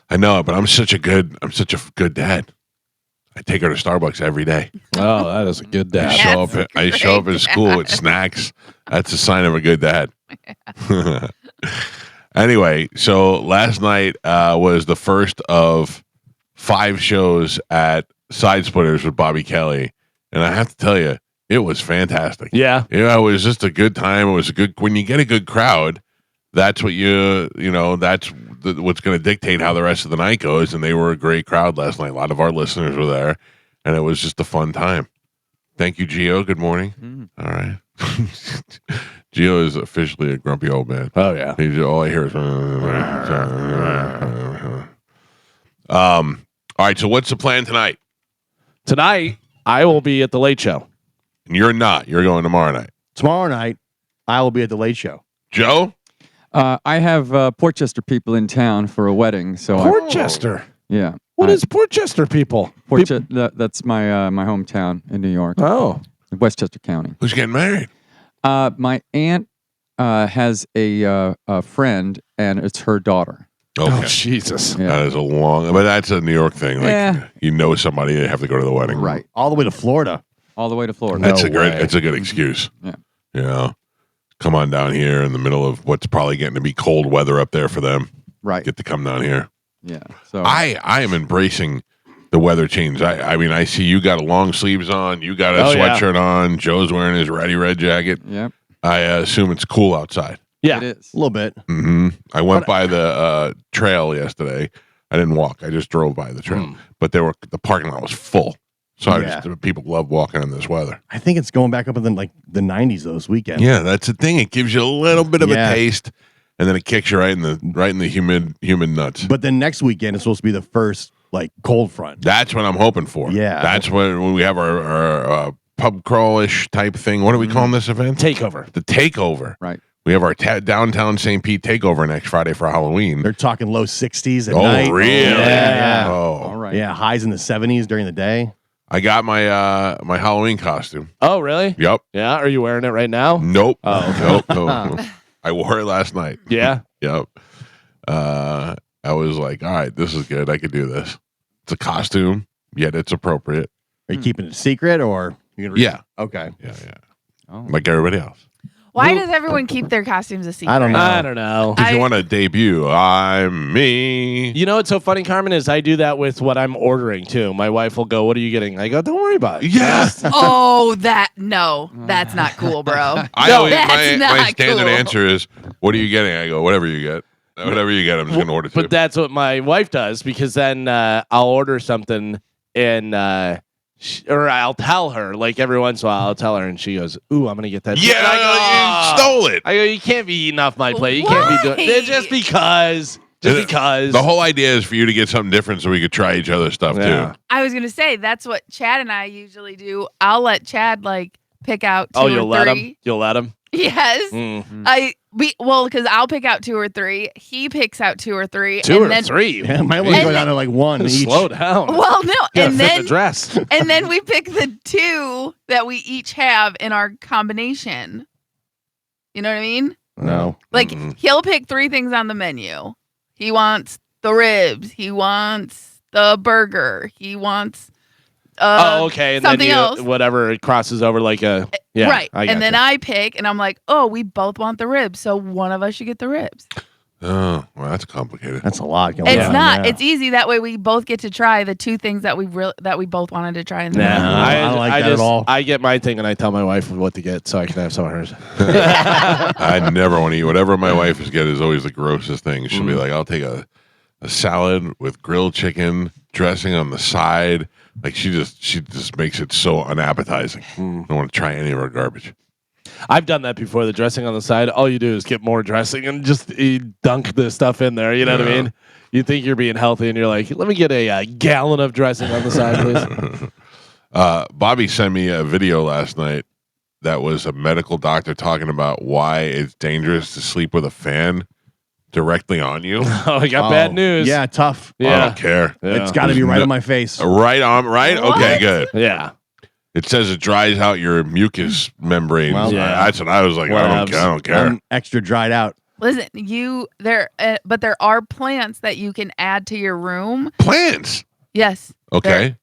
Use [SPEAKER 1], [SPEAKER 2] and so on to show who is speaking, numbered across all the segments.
[SPEAKER 1] I know, but I'm such a good dad. I take her to Starbucks every day.
[SPEAKER 2] Oh, that is a good dad.
[SPEAKER 1] I show up at school with snacks. That's a sign of a good dad. Anyway, so last night was the first of 5 shows at Side Splitters with Bobby Kelly, and I have to tell you, it was fantastic.
[SPEAKER 2] Yeah,
[SPEAKER 1] it was just a good time. It was a good when you get a good crowd. That's what that's what's going to dictate how the rest of the night goes. And they were a great crowd last night. A lot of our listeners were there, and it was just a fun time. Thank you, Gio. Good morning. All right. Gio is officially a grumpy old man.
[SPEAKER 2] Oh, yeah.
[SPEAKER 1] All I hear is... all right, so what's the plan tonight?
[SPEAKER 2] Tonight, I will be at the Late Show.
[SPEAKER 1] And you're not. You're going tomorrow night.
[SPEAKER 3] Tomorrow night, I will be at the Late Show.
[SPEAKER 1] Joe?
[SPEAKER 4] I have Portchester people in town for a wedding. So
[SPEAKER 2] Portchester?
[SPEAKER 4] Yeah.
[SPEAKER 2] What is Portchester people?
[SPEAKER 4] That's my my hometown in New York.
[SPEAKER 2] Oh.
[SPEAKER 4] Westchester County.
[SPEAKER 1] Who's getting married?
[SPEAKER 4] My aunt has a friend, and it's her daughter.
[SPEAKER 1] Okay.
[SPEAKER 2] Oh, Jesus.
[SPEAKER 4] Yeah.
[SPEAKER 1] That is a long... But that's a New York thing. Like, you know somebody, you have to go to the wedding.
[SPEAKER 4] Right.
[SPEAKER 3] All the way to Florida.
[SPEAKER 4] All the way to Florida.
[SPEAKER 1] That's a good excuse.
[SPEAKER 4] Yeah.
[SPEAKER 1] You know, come on down here in the middle of what's probably getting to be cold weather up there for them.
[SPEAKER 4] Right.
[SPEAKER 1] Get to come down here.
[SPEAKER 4] Yeah. So
[SPEAKER 1] I am embracing the weather change. I mean, I see you got a long sleeves on. You got a sweatshirt on. Joe's wearing his ratty red jacket.
[SPEAKER 4] Yep.
[SPEAKER 1] I assume it's cool outside.
[SPEAKER 2] Yeah.
[SPEAKER 4] It is.
[SPEAKER 3] A little bit.
[SPEAKER 1] Mm-hmm. I went by the trail yesterday. I didn't walk. I just drove by the trail. But the parking lot was full. So people love walking in this weather.
[SPEAKER 3] I think it's going back up in the 90s those weekends.
[SPEAKER 1] Yeah, that's the thing. It gives you a little bit of a taste, and then it kicks you right in the humid nuts.
[SPEAKER 3] But then next weekend it's supposed to be the first cold front.
[SPEAKER 1] That's what I'm hoping for.
[SPEAKER 3] Yeah,
[SPEAKER 1] that's when we have our pub crawlish type thing. What are we calling this event?
[SPEAKER 2] Takeover.
[SPEAKER 1] The takeover.
[SPEAKER 4] Right.
[SPEAKER 1] We have our downtown St. Pete takeover next Friday for Halloween.
[SPEAKER 3] They're talking low 60s at night.
[SPEAKER 1] Oh, really?
[SPEAKER 3] Yeah.
[SPEAKER 1] Oh,
[SPEAKER 4] all right.
[SPEAKER 3] Yeah, highs in the 70s during the day.
[SPEAKER 1] I got my my Halloween costume.
[SPEAKER 2] Oh, really?
[SPEAKER 1] Yep.
[SPEAKER 2] Yeah. Are you wearing it right now?
[SPEAKER 1] Nope.
[SPEAKER 2] Oh,
[SPEAKER 1] Nope. I wore it last night.
[SPEAKER 2] Yeah.
[SPEAKER 1] Yep. I was like, all right, this is good. I could do this. It's a costume, yet it's appropriate.
[SPEAKER 3] Are you keeping it a secret or?
[SPEAKER 1] Yeah.
[SPEAKER 3] Okay.
[SPEAKER 1] Yeah.
[SPEAKER 4] Oh.
[SPEAKER 1] Like everybody else.
[SPEAKER 5] Why does everyone keep their costumes a secret?
[SPEAKER 3] I don't know.
[SPEAKER 2] I don't know.
[SPEAKER 1] If you want to debut, I'm me.
[SPEAKER 2] You know what's so funny, Carmen, is I do that with what I'm ordering too. My wife will go, "What are you getting?" I go, "Don't worry about it."
[SPEAKER 1] Yes.
[SPEAKER 5] Oh, that's not cool, bro.
[SPEAKER 1] My standard answer is, "What are you getting?" I go, "Whatever you get. Whatever you get, I'm just going to order two."
[SPEAKER 2] But that's what my wife does, because then I'll order something and or I'll tell her, like every once in a while, I'll tell her, and she goes, "Ooh, I'm gonna get that."
[SPEAKER 1] Yeah,
[SPEAKER 2] and I go,
[SPEAKER 1] you stole it.
[SPEAKER 2] I go, "You can't be eating off my plate. You can't be doing it just because."
[SPEAKER 1] The whole idea is for you to get something different so we could try each other's stuff too.
[SPEAKER 5] I was gonna say that's what Chad and I usually do. I'll let Chad pick out 2 or 3.
[SPEAKER 2] You'll let him. You'll let him.
[SPEAKER 5] Yes. Because I'll pick out 2 or 3. He picks out 2 or 3.
[SPEAKER 2] 2 or 3.
[SPEAKER 3] Yeah, might want to go down to 1 each.
[SPEAKER 2] Slow down.
[SPEAKER 5] Well, no,
[SPEAKER 2] and then the dress.
[SPEAKER 5] And then we pick the 2 that we each have in our combination. You know what I mean?
[SPEAKER 3] No.
[SPEAKER 5] He'll pick 3 things on the menu. He wants the ribs. He wants the burger. He wants
[SPEAKER 2] okay. And
[SPEAKER 5] something
[SPEAKER 2] then
[SPEAKER 5] else.
[SPEAKER 2] Whatever it crosses over right.
[SPEAKER 5] And then I pick, and I'm like, oh, we both want the ribs, so one of us should get the ribs.
[SPEAKER 1] Oh, well, that's complicated.
[SPEAKER 3] That's a lot.
[SPEAKER 5] It's not. Yeah. It's easy. That way, we both get to try the 2 things that we both wanted to try.
[SPEAKER 3] I don't like that at all.
[SPEAKER 2] I get my thing, and I tell my wife what to get, so I can have some of hers.
[SPEAKER 1] I never want to eat whatever my wife is getting. Is always the grossest thing. She'll be like, "I'll take a salad with grilled chicken, dressing on the side." Like she just makes it so unappetizing. I don't want to try any of her garbage.
[SPEAKER 2] I've done that before. The dressing on the side. All you do is get more dressing and just dunk the stuff in there. You know what I mean? You think you're being healthy, and you're like, "Let me get a gallon of dressing on the side, please."
[SPEAKER 1] Bobby sent me a video last night that was a medical doctor talking about why it's dangerous to sleep with a fan directly on you.
[SPEAKER 2] Oh, I got bad news.
[SPEAKER 3] Yeah, tough.
[SPEAKER 2] Yeah.
[SPEAKER 1] I don't care.
[SPEAKER 2] Yeah.
[SPEAKER 3] It's got to be right on my face.
[SPEAKER 1] Right on, right?
[SPEAKER 5] What?
[SPEAKER 1] Okay, good.
[SPEAKER 2] Yeah.
[SPEAKER 1] It says it dries out your mucus membrane.
[SPEAKER 3] Well,
[SPEAKER 2] yeah.
[SPEAKER 1] That's what I was like. I don't care.
[SPEAKER 3] I'm extra dried out.
[SPEAKER 5] Listen, but there are plants that you can add to your room.
[SPEAKER 1] Plants.
[SPEAKER 5] Yes.
[SPEAKER 1] Okay.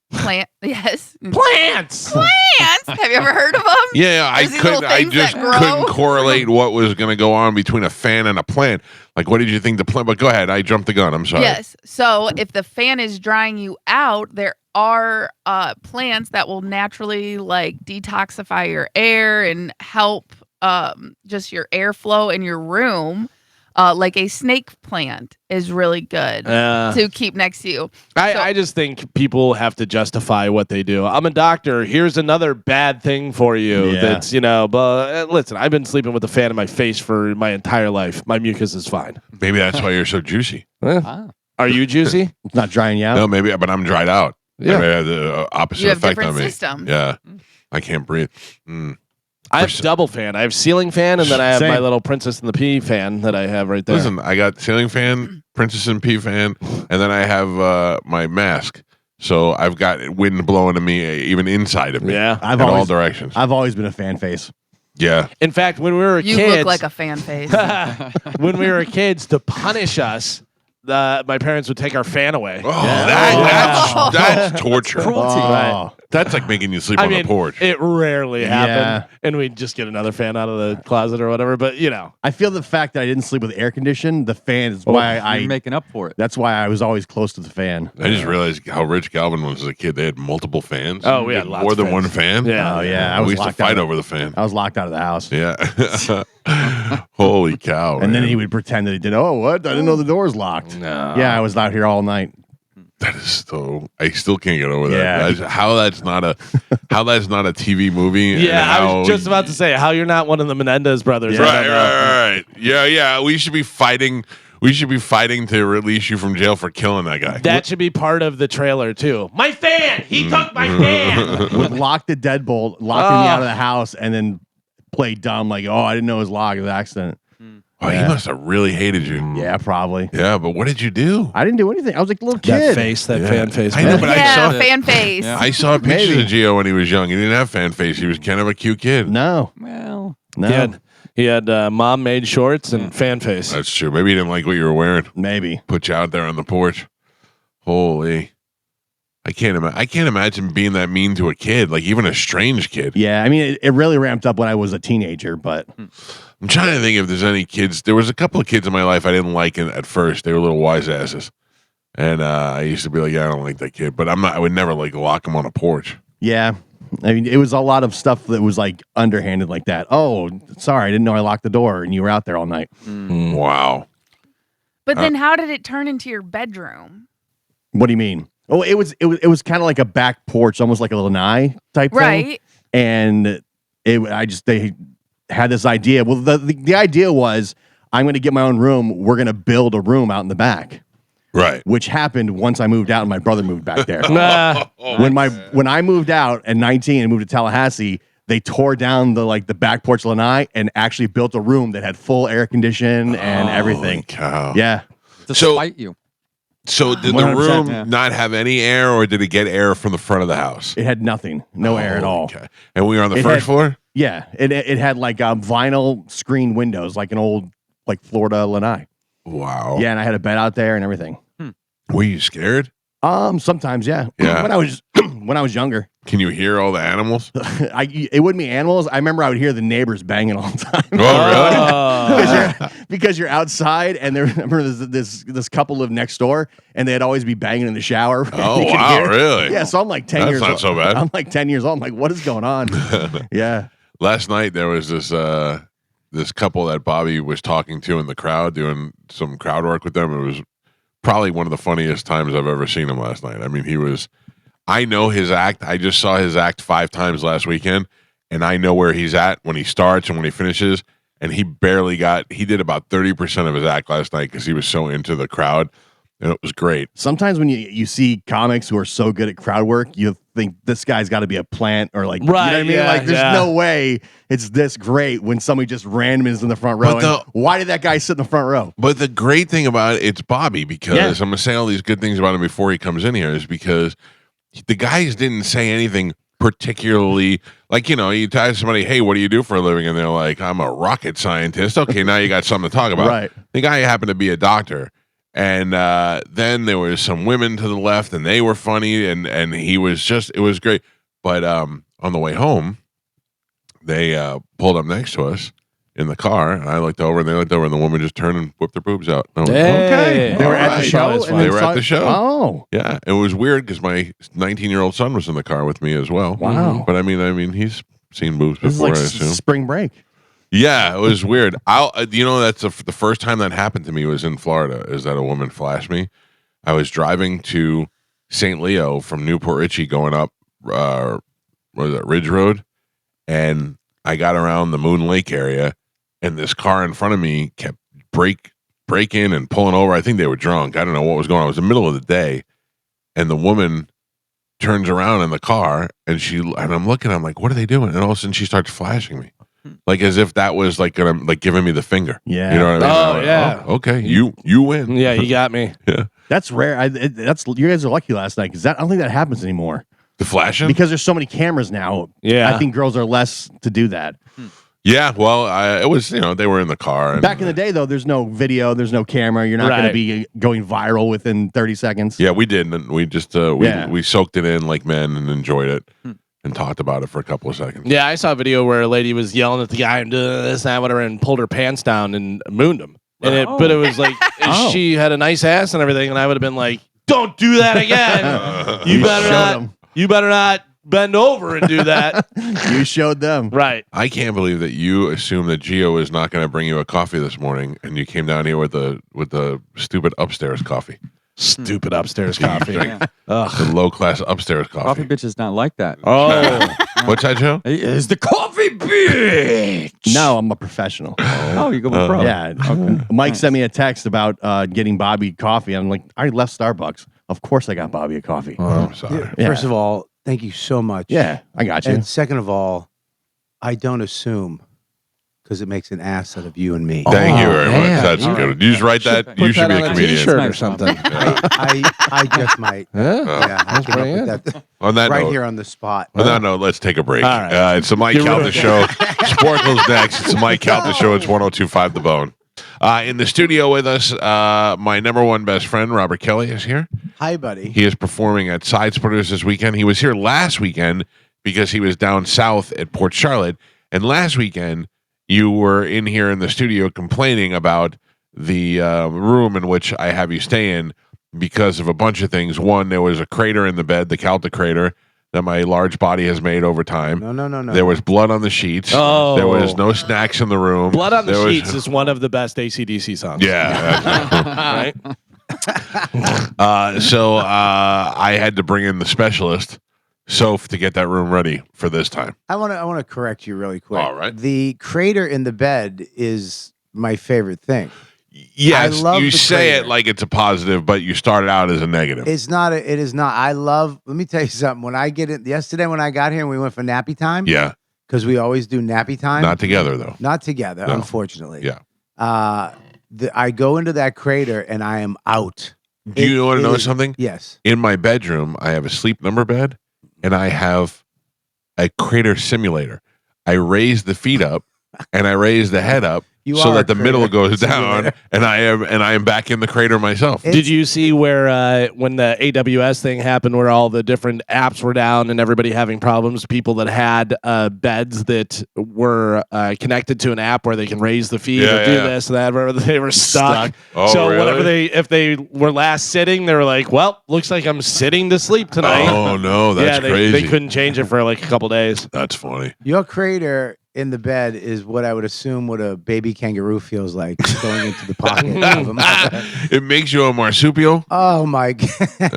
[SPEAKER 5] Yes.
[SPEAKER 2] Plants.
[SPEAKER 5] Plants. Have you ever heard of them?
[SPEAKER 1] Yeah, I
[SPEAKER 5] There's these little
[SPEAKER 1] couldn't. I
[SPEAKER 5] things
[SPEAKER 1] just
[SPEAKER 5] that grow.
[SPEAKER 1] couldn't correlate what was going to go on between a fan and a plant. Like, what did you think the plant? But go ahead. I jumped the gun. I'm sorry.
[SPEAKER 5] Yes. So if the fan is drying you out, there are plants that will naturally like detoxify your air and help just your airflow in your room. Like a snake plant is really good to keep next to you.
[SPEAKER 2] I just think people have to justify what they do. I'm a doctor. Here's another bad thing for you.
[SPEAKER 3] Yeah.
[SPEAKER 2] That's but listen, I've been sleeping with a fan in my face for my entire life. My mucus is fine.
[SPEAKER 1] Maybe that's why you're so juicy.
[SPEAKER 2] Are you juicy?
[SPEAKER 3] It's not drying you out.
[SPEAKER 1] No, maybe, but I'm dried out.
[SPEAKER 2] Yeah.
[SPEAKER 1] Maybe it has the opposite
[SPEAKER 5] You have
[SPEAKER 1] effect on
[SPEAKER 5] different
[SPEAKER 1] me.
[SPEAKER 5] systems.
[SPEAKER 1] Yeah, I can't breathe.
[SPEAKER 2] I have double fan. I have ceiling fan, and then I have my
[SPEAKER 3] Same.
[SPEAKER 2] little Princess and the Pea fan that I have right there.
[SPEAKER 1] Listen, I got ceiling fan, Princess and Pea fan, and then I have my mask. So I've got wind blowing to me even inside of me.
[SPEAKER 2] Yeah.
[SPEAKER 1] in all directions.
[SPEAKER 3] I've always been a fan face.
[SPEAKER 1] Yeah.
[SPEAKER 2] In fact, when we were
[SPEAKER 5] You
[SPEAKER 2] kids,
[SPEAKER 5] look like a fan face.
[SPEAKER 2] when we were kids, to punish us, my parents would take our fan away.
[SPEAKER 1] Oh,
[SPEAKER 5] Yeah.
[SPEAKER 1] that's torture.
[SPEAKER 4] Cruelty.
[SPEAKER 3] Oh.
[SPEAKER 1] That's like making you sleep
[SPEAKER 2] I
[SPEAKER 1] on
[SPEAKER 2] mean,
[SPEAKER 1] the porch.
[SPEAKER 2] it rarely happened,
[SPEAKER 3] Yeah.
[SPEAKER 2] and we'd just get another fan out of the closet or whatever. But
[SPEAKER 3] I feel the fact that I didn't sleep with air condition, the fan is why
[SPEAKER 4] You're making up for it.
[SPEAKER 3] that's why I was always close to the fan.
[SPEAKER 1] I just realized how rich Calvin was as a kid. They had multiple fans.
[SPEAKER 2] Oh, we had lots
[SPEAKER 1] more
[SPEAKER 2] of
[SPEAKER 1] than
[SPEAKER 2] fans.
[SPEAKER 1] one fan.
[SPEAKER 2] Yeah.
[SPEAKER 3] Oh yeah, I
[SPEAKER 1] we
[SPEAKER 3] was
[SPEAKER 1] used to
[SPEAKER 3] locked
[SPEAKER 1] fight
[SPEAKER 3] out.
[SPEAKER 1] over the fan.
[SPEAKER 3] I was locked out of the house.
[SPEAKER 1] Yeah. Holy cow!
[SPEAKER 3] And then
[SPEAKER 1] man.
[SPEAKER 3] he would pretend that he did. Oh, what? I didn't know the door was locked.
[SPEAKER 2] No.
[SPEAKER 3] Yeah, I was out here all night.
[SPEAKER 1] That is so. I still can't get over that.
[SPEAKER 3] Yeah.
[SPEAKER 1] How that's not a TV movie. and
[SPEAKER 2] Yeah, I
[SPEAKER 1] how
[SPEAKER 2] was just about to say how you're not one of the Menendez brothers.
[SPEAKER 3] Yeah.
[SPEAKER 2] I don't know.
[SPEAKER 1] Right. Yeah. We should be fighting. We should be fighting to release you from jail for killing that guy.
[SPEAKER 2] That should be part of the trailer too. My fan! He took my fan!
[SPEAKER 3] Would lock the deadbolt, locking me out of the house, and then play dumb like, oh, I didn't know it was locked. It was an accident.
[SPEAKER 1] Oh, he
[SPEAKER 3] Yeah.
[SPEAKER 1] must have really hated you.
[SPEAKER 3] Yeah, probably.
[SPEAKER 1] Yeah, but what did you do?
[SPEAKER 3] I didn't do anything. I was like a little
[SPEAKER 2] That
[SPEAKER 3] kid.
[SPEAKER 2] face, that
[SPEAKER 1] Yeah.
[SPEAKER 2] fan face.
[SPEAKER 1] I know,
[SPEAKER 2] man.
[SPEAKER 1] but I
[SPEAKER 5] yeah,
[SPEAKER 1] saw-
[SPEAKER 5] fan face.
[SPEAKER 4] Yeah.
[SPEAKER 1] I saw pictures
[SPEAKER 3] Maybe.
[SPEAKER 1] of Gio when he was young. He didn't have fan face. He was kind of a cute kid.
[SPEAKER 3] No,
[SPEAKER 4] Well,
[SPEAKER 3] no,
[SPEAKER 2] He had mom made shorts and fan face.
[SPEAKER 1] That's true. Maybe he didn't like what you were wearing.
[SPEAKER 3] maybe.
[SPEAKER 1] Put you out there on the porch. Holy. I can't imagine being that mean to a kid, like even a strange kid.
[SPEAKER 3] Yeah, I mean, it really ramped up when I was a teenager, but
[SPEAKER 1] I'm trying to think if there's any kids. There was a couple of kids in my life I didn't like at first. They were little wise asses. And I used to be like, yeah, I don't like that kid. But I would never like lock him on a porch.
[SPEAKER 3] yeah. I mean, it was a lot of stuff that was like underhanded like that. Oh, sorry, I didn't know I locked the door and you were out there all night.
[SPEAKER 1] Wow.
[SPEAKER 5] But then how did it turn into your bedroom?
[SPEAKER 3] What do you mean? Oh, it was kind of like a back porch, almost like a little lanai type thing.
[SPEAKER 5] Right.
[SPEAKER 3] And they had this idea. Well, the idea was I'm going to get my own room. We're going to build a room out in the back,
[SPEAKER 1] Right.
[SPEAKER 3] which happened once I moved out and my brother moved back there.
[SPEAKER 2] Nah.
[SPEAKER 3] When I moved out at 19 and moved to Tallahassee, they tore down the back porch lanai and actually built a room that had full air condition and everything.
[SPEAKER 1] Holy cow.
[SPEAKER 3] Yeah.
[SPEAKER 4] to
[SPEAKER 1] So-
[SPEAKER 4] spite you.
[SPEAKER 1] So did the
[SPEAKER 3] 100%,
[SPEAKER 1] room
[SPEAKER 4] yeah.
[SPEAKER 1] not have any air, or did it get air from the front of the house?
[SPEAKER 3] It had nothing, no air at all.
[SPEAKER 1] Okay. And we were on the
[SPEAKER 3] It
[SPEAKER 1] first
[SPEAKER 3] had-
[SPEAKER 1] floor?
[SPEAKER 3] Yeah, it had like vinyl screen windows, like an old Florida lanai.
[SPEAKER 1] Wow.
[SPEAKER 3] Yeah, and I had a bed out there and everything.
[SPEAKER 1] Were you scared?
[SPEAKER 3] Sometimes, yeah.
[SPEAKER 1] Yeah.
[SPEAKER 3] When I was younger,
[SPEAKER 1] Can you hear all the animals?
[SPEAKER 3] it wouldn't be animals. I remember I would hear the neighbors banging all the time.
[SPEAKER 1] Oh,
[SPEAKER 3] Because you're outside, and I remember this couple lived next door, and they'd always be banging in the shower.
[SPEAKER 1] Oh,
[SPEAKER 3] You could
[SPEAKER 1] wow,
[SPEAKER 3] hear it.
[SPEAKER 1] really?
[SPEAKER 3] Yeah, so I'm like 10
[SPEAKER 1] That's
[SPEAKER 3] years
[SPEAKER 1] not
[SPEAKER 3] old.
[SPEAKER 1] so bad.
[SPEAKER 3] I'm like 10 years old. I'm like, what is going on? Yeah.
[SPEAKER 1] Last night there was this couple that Bobby was talking to in the crowd, doing some crowd work with them. It was probably one of the funniest times I've ever seen him last night. I mean, I know his act. I just saw his act 5 times last weekend, and I know where he's at when he starts and when he finishes. And he did about 30% of his act last night because he was so into the crowd, and it was great.
[SPEAKER 3] Sometimes when you see comics who are so good at crowd work, you think this guy's got to be a plant or like, you know what I mean?
[SPEAKER 2] yeah,
[SPEAKER 3] Like, there's
[SPEAKER 2] yeah.
[SPEAKER 3] no way it's this great when somebody just random is in the front row.
[SPEAKER 1] But
[SPEAKER 3] And why did that guy sit in the front row?
[SPEAKER 1] But the great thing about it's Bobby, because
[SPEAKER 3] Yeah.
[SPEAKER 1] I'm going to say all these good things about him before he comes in here, is because the guys didn't say anything particularly like, you tell somebody, hey, what do you do for a living? And they're like, I'm a rocket scientist. Okay, now you got something to talk about.
[SPEAKER 3] Right.
[SPEAKER 1] The guy happened to be a doctor. And then there was some women to the left, and they were funny, and he was just, it was great. But on the way home, they pulled up next to us in the car, and I looked over, and they looked over, and the woman just turned and whipped their boobs out. I was like,
[SPEAKER 2] Hey.
[SPEAKER 3] They were
[SPEAKER 1] All
[SPEAKER 3] at the
[SPEAKER 1] right.
[SPEAKER 3] show.
[SPEAKER 2] That's
[SPEAKER 3] and
[SPEAKER 2] fine.
[SPEAKER 3] then
[SPEAKER 1] They were at the show.
[SPEAKER 3] Oh,
[SPEAKER 1] Yeah, it was weird because my 19-year-old son was in the car with me as well.
[SPEAKER 3] Wow.
[SPEAKER 1] But I mean, he's seen boobs
[SPEAKER 3] this is
[SPEAKER 1] before,
[SPEAKER 3] like
[SPEAKER 1] I assume.
[SPEAKER 3] spring break.
[SPEAKER 1] Yeah, it was weird. That's the first time that happened to me was in Florida. Is that a woman flashed me? I was driving to St. Leo from Newport Richey, going up, what was that, Ridge Road, and I got around the Moon Lake area, and this car in front of me kept braking and pulling over. I think they were drunk. I don't know what was going on. It was the middle of the day, and the woman turns around in the car, and I'm looking. I'm like, what are they doing? And all of a sudden, she starts flashing me, like as if that was like giving me the finger.
[SPEAKER 3] Yeah.
[SPEAKER 1] You know what I mean?
[SPEAKER 2] Oh,
[SPEAKER 1] I'm like,
[SPEAKER 2] yeah.
[SPEAKER 1] oh, okay, you win.
[SPEAKER 2] Yeah, you got me.
[SPEAKER 3] That's rare. You guys are lucky last night because I don't think that happens anymore
[SPEAKER 1] The flashing.
[SPEAKER 3] because there's so many cameras now.
[SPEAKER 2] Yeah.
[SPEAKER 3] I think girls are less to do that.
[SPEAKER 1] Yeah, well, it was, they were in the car. And,
[SPEAKER 3] Back in the day, though, there's no video, there's no camera. You're not going to
[SPEAKER 2] Right.
[SPEAKER 3] be going viral within 30 seconds.
[SPEAKER 1] Yeah, we didn't. We just we soaked it in like men and enjoyed it and talked about it for a couple of seconds.
[SPEAKER 2] Yeah, I saw a video where a lady was yelling at the guy and this and that, whatever, and pulled her pants down and mooned him. And but it was like she had a nice ass and everything, and I would have been like, "Don't do that again. You better
[SPEAKER 3] showed
[SPEAKER 2] not.
[SPEAKER 3] 'em.
[SPEAKER 2] You better not bend over and do that."
[SPEAKER 3] You showed them.
[SPEAKER 2] Right.
[SPEAKER 1] I can't believe that you assume that Gio is not going to bring you a coffee this morning, and you came down here with the stupid upstairs coffee,
[SPEAKER 2] Stupid upstairs coffee.
[SPEAKER 1] the
[SPEAKER 2] Ugh.
[SPEAKER 1] low class upstairs
[SPEAKER 4] Coffee
[SPEAKER 1] coffee.
[SPEAKER 4] bitch is not like that.
[SPEAKER 2] Oh.
[SPEAKER 1] What's that, Joe?
[SPEAKER 4] He is the coffee bitch.
[SPEAKER 3] No, I'm a professional.
[SPEAKER 4] Oh, you go with pro.
[SPEAKER 3] Yeah. Mike sent me a text about getting Bobby coffee. I'm like, I left Starbucks. Of course I got Bobby a coffee.
[SPEAKER 1] Oh, I'm sorry.
[SPEAKER 3] Yeah.
[SPEAKER 6] First of all, thank you so much.
[SPEAKER 3] Yeah, I got you.
[SPEAKER 6] And second of all, I don't assume because it makes an ass out of you and me.
[SPEAKER 1] Thank you very much.
[SPEAKER 2] man.
[SPEAKER 1] That's
[SPEAKER 2] All
[SPEAKER 1] good. You just write that.
[SPEAKER 2] Put
[SPEAKER 1] You should
[SPEAKER 2] that
[SPEAKER 1] be
[SPEAKER 2] on
[SPEAKER 1] a
[SPEAKER 2] a
[SPEAKER 1] comedian.
[SPEAKER 2] T-shirt or
[SPEAKER 4] Nice.
[SPEAKER 2] something.
[SPEAKER 6] I just might.
[SPEAKER 2] Yeah.
[SPEAKER 6] Yeah, I
[SPEAKER 2] That's
[SPEAKER 6] came up
[SPEAKER 2] pretty
[SPEAKER 6] with
[SPEAKER 2] good.
[SPEAKER 6] that
[SPEAKER 1] On that
[SPEAKER 6] right
[SPEAKER 1] note,
[SPEAKER 6] here on the spot.
[SPEAKER 1] on that note, let's take a break.
[SPEAKER 2] All right.
[SPEAKER 1] It's the Mike
[SPEAKER 2] Get rid
[SPEAKER 1] Calta
[SPEAKER 2] of
[SPEAKER 1] Show. Sporkle's next. It's the Mike Calta Show. It's 102.5 The Bone. In the studio with us, my number one best friend, Robert Kelly, is here.
[SPEAKER 6] Hi, buddy.
[SPEAKER 1] He is performing at Side Splitters this weekend. He was here last weekend because he was down south at Port Charlotte. And last weekend, you were in here in the studio complaining about the room in which I have you stay in because of a bunch of things. One, there was a crater in the bed, the Calta crater, that my large body has made over time.
[SPEAKER 6] No.
[SPEAKER 1] There was blood on the sheets.
[SPEAKER 2] Oh.
[SPEAKER 1] There was no snacks in the room.
[SPEAKER 2] Blood on the
[SPEAKER 1] There was-
[SPEAKER 2] Sheets is one of the best AC/DC songs.
[SPEAKER 1] Yeah.
[SPEAKER 2] Right?
[SPEAKER 1] So I had to bring in the specialist, Soph, to get that room ready for this time.
[SPEAKER 6] I want to correct you really quick.
[SPEAKER 1] All right.
[SPEAKER 6] The crater in the bed is my favorite thing.
[SPEAKER 1] Yes,
[SPEAKER 6] I love
[SPEAKER 1] you
[SPEAKER 6] the
[SPEAKER 1] say
[SPEAKER 6] crater.
[SPEAKER 1] it like it's a positive, but you started out as a negative.
[SPEAKER 6] It is not. I love. Let me tell you something. When I get it yesterday, when I got here and we went for nappy time.
[SPEAKER 1] Yeah,
[SPEAKER 6] Because we always do nappy time.
[SPEAKER 1] not together though.
[SPEAKER 6] Not together,
[SPEAKER 1] No.
[SPEAKER 6] unfortunately.
[SPEAKER 1] Yeah.
[SPEAKER 6] I go into that crater and I am out.
[SPEAKER 1] Do you want to know
[SPEAKER 6] is-
[SPEAKER 1] something?
[SPEAKER 6] Yes.
[SPEAKER 1] In my bedroom, I have a sleep number bed, and I have a crater simulator. I raise the feet up, and I raise the head up.
[SPEAKER 6] You
[SPEAKER 1] So
[SPEAKER 6] are
[SPEAKER 1] that the
[SPEAKER 6] a
[SPEAKER 1] middle
[SPEAKER 6] crater
[SPEAKER 1] goes down,
[SPEAKER 6] simulator.
[SPEAKER 1] and I am back in the crater myself.
[SPEAKER 2] Did you see where when the AWS thing happened, where all the different apps were down and everybody having problems? People that had beds that were connected to an app where they can raise the feet
[SPEAKER 1] Yeah,
[SPEAKER 2] or do
[SPEAKER 1] yeah.
[SPEAKER 2] this and that, where they were stuck.
[SPEAKER 1] Oh,
[SPEAKER 2] So
[SPEAKER 1] really?
[SPEAKER 2] whatever if they were last sitting, they were like, "Well, looks like I'm sitting to sleep tonight."
[SPEAKER 1] Oh no, that's
[SPEAKER 2] yeah,
[SPEAKER 1] crazy.
[SPEAKER 2] they couldn't change it for like a couple days.
[SPEAKER 1] That's funny.
[SPEAKER 6] Your crater in the bed is what I would assume what a baby kangaroo feels like going into the pocket of a mother.
[SPEAKER 1] It makes you a marsupial.
[SPEAKER 6] Oh my god!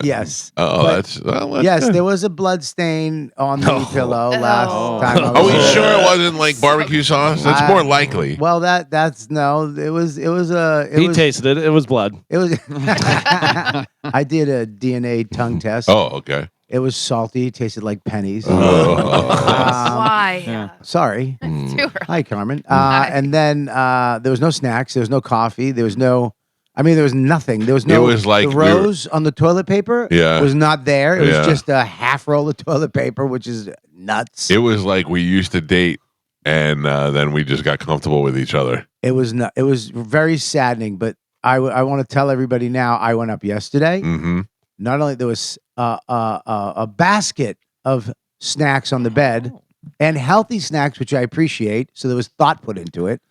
[SPEAKER 6] Yes.
[SPEAKER 1] Oh,
[SPEAKER 6] But-
[SPEAKER 1] that's
[SPEAKER 6] Yes,
[SPEAKER 1] good.
[SPEAKER 6] there was a blood stain on the pillow last
[SPEAKER 5] Oh.
[SPEAKER 6] time. I
[SPEAKER 1] Are we
[SPEAKER 6] was
[SPEAKER 1] sure
[SPEAKER 6] there.
[SPEAKER 1] it wasn't like barbecue sauce? That's
[SPEAKER 6] I-
[SPEAKER 1] more likely.
[SPEAKER 6] Well, that's no. It was
[SPEAKER 2] He tasted it. It was blood.
[SPEAKER 6] It was. I did a DNA tongue test.
[SPEAKER 1] Oh, okay.
[SPEAKER 6] It was salty. It tasted like pennies.
[SPEAKER 1] Oh.
[SPEAKER 5] Why?
[SPEAKER 4] Yeah.
[SPEAKER 6] Sorry.
[SPEAKER 5] It's too early.
[SPEAKER 6] Hi, Carmen.
[SPEAKER 5] Hi.
[SPEAKER 6] And then there was no snacks. There was no coffee. There was no. I mean, there was nothing. There was no.
[SPEAKER 1] was like
[SPEAKER 6] the
[SPEAKER 1] we were-
[SPEAKER 6] rose on the toilet paper.
[SPEAKER 1] Yeah.
[SPEAKER 6] was not there. It
[SPEAKER 1] Yeah.
[SPEAKER 6] was just a half roll of toilet paper, which is nuts.
[SPEAKER 1] It was like we used to date, and then we just got comfortable with each other.
[SPEAKER 6] It was not. It was very saddening. But I want to tell everybody now. I went up yesterday.
[SPEAKER 1] Mm-hmm.
[SPEAKER 6] Not only there was a basket of snacks on the bed and healthy snacks, which I appreciate. So there was thought put into it.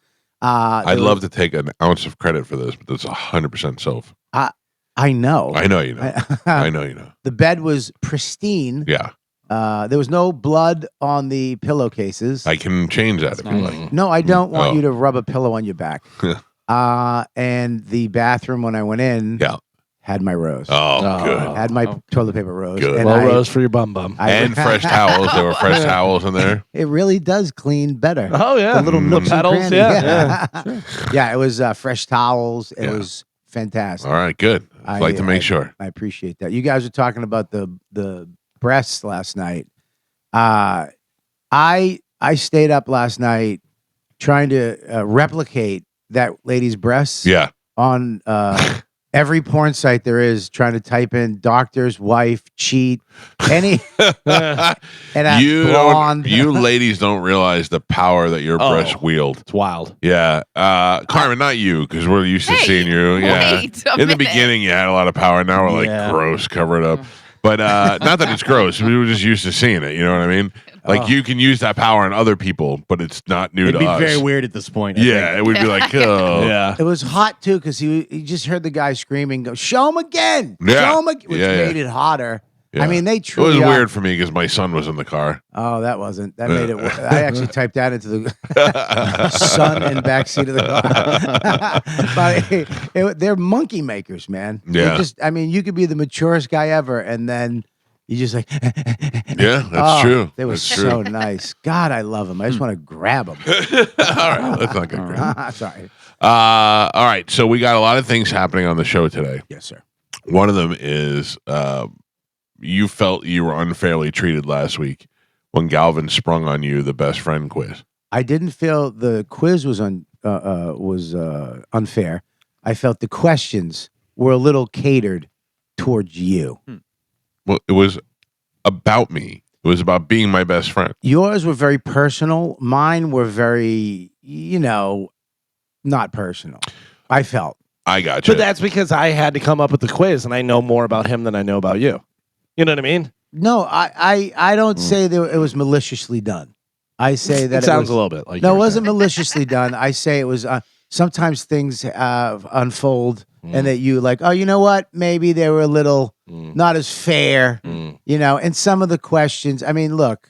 [SPEAKER 1] I'd love to take an ounce of credit for this, but that's 100% Soph.
[SPEAKER 6] I know.
[SPEAKER 1] I know you know. I know you know.
[SPEAKER 6] The bed was pristine.
[SPEAKER 1] Yeah,
[SPEAKER 6] There was no blood on the pillowcases.
[SPEAKER 1] I can change that
[SPEAKER 4] That's
[SPEAKER 1] if you
[SPEAKER 4] nice.
[SPEAKER 1] like.
[SPEAKER 6] No, I don't want
[SPEAKER 1] Oh.
[SPEAKER 6] you to rub a pillow on your back. And the bathroom when I went in
[SPEAKER 1] Yeah.
[SPEAKER 6] had my rose.
[SPEAKER 1] Oh, good.
[SPEAKER 6] Had my
[SPEAKER 4] Oh.
[SPEAKER 6] toilet paper rose.
[SPEAKER 1] Good.
[SPEAKER 6] And
[SPEAKER 2] Well,
[SPEAKER 6] I-
[SPEAKER 2] rose for your bum bum.
[SPEAKER 6] I-
[SPEAKER 1] And fresh towels. There were fresh towels in there.
[SPEAKER 6] It really does clean better.
[SPEAKER 2] Oh yeah,
[SPEAKER 6] The little
[SPEAKER 1] Mm.
[SPEAKER 6] nooks and
[SPEAKER 2] petals.
[SPEAKER 6] crannies.
[SPEAKER 2] Yeah.
[SPEAKER 6] Yeah, it was fresh towels. It
[SPEAKER 1] Yeah.
[SPEAKER 6] was fantastic.
[SPEAKER 1] All right, good. I'd like to make sure.
[SPEAKER 6] I appreciate that. You guys were talking about the breasts last night. I stayed up last night trying to replicate that lady's breasts
[SPEAKER 1] Yeah.
[SPEAKER 6] on every porn site there is, trying to type in doctor's wife cheat any and a blonde.
[SPEAKER 1] You ladies don't realize the power that your
[SPEAKER 2] Oh.
[SPEAKER 1] breasts wield.
[SPEAKER 2] It's wild.
[SPEAKER 1] Yeah. Carmen, not you, because we're used to
[SPEAKER 5] Hey,
[SPEAKER 1] seeing you. Yeah.
[SPEAKER 5] wait a
[SPEAKER 1] In the
[SPEAKER 5] minute.
[SPEAKER 1] beginning, you had a lot of power. Now we're like,
[SPEAKER 2] Yeah.
[SPEAKER 1] gross, cover it up. But not that it's gross. We were just used to seeing it. You know what I mean? Like,
[SPEAKER 6] Oh.
[SPEAKER 1] you can use that power on other people, but it's not new
[SPEAKER 3] It'd
[SPEAKER 1] to
[SPEAKER 3] be
[SPEAKER 1] us.
[SPEAKER 3] very weird at this point. I
[SPEAKER 1] Yeah,
[SPEAKER 3] think.
[SPEAKER 1] it would be like, oh.
[SPEAKER 2] Yeah.
[SPEAKER 6] It was hot too because he just heard the guy screaming, "Go show him again,
[SPEAKER 1] Yeah.
[SPEAKER 6] show him again," which
[SPEAKER 1] Yeah, yeah.
[SPEAKER 6] made it hotter.
[SPEAKER 1] Yeah.
[SPEAKER 6] I mean, they
[SPEAKER 1] It was
[SPEAKER 6] truly are-
[SPEAKER 1] weird for me because my son was in the car.
[SPEAKER 6] Oh, that wasn't. That made it. I actually typed that into the sun and backseat of the car. But they're monkey makers, man. They
[SPEAKER 1] Yeah.
[SPEAKER 6] just, I mean, you could be the maturest guy ever, and then you just like.
[SPEAKER 1] Yeah, that's true.
[SPEAKER 6] They were
[SPEAKER 1] That's
[SPEAKER 6] so
[SPEAKER 1] true.
[SPEAKER 6] nice. God, I love them. I just want to grab them.
[SPEAKER 1] All right, let's not get great.
[SPEAKER 6] Sorry.
[SPEAKER 1] All right, so we got a lot of things happening on the show today.
[SPEAKER 6] Yes, sir.
[SPEAKER 1] One of them is you felt you were unfairly treated last week when Galvin sprung on you the best friend quiz.
[SPEAKER 6] I didn't feel the quiz was unfair. I felt the questions were a little catered towards you.
[SPEAKER 1] Well, it was about me. It was about being my best friend.
[SPEAKER 6] Yours were very personal. Mine were very, not personal. I felt.
[SPEAKER 1] I got you.
[SPEAKER 2] But that's because I had to come up with the quiz, and I know more about him than I know about you. You know what I mean?
[SPEAKER 6] No, I don't say that it was maliciously done. I say that
[SPEAKER 2] It sounds
[SPEAKER 6] was,
[SPEAKER 2] a little bit like
[SPEAKER 6] No,
[SPEAKER 2] you
[SPEAKER 6] it
[SPEAKER 2] were
[SPEAKER 6] wasn't
[SPEAKER 2] saying.
[SPEAKER 6] maliciously done. I say it was. Sometimes things unfold,
[SPEAKER 2] Mm.
[SPEAKER 6] and that you like. Oh, you know what? Maybe they were a little not as fair.
[SPEAKER 2] Mm.
[SPEAKER 6] And some of the questions. I mean, look,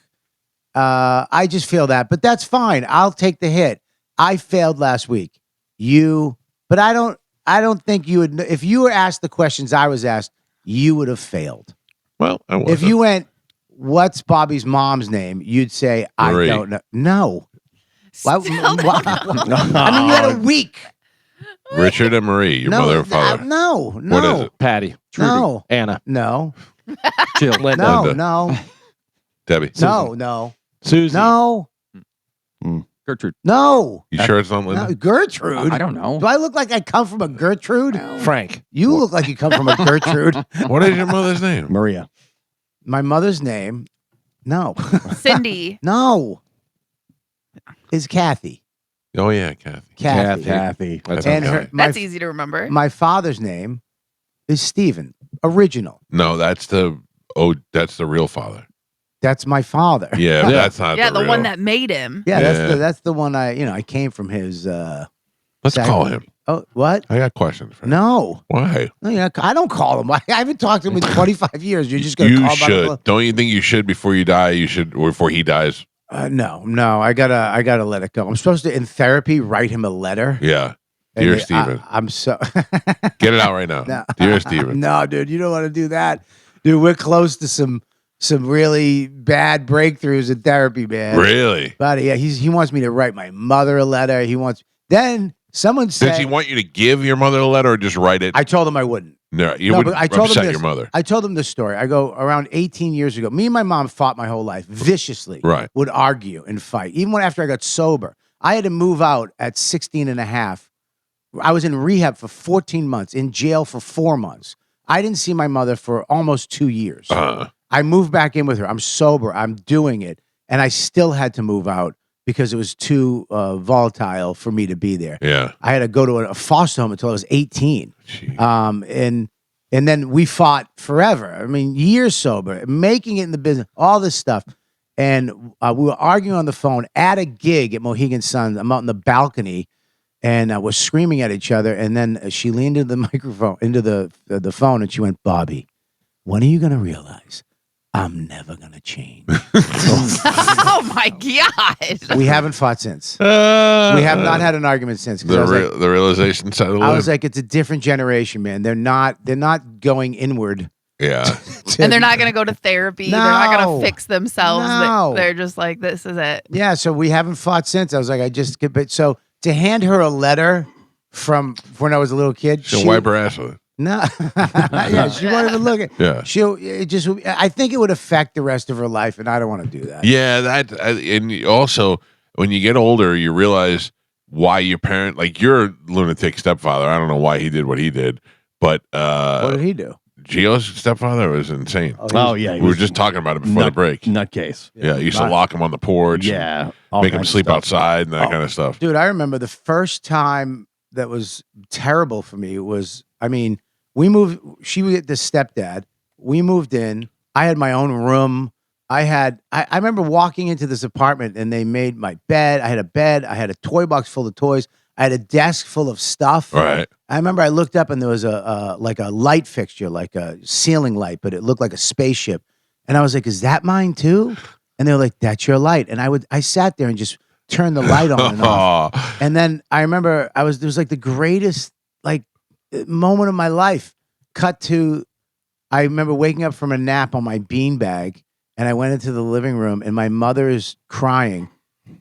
[SPEAKER 6] I just feel that, but that's fine. I'll take the hit. I failed last week. But I don't think you would. If you were asked the questions I was asked, you would have failed.
[SPEAKER 1] well, I wasn't.
[SPEAKER 6] If you went, "What's Bobby's mom's name?" You'd say,
[SPEAKER 1] Marie.
[SPEAKER 6] "I don't know." No.
[SPEAKER 5] Spell that out.
[SPEAKER 6] I mean, you had a week.
[SPEAKER 1] Richard and Marie, your
[SPEAKER 6] no,
[SPEAKER 1] mother and father.
[SPEAKER 6] No.
[SPEAKER 1] What is it?
[SPEAKER 2] Patty,
[SPEAKER 6] No.
[SPEAKER 2] Anna,
[SPEAKER 6] No.
[SPEAKER 4] Jill.
[SPEAKER 2] Linda,
[SPEAKER 6] No.
[SPEAKER 1] Linda.
[SPEAKER 6] No.
[SPEAKER 1] Debbie.
[SPEAKER 6] No. No.
[SPEAKER 2] Susie.
[SPEAKER 6] No.
[SPEAKER 4] Gertrude.
[SPEAKER 6] No.
[SPEAKER 1] You sure it's not Linda?
[SPEAKER 6] No. Gertrude.
[SPEAKER 4] I don't know.
[SPEAKER 6] Do I look like I come from a Gertrude?
[SPEAKER 2] Frank.
[SPEAKER 6] You look like you come from a Gertrude.
[SPEAKER 1] What is your mother's name?
[SPEAKER 3] Maria.
[SPEAKER 6] My mother's name, no.
[SPEAKER 5] Cindy.
[SPEAKER 6] No. Is Kathy.
[SPEAKER 1] Oh, yeah, Kathy.
[SPEAKER 6] Kathy.
[SPEAKER 3] Kathy.
[SPEAKER 2] That's
[SPEAKER 6] And
[SPEAKER 1] okay.
[SPEAKER 6] her, my,
[SPEAKER 5] That's easy to remember.
[SPEAKER 6] my father's name is Stephen. Original.
[SPEAKER 1] No, that's the real father.
[SPEAKER 6] That's my father.
[SPEAKER 1] Yeah,
[SPEAKER 2] Yeah.
[SPEAKER 1] that's not
[SPEAKER 5] Yeah, the one
[SPEAKER 1] real.
[SPEAKER 5] that made him.
[SPEAKER 6] Yeah,
[SPEAKER 1] Yeah.
[SPEAKER 6] that's the one I came from his
[SPEAKER 1] Let's
[SPEAKER 6] Zach-
[SPEAKER 1] call him.
[SPEAKER 6] Oh, what?
[SPEAKER 1] I got questions for him.
[SPEAKER 6] No.
[SPEAKER 1] Why?
[SPEAKER 6] No, yeah, I don't call him. I haven't talked to him in 25 years. You're just going to
[SPEAKER 1] You
[SPEAKER 6] call him
[SPEAKER 1] should.
[SPEAKER 6] by the
[SPEAKER 1] Don't you think you should before you die? You should, or before he dies.
[SPEAKER 6] No. I gotta let it go. I'm supposed to in therapy write him a letter.
[SPEAKER 1] Yeah.
[SPEAKER 6] And
[SPEAKER 1] Dear
[SPEAKER 6] I-
[SPEAKER 1] Stephen.
[SPEAKER 6] I'm so
[SPEAKER 1] Get it out right now.
[SPEAKER 6] No.
[SPEAKER 1] Dear Stephen.
[SPEAKER 6] No, dude, you don't want to do that. Dude, we're close to some really bad breakthroughs in therapy, man.
[SPEAKER 1] Really?
[SPEAKER 6] Buddy, yeah, he wants me to write my mother a letter. Then someone said
[SPEAKER 1] Does he want you to give your mother a letter or just write it?
[SPEAKER 6] I told him I wouldn't.
[SPEAKER 1] No, you
[SPEAKER 6] No,
[SPEAKER 1] wouldn't
[SPEAKER 6] but I told him
[SPEAKER 1] upset
[SPEAKER 6] this.
[SPEAKER 1] your mother.
[SPEAKER 6] I told him this story. I go around 18 years ago. Me and my mom fought my whole life viciously.
[SPEAKER 1] Right.
[SPEAKER 6] Would argue and fight. Even when after I got sober, I had to move out at 16 and a half. I was in rehab for 14 months, in jail for 4 months. I didn't see my mother for almost 2 years.
[SPEAKER 1] Uh,
[SPEAKER 6] I moved back in with her. I'm sober. I'm doing it. and I still had to move out because it was too volatile for me to be there.
[SPEAKER 1] Yeah.
[SPEAKER 6] I had to go to a foster home until I was 18.
[SPEAKER 1] Jeez.
[SPEAKER 6] And then we fought forever. I mean, years sober, making it in the business, all this stuff. And we were arguing on the phone at a gig at Mohegan Sun. I'm out in the balcony, and we're screaming at each other. And then she leaned into the microphone, into the phone, and she went, "Bobby, when are you going to realize I'm never going to change?"
[SPEAKER 5] Oh my god!
[SPEAKER 6] We haven't fought since. We have not had an argument since. 'Cause
[SPEAKER 1] The realization side of
[SPEAKER 6] I was like, it's a different generation, man. They're not going inward.
[SPEAKER 1] yeah.
[SPEAKER 5] And they're not going to go to therapy. They're not going
[SPEAKER 6] No.
[SPEAKER 5] to fix themselves.
[SPEAKER 6] No.
[SPEAKER 5] They're just like, this is it.
[SPEAKER 6] Yeah, so we haven't fought since. I was like, but so to hand her a letter from when I was a little kid,
[SPEAKER 1] She'll wipe her ass with it.
[SPEAKER 6] No, yeah, she won't even look at.
[SPEAKER 1] Yeah.
[SPEAKER 6] I think it would affect the rest of her life, and I don't want to do that.
[SPEAKER 1] Yeah, and also when you get older, you realize why your parent, like your lunatic stepfather. I don't know why he did what he did, but
[SPEAKER 6] What did he do?
[SPEAKER 1] Gio's stepfather was insane.
[SPEAKER 3] Oh yeah,
[SPEAKER 1] We were just talking about it before the break.
[SPEAKER 3] Nutcase.
[SPEAKER 1] Yeah, he used to lock him on the porch.
[SPEAKER 3] Yeah, all
[SPEAKER 1] Make him
[SPEAKER 3] kinds of
[SPEAKER 1] sleep
[SPEAKER 3] stuff.
[SPEAKER 1] outside and that kind of stuff.
[SPEAKER 6] Dude, I remember the first time that was terrible for me was, I mean, we moved. She would get this stepdad. We moved in. I had my own room. I remember walking into this apartment and they made my bed. I had a bed. I had a toy box full of toys. I had a desk full of stuff.
[SPEAKER 1] All right.
[SPEAKER 6] I remember I looked up and there was a like a light fixture, like a ceiling light, but it looked like a spaceship. And I was like, "Is that mine too?" And they were like, "That's your light." And I sat there and just turned the light on and off. And then I remember there was like the greatest like moment of my life. Cut to, I remember waking up from a nap on my beanbag, and I went into the living room, and my mother is crying,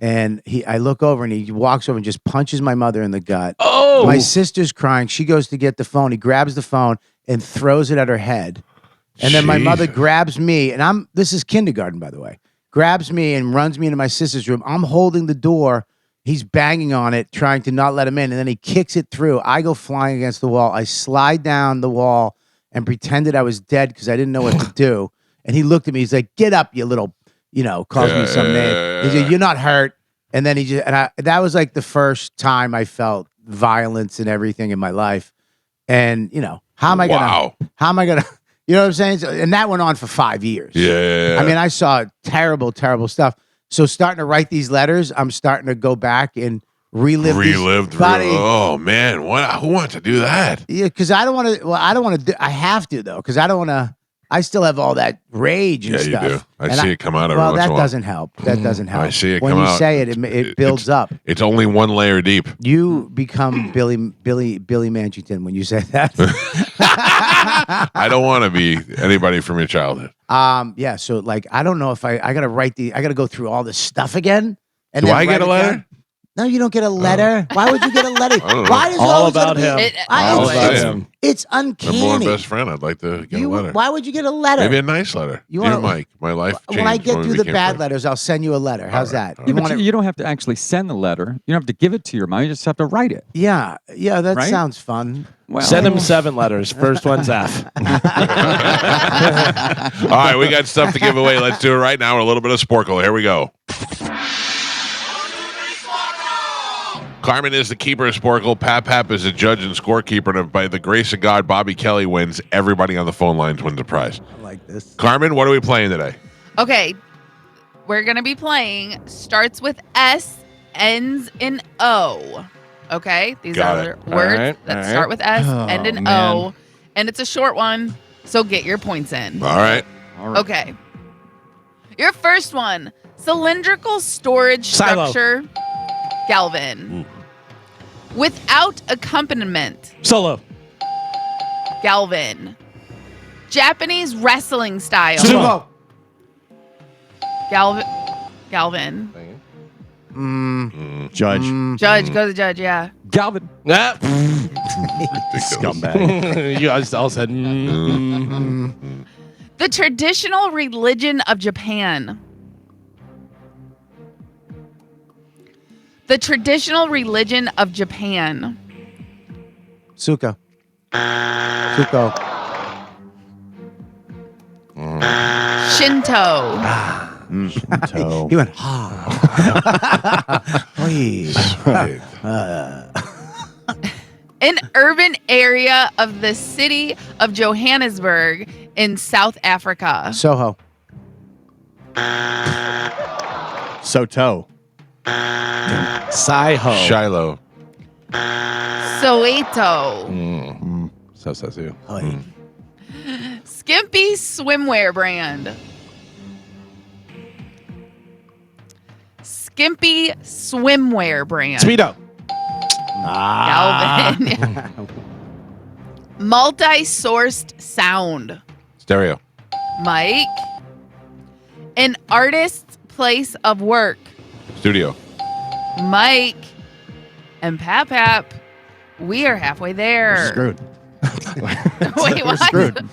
[SPEAKER 6] and I look over, and he walks over and just punches my mother in the gut.
[SPEAKER 2] Oh,
[SPEAKER 6] My sister's crying. She goes to get the phone. He grabs the phone and throws it at her head, and then my mother
[SPEAKER 1] Jesus.
[SPEAKER 6] grabs me, and this is kindergarten, by the way. Grabs me and runs me into my sister's room. I'm holding the door. He's banging on it, trying to not let him in, and then he kicks it through. I go flying against the wall. I slide down the wall and pretended I was dead because I didn't know what to do. And he looked at me. He's like, "Get up, you little," calls me some name. He said, "You're not hurt." And then that was like the first time I felt violence and everything in my life. And how am I gonna? You know what I'm saying? And that went on for 5 years.
[SPEAKER 1] Yeah.
[SPEAKER 6] I mean, I saw terrible, terrible stuff. So starting to write these letters, I'm starting to go back and relive
[SPEAKER 1] Relived. Oh man, who wants to do that?
[SPEAKER 6] Yeah, because I don't want to. Well, I don't want to. I have to though, because I don't want to. I still have all that rage and
[SPEAKER 1] Yeah,
[SPEAKER 6] stuff.
[SPEAKER 1] you do. I
[SPEAKER 6] And
[SPEAKER 1] see it come out every
[SPEAKER 6] Well,
[SPEAKER 1] once
[SPEAKER 6] that
[SPEAKER 1] in a while.
[SPEAKER 6] doesn't help. That doesn't help.
[SPEAKER 1] I see it
[SPEAKER 6] when
[SPEAKER 1] come
[SPEAKER 6] you
[SPEAKER 1] out.
[SPEAKER 6] say it, it builds up.
[SPEAKER 1] It's only one layer deep.
[SPEAKER 6] You become Billy Manchington when you say that.
[SPEAKER 1] I don't want to be anybody from your childhood.
[SPEAKER 6] Yeah. So like, I don't know if I got to I got to go through all this stuff again. And
[SPEAKER 1] Do
[SPEAKER 6] then
[SPEAKER 1] I get
[SPEAKER 6] write
[SPEAKER 1] a
[SPEAKER 6] it
[SPEAKER 1] letter?
[SPEAKER 6] down? No, you don't get a letter. Why would you get a letter?
[SPEAKER 1] I don't know.
[SPEAKER 6] Why is it
[SPEAKER 2] all
[SPEAKER 6] always
[SPEAKER 2] about
[SPEAKER 6] gonna be-
[SPEAKER 2] him.
[SPEAKER 5] All
[SPEAKER 1] about
[SPEAKER 6] it's,
[SPEAKER 2] him.
[SPEAKER 6] it's
[SPEAKER 1] My born
[SPEAKER 6] uncanny.
[SPEAKER 1] best friend. I'd like to get a letter.
[SPEAKER 6] Why would you get a letter?
[SPEAKER 1] Maybe a nice letter.
[SPEAKER 6] You
[SPEAKER 1] Dear
[SPEAKER 6] wanna-
[SPEAKER 1] Mike, my life changed
[SPEAKER 6] When I get
[SPEAKER 1] we
[SPEAKER 6] through the
[SPEAKER 1] became
[SPEAKER 6] bad
[SPEAKER 1] friends.
[SPEAKER 6] letters, I'll send you a letter. How's
[SPEAKER 1] right,
[SPEAKER 6] that?
[SPEAKER 1] all
[SPEAKER 4] Yeah,
[SPEAKER 6] You
[SPEAKER 4] but
[SPEAKER 6] want
[SPEAKER 4] you don't have to actually send the letter. You don't have to give it to your mom. You just have to write it.
[SPEAKER 6] Yeah, that
[SPEAKER 4] Right?
[SPEAKER 6] sounds fun.
[SPEAKER 4] Well,
[SPEAKER 2] send him 7 letters. First one's F.
[SPEAKER 1] All right, we got stuff to give away. Let's do it right now. A little bit of Sporkle. Here we go. Carmen is the keeper of Sporkle. Pap is the judge and scorekeeper. And by the grace of God, Bobby Kelly wins. Everybody on the phone lines wins a prize.
[SPEAKER 6] I like this.
[SPEAKER 1] Carmen, what are we playing today?
[SPEAKER 5] Okay, we're gonna be playing. Starts with S, ends in O. Okay, these
[SPEAKER 1] Got
[SPEAKER 5] are
[SPEAKER 1] it.
[SPEAKER 5] the words
[SPEAKER 2] All right,
[SPEAKER 5] that
[SPEAKER 2] all right.
[SPEAKER 5] start with S,
[SPEAKER 4] Oh,
[SPEAKER 5] end in
[SPEAKER 4] man.
[SPEAKER 5] O, and it's a short one. So get your points in.
[SPEAKER 1] All right.
[SPEAKER 4] all right.
[SPEAKER 5] Okay. Your first one: cylindrical storage
[SPEAKER 2] Silo.
[SPEAKER 5] structure. Galvin. Without accompaniment.
[SPEAKER 2] Solo.
[SPEAKER 5] Galvin. Japanese wrestling style.
[SPEAKER 2] Sumo.
[SPEAKER 5] Galvin.
[SPEAKER 3] Judge.
[SPEAKER 5] Judge, go to the judge, yeah.
[SPEAKER 4] Galvin.
[SPEAKER 2] Ah.
[SPEAKER 3] Scumbag.
[SPEAKER 2] You guys all said.
[SPEAKER 5] The traditional religion of Japan. The traditional religion of Japan.
[SPEAKER 6] Suko.
[SPEAKER 5] Shinto.
[SPEAKER 3] Shinto.
[SPEAKER 6] He went, please.
[SPEAKER 1] Right.
[SPEAKER 5] An urban area of the city of Johannesburg in South Africa.
[SPEAKER 6] Soho.
[SPEAKER 3] Soto.
[SPEAKER 2] Saiho.
[SPEAKER 1] Shiloh.
[SPEAKER 5] Soweto.
[SPEAKER 2] So says you.
[SPEAKER 6] Hey.
[SPEAKER 5] Skimpy swimwear brand. Skimpy swimwear brand.
[SPEAKER 2] Speedo.
[SPEAKER 5] Galvin. Multi-sourced sound.
[SPEAKER 1] Stereo.
[SPEAKER 5] Mike. An artist's place of work.
[SPEAKER 1] Studio.
[SPEAKER 5] Mike. And Pap. We are halfway there.
[SPEAKER 3] Screwed.
[SPEAKER 5] Wait, what?
[SPEAKER 3] Screwed.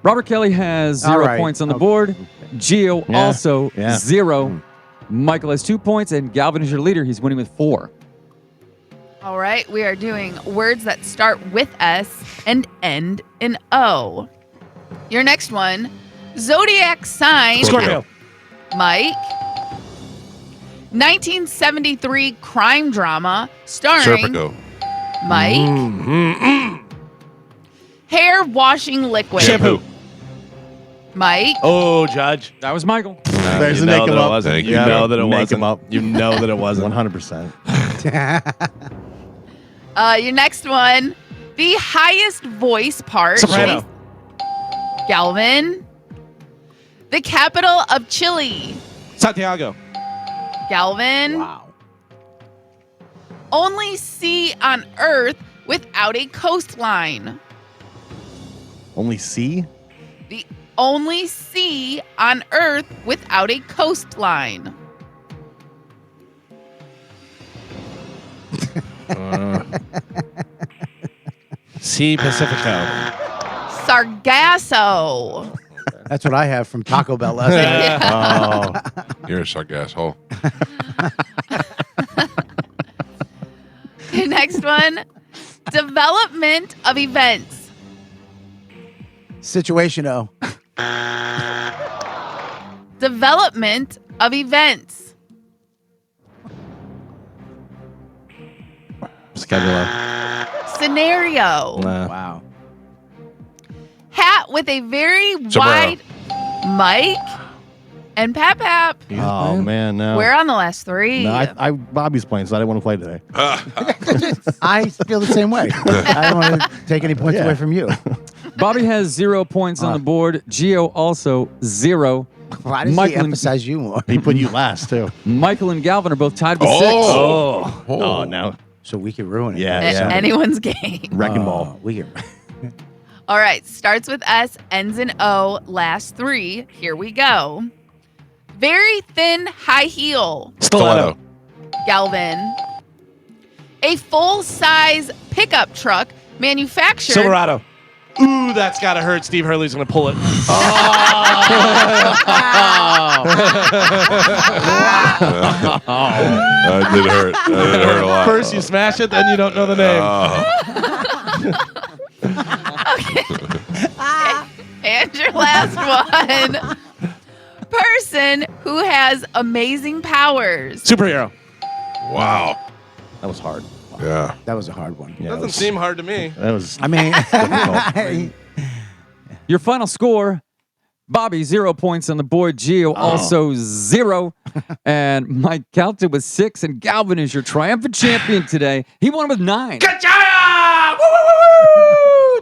[SPEAKER 4] Robert Kelly has 0
[SPEAKER 6] All right.
[SPEAKER 4] points on the
[SPEAKER 6] Okay.
[SPEAKER 4] board. Gio
[SPEAKER 3] Yeah.
[SPEAKER 4] also
[SPEAKER 3] Yeah.
[SPEAKER 4] 0. Michael has 2 points, and Galvin is your leader. He's winning with 4.
[SPEAKER 5] All right, we are doing words that start with S and end in O. Your next one, zodiac sign.
[SPEAKER 2] Scorpio.
[SPEAKER 5] Mike. 1973 crime drama starring
[SPEAKER 1] Serpico.
[SPEAKER 5] Mike. Hair washing liquid.
[SPEAKER 2] Shampoo.
[SPEAKER 5] Mike.
[SPEAKER 2] Oh, Judge.
[SPEAKER 4] That was Michael.
[SPEAKER 3] There's
[SPEAKER 2] you
[SPEAKER 3] a
[SPEAKER 2] know
[SPEAKER 3] make
[SPEAKER 2] that
[SPEAKER 3] him
[SPEAKER 2] it
[SPEAKER 3] up.
[SPEAKER 2] wasn't.
[SPEAKER 1] Thank
[SPEAKER 2] You
[SPEAKER 1] you.
[SPEAKER 2] know that it
[SPEAKER 3] Make
[SPEAKER 2] wasn't.
[SPEAKER 3] him up.
[SPEAKER 2] You know that it wasn't.
[SPEAKER 3] 100%.
[SPEAKER 5] Your next one, the highest voice part.
[SPEAKER 2] Soprano.
[SPEAKER 5] Galvin. The capital of Chile.
[SPEAKER 2] Santiago.
[SPEAKER 5] Galvin.
[SPEAKER 6] Wow.
[SPEAKER 5] Only sea on Earth without a coastline.
[SPEAKER 3] Only C?
[SPEAKER 5] The only sea on Earth without a coastline.
[SPEAKER 2] C. Pacifico.
[SPEAKER 5] Sargasso.
[SPEAKER 6] That's what I have from Taco Bell last night.
[SPEAKER 3] Oh.
[SPEAKER 1] You're a suck asshole.
[SPEAKER 5] Next one, development of events.
[SPEAKER 6] Situation O.
[SPEAKER 5] Development of events.
[SPEAKER 2] Scheduler.
[SPEAKER 5] Scenario.
[SPEAKER 6] Wow.
[SPEAKER 5] Hat with a very
[SPEAKER 1] Sombrero.
[SPEAKER 5] wide Mike and Pap.
[SPEAKER 3] Oh, man, no.
[SPEAKER 5] We're on the last three.
[SPEAKER 3] No, Bobby's playing, so I didn't want to play today.
[SPEAKER 6] I feel the same way. I don't want to take any points
[SPEAKER 3] Yeah.
[SPEAKER 6] away from you.
[SPEAKER 4] Bobby has 0 points on the board. Gio also 0.
[SPEAKER 6] Why does
[SPEAKER 4] Michael
[SPEAKER 6] he
[SPEAKER 4] and-
[SPEAKER 6] emphasize you more?
[SPEAKER 3] He put you last, too.
[SPEAKER 4] Michael and Galvin are both tied with 6.
[SPEAKER 1] Oh.
[SPEAKER 3] Oh, no.
[SPEAKER 6] So we could ruin it.
[SPEAKER 3] Yeah,
[SPEAKER 5] A-
[SPEAKER 3] yeah.
[SPEAKER 5] Anyone's game.
[SPEAKER 3] Wrecking ball.
[SPEAKER 6] We can.
[SPEAKER 5] All right. Starts with S, ends in O, last three. Here we go. Very thin high heel.
[SPEAKER 2] Stiletto.
[SPEAKER 5] Galvin. A full-size pickup truck manufactured.
[SPEAKER 2] Silverado. Ooh, that's got to hurt. Steve Hurley's going to pull it.
[SPEAKER 1] That did hurt. That did hurt a lot.
[SPEAKER 2] First you smash it, then you don't know the name.
[SPEAKER 5] And your last one. Person who has amazing powers.
[SPEAKER 2] Superhero.
[SPEAKER 1] Wow.
[SPEAKER 3] That was hard.
[SPEAKER 1] Yeah.
[SPEAKER 6] That was a hard one.
[SPEAKER 3] Yeah,
[SPEAKER 2] Doesn't
[SPEAKER 3] that was,
[SPEAKER 2] seem hard to me.
[SPEAKER 3] That was
[SPEAKER 6] I mean,
[SPEAKER 3] difficult.
[SPEAKER 4] Your final score, Bobby, 0 points on the board. Gio also 0. And Mike Calta with 6. And Galvin is your triumphant champion today. He won with 9.
[SPEAKER 2] Good job! Woo, woo, woo, woo!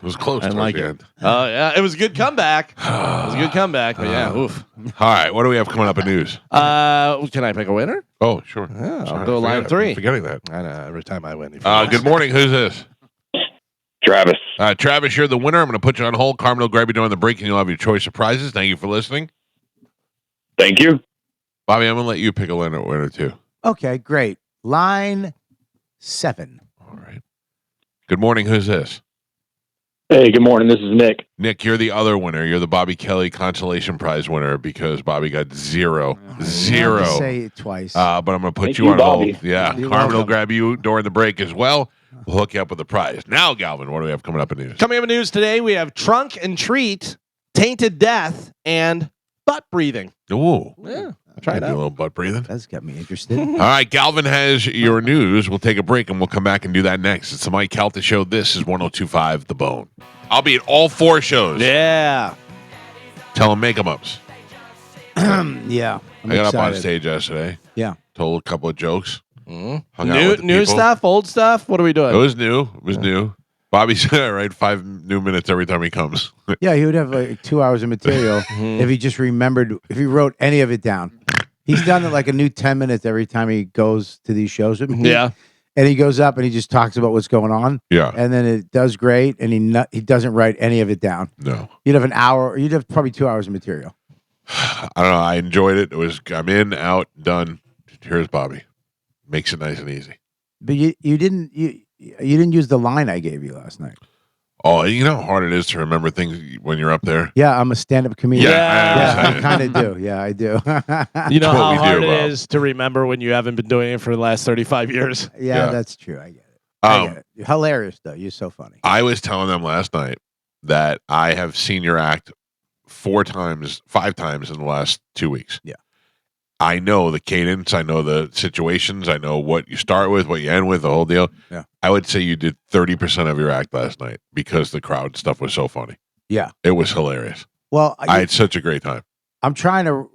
[SPEAKER 1] It was close.
[SPEAKER 3] I
[SPEAKER 1] towards
[SPEAKER 3] like
[SPEAKER 1] the
[SPEAKER 3] it.
[SPEAKER 1] end.
[SPEAKER 2] Oh, yeah. It was a good comeback. It was a good comeback, but yeah, oof.
[SPEAKER 1] All right. What do we have coming up in news?
[SPEAKER 2] Can I pick a winner?
[SPEAKER 1] Oh, sure.
[SPEAKER 2] Yeah,
[SPEAKER 1] Sorry,
[SPEAKER 2] I'll go
[SPEAKER 1] I
[SPEAKER 2] line
[SPEAKER 1] forget-
[SPEAKER 2] 3.
[SPEAKER 1] I'm forgetting that.
[SPEAKER 2] I know. Every time I win.
[SPEAKER 1] Good morning. Who's this?
[SPEAKER 7] Travis.
[SPEAKER 1] Travis, you're the winner. I'm going to put you on hold. Carmen will grab you during the break, and you'll have your choice of prizes. Thank you for listening.
[SPEAKER 7] Thank you.
[SPEAKER 1] Bobby, I'm going to let you pick a winner too.
[SPEAKER 6] okay, great. Line 7.
[SPEAKER 1] All right. Good morning. Who's this?
[SPEAKER 7] Hey, good morning. This is Nick.
[SPEAKER 1] Nick, you're the other winner. You're the Bobby Kelly Consolation Prize winner because Bobby got 0.
[SPEAKER 6] You have to
[SPEAKER 1] 0.
[SPEAKER 6] say it twice.
[SPEAKER 1] But I'm going to put
[SPEAKER 7] Thank
[SPEAKER 1] you
[SPEAKER 7] you,
[SPEAKER 1] on
[SPEAKER 7] Bobby.
[SPEAKER 1] hold. Yeah.
[SPEAKER 6] You're
[SPEAKER 1] Carmen will
[SPEAKER 6] welcome.
[SPEAKER 1] grab you during the break as well. We'll hook you up with the prize. Now, Galvin, what do we have coming up in news?
[SPEAKER 2] Coming up in news today, we have Trunk and Treat, Tainted Death, and butt breathing.
[SPEAKER 1] Ooh.
[SPEAKER 2] Yeah, try it
[SPEAKER 1] Do a
[SPEAKER 2] out.
[SPEAKER 1] little butt breathing.
[SPEAKER 6] That's got me interested.
[SPEAKER 1] All right, Galvin has your news. We'll take a break and we'll come back and do that next. It's the Mike Calta Show. This is 102.5 The Bone. I'll be at all 4 shows.
[SPEAKER 2] Yeah.
[SPEAKER 1] Tell them make 'em ups.
[SPEAKER 6] Yeah. I'm
[SPEAKER 1] I got up on
[SPEAKER 6] excited.
[SPEAKER 1] stage yesterday.
[SPEAKER 6] Yeah.
[SPEAKER 1] Told a couple of jokes. Hung out
[SPEAKER 2] New
[SPEAKER 1] with the
[SPEAKER 2] new
[SPEAKER 1] people.
[SPEAKER 2] stuff, old stuff. What are we doing?
[SPEAKER 1] It was new. It was new. Bobby said I write 5 new minutes every time he comes.
[SPEAKER 6] Yeah, he would have like 2 hours of material if he just remembered, if he wrote any of it down. He's done it like a new 10 minutes every time he goes to these shows with me.
[SPEAKER 2] Yeah.
[SPEAKER 6] And he goes up and he just talks about what's going on.
[SPEAKER 1] Yeah.
[SPEAKER 6] And then it does great. And he doesn't write any of it down.
[SPEAKER 1] No.
[SPEAKER 6] You'd have an hour, you'd have probably 2 hours of material.
[SPEAKER 1] I don't know. I enjoyed it. I'm in, out, done. Here's Bobby. Makes it nice and easy.
[SPEAKER 6] But you didn't use the line I gave you last night.
[SPEAKER 1] Oh, you know how hard it is to remember things when you're up there?
[SPEAKER 6] Yeah, I'm a stand-up comedian.
[SPEAKER 2] Yeah.
[SPEAKER 6] I kind of do. Yeah, I do.
[SPEAKER 2] You know
[SPEAKER 1] what
[SPEAKER 2] how
[SPEAKER 1] we do,
[SPEAKER 2] hard it
[SPEAKER 1] Bob.
[SPEAKER 2] is to remember when you haven't been doing it for the last 35 years.
[SPEAKER 6] Yeah,
[SPEAKER 1] Yeah.
[SPEAKER 6] that's true. I get it. I
[SPEAKER 1] Um,
[SPEAKER 6] get it. You're hilarious, though. You're so funny.
[SPEAKER 1] I was telling them last night that I have seen your act 5 times in the last 2 weeks.
[SPEAKER 6] Yeah.
[SPEAKER 1] I know the cadence. I know the situations. I know what you start with, what you end with, the whole deal.
[SPEAKER 6] Yeah.
[SPEAKER 1] I would say you did 30% of your act last night because the crowd stuff was so funny.
[SPEAKER 6] Yeah.
[SPEAKER 1] It was hilarious.
[SPEAKER 6] Well,
[SPEAKER 1] I had such a great time.
[SPEAKER 6] I'm trying to,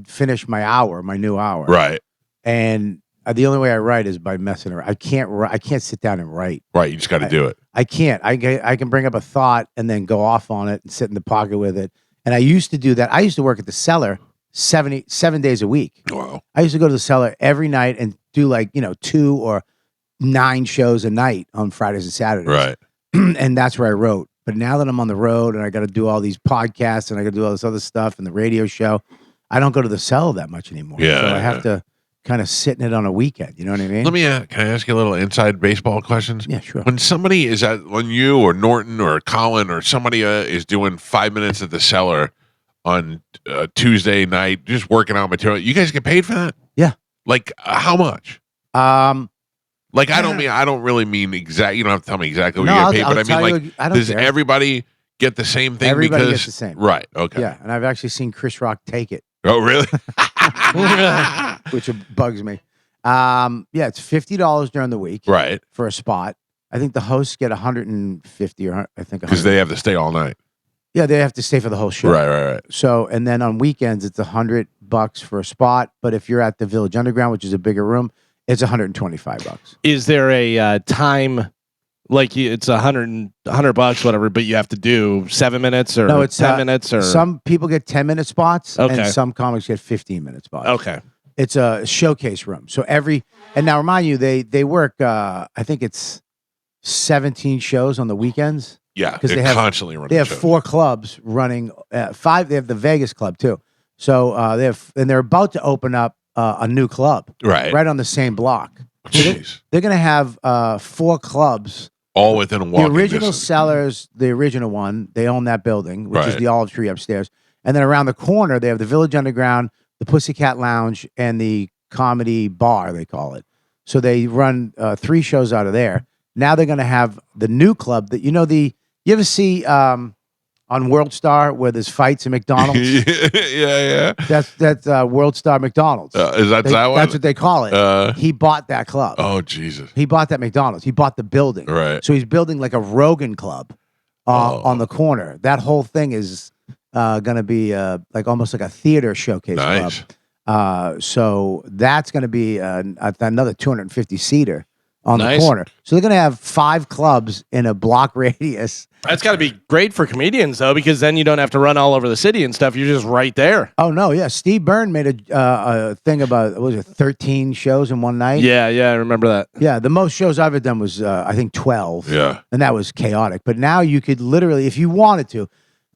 [SPEAKER 6] finish my new hour.
[SPEAKER 1] Right.
[SPEAKER 6] And the only way I write is by messing around. I can't sit down and write.
[SPEAKER 1] Right. You just got to do it.
[SPEAKER 6] I can't. I can bring up a thought and then go off on it and sit in the pocket with it. And I used to do that. I used to work at the Cellar 7 days a week.
[SPEAKER 1] Wow.
[SPEAKER 6] I used to go to the Cellar every night and do 2 or 9 shows a night on Fridays and Saturdays.
[SPEAKER 1] Right.
[SPEAKER 6] And that's where I wrote. But now that I'm on the road and I got to do all these podcasts and I got to do all this other stuff and the radio show, I don't go to the Cellar that much anymore.
[SPEAKER 1] Yeah,
[SPEAKER 6] So I have to kind of sit in it on a weekend. You know what I mean?
[SPEAKER 1] Let me, can I ask you a little inside baseball questions?
[SPEAKER 6] Yeah, sure.
[SPEAKER 1] When somebody is when you or Norton or Colin or somebody is doing 5 minutes at the Cellar on Tuesday night, just working out material, you guys get paid for that?
[SPEAKER 6] Yeah.
[SPEAKER 1] Like how much? Like I don't really mean exact. You don't have to tell me exactly what
[SPEAKER 6] No,
[SPEAKER 1] you
[SPEAKER 6] I'll-
[SPEAKER 1] get paid,
[SPEAKER 6] I'll
[SPEAKER 1] but I
[SPEAKER 6] tell
[SPEAKER 1] mean
[SPEAKER 6] you,
[SPEAKER 1] like,
[SPEAKER 6] I don't
[SPEAKER 1] does
[SPEAKER 6] care.
[SPEAKER 1] everybody get the same thing?
[SPEAKER 6] Everybody
[SPEAKER 1] because
[SPEAKER 6] gets the same.
[SPEAKER 1] Right. Okay.
[SPEAKER 6] Yeah. And I've actually seen Chris Rock take it,
[SPEAKER 1] Oh, really?
[SPEAKER 6] which bugs me. Yeah, it's $50 during the week
[SPEAKER 1] Right.
[SPEAKER 6] for a spot. I think the hosts get 150 or I think
[SPEAKER 1] Because
[SPEAKER 6] 100.
[SPEAKER 1] they have to stay all night.
[SPEAKER 6] Yeah, they have to stay for the whole show.
[SPEAKER 1] Right.
[SPEAKER 6] So, and then on weekends, it's $100 for a spot. But if you're at the Village Underground, which is a bigger room, it's $125.
[SPEAKER 2] Is there a time, like it's $100, whatever, but you have to do 7 minutes or
[SPEAKER 6] No, it's
[SPEAKER 2] 10 minutes or
[SPEAKER 6] some people get 10-minute spots,
[SPEAKER 2] Okay.
[SPEAKER 6] and some comics get 15-minute spots.
[SPEAKER 2] Okay.
[SPEAKER 6] It's a showcase room. So and now remind you, they work. I think it's 17 shows on the weekends.
[SPEAKER 1] Yeah.
[SPEAKER 6] 'Cause
[SPEAKER 1] They're
[SPEAKER 6] they have-
[SPEAKER 1] constantly running.
[SPEAKER 6] They have
[SPEAKER 1] shows.
[SPEAKER 6] 4 clubs running. 5. They have the Vegas club too. So they're about to open up a new club
[SPEAKER 1] Right.
[SPEAKER 6] on the same block. So
[SPEAKER 1] Jeez.
[SPEAKER 6] they're going to have 4 clubs.
[SPEAKER 1] All within a
[SPEAKER 6] The
[SPEAKER 1] walking
[SPEAKER 6] original
[SPEAKER 1] distance.
[SPEAKER 6] Cellars, the original one, they own that building, which is
[SPEAKER 1] Right.
[SPEAKER 6] the Olive Tree upstairs. And then around the corner, they have the Village Underground, the Pussycat Lounge, and the Comedy Bar, they call it. So they run 3 shows out of there. Now they're going to have the new club that, you ever see on World Star where there's fights at McDonald's?
[SPEAKER 1] yeah.
[SPEAKER 6] That's World Star McDonald's.
[SPEAKER 1] Is that that one?
[SPEAKER 6] That's what they call it. He bought that club.
[SPEAKER 1] Oh, Jesus.
[SPEAKER 6] He bought that McDonald's. He bought the building.
[SPEAKER 1] Right.
[SPEAKER 6] So he's building like a Rogan club on the corner. That whole thing is going to be like almost like a theater showcase
[SPEAKER 1] Nice.
[SPEAKER 6] club. So that's going to be another 250 seater on the
[SPEAKER 2] Nice.
[SPEAKER 6] corner. So they're going to have 5 clubs in a block radius.
[SPEAKER 2] That's got to be great for comedians, though, because then you don't have to run all over the city and stuff. You're just right there.
[SPEAKER 6] Oh no, yeah. Steve Byrne made a thing about, what was it, 13 shows in one night?
[SPEAKER 2] Yeah, I remember that.
[SPEAKER 6] Yeah, the most shows I've ever done was I think 12.
[SPEAKER 1] Yeah.
[SPEAKER 6] And that was chaotic. But now you could literally, if you wanted to,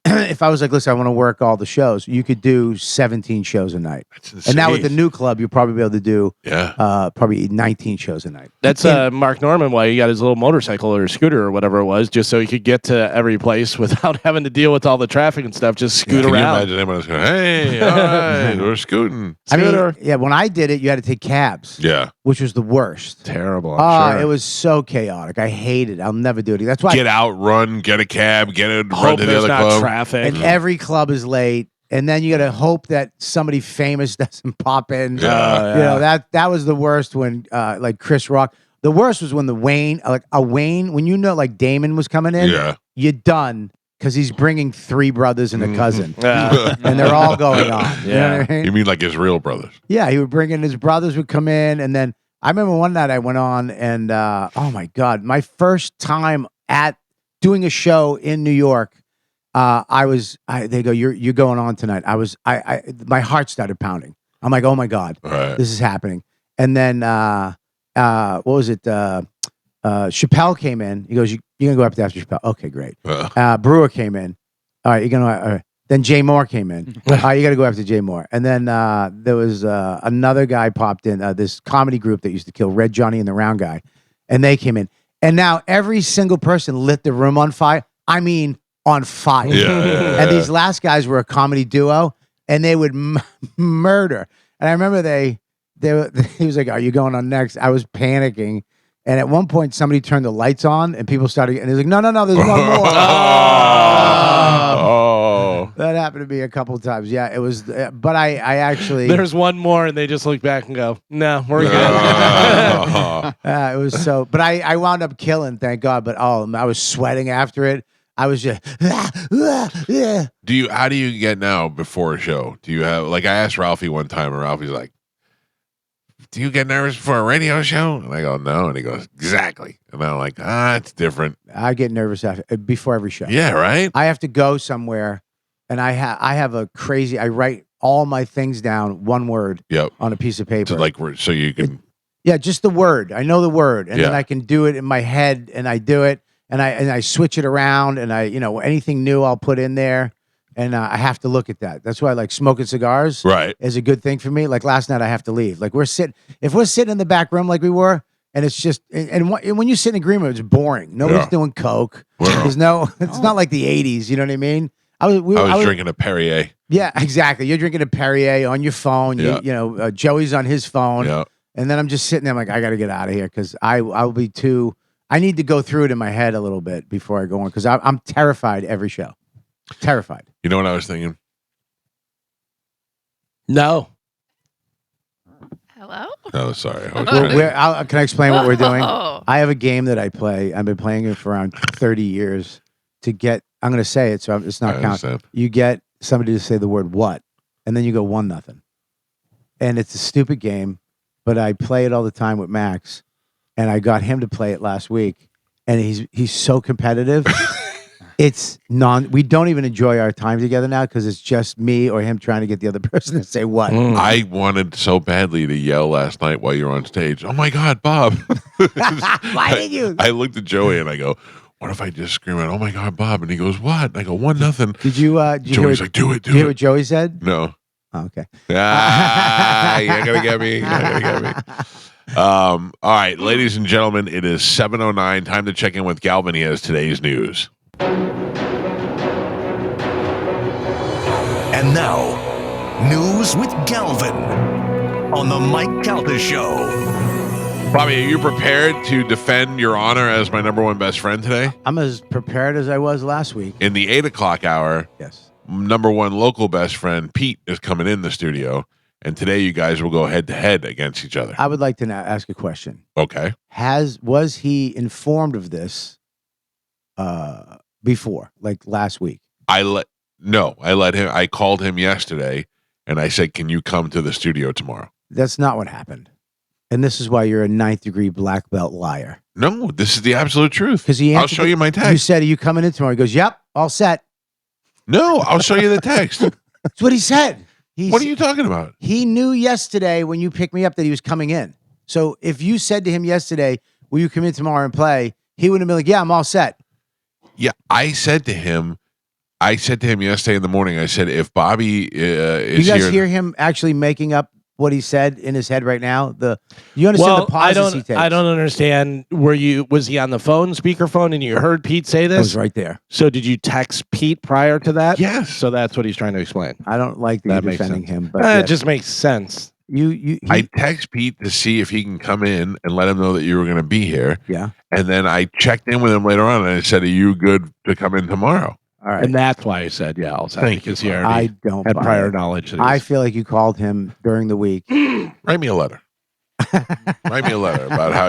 [SPEAKER 6] if I was like, listen, I want to work all the shows, you could do 17 shows a night.
[SPEAKER 1] That's insane.
[SPEAKER 6] And now with the new club, you'll probably be able to do
[SPEAKER 1] Yeah.
[SPEAKER 6] probably 19 shows a night.
[SPEAKER 2] That's Mark Norman, why he got his little motorcycle or scooter or whatever it was, just so he could get to every place without having to deal with all the traffic and stuff. Just scoot
[SPEAKER 1] Can you
[SPEAKER 2] around.
[SPEAKER 1] imagine him going, hey, all right, we're scooting.
[SPEAKER 6] I mean,
[SPEAKER 2] Scooter.
[SPEAKER 6] yeah, when I did it, you had to take cabs,
[SPEAKER 1] Yeah.
[SPEAKER 6] which was the worst.
[SPEAKER 2] Terrible. I'm sure.
[SPEAKER 6] It was so chaotic. I hated it. I'll never do it again. That's why
[SPEAKER 1] Get out, run, get a cab, run
[SPEAKER 2] Hope
[SPEAKER 1] to the
[SPEAKER 2] there's
[SPEAKER 1] other
[SPEAKER 2] not
[SPEAKER 1] club.
[SPEAKER 2] traffic.
[SPEAKER 6] and every club is late. and then you got to hope that somebody famous doesn't pop in.
[SPEAKER 1] Yeah.
[SPEAKER 6] You know, that was the worst when like Chris Rock. The worst was when the Wayne, when you know like Damon was coming in,
[SPEAKER 1] Yeah.
[SPEAKER 6] you're done because he's bringing 3 brothers and a cousin,
[SPEAKER 2] Yeah.
[SPEAKER 6] and they're all going on. You know what I mean?
[SPEAKER 1] You mean like his real brothers?
[SPEAKER 6] Yeah, he would bring in his brothers would come in, and then I remember one night I went on, and oh my god, my first time at doing a show in New York. They go, you're going on tonight. My heart started pounding. I'm like, oh my god,
[SPEAKER 1] Right.
[SPEAKER 6] this is happening. And then what was it? Chappelle came in. He goes, you're gonna go up after Chappelle. Okay, great. Brewer came in. All right, you're gonna. All right. Then Jay Moore came in. All right, you got to go after Jay Moore. And then there was another guy popped in. This comedy group that used to kill Red Johnny and the Round Guy, and they came in. And now every single person lit the room on fire. I mean, on fire. And these last guys were a comedy duo, and they would murder. And I remember he was like, "Are you going on next?" I was panicking. And at one point, somebody turned the lights on, and people started. And he's like, "No, there's one more."
[SPEAKER 1] Oh.
[SPEAKER 6] That happened to me a couple of times. Yeah, it was. But I actually.
[SPEAKER 2] There's one more, and they just look back and go, "No, we're good."
[SPEAKER 6] It was so. But I wound up killing, thank God. But I was sweating after it. I was just. Yeah.
[SPEAKER 1] How do you get now before a show? Do you have I asked Ralphie one time, and Ralphie's like, do you get nervous before a radio show? And I go, no. And he goes, exactly. And I'm like, it's different.
[SPEAKER 6] I get nervous before every show.
[SPEAKER 1] Yeah, right?
[SPEAKER 6] I have to go somewhere, and I have a crazy. I write all my things down, one word, on a piece of paper.
[SPEAKER 1] So you can.
[SPEAKER 6] Yeah, just the word. I know the word, and then
[SPEAKER 1] Yeah.
[SPEAKER 6] I can do it in my head, and I do it, and I switch it around, and anything new I'll put in there. And I have to look at that. That's why, like, smoking cigars is a good thing for me. Like last night, I have to leave. Like if we're sitting in the back room like we were, and it's just, and when you sit in a green room, it's boring. Nobody's doing coke. There's no. It's not like the '80s. You know what I mean? I was
[SPEAKER 1] drinking a Perrier.
[SPEAKER 6] Yeah, exactly. You're drinking a Perrier on your phone.
[SPEAKER 1] Yeah.
[SPEAKER 6] Joey's on his phone.
[SPEAKER 1] Yeah.
[SPEAKER 6] And then I'm just sitting there. I'm like, I got to get out of here because I'll be too. I need to go through it in my head a little bit before I go on because I'm terrified every show. Terrified.
[SPEAKER 1] You know what I was thinking?
[SPEAKER 2] No.
[SPEAKER 5] Hello?
[SPEAKER 1] Oh, sorry. I was
[SPEAKER 6] Well,
[SPEAKER 1] trying to-
[SPEAKER 6] can I explain what we're doing?
[SPEAKER 5] Whoa.
[SPEAKER 6] I have a game that I play. I've been playing it for around 30 years to get. I'm going to say it, so it's not
[SPEAKER 1] I
[SPEAKER 6] counting.
[SPEAKER 1] understand.
[SPEAKER 6] You get somebody to say the word "what," and then you go 1-0, and it's a stupid game, but I play it all the time with Max, and I got him to play it last week, and he's so competitive. It's we don't even enjoy our time together now because it's just me or him trying to get the other person to say what.
[SPEAKER 1] I wanted so badly to yell last night while you were on stage. Oh my God, Bob!
[SPEAKER 6] Why did you?
[SPEAKER 1] I looked at Joey and I go, "What if I just scream out, oh my God, Bob?" And he goes, "What?" And I go, 1-0.
[SPEAKER 6] Did you? Did you
[SPEAKER 1] Joey's
[SPEAKER 6] hear,
[SPEAKER 1] like, "Do it,
[SPEAKER 6] did you hear
[SPEAKER 1] do
[SPEAKER 6] what
[SPEAKER 1] it."
[SPEAKER 6] Joey said?
[SPEAKER 1] No.
[SPEAKER 6] Oh, okay.
[SPEAKER 1] You're gonna get me. You're gonna get me. All right, ladies and gentlemen, it is 7:09. Time to check in with Galvin. He has today's news.
[SPEAKER 8] And now, news with Galvin on the Mike Calta Show.
[SPEAKER 1] Bobby, are you prepared to defend your honor as my number one best friend today?
[SPEAKER 6] I'm as prepared as I was last week.
[SPEAKER 1] In the 8 o'clock hour,
[SPEAKER 6] Yes.
[SPEAKER 1] number one local best friend, Pete, is coming in the studio. And today you guys will go head to head against each other.
[SPEAKER 6] I would like to now ask a question.
[SPEAKER 1] Okay.
[SPEAKER 6] Was he informed of this before, like last week?
[SPEAKER 1] I called him yesterday and I said, "Can you come to the studio tomorrow?"
[SPEAKER 6] That's not what happened. And this is why you're a 9th degree black belt liar.
[SPEAKER 1] No, this is the absolute truth.
[SPEAKER 6] Because
[SPEAKER 1] I'll show you my
[SPEAKER 6] You
[SPEAKER 1] text.
[SPEAKER 6] said, "Are you coming in tomorrow?" He goes, "Yep, all set."
[SPEAKER 1] No, I'll show you the text.
[SPEAKER 6] That's what he said.
[SPEAKER 1] What are you talking about?
[SPEAKER 6] He knew yesterday when you picked me up that he was coming in. So if you said to him yesterday, "Will you come in tomorrow and play?" He would have been like, "Yeah, I'm all set."
[SPEAKER 1] Yeah, I said to him yesterday in the morning, I said, if Bobby is
[SPEAKER 6] You guys
[SPEAKER 1] here,
[SPEAKER 6] hear him actually making up what he said in his head right now? You understand the pauses he takes?
[SPEAKER 2] I don't understand. Was he on the speakerphone, and you heard Pete say
[SPEAKER 6] I
[SPEAKER 2] this?
[SPEAKER 6] was right there.
[SPEAKER 2] So did you text Pete prior to that?
[SPEAKER 1] Yes.
[SPEAKER 2] So that's what he's trying to explain.
[SPEAKER 6] I don't like that
[SPEAKER 2] That
[SPEAKER 6] you're
[SPEAKER 2] makes
[SPEAKER 6] defending
[SPEAKER 2] sense.
[SPEAKER 6] him, but
[SPEAKER 2] It
[SPEAKER 6] yes.
[SPEAKER 2] just makes sense.
[SPEAKER 1] I text Pete to see if he can come in and let him know that you were going to be here.
[SPEAKER 6] Yeah.
[SPEAKER 1] And then I checked in with him later on and I said, "Are you good to come in tomorrow?"
[SPEAKER 6] All right.
[SPEAKER 2] And that's why I said, yeah, I'll say
[SPEAKER 1] Thank
[SPEAKER 2] because
[SPEAKER 1] you,
[SPEAKER 2] he
[SPEAKER 1] Bob.
[SPEAKER 6] I
[SPEAKER 2] already
[SPEAKER 6] don't
[SPEAKER 2] had
[SPEAKER 6] buy
[SPEAKER 2] prior
[SPEAKER 6] it.
[SPEAKER 2] knowledge. That he
[SPEAKER 6] I
[SPEAKER 2] was-
[SPEAKER 6] feel like you called him during the week.
[SPEAKER 1] Write me a letter. Write me a letter about how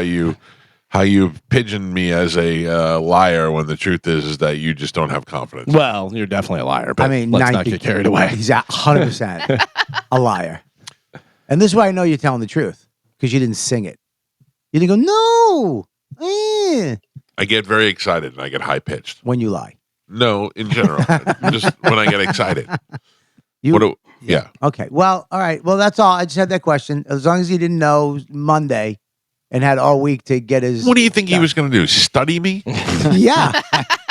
[SPEAKER 1] you pigeoned me as a liar when the truth is that you just don't have confidence.
[SPEAKER 2] well, you're definitely a liar, but
[SPEAKER 6] I mean,
[SPEAKER 2] let's not
[SPEAKER 6] 90
[SPEAKER 2] get carried away.
[SPEAKER 6] He's 100% a liar. And this is why I know you're telling the truth, because you didn't sing it. You didn't go, no,
[SPEAKER 1] I get very excited and I get high pitched.
[SPEAKER 6] when you lie.
[SPEAKER 1] No, in general, just when I get excited.
[SPEAKER 6] You,
[SPEAKER 1] Yeah.
[SPEAKER 6] Okay. Well, all right. Well, that's all. I just had that question. As long as he didn't know Monday and had all week to get his.
[SPEAKER 1] What do you think he was going to do? Study me?
[SPEAKER 6] Yeah.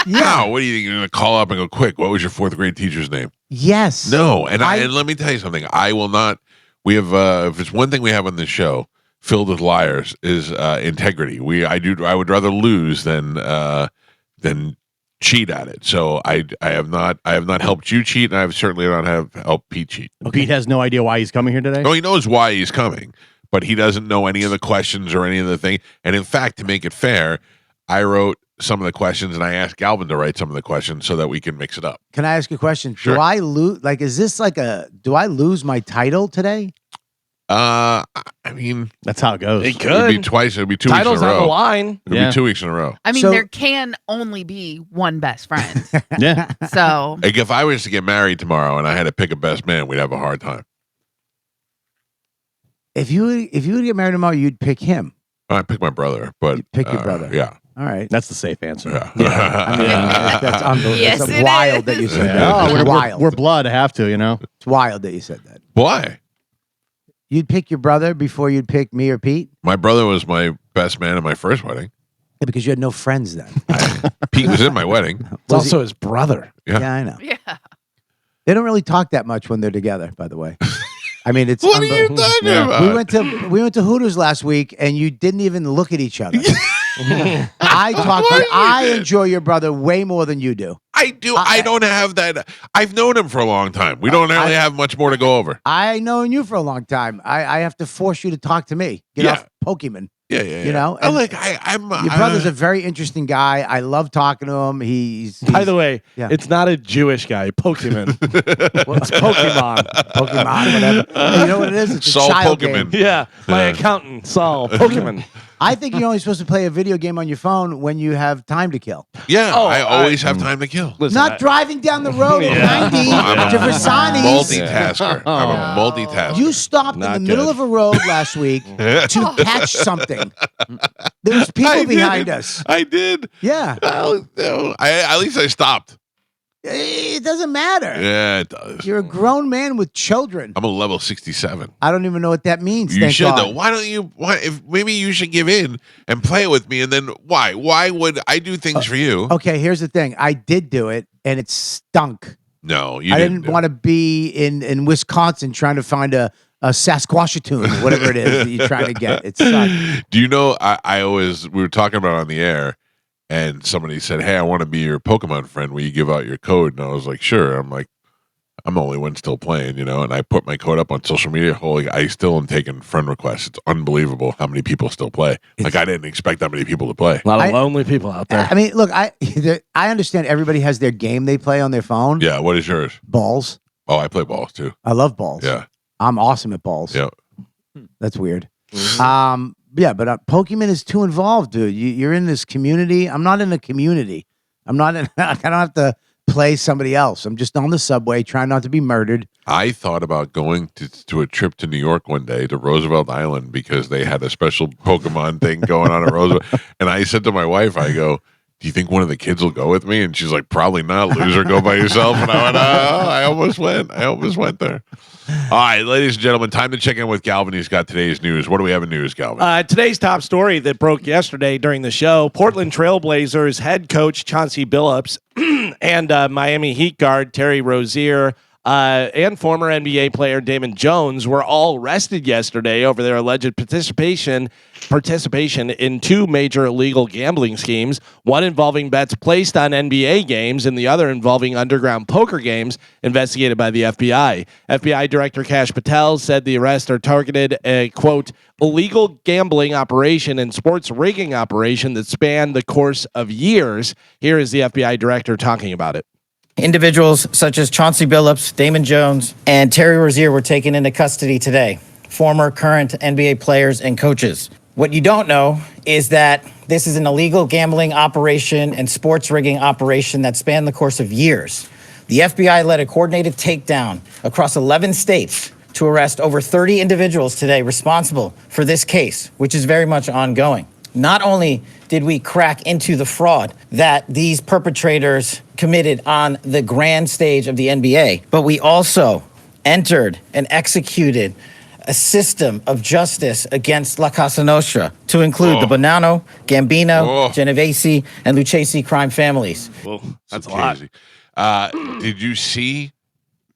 [SPEAKER 6] Yeah.
[SPEAKER 1] No. What do you think? You're going to call up and go, quick, what was your fourth grade teacher's name?
[SPEAKER 6] Yes.
[SPEAKER 1] No. And let me tell you something. I will not. We have, if it's one thing we have on this show filled with liars is integrity. I would rather lose than cheat at it. So I have not helped you cheat, and I have certainly not have helped Pete cheat.
[SPEAKER 3] Pete has no idea why he's coming here today.
[SPEAKER 1] No, he knows why he's coming, but he doesn't know any of the questions or any of the thing. And in fact, to make it fair, I wrote some of the questions and I asked Galvin to write some of the questions so that we can mix it up.
[SPEAKER 6] Can I ask you a question?
[SPEAKER 1] Sure.
[SPEAKER 6] Do I lose? Like, is this like do I lose my title today?
[SPEAKER 1] I mean,
[SPEAKER 3] That's how it goes.
[SPEAKER 2] It
[SPEAKER 1] it'd be
[SPEAKER 2] could.
[SPEAKER 1] twice. It'd be 2 weeks in
[SPEAKER 2] Titles
[SPEAKER 1] a
[SPEAKER 2] on the
[SPEAKER 1] row.
[SPEAKER 2] line.
[SPEAKER 1] It'd
[SPEAKER 3] Yeah.
[SPEAKER 1] be 2 weeks in a row.
[SPEAKER 5] I mean,
[SPEAKER 6] So-
[SPEAKER 5] there can only be one best friend.
[SPEAKER 3] Yeah.
[SPEAKER 5] So
[SPEAKER 1] Like if I was to get married tomorrow and I had to pick a best man, we'd have a hard time.
[SPEAKER 6] If you would get married tomorrow, you'd pick him.
[SPEAKER 1] I pick my brother, but
[SPEAKER 6] You'd pick your brother.
[SPEAKER 1] Yeah.
[SPEAKER 6] All right.
[SPEAKER 3] That's the safe answer.
[SPEAKER 1] Yeah.
[SPEAKER 6] I mean, that's unbelievable.
[SPEAKER 5] Yes,
[SPEAKER 6] it's
[SPEAKER 5] it
[SPEAKER 6] wild
[SPEAKER 5] is.
[SPEAKER 6] that you said
[SPEAKER 1] Yeah.
[SPEAKER 6] that.
[SPEAKER 3] Oh,
[SPEAKER 6] It's wild.
[SPEAKER 3] we're blood. I have to, you know.
[SPEAKER 6] It's wild that you said that.
[SPEAKER 1] Why?
[SPEAKER 6] You'd pick your brother before you'd pick me or Pete?
[SPEAKER 1] My brother was my best man at my first wedding.
[SPEAKER 6] Yeah, because you had no friends then.
[SPEAKER 1] Pete was in my wedding.
[SPEAKER 2] It's
[SPEAKER 6] Was
[SPEAKER 2] also his brother.
[SPEAKER 1] Yeah.
[SPEAKER 6] Yeah, I know.
[SPEAKER 5] yeah.
[SPEAKER 6] They don't really talk that much when they're together, by the way. I mean, it's
[SPEAKER 1] What are you
[SPEAKER 6] unbelievable.
[SPEAKER 1] talking
[SPEAKER 3] Yeah.
[SPEAKER 1] about?
[SPEAKER 6] We went to Hooters last week, and you didn't even look at each other. I
[SPEAKER 1] Of course we did.
[SPEAKER 6] enjoy your brother way more than you do.
[SPEAKER 1] I do. I don't have that. I've known him for a long time. We don't really have much more to go over.
[SPEAKER 6] I known you for a long time. I have to force you to talk to me. Get
[SPEAKER 1] Yeah.
[SPEAKER 6] off Pokemon.
[SPEAKER 1] Yeah, yeah.
[SPEAKER 6] You know,
[SPEAKER 1] I
[SPEAKER 6] and
[SPEAKER 1] like. I'm.
[SPEAKER 6] Your brother's a very interesting guy. I love talking to him. He's
[SPEAKER 2] By the way,
[SPEAKER 6] yeah.
[SPEAKER 2] it's not a Jewish guy. Pokemon. It's Pokemon.
[SPEAKER 6] Pokemon, whatever. Hey, you know what it is? It's a
[SPEAKER 1] Saul
[SPEAKER 6] child
[SPEAKER 1] Pokemon.
[SPEAKER 6] game.
[SPEAKER 2] Yeah, my
[SPEAKER 1] Yeah.
[SPEAKER 2] accountant Saul. Pokemon.
[SPEAKER 6] I think you're only supposed to play a video game on your phone when you have time to kill.
[SPEAKER 1] Yeah,
[SPEAKER 2] Oh,
[SPEAKER 1] I always have time to kill.
[SPEAKER 2] Listen,
[SPEAKER 6] Not driving down the road at
[SPEAKER 2] Yeah.
[SPEAKER 6] 90
[SPEAKER 1] I'm
[SPEAKER 6] to
[SPEAKER 1] a
[SPEAKER 6] Versailles.
[SPEAKER 1] multitasker. I'm a multitasker.
[SPEAKER 6] You stopped
[SPEAKER 2] Not
[SPEAKER 6] in the middle
[SPEAKER 2] good.
[SPEAKER 6] of a road last week to catch something. There was people
[SPEAKER 1] I
[SPEAKER 6] behind
[SPEAKER 1] did.
[SPEAKER 6] us.
[SPEAKER 1] I did.
[SPEAKER 6] Yeah.
[SPEAKER 1] Well, no, at least I stopped.
[SPEAKER 6] It doesn't matter.
[SPEAKER 1] Yeah, it does.
[SPEAKER 6] You're a grown man with children.
[SPEAKER 1] I'm a level 67.
[SPEAKER 6] I don't even know what that means.
[SPEAKER 1] You
[SPEAKER 6] thank
[SPEAKER 1] should
[SPEAKER 6] God.
[SPEAKER 1] though. Why don't you? Why? If maybe you should give in and play it with me, and then why? Why would I do things for you?
[SPEAKER 6] Okay, here's the thing. I did do it, and it stunk.
[SPEAKER 1] No, you
[SPEAKER 6] I
[SPEAKER 1] didn't.
[SPEAKER 6] didn't want to be in Wisconsin trying to find a Sasquatchatoon, whatever it is that you're trying to get. It sucked.
[SPEAKER 1] Do you know? I always we were talking about it on the air, and somebody said, "Hey, I want to be your Pokemon friend. Will you give out your code?" And I was like, "Sure." I'm like, I'm the only one still playing, you know. And I put my code up on social media. Holy, I still am taking friend requests. It's unbelievable how many people still play. Like I didn't expect that many people to play.
[SPEAKER 2] a lot of
[SPEAKER 6] I-
[SPEAKER 2] lonely people out there.
[SPEAKER 6] I mean, look, I understand everybody has their game they play on their phone.
[SPEAKER 1] Yeah. What is yours?
[SPEAKER 6] Balls.
[SPEAKER 1] Oh, I play balls too.
[SPEAKER 6] I love balls.
[SPEAKER 1] Yeah.
[SPEAKER 6] I'm awesome at balls.
[SPEAKER 1] Yeah.
[SPEAKER 6] That's weird. Yeah, but Pokemon is too involved, dude. You're in this community. I'm not in a community. I'm not in. I don't have to play somebody else. I'm just on the subway trying not to be murdered.
[SPEAKER 1] I thought about going to a trip to New York one day to Roosevelt Island because they had a special Pokemon thing going on at Roosevelt. And I said to my wife, I go, do you think one of the kids will go with me? And she's like, probably not. Loser, go by yourself. And I went, I almost went there. All right, ladies and gentlemen, time to check in with Galvin. He's got today's news. What do we have in news, Galvin?
[SPEAKER 2] Today's top story that broke yesterday during the show, Portland Trailblazers head coach Chauncey Billups and Miami Heat guard Terry Rozier and former NBA player Damon Jones were all arrested yesterday over their alleged participation in two major illegal gambling schemes, one involving bets placed on NBA games and the other involving underground poker games investigated by the FBI. FBI Director Kash Patel said the arrests are targeted a, quote, illegal gambling operation and sports rigging operation that spanned the course of years. Here is the FBI director talking about it.
[SPEAKER 9] Individuals such as Chauncey Billups, Damon Jones, and Terry Rozier were taken into custody today. Former, current NBA players and coaches. What you don't know is that this is an illegal gambling operation and sports rigging operation that spanned the course of years. The FBI led a coordinated takedown across 11 states to arrest over 30 individuals today responsible for this case, which is very much ongoing. Not only did we crack into the fraud that these perpetrators committed on the grand stage of the NBA, but we also entered and executed a system of justice against La Casa Nostra to include the Bonanno, Gambino, Genovese, and Lucchese crime families.
[SPEAKER 2] Well, that's a lot.
[SPEAKER 1] Did you see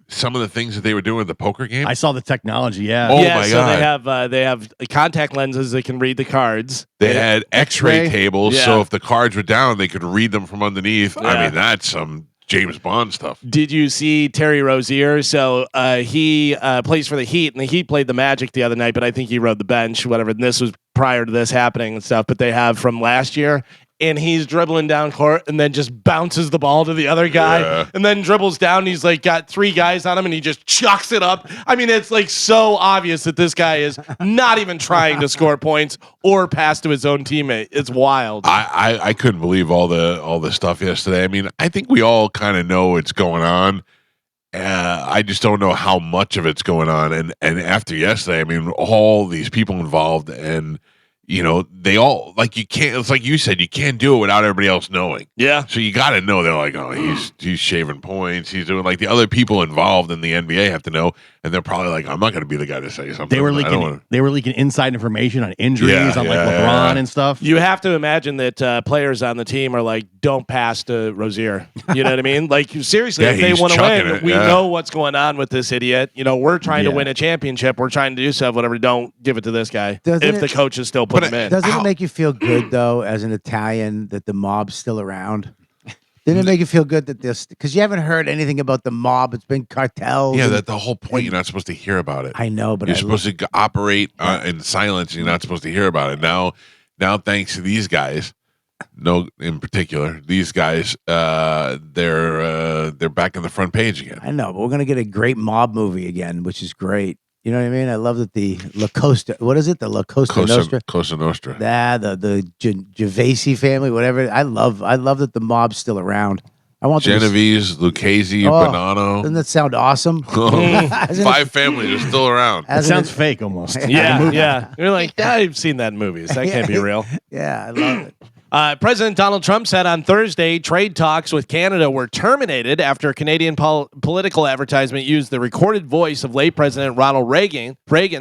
[SPEAKER 1] some of the things that they were doing with the poker game?
[SPEAKER 3] I saw the technology. Yeah.
[SPEAKER 1] Oh
[SPEAKER 2] Yeah,
[SPEAKER 1] my
[SPEAKER 2] so
[SPEAKER 1] God.
[SPEAKER 2] they have contact lenses that can read the cards.
[SPEAKER 1] They had X-ray tables,
[SPEAKER 2] Yeah.
[SPEAKER 1] so if the cards were down, they could read them from underneath. I
[SPEAKER 2] Yeah.
[SPEAKER 1] mean, that's some James Bond stuff.
[SPEAKER 2] Did you see Terry Rozier? So he plays for the Heat, and the Heat played the Magic the other night, but I think he rode the bench, whatever. And this was prior to this happening and stuff, but they have from last year. And he's dribbling down court and then just bounces the ball to the other guy and then dribbles down. And he's like got three guys on him and he just chucks it up. I mean, it's like so obvious that this guy is not even trying to score points or pass to his own teammate. It's wild.
[SPEAKER 1] I couldn't believe all the stuff yesterday. I mean, I think we all kind of know what's going on. I just don't know how much of it's going on. And after yesterday, I mean, all these people involved and you know, they all like you can't. It's like you said, you can't do it without everybody else knowing.
[SPEAKER 2] Yeah.
[SPEAKER 1] So you got to know. They're like, oh, he's shaving points. He's doing like the other people involved in the NBA have to know, and they're probably like, I'm not going to be the guy to say something.
[SPEAKER 3] They were leaking. They were leaking inside information on injuries on like LeBron and stuff.
[SPEAKER 2] You have to imagine that players on the team are like, don't pass to Rozier. You know what I mean? Like seriously, if they want to win, we know what's going on with this idiot. You know, we're trying to win a championship. We're trying to do stuff. Whatever. Don't give it to this guy. If the coach is still putting him in.
[SPEAKER 6] Doesn't it make you feel good though, as an Italian, that the mob's still around? Didn't it make you feel good that this? Because you haven't heard anything about the mob. It's been cartels.
[SPEAKER 1] Yeah, that's the whole point. You're not supposed to hear about it.
[SPEAKER 6] I know, but
[SPEAKER 1] you're supposed to operate in silence. You're not supposed to hear about it. Now, thanks to these guys, no, in particular, these guys, they're back on the front page again.
[SPEAKER 6] I know, but we're gonna get a great mob movie again, which is great. You know what I mean? I love that the La Costa. What is it? The La Costa Nostra.
[SPEAKER 1] Costa Nostra.
[SPEAKER 6] Yeah, the Gervasi family, whatever. I love that the mob's still around. I want
[SPEAKER 1] Genovese, Lucchese, Bonanno.
[SPEAKER 6] Doesn't that sound awesome?
[SPEAKER 1] 5 families are still around.
[SPEAKER 3] It sounds fake almost.
[SPEAKER 2] Yeah. You're like, I've seen that in movies. That can't be real.
[SPEAKER 6] Yeah, I love it.
[SPEAKER 2] President Donald Trump said on Thursday trade talks with Canada were terminated after a Canadian political advertisement used the recorded voice of late President Ronald Reagan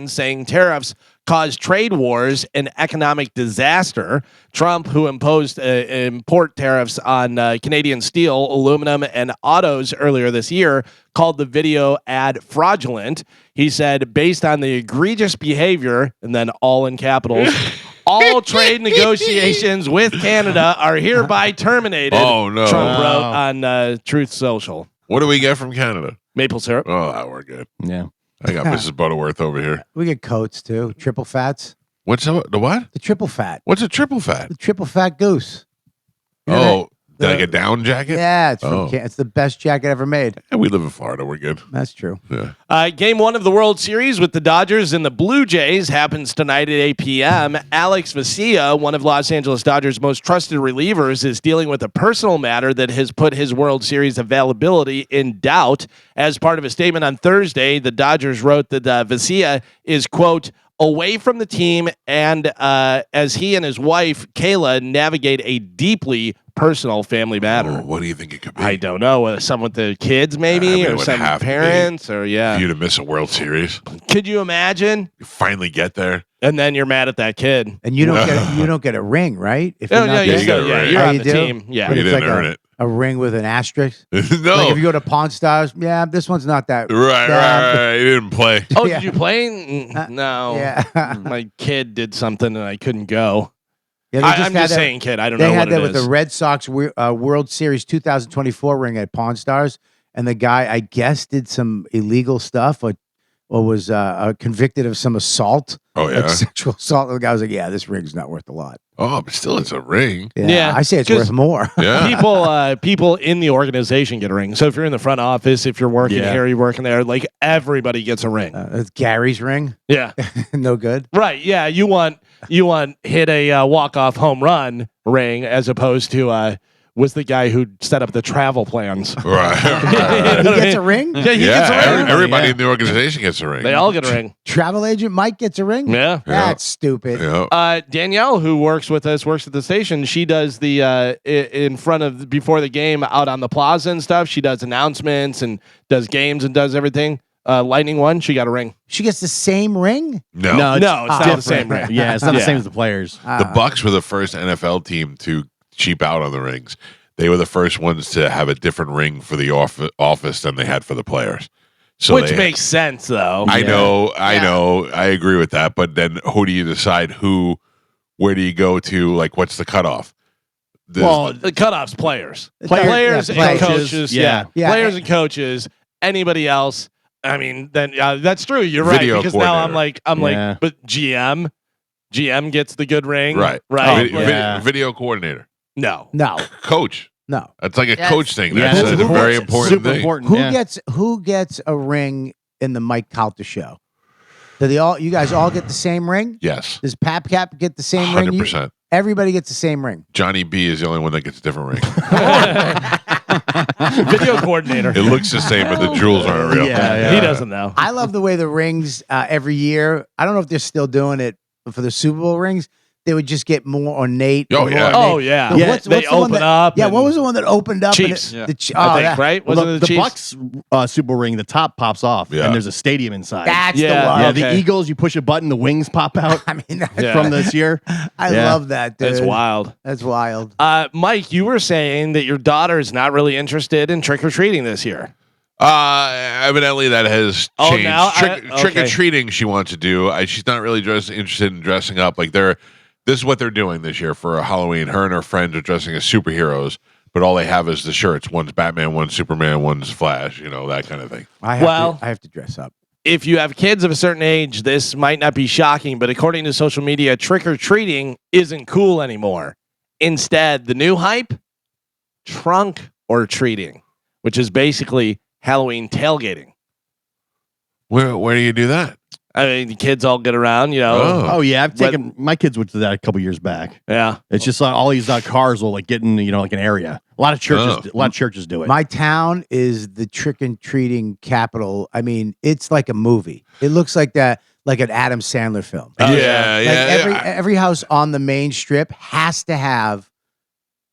[SPEAKER 2] saying tariffs caused trade wars and economic disaster. Trump, who imposed import tariffs on Canadian steel, aluminum, and autos earlier this year, called the video ad fraudulent. He said, based on the egregious behavior, and then all in capitals, all trade negotiations with Canada are hereby terminated.
[SPEAKER 1] Oh, no.
[SPEAKER 2] Trump wrote on Truth Social.
[SPEAKER 1] What do we get from Canada?
[SPEAKER 2] Maple syrup.
[SPEAKER 1] Oh, that we're good.
[SPEAKER 3] Yeah.
[SPEAKER 1] I got Mrs. Butterworth over here.
[SPEAKER 6] We get coats too. Triple fats.
[SPEAKER 1] What's the what?
[SPEAKER 6] The triple fat.
[SPEAKER 1] What's a triple fat?
[SPEAKER 6] The triple fat goose. You know
[SPEAKER 1] like a down jacket?
[SPEAKER 6] Yeah, it's from it's the best jacket ever made.
[SPEAKER 1] Yeah, we live in Florida. We're good.
[SPEAKER 6] That's true.
[SPEAKER 1] Yeah.
[SPEAKER 2] Game 1 of the World Series with the Dodgers and the Blue Jays happens tonight at 8 p.m. Alex Vesia, one of Los Angeles Dodgers' most trusted relievers, is dealing with a personal matter that has put his World Series availability in doubt. As part of a statement on Thursday, the Dodgers wrote that Vesia is, quote, away from the team, and as he and his wife, Kayla, navigate a deeply personal family matter.
[SPEAKER 1] Oh, what do you think it could be?
[SPEAKER 2] I don't know. Some with the kids, maybe, or some parents, or
[SPEAKER 1] For you to miss a World Series.
[SPEAKER 2] Could you imagine?
[SPEAKER 1] You finally get there.
[SPEAKER 2] And then you're mad at that kid.
[SPEAKER 6] And you don't get a ring, right? If
[SPEAKER 2] No,
[SPEAKER 6] you're not
[SPEAKER 2] you
[SPEAKER 6] there.
[SPEAKER 2] still,
[SPEAKER 1] ring.
[SPEAKER 2] you're
[SPEAKER 6] Oh,
[SPEAKER 2] on
[SPEAKER 6] you
[SPEAKER 2] the
[SPEAKER 6] do?
[SPEAKER 2] team. Yeah.
[SPEAKER 6] But
[SPEAKER 1] You
[SPEAKER 6] it's
[SPEAKER 1] didn't
[SPEAKER 6] like
[SPEAKER 1] earn it.
[SPEAKER 6] a ring with an asterisk.
[SPEAKER 1] No.
[SPEAKER 6] Like if you go to Pawn Stars, yeah, this one's not that.
[SPEAKER 1] Right. You didn't play.
[SPEAKER 2] Oh,
[SPEAKER 6] Yeah.
[SPEAKER 2] did you play? No.
[SPEAKER 6] Yeah.
[SPEAKER 2] My kid did something and I couldn't go.
[SPEAKER 6] Yeah,
[SPEAKER 2] I'm just saying, kid. I don't know
[SPEAKER 6] They
[SPEAKER 2] what
[SPEAKER 6] had
[SPEAKER 2] it
[SPEAKER 6] that with
[SPEAKER 2] is.
[SPEAKER 6] the Red Sox World Series 2024 ring at Pawn Stars, and the guy, I guess, did some illegal stuff or was convicted of some assault,
[SPEAKER 1] Oh
[SPEAKER 6] like
[SPEAKER 1] yeah.
[SPEAKER 6] sexual assault. And the guy was like, "Yeah, this ring's not worth a lot."
[SPEAKER 1] Oh, but still, it's a ring.
[SPEAKER 2] Yeah,
[SPEAKER 6] I say it's
[SPEAKER 2] 'cause
[SPEAKER 6] worth more.
[SPEAKER 1] Yeah.
[SPEAKER 2] people in the organization get a ring. So if you're in the front office, if you're working
[SPEAKER 3] Yeah.
[SPEAKER 2] here, you're working there, like everybody gets a ring.
[SPEAKER 6] It's Gary's ring,
[SPEAKER 2] Yeah.
[SPEAKER 6] no good.
[SPEAKER 2] Right. Yeah. You want hit a walk-off home run ring as opposed to was the guy who set up the travel plans.
[SPEAKER 1] Right.
[SPEAKER 6] He gets a ring.
[SPEAKER 2] Yeah, he gets a ring.
[SPEAKER 1] Everybody in the organization gets a ring.
[SPEAKER 2] They all get a ring.
[SPEAKER 6] Travel agent Mike gets a ring.
[SPEAKER 2] Yeah.
[SPEAKER 6] That's stupid.
[SPEAKER 1] Yeah.
[SPEAKER 2] Danielle, who works with us, works at the station. She does the in front of before the game out on the plaza and stuff. She does announcements and does games and does everything. Lightning one, she got a ring.
[SPEAKER 6] She gets the same ring.
[SPEAKER 1] No.
[SPEAKER 2] It's not the
[SPEAKER 6] different.
[SPEAKER 2] same ring.
[SPEAKER 3] Yeah, it's not the same as the players.
[SPEAKER 1] The Bucks were the first NFL team to cheap out on the rings. They were the first ones to have a different ring for the office than they had for the players. So
[SPEAKER 2] Which makes sense, though.
[SPEAKER 1] I know, I agree with that. But then, who do you decide? Where do you go to? Like, what's the cutoff?
[SPEAKER 2] Well, the cutoff's players,
[SPEAKER 6] Players,
[SPEAKER 2] and
[SPEAKER 6] players.
[SPEAKER 2] coaches.
[SPEAKER 3] Yeah.
[SPEAKER 6] Yeah.
[SPEAKER 2] Players and coaches. Anybody else? I mean, then that's true. You're
[SPEAKER 1] Video
[SPEAKER 2] right because now I'm
[SPEAKER 1] coordinator.
[SPEAKER 2] like, but GM gets the good ring,
[SPEAKER 1] right?
[SPEAKER 2] Right?
[SPEAKER 1] Video coordinator,
[SPEAKER 2] No.
[SPEAKER 1] coach.
[SPEAKER 6] No.
[SPEAKER 1] That's like a
[SPEAKER 5] Yes.
[SPEAKER 1] coach thing.
[SPEAKER 3] Yeah,
[SPEAKER 1] That's
[SPEAKER 3] that's
[SPEAKER 1] a very important
[SPEAKER 3] Super
[SPEAKER 1] thing.
[SPEAKER 3] important.
[SPEAKER 6] Who gets a ring in the Mike Calta show? Do you guys all get the same ring?
[SPEAKER 1] Yes,
[SPEAKER 6] Does Pap Cap get the same ring?
[SPEAKER 1] 100%.
[SPEAKER 6] Everybody gets the same ring.
[SPEAKER 1] Johnny B is the only one that gets a different ring.
[SPEAKER 2] Video coordinator.
[SPEAKER 1] It looks the same, but the jewels aren't real.
[SPEAKER 3] Yeah.
[SPEAKER 2] He doesn't know.
[SPEAKER 6] I love the way the rings every year. I don't know if they're still doing it for the Super Bowl rings. They would just get more ornate.
[SPEAKER 1] Oh,
[SPEAKER 6] and
[SPEAKER 1] yeah.
[SPEAKER 6] more
[SPEAKER 2] Oh
[SPEAKER 6] ornate.
[SPEAKER 2] yeah.
[SPEAKER 6] Yeah, what's
[SPEAKER 2] they
[SPEAKER 6] the one
[SPEAKER 2] open
[SPEAKER 6] that-
[SPEAKER 2] up.
[SPEAKER 6] Yeah,
[SPEAKER 2] and-
[SPEAKER 6] what was the one that opened up?
[SPEAKER 2] Chiefs.
[SPEAKER 6] And
[SPEAKER 4] Yeah.
[SPEAKER 2] I think, right?
[SPEAKER 3] Well,
[SPEAKER 2] Wasn't it the Chiefs?
[SPEAKER 3] Bucks Super Bowl ring, the top pops off,
[SPEAKER 1] Yeah.
[SPEAKER 3] and there's a stadium inside.
[SPEAKER 6] That's
[SPEAKER 2] Yeah.
[SPEAKER 6] the one.
[SPEAKER 3] yeah,
[SPEAKER 2] Okay.
[SPEAKER 3] the Eagles, you push a button, the wings pop out
[SPEAKER 6] I mean,
[SPEAKER 2] Yeah.
[SPEAKER 3] from this year.
[SPEAKER 6] I
[SPEAKER 3] Yeah.
[SPEAKER 6] love that, dude.
[SPEAKER 2] That's wild.
[SPEAKER 6] That's wild.
[SPEAKER 2] Mike, you were saying that your daughter's not really interested in trick or treating this year.
[SPEAKER 1] Evidently that has
[SPEAKER 2] Oh,
[SPEAKER 1] changed.
[SPEAKER 2] now
[SPEAKER 1] Trick or
[SPEAKER 2] okay.
[SPEAKER 1] treating she wants to do. She's not really interested in dressing up. Like this is what they're doing this year for Halloween. Her and her friends are dressing as superheroes, but all they have is the shirts. One's Batman, one's Superman, one's Flash. That kind of thing.
[SPEAKER 6] I have to dress up.
[SPEAKER 2] If you have kids of a certain age, this might not be shocking, but according to social media, trick or treating isn't cool anymore. Instead, the new hype, trunk or treating, which is basically Halloween tailgating.
[SPEAKER 1] Where do you do that?
[SPEAKER 2] I mean, the kids all get around,
[SPEAKER 3] Oh yeah, I've taken my kids went to that a couple years back.
[SPEAKER 2] Yeah.
[SPEAKER 3] It's just like all these cars will like get in, like an area. A lot of churches do it.
[SPEAKER 6] My town is the trick and treating capital. I mean, it's like a movie. It looks like that, like an Adam Sandler film.
[SPEAKER 1] Yeah.
[SPEAKER 6] Every house on the main strip has to have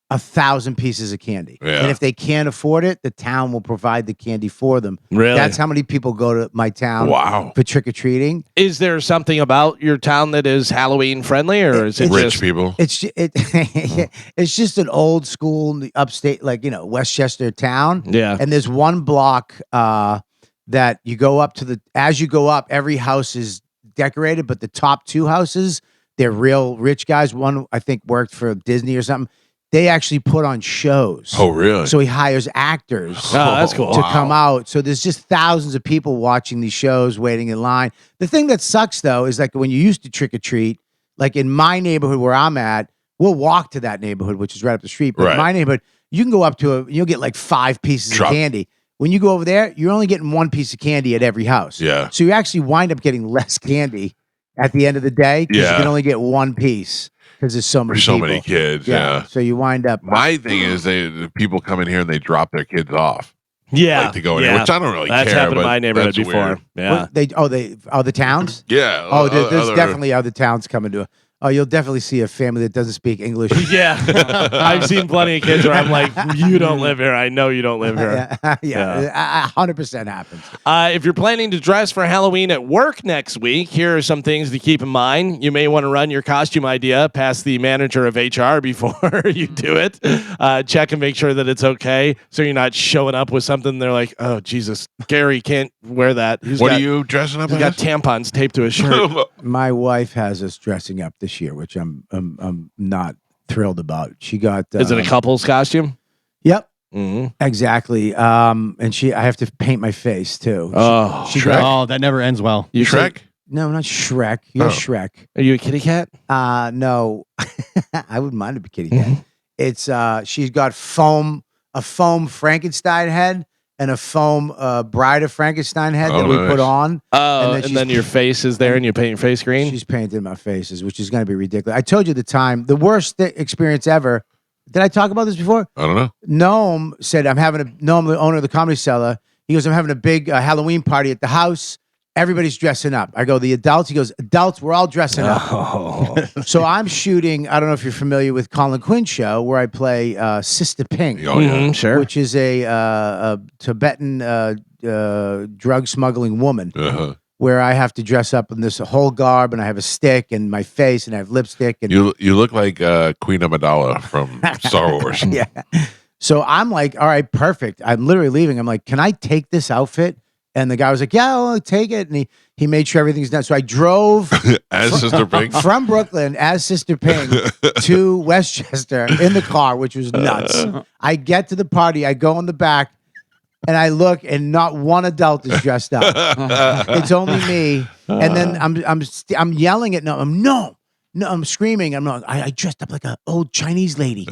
[SPEAKER 6] 1,000 pieces of candy.
[SPEAKER 1] Yeah.
[SPEAKER 6] And if they can't afford it, the town will provide the candy for them.
[SPEAKER 2] Really?
[SPEAKER 6] That's how many people go to my town
[SPEAKER 1] Wow.
[SPEAKER 6] for trick or treating.
[SPEAKER 2] Is there something about your town that is Halloween friendly, or is it
[SPEAKER 1] Rich
[SPEAKER 2] just
[SPEAKER 1] people.
[SPEAKER 6] It's just an old school in the upstate, like Westchester town.
[SPEAKER 2] Yeah.
[SPEAKER 6] And there's one block that you go up to as you go up, every house is decorated, but the top two houses, they're real rich guys. One I think worked for Disney or something. They actually put on shows.
[SPEAKER 1] Oh, really?
[SPEAKER 6] So he hires actors
[SPEAKER 2] Oh, that's cool.
[SPEAKER 6] to come out. So there's just thousands of people watching these shows, waiting in line. The thing that sucks though is like when you used to trick or treat, like in my neighborhood where I'm at, we'll walk to that neighborhood, which is right up the street. But in
[SPEAKER 1] Right.
[SPEAKER 6] my neighborhood, you can go up to you'll get like 5 pieces
[SPEAKER 1] Drop.
[SPEAKER 6] of candy. When you go over there, you're only getting 1 piece of candy at every house.
[SPEAKER 1] Yeah.
[SPEAKER 6] So you actually wind up getting less candy at the end of the day because you
[SPEAKER 1] Yeah.
[SPEAKER 6] can only get 1 piece because there's so many
[SPEAKER 1] There's so
[SPEAKER 6] people.
[SPEAKER 1] many kids. Yeah.
[SPEAKER 6] So you wind up.
[SPEAKER 1] My thing is the people come in here and they drop their kids off.
[SPEAKER 2] yeah
[SPEAKER 1] Like to go in here, which I don't really
[SPEAKER 2] That's
[SPEAKER 1] care.
[SPEAKER 2] happened in
[SPEAKER 1] but
[SPEAKER 2] my neighborhood
[SPEAKER 1] that's
[SPEAKER 2] before.
[SPEAKER 1] weird.
[SPEAKER 2] Yeah.
[SPEAKER 6] The towns?
[SPEAKER 1] Yeah.
[SPEAKER 6] Oh, there's
[SPEAKER 1] other-
[SPEAKER 6] definitely other towns coming to it. Oh, you'll definitely see a family that doesn't speak English.
[SPEAKER 2] Yeah. I've seen plenty of kids where I'm like, you don't live here. I know you don't live here.
[SPEAKER 6] Yeah, 100% happens.
[SPEAKER 2] If you're planning to dress for Halloween at work next week, here are some things to keep in mind. You may want to run your costume idea past the manager of HR before you do it. Check and make sure that it's okay, so you're not showing up with something. They're like, "Oh Jesus, Gary can't wear that."
[SPEAKER 1] What are you dressing up
[SPEAKER 2] He's got tampons taped to his shirt.
[SPEAKER 6] My wife has us dressing up this year, which I'm not thrilled about. She got.
[SPEAKER 2] Is it a couple's costume?
[SPEAKER 6] Yep.
[SPEAKER 2] Mhm.
[SPEAKER 6] Exactly. And I have to paint my face too.
[SPEAKER 2] Oh,
[SPEAKER 6] She
[SPEAKER 1] Shrek?
[SPEAKER 3] Oh, that never ends well.
[SPEAKER 2] You say-
[SPEAKER 1] Shrek?
[SPEAKER 6] No, not Shrek. You're
[SPEAKER 1] Oh.
[SPEAKER 6] Shrek.
[SPEAKER 2] Are you a kitty cat?
[SPEAKER 6] No, I wouldn't mind a kitty cat. It's she's got a foam Frankenstein head and a foam Bride of Frankenstein head
[SPEAKER 1] Oh,
[SPEAKER 6] that we
[SPEAKER 1] nice.
[SPEAKER 6] put on.
[SPEAKER 2] Oh,
[SPEAKER 6] then
[SPEAKER 2] and then your face is there, and you paint your face green.
[SPEAKER 6] She's painted my faces, which is going to be ridiculous. I told you the worst experience ever. Did I talk about this before?
[SPEAKER 1] I don't know.
[SPEAKER 6] Noam said, Noam, the owner of the Comedy Cellar, he goes, I'm having a big Halloween party at the house. Everybody's dressing up. I go, the adults? He goes, adults, we're all dressing up.
[SPEAKER 2] Oh.
[SPEAKER 6] So I'm shooting, I don't know if you're familiar with Colin Quinn's show, where I play Sister Ping,
[SPEAKER 1] Oh, yeah.
[SPEAKER 2] Mhm, sure.
[SPEAKER 6] which is a Tibetan drug smuggling woman,
[SPEAKER 1] Uh-huh.
[SPEAKER 6] where I have to dress up in this whole garb, and I have a stick and my face, and I have lipstick. And
[SPEAKER 1] You look like Queen Amidala from Star Wars.
[SPEAKER 6] yeah. So I'm like, all right, perfect. I'm literally leaving. I'm like, can I take this outfit? And the guy was like, yeah, I'll take it. And he made sure everything's done. So I drove
[SPEAKER 1] As Sister Pink.
[SPEAKER 6] from Brooklyn as Sister Ping to Westchester in the car, which was nuts. I get to the party. I go in the back and I look, and not one adult is dressed up. It's only me. And then I'm yelling at no, I'm screaming. I dressed up like an old Chinese lady.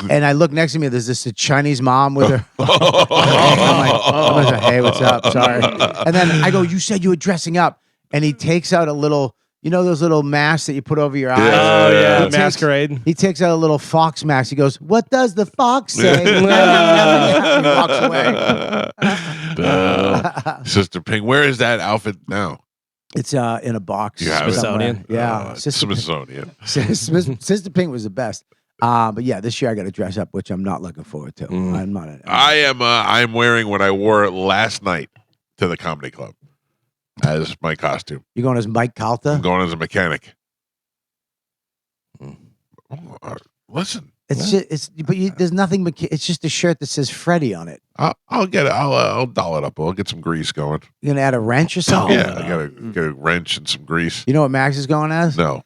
[SPEAKER 6] And I look next to me. There's this Chinese mom with her. I'm like, hey, what's up? Sorry. And then I go, you said you were dressing up. And he takes out a little, those little masks that you put over your eyes.
[SPEAKER 2] Oh yeah,
[SPEAKER 6] He takes-
[SPEAKER 2] masquerade.
[SPEAKER 6] He takes out a little fox mask. He goes, what does the fox say? He walks away.
[SPEAKER 1] Sister Pink. Where is that outfit now?
[SPEAKER 6] It's in a box.
[SPEAKER 1] You have it?
[SPEAKER 6] somewhere.
[SPEAKER 2] Smithsonian?
[SPEAKER 6] Yeah.
[SPEAKER 1] Smithsonian.
[SPEAKER 6] Sister Pink was the best. But yeah, this year I got to dress up, which I'm not looking forward to. I'm not.
[SPEAKER 1] I'm wearing what I wore last night to the comedy club as my costume.
[SPEAKER 6] You going as Mike Calta?
[SPEAKER 1] I'm going as a mechanic. Listen,
[SPEAKER 6] It's just there's nothing. It's just a shirt that says Freddy on it.
[SPEAKER 1] I'll get it. I'll doll it up. I'll get some grease going.
[SPEAKER 6] You gonna add a wrench or something?
[SPEAKER 1] Yeah, I gotta get a wrench and some grease.
[SPEAKER 6] You know what Max is going as?
[SPEAKER 1] No.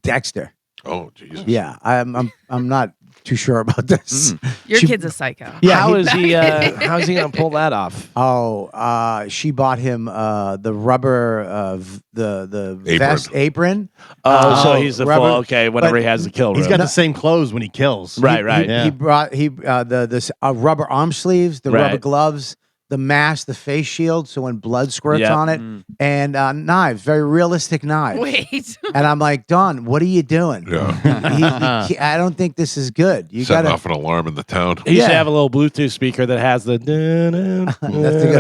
[SPEAKER 6] Dexter.
[SPEAKER 1] Oh Jesus.
[SPEAKER 6] Yeah, I'm not too sure about this.
[SPEAKER 5] Your
[SPEAKER 6] She-
[SPEAKER 5] kid's a psycho.
[SPEAKER 6] Yeah,
[SPEAKER 2] How
[SPEAKER 6] he-
[SPEAKER 2] is he? How's he gonna pull that off?
[SPEAKER 6] Oh, she bought him the rubber the
[SPEAKER 1] Apron.
[SPEAKER 6] vest apron.
[SPEAKER 2] Oh, so he's the
[SPEAKER 6] rubber-
[SPEAKER 2] full. Okay, whenever
[SPEAKER 6] but
[SPEAKER 2] he has the kill.
[SPEAKER 3] He's
[SPEAKER 2] room.
[SPEAKER 3] got the same clothes when he kills.
[SPEAKER 2] Right, right.
[SPEAKER 3] Yeah.
[SPEAKER 6] He brought this rubber arm sleeves, the
[SPEAKER 2] Right.
[SPEAKER 6] rubber gloves, the mask, the face shield, so when blood squirts
[SPEAKER 2] Yep.
[SPEAKER 6] on it, and knives, very realistic knives.
[SPEAKER 5] Wait.
[SPEAKER 6] And I'm like, Don, what are you doing?
[SPEAKER 1] Yeah.
[SPEAKER 6] I don't think this is good. You
[SPEAKER 1] Setting
[SPEAKER 6] gotta.
[SPEAKER 1] off an alarm in the town.
[SPEAKER 2] He should
[SPEAKER 6] Yeah.
[SPEAKER 2] have a little Bluetooth speaker that has the
[SPEAKER 6] good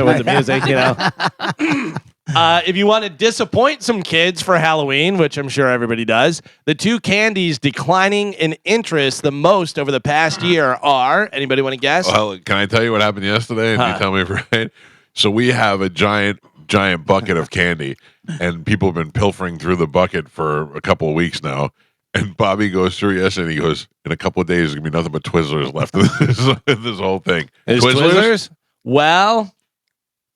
[SPEAKER 2] with the music, you know. If you want to disappoint some kids for Halloween, which I'm sure everybody does, the two candies declining in interest the most over the past year are. Anybody want to guess?
[SPEAKER 1] Well, can I tell you what happened yesterday? And you tell me if right. So we have a giant bucket of candy, and people have been pilfering through the bucket for a couple of weeks now. And Bobby goes through yesterday, and he goes, in a couple of days, there's gonna be nothing but Twizzlers left in this whole thing.
[SPEAKER 2] Is Twizzlers? Well,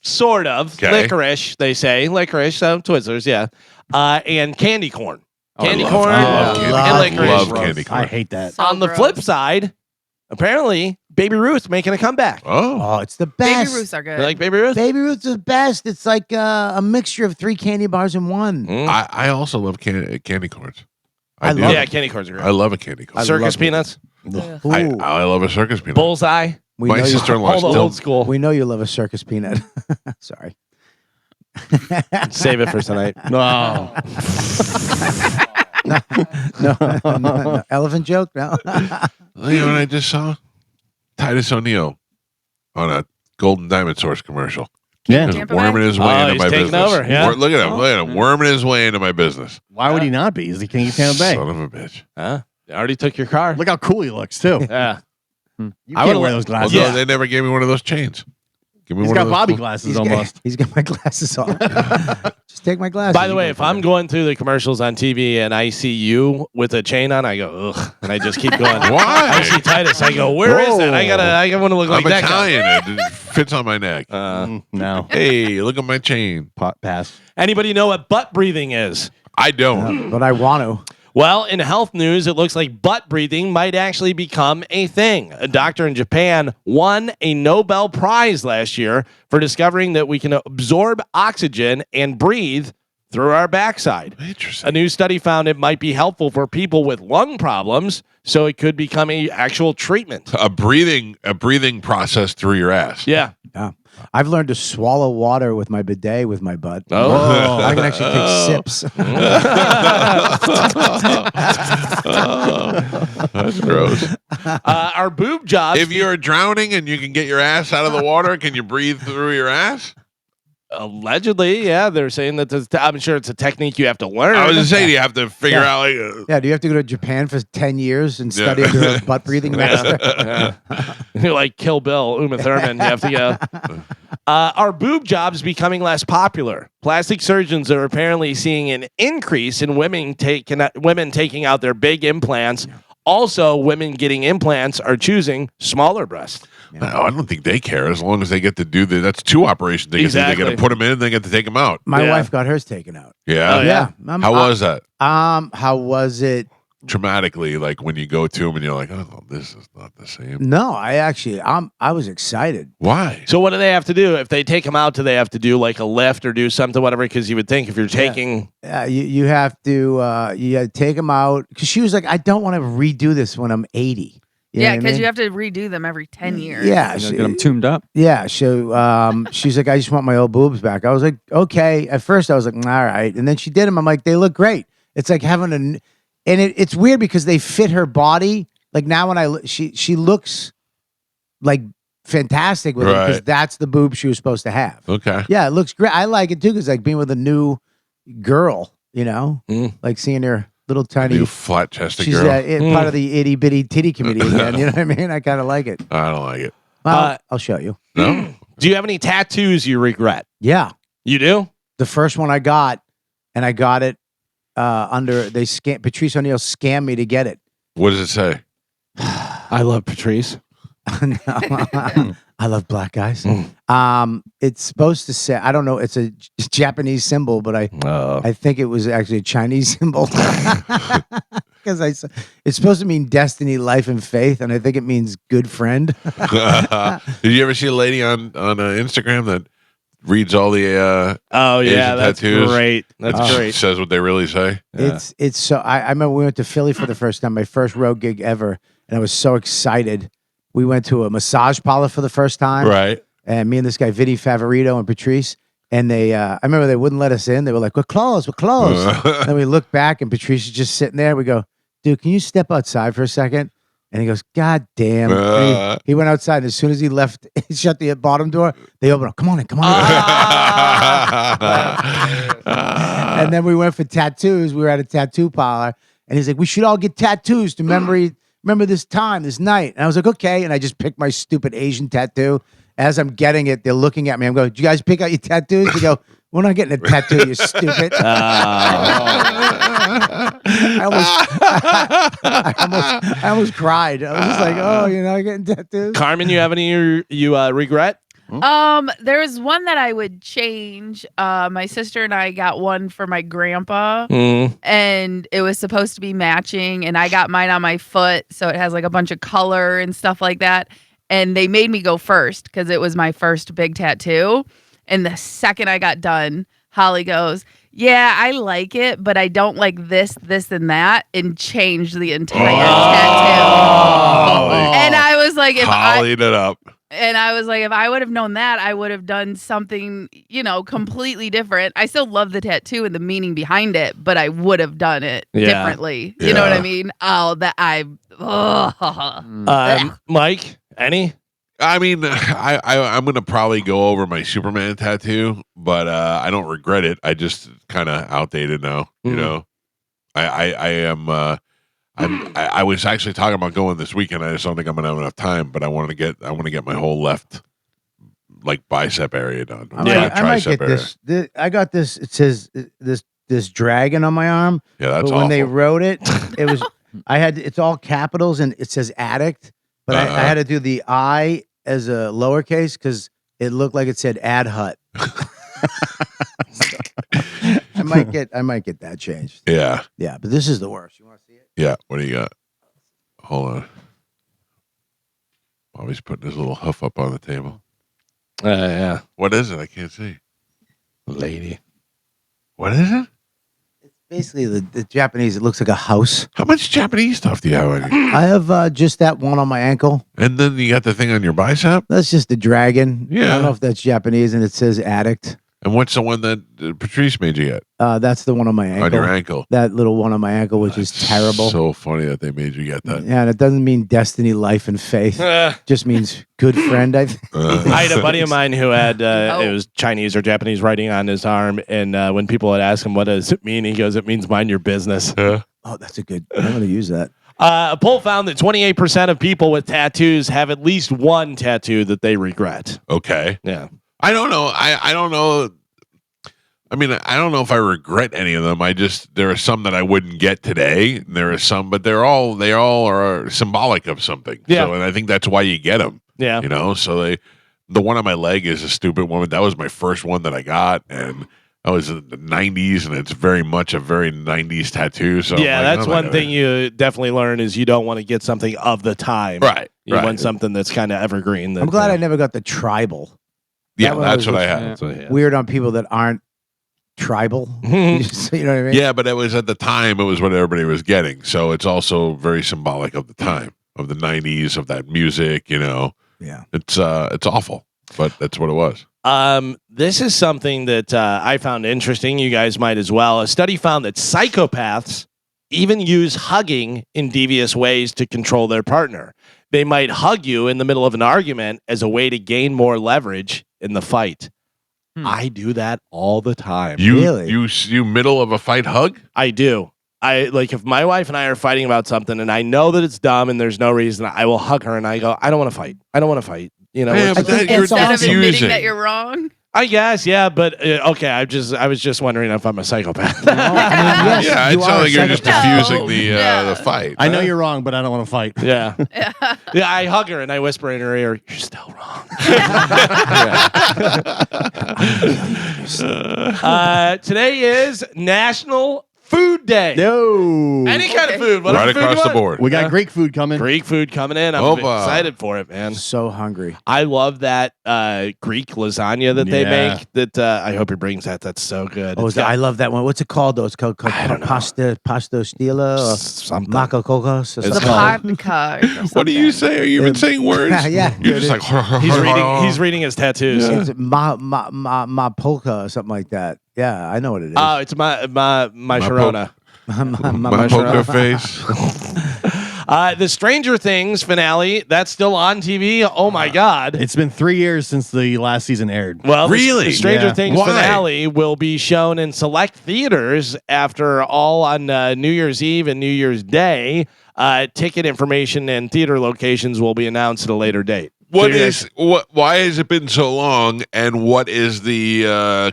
[SPEAKER 2] sort of.
[SPEAKER 1] Okay.
[SPEAKER 2] Licorice, they say. Licorice, so Twizzlers, yeah. And candy corn. Candy
[SPEAKER 1] I
[SPEAKER 2] corn
[SPEAKER 1] love candy
[SPEAKER 2] and
[SPEAKER 1] corn.
[SPEAKER 2] licorice.
[SPEAKER 1] Love candy corn.
[SPEAKER 3] I hate that.
[SPEAKER 5] So
[SPEAKER 2] On the
[SPEAKER 5] gross.
[SPEAKER 2] flip side, apparently, Baby Ruth making a comeback.
[SPEAKER 1] Oh,
[SPEAKER 6] Oh, it's the
[SPEAKER 5] Baby
[SPEAKER 6] best.
[SPEAKER 5] Ruths are good.
[SPEAKER 2] You like Baby Ruth?
[SPEAKER 6] Baby Ruth's the best. It's like a mixture of 3 candy bars in one.
[SPEAKER 2] Mm.
[SPEAKER 1] I also love candy corns.
[SPEAKER 6] I
[SPEAKER 1] do.
[SPEAKER 6] love
[SPEAKER 2] Yeah, candy corns are great.
[SPEAKER 1] I love a candy corn.
[SPEAKER 2] Circus
[SPEAKER 6] love
[SPEAKER 2] peanuts,
[SPEAKER 5] Ugh.
[SPEAKER 6] Ooh,
[SPEAKER 1] I love a circus peanut.
[SPEAKER 2] bullseye,
[SPEAKER 6] we
[SPEAKER 1] My
[SPEAKER 6] know you-
[SPEAKER 1] sister-in-law
[SPEAKER 2] all the
[SPEAKER 1] still.
[SPEAKER 2] old school.
[SPEAKER 6] We know you love a circus peanut. Sorry.
[SPEAKER 2] Save it for tonight.
[SPEAKER 3] No.
[SPEAKER 6] No. Elephant joke? No.
[SPEAKER 1] You know what I just saw? Titus O'Neil on a Golden Diamond Source commercial.
[SPEAKER 3] Yeah.
[SPEAKER 1] He's
[SPEAKER 5] Tampa
[SPEAKER 1] worming
[SPEAKER 5] Bay?
[SPEAKER 1] his way
[SPEAKER 2] Oh,
[SPEAKER 1] into
[SPEAKER 2] he's
[SPEAKER 1] my
[SPEAKER 2] taking
[SPEAKER 1] business.
[SPEAKER 2] over, yeah.
[SPEAKER 1] Look at him. Look at him. Worming his way into my business.
[SPEAKER 3] Why would he not be? Is he King of Tampa Bay?
[SPEAKER 1] Son of a bitch.
[SPEAKER 2] Huh? They already took your car.
[SPEAKER 3] Look how cool he looks too.
[SPEAKER 2] Yeah.
[SPEAKER 3] You
[SPEAKER 2] I
[SPEAKER 3] can't
[SPEAKER 2] would've
[SPEAKER 3] wear
[SPEAKER 2] let-
[SPEAKER 3] those
[SPEAKER 1] Well,
[SPEAKER 3] glasses.
[SPEAKER 1] no, they never gave me one of those chains. Give me
[SPEAKER 3] He's
[SPEAKER 1] one
[SPEAKER 3] got
[SPEAKER 1] of those
[SPEAKER 3] Bobby
[SPEAKER 1] cool-
[SPEAKER 3] glasses almost.
[SPEAKER 6] He's got my glasses on. Just take my glasses.
[SPEAKER 2] By the way, if I'm going through the commercials on TV and I see you with a chain on, I go, ugh, and I just keep going.
[SPEAKER 1] Why?
[SPEAKER 2] I see Titus. I go, where is it? I want to look like
[SPEAKER 1] I'm
[SPEAKER 2] that guy.
[SPEAKER 1] Italian. It fits on my neck.
[SPEAKER 3] No.
[SPEAKER 1] Hey, look at my chain.
[SPEAKER 3] Pass.
[SPEAKER 2] Anybody know what butt breathing is?
[SPEAKER 1] I don't.
[SPEAKER 6] But I want to.
[SPEAKER 2] Well, in health news, it looks like butt breathing might actually become a thing. A doctor in Japan won a Nobel Prize last year for discovering that we can absorb oxygen and breathe through our backside.
[SPEAKER 1] Interesting.
[SPEAKER 2] A new study found it might be helpful for people with lung problems, so it could become a actual treatment.
[SPEAKER 1] A breathing process through your ass.
[SPEAKER 2] Yeah.
[SPEAKER 6] I've learned to swallow water with my bidet with my butt.
[SPEAKER 2] Oh.
[SPEAKER 6] I can actually take sips.
[SPEAKER 1] That's gross.
[SPEAKER 2] Our boob jobs.
[SPEAKER 1] If you're drowning and you can get your ass out of the water, can you breathe through your ass?
[SPEAKER 2] Allegedly, yeah, they're saying that. I'm sure it's a technique you have to learn.
[SPEAKER 1] I was just saying, you have to figure out like.
[SPEAKER 6] Yeah, do you have to go to Japan for 10 years and study under a butt breathing master?
[SPEAKER 2] You're like Kill Bill, Uma Thurman. You have to go. Our boob jobs becoming less popular. Plastic surgeons are apparently seeing an increase in women taking out their big implants. Also, women getting implants are choosing smaller breasts.
[SPEAKER 1] No, I don't think they care as long as they get to do that's 2 operations. They
[SPEAKER 2] Exactly.
[SPEAKER 1] get to put them in, they get to take them out.
[SPEAKER 6] My wife got hers taken out.
[SPEAKER 1] Yeah.
[SPEAKER 2] Oh, yeah.
[SPEAKER 1] How was that?
[SPEAKER 6] How was it?
[SPEAKER 1] Traumatically, like when you go to them and you're like, oh, this is not the same.
[SPEAKER 6] No, I was excited.
[SPEAKER 1] Why?
[SPEAKER 2] So what do they have to do? If they take them out, do they have to do like a lift or do something, whatever? Because you would think if you're taking...
[SPEAKER 6] You have to take them out. Because she was like, I don't want to redo this when I'm 80.
[SPEAKER 5] Yeah, because you have to redo them every 10 years.
[SPEAKER 6] Yeah.
[SPEAKER 4] Get them tuned up.
[SPEAKER 6] Yeah, so she's like, I just want my old boobs back. I was like, okay. At first, I was like, all right. And then she did them. I'm like, they look great. It's like having and it's weird because they fit her body. Like now, when she looks like fantastic with it because that's the boob she was supposed to have.
[SPEAKER 1] Okay.
[SPEAKER 6] Yeah, it looks great. I like it too because like being with a new girl, like seeing her little tiny
[SPEAKER 1] New flat chested
[SPEAKER 6] she's
[SPEAKER 1] girl.
[SPEAKER 6] part of the itty bitty titty committee again. You know what I mean? I kind of like it.
[SPEAKER 1] I don't like it.
[SPEAKER 6] Well, I'll show you.
[SPEAKER 1] No.
[SPEAKER 2] Do you have any tattoos you regret?
[SPEAKER 6] Yeah.
[SPEAKER 2] You do?
[SPEAKER 6] The first one I got, and I got it Patrice O'Neill scammed me to get it.
[SPEAKER 1] What does it say?
[SPEAKER 2] I love Patrice.
[SPEAKER 6] No, I love black guys. It's supposed to say, I don't know, it's a Japanese symbol, but I think it was actually a Chinese symbol. Because it's supposed to mean destiny, life, and faith, and I think it means good friend.
[SPEAKER 1] Did you ever see a lady on Instagram that reads all the Asian
[SPEAKER 2] that's
[SPEAKER 1] tattoos?
[SPEAKER 2] great. That's great.
[SPEAKER 1] Says what they really say.
[SPEAKER 2] Yeah.
[SPEAKER 6] It's so I remember we went to Philly for the first time, my first road gig ever, and I was so excited. We went to a massage parlor for the first time.
[SPEAKER 1] Right.
[SPEAKER 6] And me and this guy, Vinny Favorito and Patrice, and I remember they wouldn't let us in. They were like, we're closed. And then we looked back and Patrice is just sitting there. We go, dude, can you step outside for a second? And he goes, God damn. And he went outside, and as soon as he left, he shut the bottom door. They opened up. Come on in. And then we went for tattoos. We were at a tattoo parlor, and he's like, we should all get tattoos to remember this time, this night. And I was like, okay. And I just picked my stupid Asian tattoo. As I'm getting it, they're looking at me. I'm going, did you guys pick out your tattoos? They go, we're not getting a tattoo, you stupid. I almost cried. I was just like, oh, you're not getting tattoos?
[SPEAKER 2] Carmen, you have any you regret?
[SPEAKER 5] There was one that I would change. My sister and I got one for my grandpa, and it was supposed to be matching, and I got mine on my foot, so it has like a bunch of color and stuff like that. And they made me go first because it was my first big tattoo. And the second I got done, Holly goes, yeah, I like it, but I don't like this, and that, and changed the entire tattoo. And I was like, if I would have known that, I would have done something, completely different. I still love the tattoo and the meaning behind it, but I would have done it differently. You know what I mean?
[SPEAKER 2] Mike, any?
[SPEAKER 1] I mean, I'm gonna probably go over my Superman tattoo, but I don't regret it. I just kind of outdated now. You know, I was actually talking about going this weekend. I just don't think I'm gonna have enough time. But I want to get my whole left like bicep area done.
[SPEAKER 6] I might get this. I got this. It says this dragon on my arm.
[SPEAKER 1] Yeah, that's
[SPEAKER 6] but when they wrote it, it was it's all capitals and it says addict. But I had to do the I as a lowercase because it looked like it said ad hut. I might get that changed.
[SPEAKER 1] Yeah.
[SPEAKER 6] Yeah, but this is the worst. You want to see it?
[SPEAKER 1] Yeah. What do you got? Hold on. Bobby's putting his little hoof up on the table.
[SPEAKER 2] Yeah,
[SPEAKER 1] What is it? I can't see.
[SPEAKER 2] lady.
[SPEAKER 1] What is it?
[SPEAKER 6] It's basically the Japanese. It looks like a house.
[SPEAKER 1] How much Japanese stuff do you have on you?
[SPEAKER 6] I have just that one on my ankle.
[SPEAKER 1] And then you got the thing on your bicep?
[SPEAKER 6] That's just the dragon. I
[SPEAKER 1] Yeah.
[SPEAKER 6] don't know if that's Japanese, and it says addict.
[SPEAKER 1] And what's the one that Patrice made you get?
[SPEAKER 6] That's the one on my ankle.
[SPEAKER 1] On your ankle.
[SPEAKER 6] That little one on my ankle, which is
[SPEAKER 1] That's
[SPEAKER 6] terrible.
[SPEAKER 1] So funny that they made you get that.
[SPEAKER 6] Yeah, and it doesn't mean destiny, life, and faith. Just means good friend. I think.
[SPEAKER 2] I had a buddy of mine who had
[SPEAKER 5] Oh.
[SPEAKER 2] it was Chinese or Japanese writing on his arm, and when people would ask him what does it mean, he goes, "It means mind your business."
[SPEAKER 6] Oh, that's a good. I'm going to use that.
[SPEAKER 2] A poll found that 28% of people with tattoos have at least one tattoo that they regret.
[SPEAKER 1] Okay.
[SPEAKER 2] Yeah.
[SPEAKER 1] I don't know. I don't know. I mean, I don't know if I regret any of them. There are some that I wouldn't get today. There are some, but they all are symbolic of something.
[SPEAKER 2] Yeah.
[SPEAKER 1] So, and I think that's why you get them.
[SPEAKER 2] Yeah.
[SPEAKER 1] You know, so the one on my leg is a stupid one. That was my first one that I got, and I was in the 90s, and it's very much a very 90s tattoo. So
[SPEAKER 2] Yeah,
[SPEAKER 1] I'm like,
[SPEAKER 2] that's
[SPEAKER 1] I'm not
[SPEAKER 2] one
[SPEAKER 1] gonna-
[SPEAKER 2] thing you definitely learn is you don't want to get something of the time.
[SPEAKER 1] Right.
[SPEAKER 2] You
[SPEAKER 1] right.
[SPEAKER 2] want something that's kind of evergreen. That,
[SPEAKER 6] I'm glad I never got the tribal.
[SPEAKER 1] Yeah,
[SPEAKER 6] that one
[SPEAKER 1] that's
[SPEAKER 6] always
[SPEAKER 1] what I
[SPEAKER 6] looks-
[SPEAKER 1] had.
[SPEAKER 2] So, yeah.
[SPEAKER 6] Weird on people that aren't tribal. you know what I mean?
[SPEAKER 1] Yeah, but it was at the time, it was what everybody was getting. So it's also very symbolic of the time, of the 90s, of that music, you know.
[SPEAKER 6] Yeah.
[SPEAKER 1] It's awful, but that's what it was.
[SPEAKER 2] This is something that I found interesting. You guys might as well. A study found that psychopaths even use hugging in devious ways to control their partner. They might hug you in the middle of an argument as a way to gain more leverage in the fight. I do that all the time.
[SPEAKER 6] Really?
[SPEAKER 1] You middle of a fight hug?
[SPEAKER 2] I do. I like if my wife and I are fighting about something and I know that it's dumb and there's no reason, I will hug her and I go, I don't want to fight. I don't want to fight. You know,
[SPEAKER 1] Yeah,
[SPEAKER 2] it's-
[SPEAKER 1] but that, you're
[SPEAKER 5] Instead of admitting
[SPEAKER 1] confusing.
[SPEAKER 5] that you're wrong.
[SPEAKER 2] I guess, yeah, but okay. I was just wondering if I'm a psychopath.
[SPEAKER 6] No, I mean, yes,
[SPEAKER 1] Yeah,
[SPEAKER 6] you
[SPEAKER 1] it
[SPEAKER 6] are
[SPEAKER 1] sounds
[SPEAKER 6] a
[SPEAKER 1] like you're just
[SPEAKER 6] psychopath.
[SPEAKER 1] diffusing
[SPEAKER 5] Yeah.
[SPEAKER 1] the fight.
[SPEAKER 3] I know you're wrong, but I don't want to fight.
[SPEAKER 2] Yeah. Yeah, I hug her and I whisper in her ear, "You're still wrong." Today is National Food Day.
[SPEAKER 3] No.
[SPEAKER 2] Any kind of
[SPEAKER 5] Okay.
[SPEAKER 2] food, whatever
[SPEAKER 1] Right
[SPEAKER 2] food you
[SPEAKER 1] across the
[SPEAKER 2] want.
[SPEAKER 1] board.
[SPEAKER 3] We got
[SPEAKER 2] Yeah.
[SPEAKER 3] Greek food coming.
[SPEAKER 2] Greek food coming in. I'm
[SPEAKER 1] Opa.
[SPEAKER 2] excited for it, man.
[SPEAKER 6] I'm so hungry.
[SPEAKER 2] I love that Greek lasagna that they
[SPEAKER 3] Yeah.
[SPEAKER 2] make. That I hope he brings that. That's so good.
[SPEAKER 6] Oh,
[SPEAKER 2] It's got
[SPEAKER 6] I love that one. What's it called though? It's called
[SPEAKER 2] I don't know.
[SPEAKER 6] pasta stila or
[SPEAKER 2] something.
[SPEAKER 6] macacocos.
[SPEAKER 2] It's
[SPEAKER 5] The
[SPEAKER 2] called-
[SPEAKER 5] podcast.
[SPEAKER 1] What do you say? Are you even saying words?
[SPEAKER 6] Yeah,
[SPEAKER 1] You're
[SPEAKER 6] dude,
[SPEAKER 1] just like
[SPEAKER 2] He's reading his tattoos.
[SPEAKER 6] It's ma polka or something like that. Yeah, I know what it is.
[SPEAKER 2] Oh, it's my Sharona.
[SPEAKER 1] my poker face.
[SPEAKER 2] The Stranger Things finale, that's still on TV. Oh my God.
[SPEAKER 3] It's been 3 years since the last season aired.
[SPEAKER 2] Well,
[SPEAKER 1] Really?
[SPEAKER 2] the Stranger
[SPEAKER 3] Yeah.
[SPEAKER 2] Things
[SPEAKER 1] Why?
[SPEAKER 2] finale will be shown in select theaters after all on New Year's Eve and New Year's Day. Ticket information and theater locations will be announced at a later date.
[SPEAKER 1] Why has it been so long, and what is the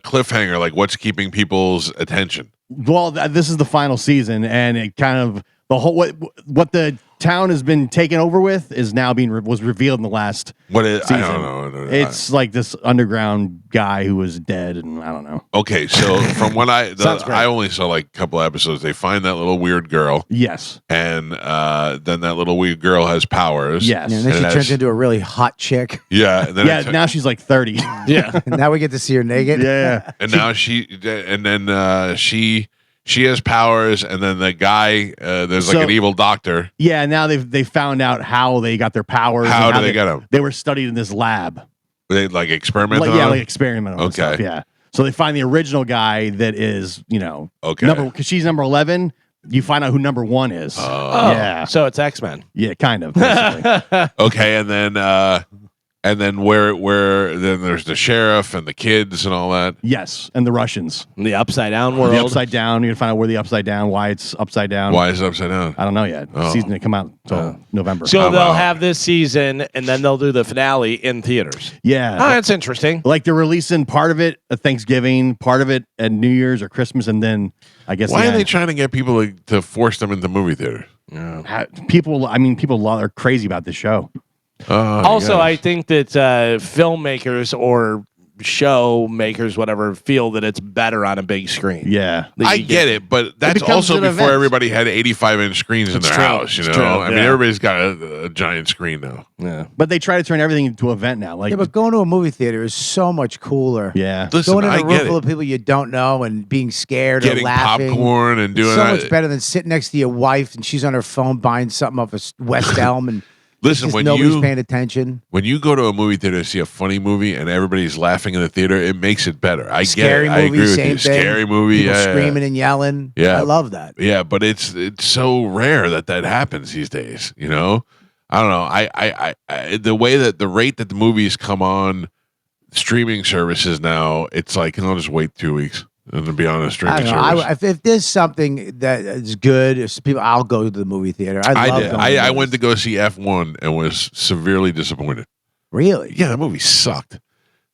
[SPEAKER 1] cliffhanger? Like, what's keeping people's attention?
[SPEAKER 3] Well, this is the final season, and it kind of the whole what the town has been taken over with is now was revealed in the last
[SPEAKER 1] What is? I
[SPEAKER 3] season.
[SPEAKER 1] don't know.
[SPEAKER 3] It's like this underground guy who was dead, and I don't know.
[SPEAKER 1] Okay, so from what
[SPEAKER 2] Sounds great.
[SPEAKER 1] I only saw like a couple episodes. They find that little weird girl,
[SPEAKER 3] Yes,
[SPEAKER 1] and then that little weird girl has powers.
[SPEAKER 3] yes,
[SPEAKER 6] Yeah, and then
[SPEAKER 1] And
[SPEAKER 6] she
[SPEAKER 1] it
[SPEAKER 6] turns
[SPEAKER 1] has-
[SPEAKER 6] into a really hot chick.
[SPEAKER 1] Yeah, and then
[SPEAKER 3] yeah. Now she's like 30.
[SPEAKER 2] Yeah.
[SPEAKER 6] And now we get to see her naked.
[SPEAKER 3] Yeah,
[SPEAKER 1] and now she has powers, and then the guy there's like
[SPEAKER 3] So-
[SPEAKER 1] an evil doctor.
[SPEAKER 3] yeah. Now they found out how they got their powers.
[SPEAKER 1] How
[SPEAKER 3] and
[SPEAKER 1] do they get 'em?
[SPEAKER 3] They were studied in this lab.
[SPEAKER 1] They like experiment
[SPEAKER 3] Like,
[SPEAKER 1] on
[SPEAKER 3] yeah,
[SPEAKER 1] him?
[SPEAKER 3] like experimental.
[SPEAKER 1] Okay.
[SPEAKER 3] Stuff, yeah. So they find the original guy that is,
[SPEAKER 1] Okay.
[SPEAKER 3] because she's number 11. You find out who number 1 is.
[SPEAKER 2] Oh,
[SPEAKER 3] Yeah.
[SPEAKER 2] So it's X-Men.
[SPEAKER 3] Yeah, kind of. basically.
[SPEAKER 1] Okay, and then where then there's the sheriff and the kids and all that.
[SPEAKER 3] Yes, and the Russians.
[SPEAKER 2] The Upside Down world.
[SPEAKER 3] The upside down. You can find out where the upside down, why it's upside down.
[SPEAKER 1] Why is it upside down?
[SPEAKER 3] I don't know yet.
[SPEAKER 1] Oh.
[SPEAKER 3] Season didn't come out until November.
[SPEAKER 2] So
[SPEAKER 1] Oh,
[SPEAKER 2] they'll
[SPEAKER 1] wow.
[SPEAKER 2] have this season, and then they'll do the finale in theaters.
[SPEAKER 3] yeah.
[SPEAKER 2] Oh, that's interesting.
[SPEAKER 3] Like they're releasing part of it at Thanksgiving, part of it at New Year's or Christmas, and then I guess
[SPEAKER 1] Why
[SPEAKER 3] the
[SPEAKER 1] are they
[SPEAKER 3] end.
[SPEAKER 1] trying to get people to force them into movie theaters?
[SPEAKER 3] People are crazy about this show.
[SPEAKER 2] Also, I think that filmmakers or show makers, whatever, feel that it's better on a big screen.
[SPEAKER 3] Yeah.
[SPEAKER 1] I get it, but that's
[SPEAKER 3] becomes
[SPEAKER 1] also
[SPEAKER 3] an
[SPEAKER 1] before
[SPEAKER 3] event.
[SPEAKER 1] everybody had 85-inch screens in
[SPEAKER 2] It's
[SPEAKER 1] their
[SPEAKER 2] true.
[SPEAKER 1] house. You
[SPEAKER 2] It's
[SPEAKER 1] know,
[SPEAKER 2] true,
[SPEAKER 1] I mean,
[SPEAKER 2] yeah.
[SPEAKER 1] everybody's got a giant screen now.
[SPEAKER 2] Yeah.
[SPEAKER 3] But they try to turn everything into an event now. Like,
[SPEAKER 6] Yeah, but going to a movie theater is so much cooler.
[SPEAKER 3] yeah.
[SPEAKER 1] Listen,
[SPEAKER 6] Going in
[SPEAKER 1] I
[SPEAKER 6] a room
[SPEAKER 1] get
[SPEAKER 6] full
[SPEAKER 1] it.
[SPEAKER 6] of people you don't know and being scared
[SPEAKER 1] Getting
[SPEAKER 6] or laughing.
[SPEAKER 1] popcorn and doing
[SPEAKER 6] It's so
[SPEAKER 1] that.
[SPEAKER 6] much better than sitting next to your wife and she's on her phone buying something off of West Elm and
[SPEAKER 1] Listen,
[SPEAKER 6] just
[SPEAKER 1] when
[SPEAKER 6] nobody's
[SPEAKER 1] you
[SPEAKER 6] paying attention.
[SPEAKER 1] when you go to a movie theater to see a funny movie and everybody's laughing in the theater, it makes it better. I
[SPEAKER 6] Scary
[SPEAKER 1] get it. I
[SPEAKER 6] movie,
[SPEAKER 1] agree with
[SPEAKER 6] same
[SPEAKER 1] you.
[SPEAKER 6] thing.
[SPEAKER 1] Scary movie,
[SPEAKER 6] People
[SPEAKER 1] yeah,
[SPEAKER 6] screaming and yelling.
[SPEAKER 1] Yeah.
[SPEAKER 6] I love that.
[SPEAKER 1] Yeah, but it's so rare that happens these days. You know, I don't know. I the way that the rate that the movies come on streaming services now, it's like I'll just wait 2 weeks and to be on a
[SPEAKER 6] I
[SPEAKER 1] streaming
[SPEAKER 6] don't know.
[SPEAKER 1] service.
[SPEAKER 6] If there's something that is good, if people, I'll go to the movie theater. I love
[SPEAKER 1] did.
[SPEAKER 6] going
[SPEAKER 1] I
[SPEAKER 6] movies.
[SPEAKER 1] went to go see F1 and was severely disappointed.
[SPEAKER 6] Really?
[SPEAKER 1] Yeah, that movie sucked.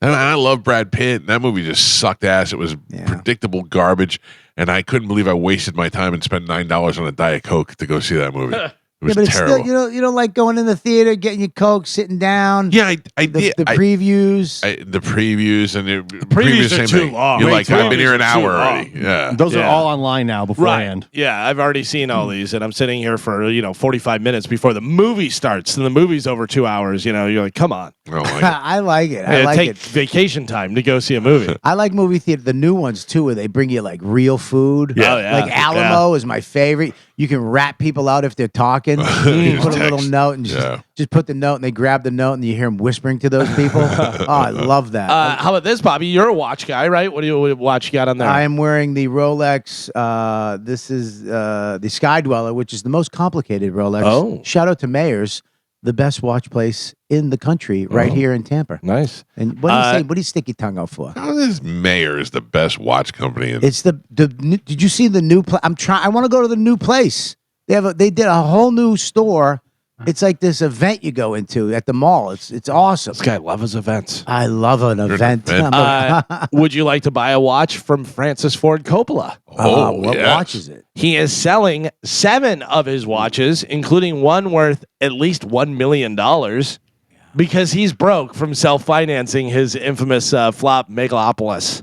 [SPEAKER 1] And I love Brad Pitt. And that movie just sucked ass. It was
[SPEAKER 6] Yeah.
[SPEAKER 1] predictable garbage. And I couldn't believe I wasted my time and spent $9 on a Diet Coke to go see that movie. It was
[SPEAKER 6] Yeah, but it's
[SPEAKER 1] terrible.
[SPEAKER 6] still you don't like going in the theater, getting your Coke, sitting down.
[SPEAKER 1] Yeah, I
[SPEAKER 6] the,
[SPEAKER 1] did.
[SPEAKER 6] the previews.
[SPEAKER 1] The previews and the
[SPEAKER 2] previews are
[SPEAKER 1] same
[SPEAKER 2] too
[SPEAKER 1] thing.
[SPEAKER 2] long.
[SPEAKER 1] You're
[SPEAKER 2] Wait,
[SPEAKER 1] like, I've been here an
[SPEAKER 2] previews are too
[SPEAKER 1] hour
[SPEAKER 2] long.
[SPEAKER 1] already. Yeah.
[SPEAKER 3] Those are
[SPEAKER 2] Yeah.
[SPEAKER 3] all online now beforehand.
[SPEAKER 2] Right. Yeah, I've already seen all these, and I'm sitting here for 45 minutes before the movie starts, and the movie's over 2 hours. You're like, come on,
[SPEAKER 1] I don't like it.
[SPEAKER 6] I like it. I
[SPEAKER 2] Yeah,
[SPEAKER 6] like
[SPEAKER 2] take
[SPEAKER 6] it.
[SPEAKER 2] vacation time to go see a movie.
[SPEAKER 6] I like movie theater, the new ones too, where they bring you like real food.
[SPEAKER 2] Yeah. Oh, yeah.
[SPEAKER 6] Like Alamo is my favorite. You can rat people out if they're talking. You
[SPEAKER 1] Just
[SPEAKER 6] put a little
[SPEAKER 1] text.
[SPEAKER 6] note and just put the note, and they grab the note, and you hear them whispering to those people. Oh, I love that.
[SPEAKER 2] How about this, Bobby? You're a watch guy, right? What watch you got on there?
[SPEAKER 6] I am wearing the Rolex. This is the Sky Dweller, which is the most complicated Rolex.
[SPEAKER 2] Oh.
[SPEAKER 6] Shout out to Mayors, the best watch place in the country, right here in Tampa.
[SPEAKER 2] Nice.
[SPEAKER 6] And what do you say? What do you stick your tongue out for?
[SPEAKER 1] How is Mayor is the best watch company?
[SPEAKER 6] It's the did you see the new place? I want to go to the new place. They did a whole new store. It's like this event you go into at the mall. It's awesome.
[SPEAKER 2] This guy loves events.
[SPEAKER 6] I love an event.
[SPEAKER 1] event.
[SPEAKER 2] Would you like to buy a watch from Francis Ford Coppola?
[SPEAKER 6] What
[SPEAKER 1] yes.
[SPEAKER 6] watch is it?
[SPEAKER 2] He is selling 7 of his watches, including one worth at least $1 million, because he's broke from self-financing his infamous flop Megalopolis.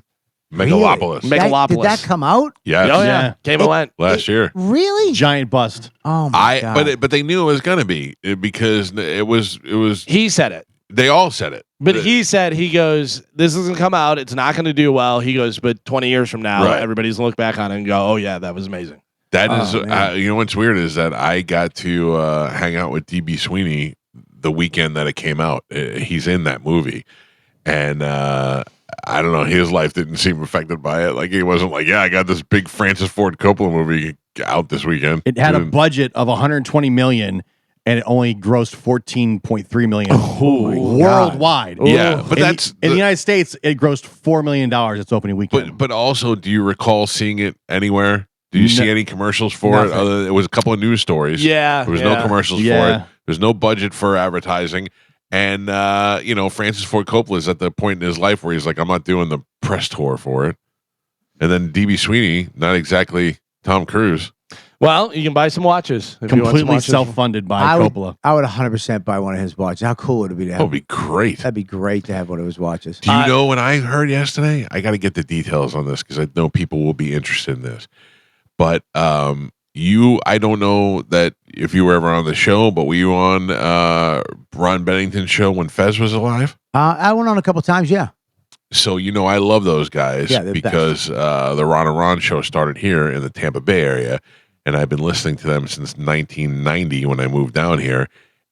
[SPEAKER 1] Megalopolis.
[SPEAKER 2] Megalopolis.
[SPEAKER 6] Did that come out?
[SPEAKER 1] Yes.
[SPEAKER 2] Oh yeah,
[SPEAKER 3] Yeah.
[SPEAKER 2] came and went.
[SPEAKER 1] Last year.
[SPEAKER 6] Really?
[SPEAKER 3] Giant bust.
[SPEAKER 6] Oh my god!
[SPEAKER 1] But they knew it was going to be because it was
[SPEAKER 2] He said it.
[SPEAKER 1] they all said it.
[SPEAKER 2] But he said, he goes, this doesn't come out. It's not going to do well. He goes, but 20 years from now,
[SPEAKER 1] Right.
[SPEAKER 2] everybody's going to look back on it and go, oh, yeah, that was amazing.
[SPEAKER 1] That is,
[SPEAKER 6] man.
[SPEAKER 1] you know what's weird is that I got to hang out with DB Sweeney the weekend that it came out. He's in that movie. And I don't know, his life didn't seem affected by it. Like, he wasn't like, yeah, I got this big Francis Ford Coppola movie out this weekend.
[SPEAKER 3] It had a
[SPEAKER 1] Dude,
[SPEAKER 3] budget of 120 million, and it only grossed 14.3 million
[SPEAKER 6] God.
[SPEAKER 3] worldwide.
[SPEAKER 1] Yeah, but
[SPEAKER 3] in
[SPEAKER 1] that's
[SPEAKER 3] in the United States, it grossed $4 million its opening weekend.
[SPEAKER 1] but also, do you recall seeing it anywhere? Do you see any commercials for it?
[SPEAKER 6] Nothing.
[SPEAKER 1] It was a couple of news stories.
[SPEAKER 2] Yeah.
[SPEAKER 1] There was no commercials for
[SPEAKER 3] Yeah.
[SPEAKER 1] it. There's no budget for advertising. And, Francis Ford Coppola is at the point in his life where he's like, I'm not doing the press tour for it. And then DB Sweeney, not exactly Tom Cruise.
[SPEAKER 2] Well, you can buy some watches. If you want some
[SPEAKER 3] Completely
[SPEAKER 2] watches.
[SPEAKER 3] self-funded by
[SPEAKER 6] I would,
[SPEAKER 3] Coppola.
[SPEAKER 6] I would 100% buy one of his watches. How cool would it be to
[SPEAKER 1] That
[SPEAKER 6] have?
[SPEAKER 1] would be great.
[SPEAKER 6] That'd be great to have one of his watches.
[SPEAKER 1] Do you know what I heard yesterday? I got to get the details on this because I know people will be interested in this. But I don't know that if you were ever on the show, but were you on Ron Bennington's show when Fez was alive?
[SPEAKER 6] I went on a couple times. Yeah.
[SPEAKER 1] So, I love those guys
[SPEAKER 6] Yeah, they're
[SPEAKER 1] because the Ron and Ron show started here in the Tampa Bay area. And I've been listening to them since 1990 when I moved down here.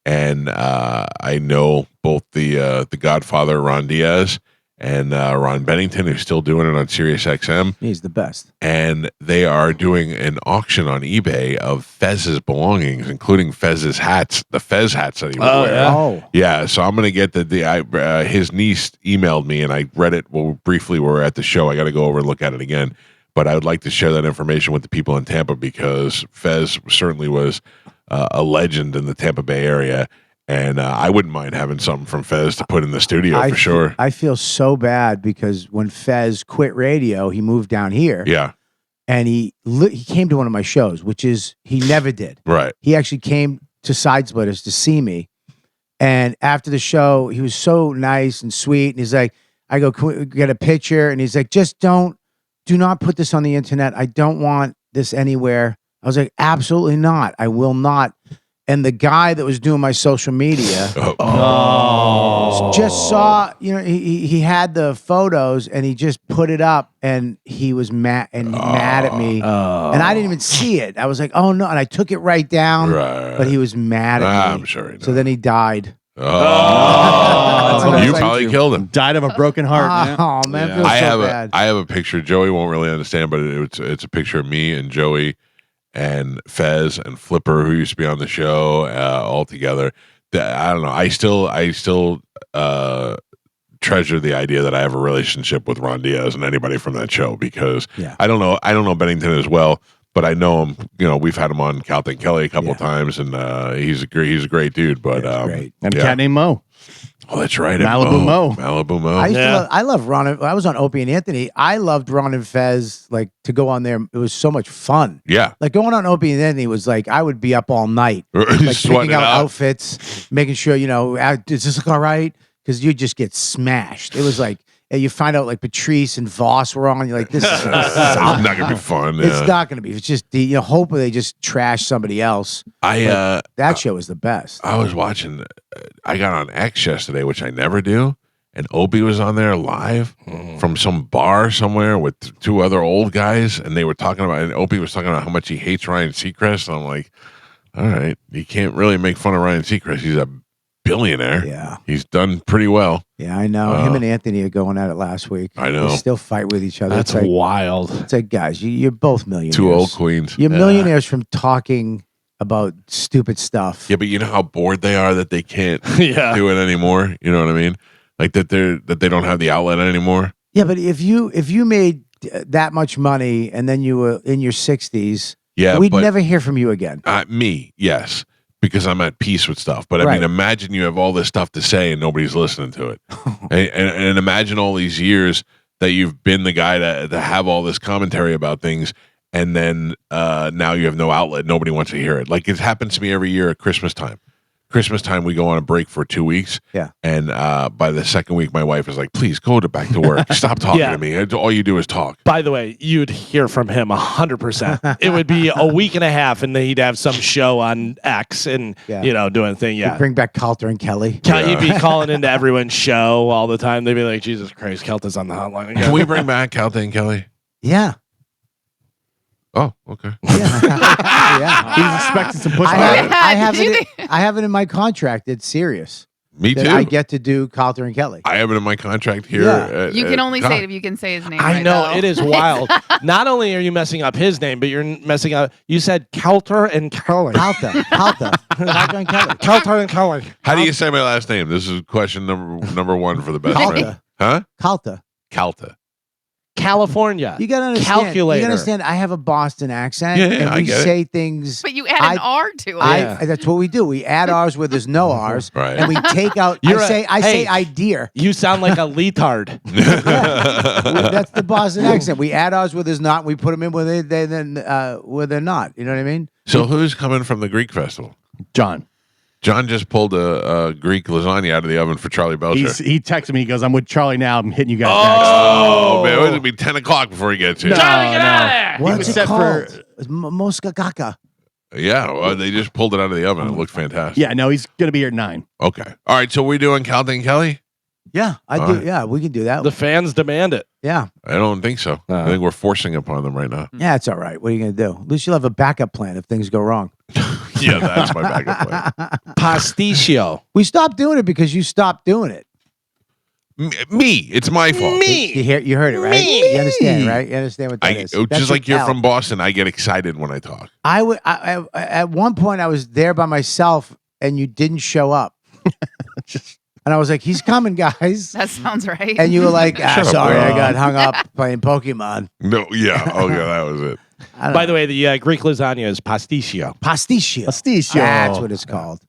[SPEAKER 1] And I know both the Godfather, Ron Diaz, and Ron Bennington, who's still doing it on Sirius XM.
[SPEAKER 6] He's the best.
[SPEAKER 1] And they are doing an auction on eBay of Fez's belongings, including Fez's hats, the Fez hats that he would wear.
[SPEAKER 2] yeah.
[SPEAKER 6] Oh.
[SPEAKER 1] Yeah, so I'm gonna get his niece emailed me, and I read it briefly. When we were at the show. I got to go over and look at it again. But I would like to share that information with the people in Tampa because Fez certainly was a legend in the Tampa Bay area, and I wouldn't mind having something from Fez to put in the studio for sure.
[SPEAKER 6] I feel so bad because when Fez quit radio, he moved down here.
[SPEAKER 1] Yeah,
[SPEAKER 6] And he came to one of my shows, which is he never did.
[SPEAKER 1] right.
[SPEAKER 6] He actually came to Side Splitters to see me. And after the show, he was so nice and sweet. And he's like, I go, can we get a picture? And he's like, just do not put this on the internet. I don't want this anywhere. I was like, absolutely not. I will not. And the guy that was doing my social media just saw, he had the photos and he just put it up and he was mad at me. And I didn't even see it. I was like, oh no. And I took it right down, but he was mad at me.
[SPEAKER 1] I'm sure.
[SPEAKER 6] So then he died.
[SPEAKER 1] You probably killed him.
[SPEAKER 3] Died of a broken heart.
[SPEAKER 6] Oh man, it feels
[SPEAKER 1] I
[SPEAKER 6] so
[SPEAKER 1] have
[SPEAKER 6] bad.
[SPEAKER 1] I have a picture. Joey won't really understand, but it's a picture of me and Joey and Fez and Flipper, who used to be on the show, all together. I don't know. I still treasure the idea that I have a relationship with Ron Diaz and anybody from that show, because I don't know Bennington as well, but I know him. We've had him on Calta and Kelly a couple of times, and he's a great dude. But
[SPEAKER 6] great.
[SPEAKER 3] And a cat named Mo.
[SPEAKER 1] Oh, that's right.
[SPEAKER 3] Malibu Mo.
[SPEAKER 1] Malibu Mo.
[SPEAKER 6] I love Ron. I was on Opie and Anthony. I loved Ron and Fez. Like, to go on there, it was so much fun.
[SPEAKER 1] Yeah.
[SPEAKER 6] Like, going on Opie and Anthony was like, I would be up all night, like picking out outfits, making sure, does this look all right? Because you just get smashed. It was like, you find out like Patrice and Voss were on. You're like, this is
[SPEAKER 1] not gonna be fun. Yeah.
[SPEAKER 6] It's not gonna be. It's just hopefully they just trash somebody else. That show was the best.
[SPEAKER 1] I was watching. I got on X yesterday, which I never do, and Opie was on there live from some bar somewhere with two other old guys, and they were talking about. And Opie was talking about how much he hates Ryan Seacrest. And I'm like, all right, you can't really make fun of Ryan Seacrest. He's a billionaire.
[SPEAKER 6] Yeah,
[SPEAKER 1] he's done pretty well.
[SPEAKER 6] Yeah, I know. Him and Anthony are going at it last week.
[SPEAKER 1] I know.
[SPEAKER 6] They still fight with each other.
[SPEAKER 2] That's wild.
[SPEAKER 6] It's like, guys, you're both millionaires.
[SPEAKER 1] Two old queens.
[SPEAKER 6] You're millionaires from talking about stupid stuff.
[SPEAKER 1] Yeah, but you know how bored they are that they can't
[SPEAKER 2] Yeah.
[SPEAKER 1] do it anymore. You know what I mean? Like that they don't have the outlet anymore.
[SPEAKER 6] Yeah, but if you made that much money and then you were in your 60s, we'd never hear from you again.
[SPEAKER 1] Me, yes, because I'm at peace with stuff. But I mean, imagine you have all this stuff to say and nobody's listening to it, and imagine all these years that you've been the guy to have all this commentary about things, and then now you have no outlet. Nobody wants to hear it. Like, it happens to me every year at Christmas time. Christmas time, we go on a break for 2 weeks.
[SPEAKER 6] Yeah.
[SPEAKER 1] And by the second week, my wife is like, please go back to work. Stop talking to me. All you do is talk.
[SPEAKER 2] By the way, you'd hear from him 100%. It would be a week and a half, and then he'd have some show on X and, doing a thing. Yeah.
[SPEAKER 6] We'd bring back Calta and Kelly.
[SPEAKER 2] He'd be calling into everyone's show all the time. They'd be like, Jesus Christ, Calta's on the hotline again.
[SPEAKER 1] Can we bring back Calta and Kelly?
[SPEAKER 6] Yeah.
[SPEAKER 1] Oh, okay.
[SPEAKER 6] Yeah.
[SPEAKER 3] He's expecting some pushback.
[SPEAKER 6] I have it in my contract. It's serious.
[SPEAKER 1] Me too.
[SPEAKER 6] I get to do Calta and Kelly.
[SPEAKER 1] I have it in my contract here.
[SPEAKER 6] Yeah.
[SPEAKER 5] You can only say it if you can say his name.
[SPEAKER 2] I
[SPEAKER 5] right,
[SPEAKER 2] know,
[SPEAKER 5] though.
[SPEAKER 2] it is wild. Not only are you messing up his name, but you're messing up. You said Calta and Kelly.
[SPEAKER 6] Calta and Kelly.
[SPEAKER 2] Calta and Kelly.
[SPEAKER 1] How do you say my last name? This is question number one for the best
[SPEAKER 6] Calta.
[SPEAKER 1] friend. Huh?
[SPEAKER 6] Calta.
[SPEAKER 1] Calta.
[SPEAKER 2] California.
[SPEAKER 6] You gotta understand.
[SPEAKER 2] Calculator.
[SPEAKER 6] You understand? I have a Boston accent,
[SPEAKER 1] Yeah,
[SPEAKER 6] and
[SPEAKER 1] I
[SPEAKER 6] we
[SPEAKER 1] get it.
[SPEAKER 6] say things.
[SPEAKER 5] But you add an R to it.
[SPEAKER 6] That's what we do. We add R's where there's no R's,
[SPEAKER 1] Right.
[SPEAKER 6] and we take out. I say idea.
[SPEAKER 2] You sound like a leotard.
[SPEAKER 6] That's the Boston accent. We add R's where there's not. And we put them in where where they're not. You know what I mean?
[SPEAKER 1] So who's coming from the Greek festival?
[SPEAKER 3] John.
[SPEAKER 1] John just pulled a Greek lasagna out of the oven for Charlie Belcher.
[SPEAKER 3] He texted me. He goes, I'm with Charlie now. I'm hitting you guys
[SPEAKER 1] Oh, man. It was going to be 10 o'clock before he gets here.
[SPEAKER 3] next.
[SPEAKER 2] Charlie, get out of there.
[SPEAKER 3] He
[SPEAKER 6] What's
[SPEAKER 3] was
[SPEAKER 6] it
[SPEAKER 3] set
[SPEAKER 6] called?
[SPEAKER 3] for.
[SPEAKER 6] It's Moskakaka.
[SPEAKER 1] Yeah, well, they just pulled it out of the oven. It looked fantastic.
[SPEAKER 3] Yeah, no, he's going to be here at 9.
[SPEAKER 1] Okay. All right, so we doing Calta and Kelly?
[SPEAKER 6] Yeah, I
[SPEAKER 1] All
[SPEAKER 6] do.
[SPEAKER 1] right.
[SPEAKER 6] Yeah, we can do that.
[SPEAKER 2] The fans demand it.
[SPEAKER 6] Yeah,
[SPEAKER 1] I don't think so. I think we're forcing upon them right now.
[SPEAKER 6] yeah, it's all right. What are you gonna do? At least you'll have a backup plan if things go wrong.
[SPEAKER 1] Yeah, that's my backup plan.
[SPEAKER 2] Pasticcio.
[SPEAKER 6] We stopped doing it because you stopped doing it.
[SPEAKER 1] Me. It's my fault.
[SPEAKER 6] You heard it, right? You understand, right? You understand what that is? That's
[SPEAKER 1] Just like
[SPEAKER 6] what
[SPEAKER 1] you're
[SPEAKER 6] Cal-
[SPEAKER 1] from Boston, I get excited when I talk.
[SPEAKER 6] I at one point I was there by myself and you didn't show up. And I was like, he's coming, guys.
[SPEAKER 5] That sounds right.
[SPEAKER 6] And you were like,
[SPEAKER 1] Shut up,
[SPEAKER 6] sorry,
[SPEAKER 1] bro.
[SPEAKER 6] I got hung up playing Pokemon.
[SPEAKER 1] No, yeah. Oh, yeah, that was it.
[SPEAKER 2] By the way, the Greek lasagna is pasticcio.
[SPEAKER 6] Pasticcio.
[SPEAKER 3] Pasticcio.
[SPEAKER 6] That's what it's called.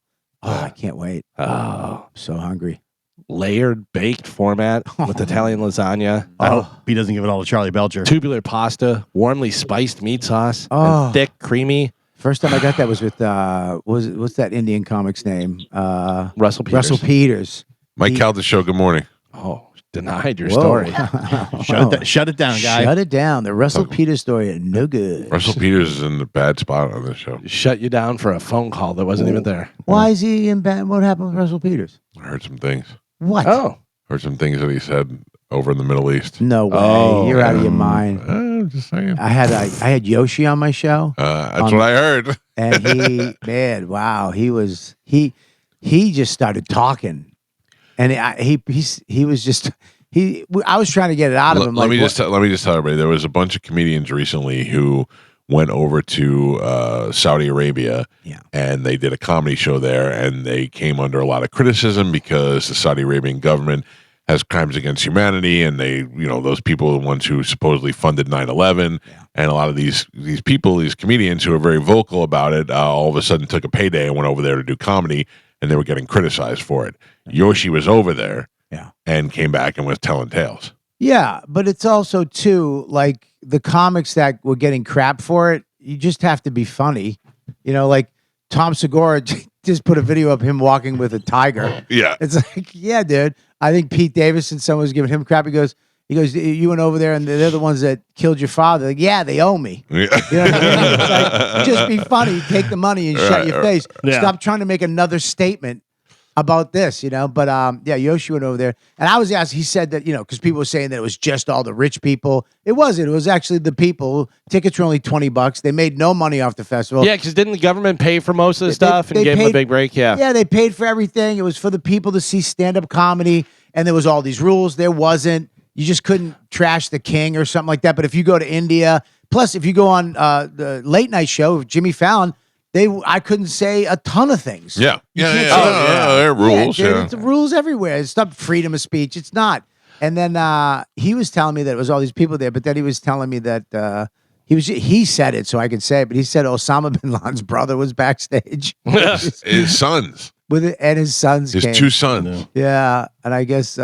[SPEAKER 6] Oh, I can't wait.
[SPEAKER 2] Oh,
[SPEAKER 6] I'm so hungry.
[SPEAKER 2] layered baked format with Italian lasagna.
[SPEAKER 3] I hope he doesn't give it all to Charlie Belcher.
[SPEAKER 2] Tubular pasta, warmly spiced meat sauce,
[SPEAKER 6] Oh.
[SPEAKER 2] and thick, creamy.
[SPEAKER 6] First time I got that was with what's that Indian comic's name?
[SPEAKER 2] Russell Peters.
[SPEAKER 6] Russell Peters.
[SPEAKER 1] Mike Calta show, good morning.
[SPEAKER 2] Oh, denied your
[SPEAKER 6] Whoa.
[SPEAKER 2] story.
[SPEAKER 3] Shut it down, guy.
[SPEAKER 6] Shut it down. The Russell Peters story, no good.
[SPEAKER 1] Russell Peters is in a bad spot on this show.
[SPEAKER 2] Shut you down for a phone call that wasn't even there.
[SPEAKER 6] Why is he in bad? What happened with Russell Peters?
[SPEAKER 1] I heard some things.
[SPEAKER 6] What?
[SPEAKER 2] Oh,
[SPEAKER 1] Heard some things that he said over in the Middle East.
[SPEAKER 6] No way.
[SPEAKER 2] Oh,
[SPEAKER 6] You're out of your mind.
[SPEAKER 1] I'm just saying.
[SPEAKER 6] I had Yoshi on my show,
[SPEAKER 1] That's what I heard.
[SPEAKER 6] and he, man, wow, he just started talking, and he was just I was trying to get it out of him.
[SPEAKER 1] Let me just tell everybody there was a bunch of comedians recently who went over to Saudi Arabia, and they did a comedy show there, and they came under a lot of criticism because the Saudi Arabian government has crimes against humanity, and they, those people are the ones who supposedly funded 9/11, and a lot of these people, these comedians who are very vocal about it, all of a sudden took a payday and went over there to do comedy, and they were getting criticized for it. Yoshi was over there, and came back and was telling tales.
[SPEAKER 6] Yeah, but it's also too like the comics that were getting crap for it. You just have to be funny, like Tom Segura just put a video of him walking with a tiger.
[SPEAKER 1] Yeah,
[SPEAKER 6] it's like, yeah, dude. I think Pete Davidson, someone was giving him crap. He goes, you went over there and they're the ones that killed your father. Like, yeah, they owe me.
[SPEAKER 1] Yeah.
[SPEAKER 6] You know what I mean? It's like, just be funny, take the money and shut your face.
[SPEAKER 2] Yeah.
[SPEAKER 6] Stop trying to make another statement about this, But Yoshi went over there, and I was asked. He said that because people were saying that it was just all the rich people. It wasn't. It was actually the people. Tickets were only $20. They made no money off the festival.
[SPEAKER 2] yeah, because didn't the government pay for most of the stuff and
[SPEAKER 6] they
[SPEAKER 2] gave them a
[SPEAKER 6] paid-
[SPEAKER 2] big break? Yeah.
[SPEAKER 6] Yeah, they paid for everything. It was for the people to see stand-up comedy, and there was all these rules. There wasn't. You just couldn't trash the king or something like that. But if you go to India, plus if you go on the late night show with Jimmy Fallon, I couldn't say a ton of things.
[SPEAKER 1] Yeah.
[SPEAKER 6] You
[SPEAKER 1] Yeah.
[SPEAKER 6] can't
[SPEAKER 1] Yeah.
[SPEAKER 6] say-
[SPEAKER 1] There are rules.
[SPEAKER 6] dude,
[SPEAKER 1] Yeah.
[SPEAKER 6] it's rules everywhere. It's not freedom of speech. It's not. And then he was telling me that it was all these people there, but then he was telling me that he said it, so I could say it, but he said Osama bin Laden's brother was backstage
[SPEAKER 1] His sons.
[SPEAKER 6] with it, and his sons
[SPEAKER 1] His
[SPEAKER 6] came.
[SPEAKER 1] two sons.
[SPEAKER 6] Yeah, and I guess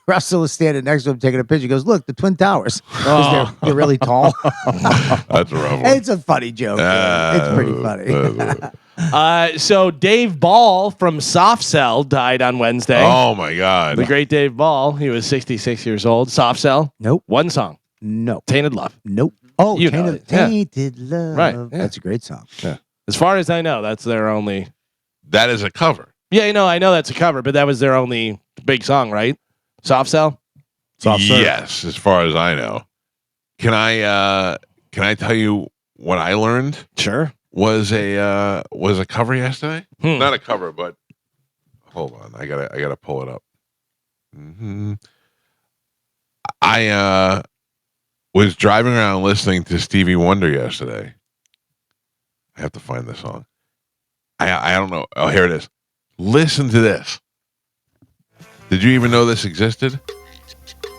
[SPEAKER 6] Russell was standing next to him taking a picture. He goes, "Look, the Twin Towers. 'Cause they're really tall."
[SPEAKER 1] That's a rough one.
[SPEAKER 6] It's a funny joke. Man. It's pretty funny.
[SPEAKER 2] So Dave Ball from Soft Cell died on Wednesday.
[SPEAKER 1] Oh my God.
[SPEAKER 2] The great Dave Ball. He was 66 years old. Soft Cell.
[SPEAKER 6] Nope.
[SPEAKER 2] One song.
[SPEAKER 6] No.
[SPEAKER 2] Tainted Love.
[SPEAKER 6] Nope. Oh,
[SPEAKER 2] You know it. Yeah.
[SPEAKER 6] Tainted Love.
[SPEAKER 2] Right, yeah.
[SPEAKER 6] That's a great song.
[SPEAKER 2] Yeah. As far as I know, that's their only.
[SPEAKER 1] That is a cover.
[SPEAKER 2] Yeah, I know that's a cover, but that was their only big song, right? Soft Cell.
[SPEAKER 3] Soft serve.
[SPEAKER 1] Yes, as far as I know. Can I tell you what I learned
[SPEAKER 2] Sure.
[SPEAKER 1] was a cover yesterday?
[SPEAKER 2] Hmm.
[SPEAKER 1] Not a cover, but hold on. I gotta pull it up. I was driving around listening to Stevie Wonder yesterday. I have to find the song. I don't know. Oh, here it is. Listen to this. Did you even know this existed?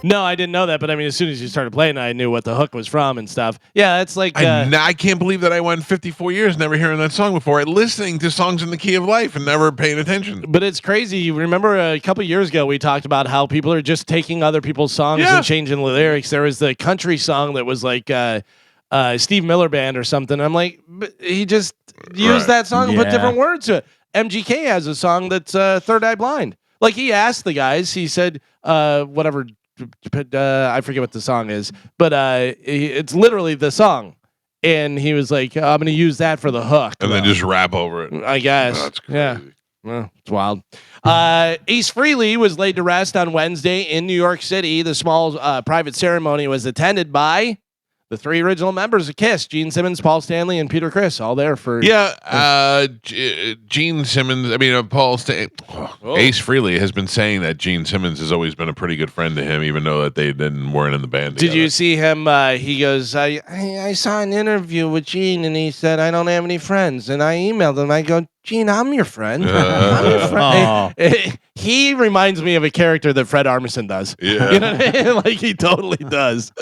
[SPEAKER 2] No, I didn't know that, but I mean, as soon as you started playing, I knew what the hook was from and stuff. Yeah, that's like.
[SPEAKER 1] I can't believe that I went 54 years never hearing that song before. Listening to songs in the key of life and never paying attention.
[SPEAKER 2] But it's crazy. You remember a couple years ago we talked about how people are just taking other people's songs and changing the lyrics. There was the country song that was like Steve Miller Band or something. I'm like, but he just used that song and put different words to it. MGK has a song that's Third Eye Blind. Like he asked the guys, he said, whatever. I forget what the song is, but it's literally the song, and he was like, "I'm going to use that for the hook,"
[SPEAKER 1] and then just rap over it.
[SPEAKER 2] I guess.
[SPEAKER 1] Oh, that's crazy.
[SPEAKER 2] Yeah, well, it's wild. Ace Frehley was laid to rest on Wednesday in New York City. The small private ceremony was attended by the three original members of Kiss: Gene Simmons, Paul Stanley, and Peter Criss. All there for
[SPEAKER 1] Gene Simmons. I mean, Ace Frehley has been saying that Gene Simmons has always been a pretty good friend to him, even though that they weren't in the band together.
[SPEAKER 2] Did you see him? He goes, I saw an interview with Gene, and he said, I don't have any friends. And I emailed him. I go, Gene, I'm your friend. I'm your friend. He reminds me of a character that Fred Armisen does.
[SPEAKER 1] Yeah.
[SPEAKER 2] You know what I mean? Like he totally does.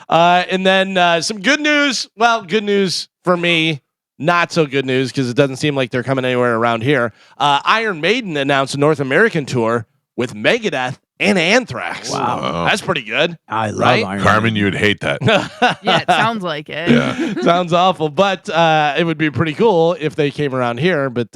[SPEAKER 2] And then some good news. Well, good news for me. Not so good news because it doesn't seem like they're coming anywhere around here. Iron Maiden announced a North American tour with Megadeth and Anthrax.
[SPEAKER 1] Wow.
[SPEAKER 2] That's pretty good.
[SPEAKER 6] I love
[SPEAKER 2] Right?
[SPEAKER 6] Iron
[SPEAKER 1] Carmen,
[SPEAKER 6] Maiden.
[SPEAKER 1] you'd hate that.
[SPEAKER 5] Yeah, it sounds like it.
[SPEAKER 1] Yeah.
[SPEAKER 2] Sounds awful, but it would be pretty cool if they came around here, but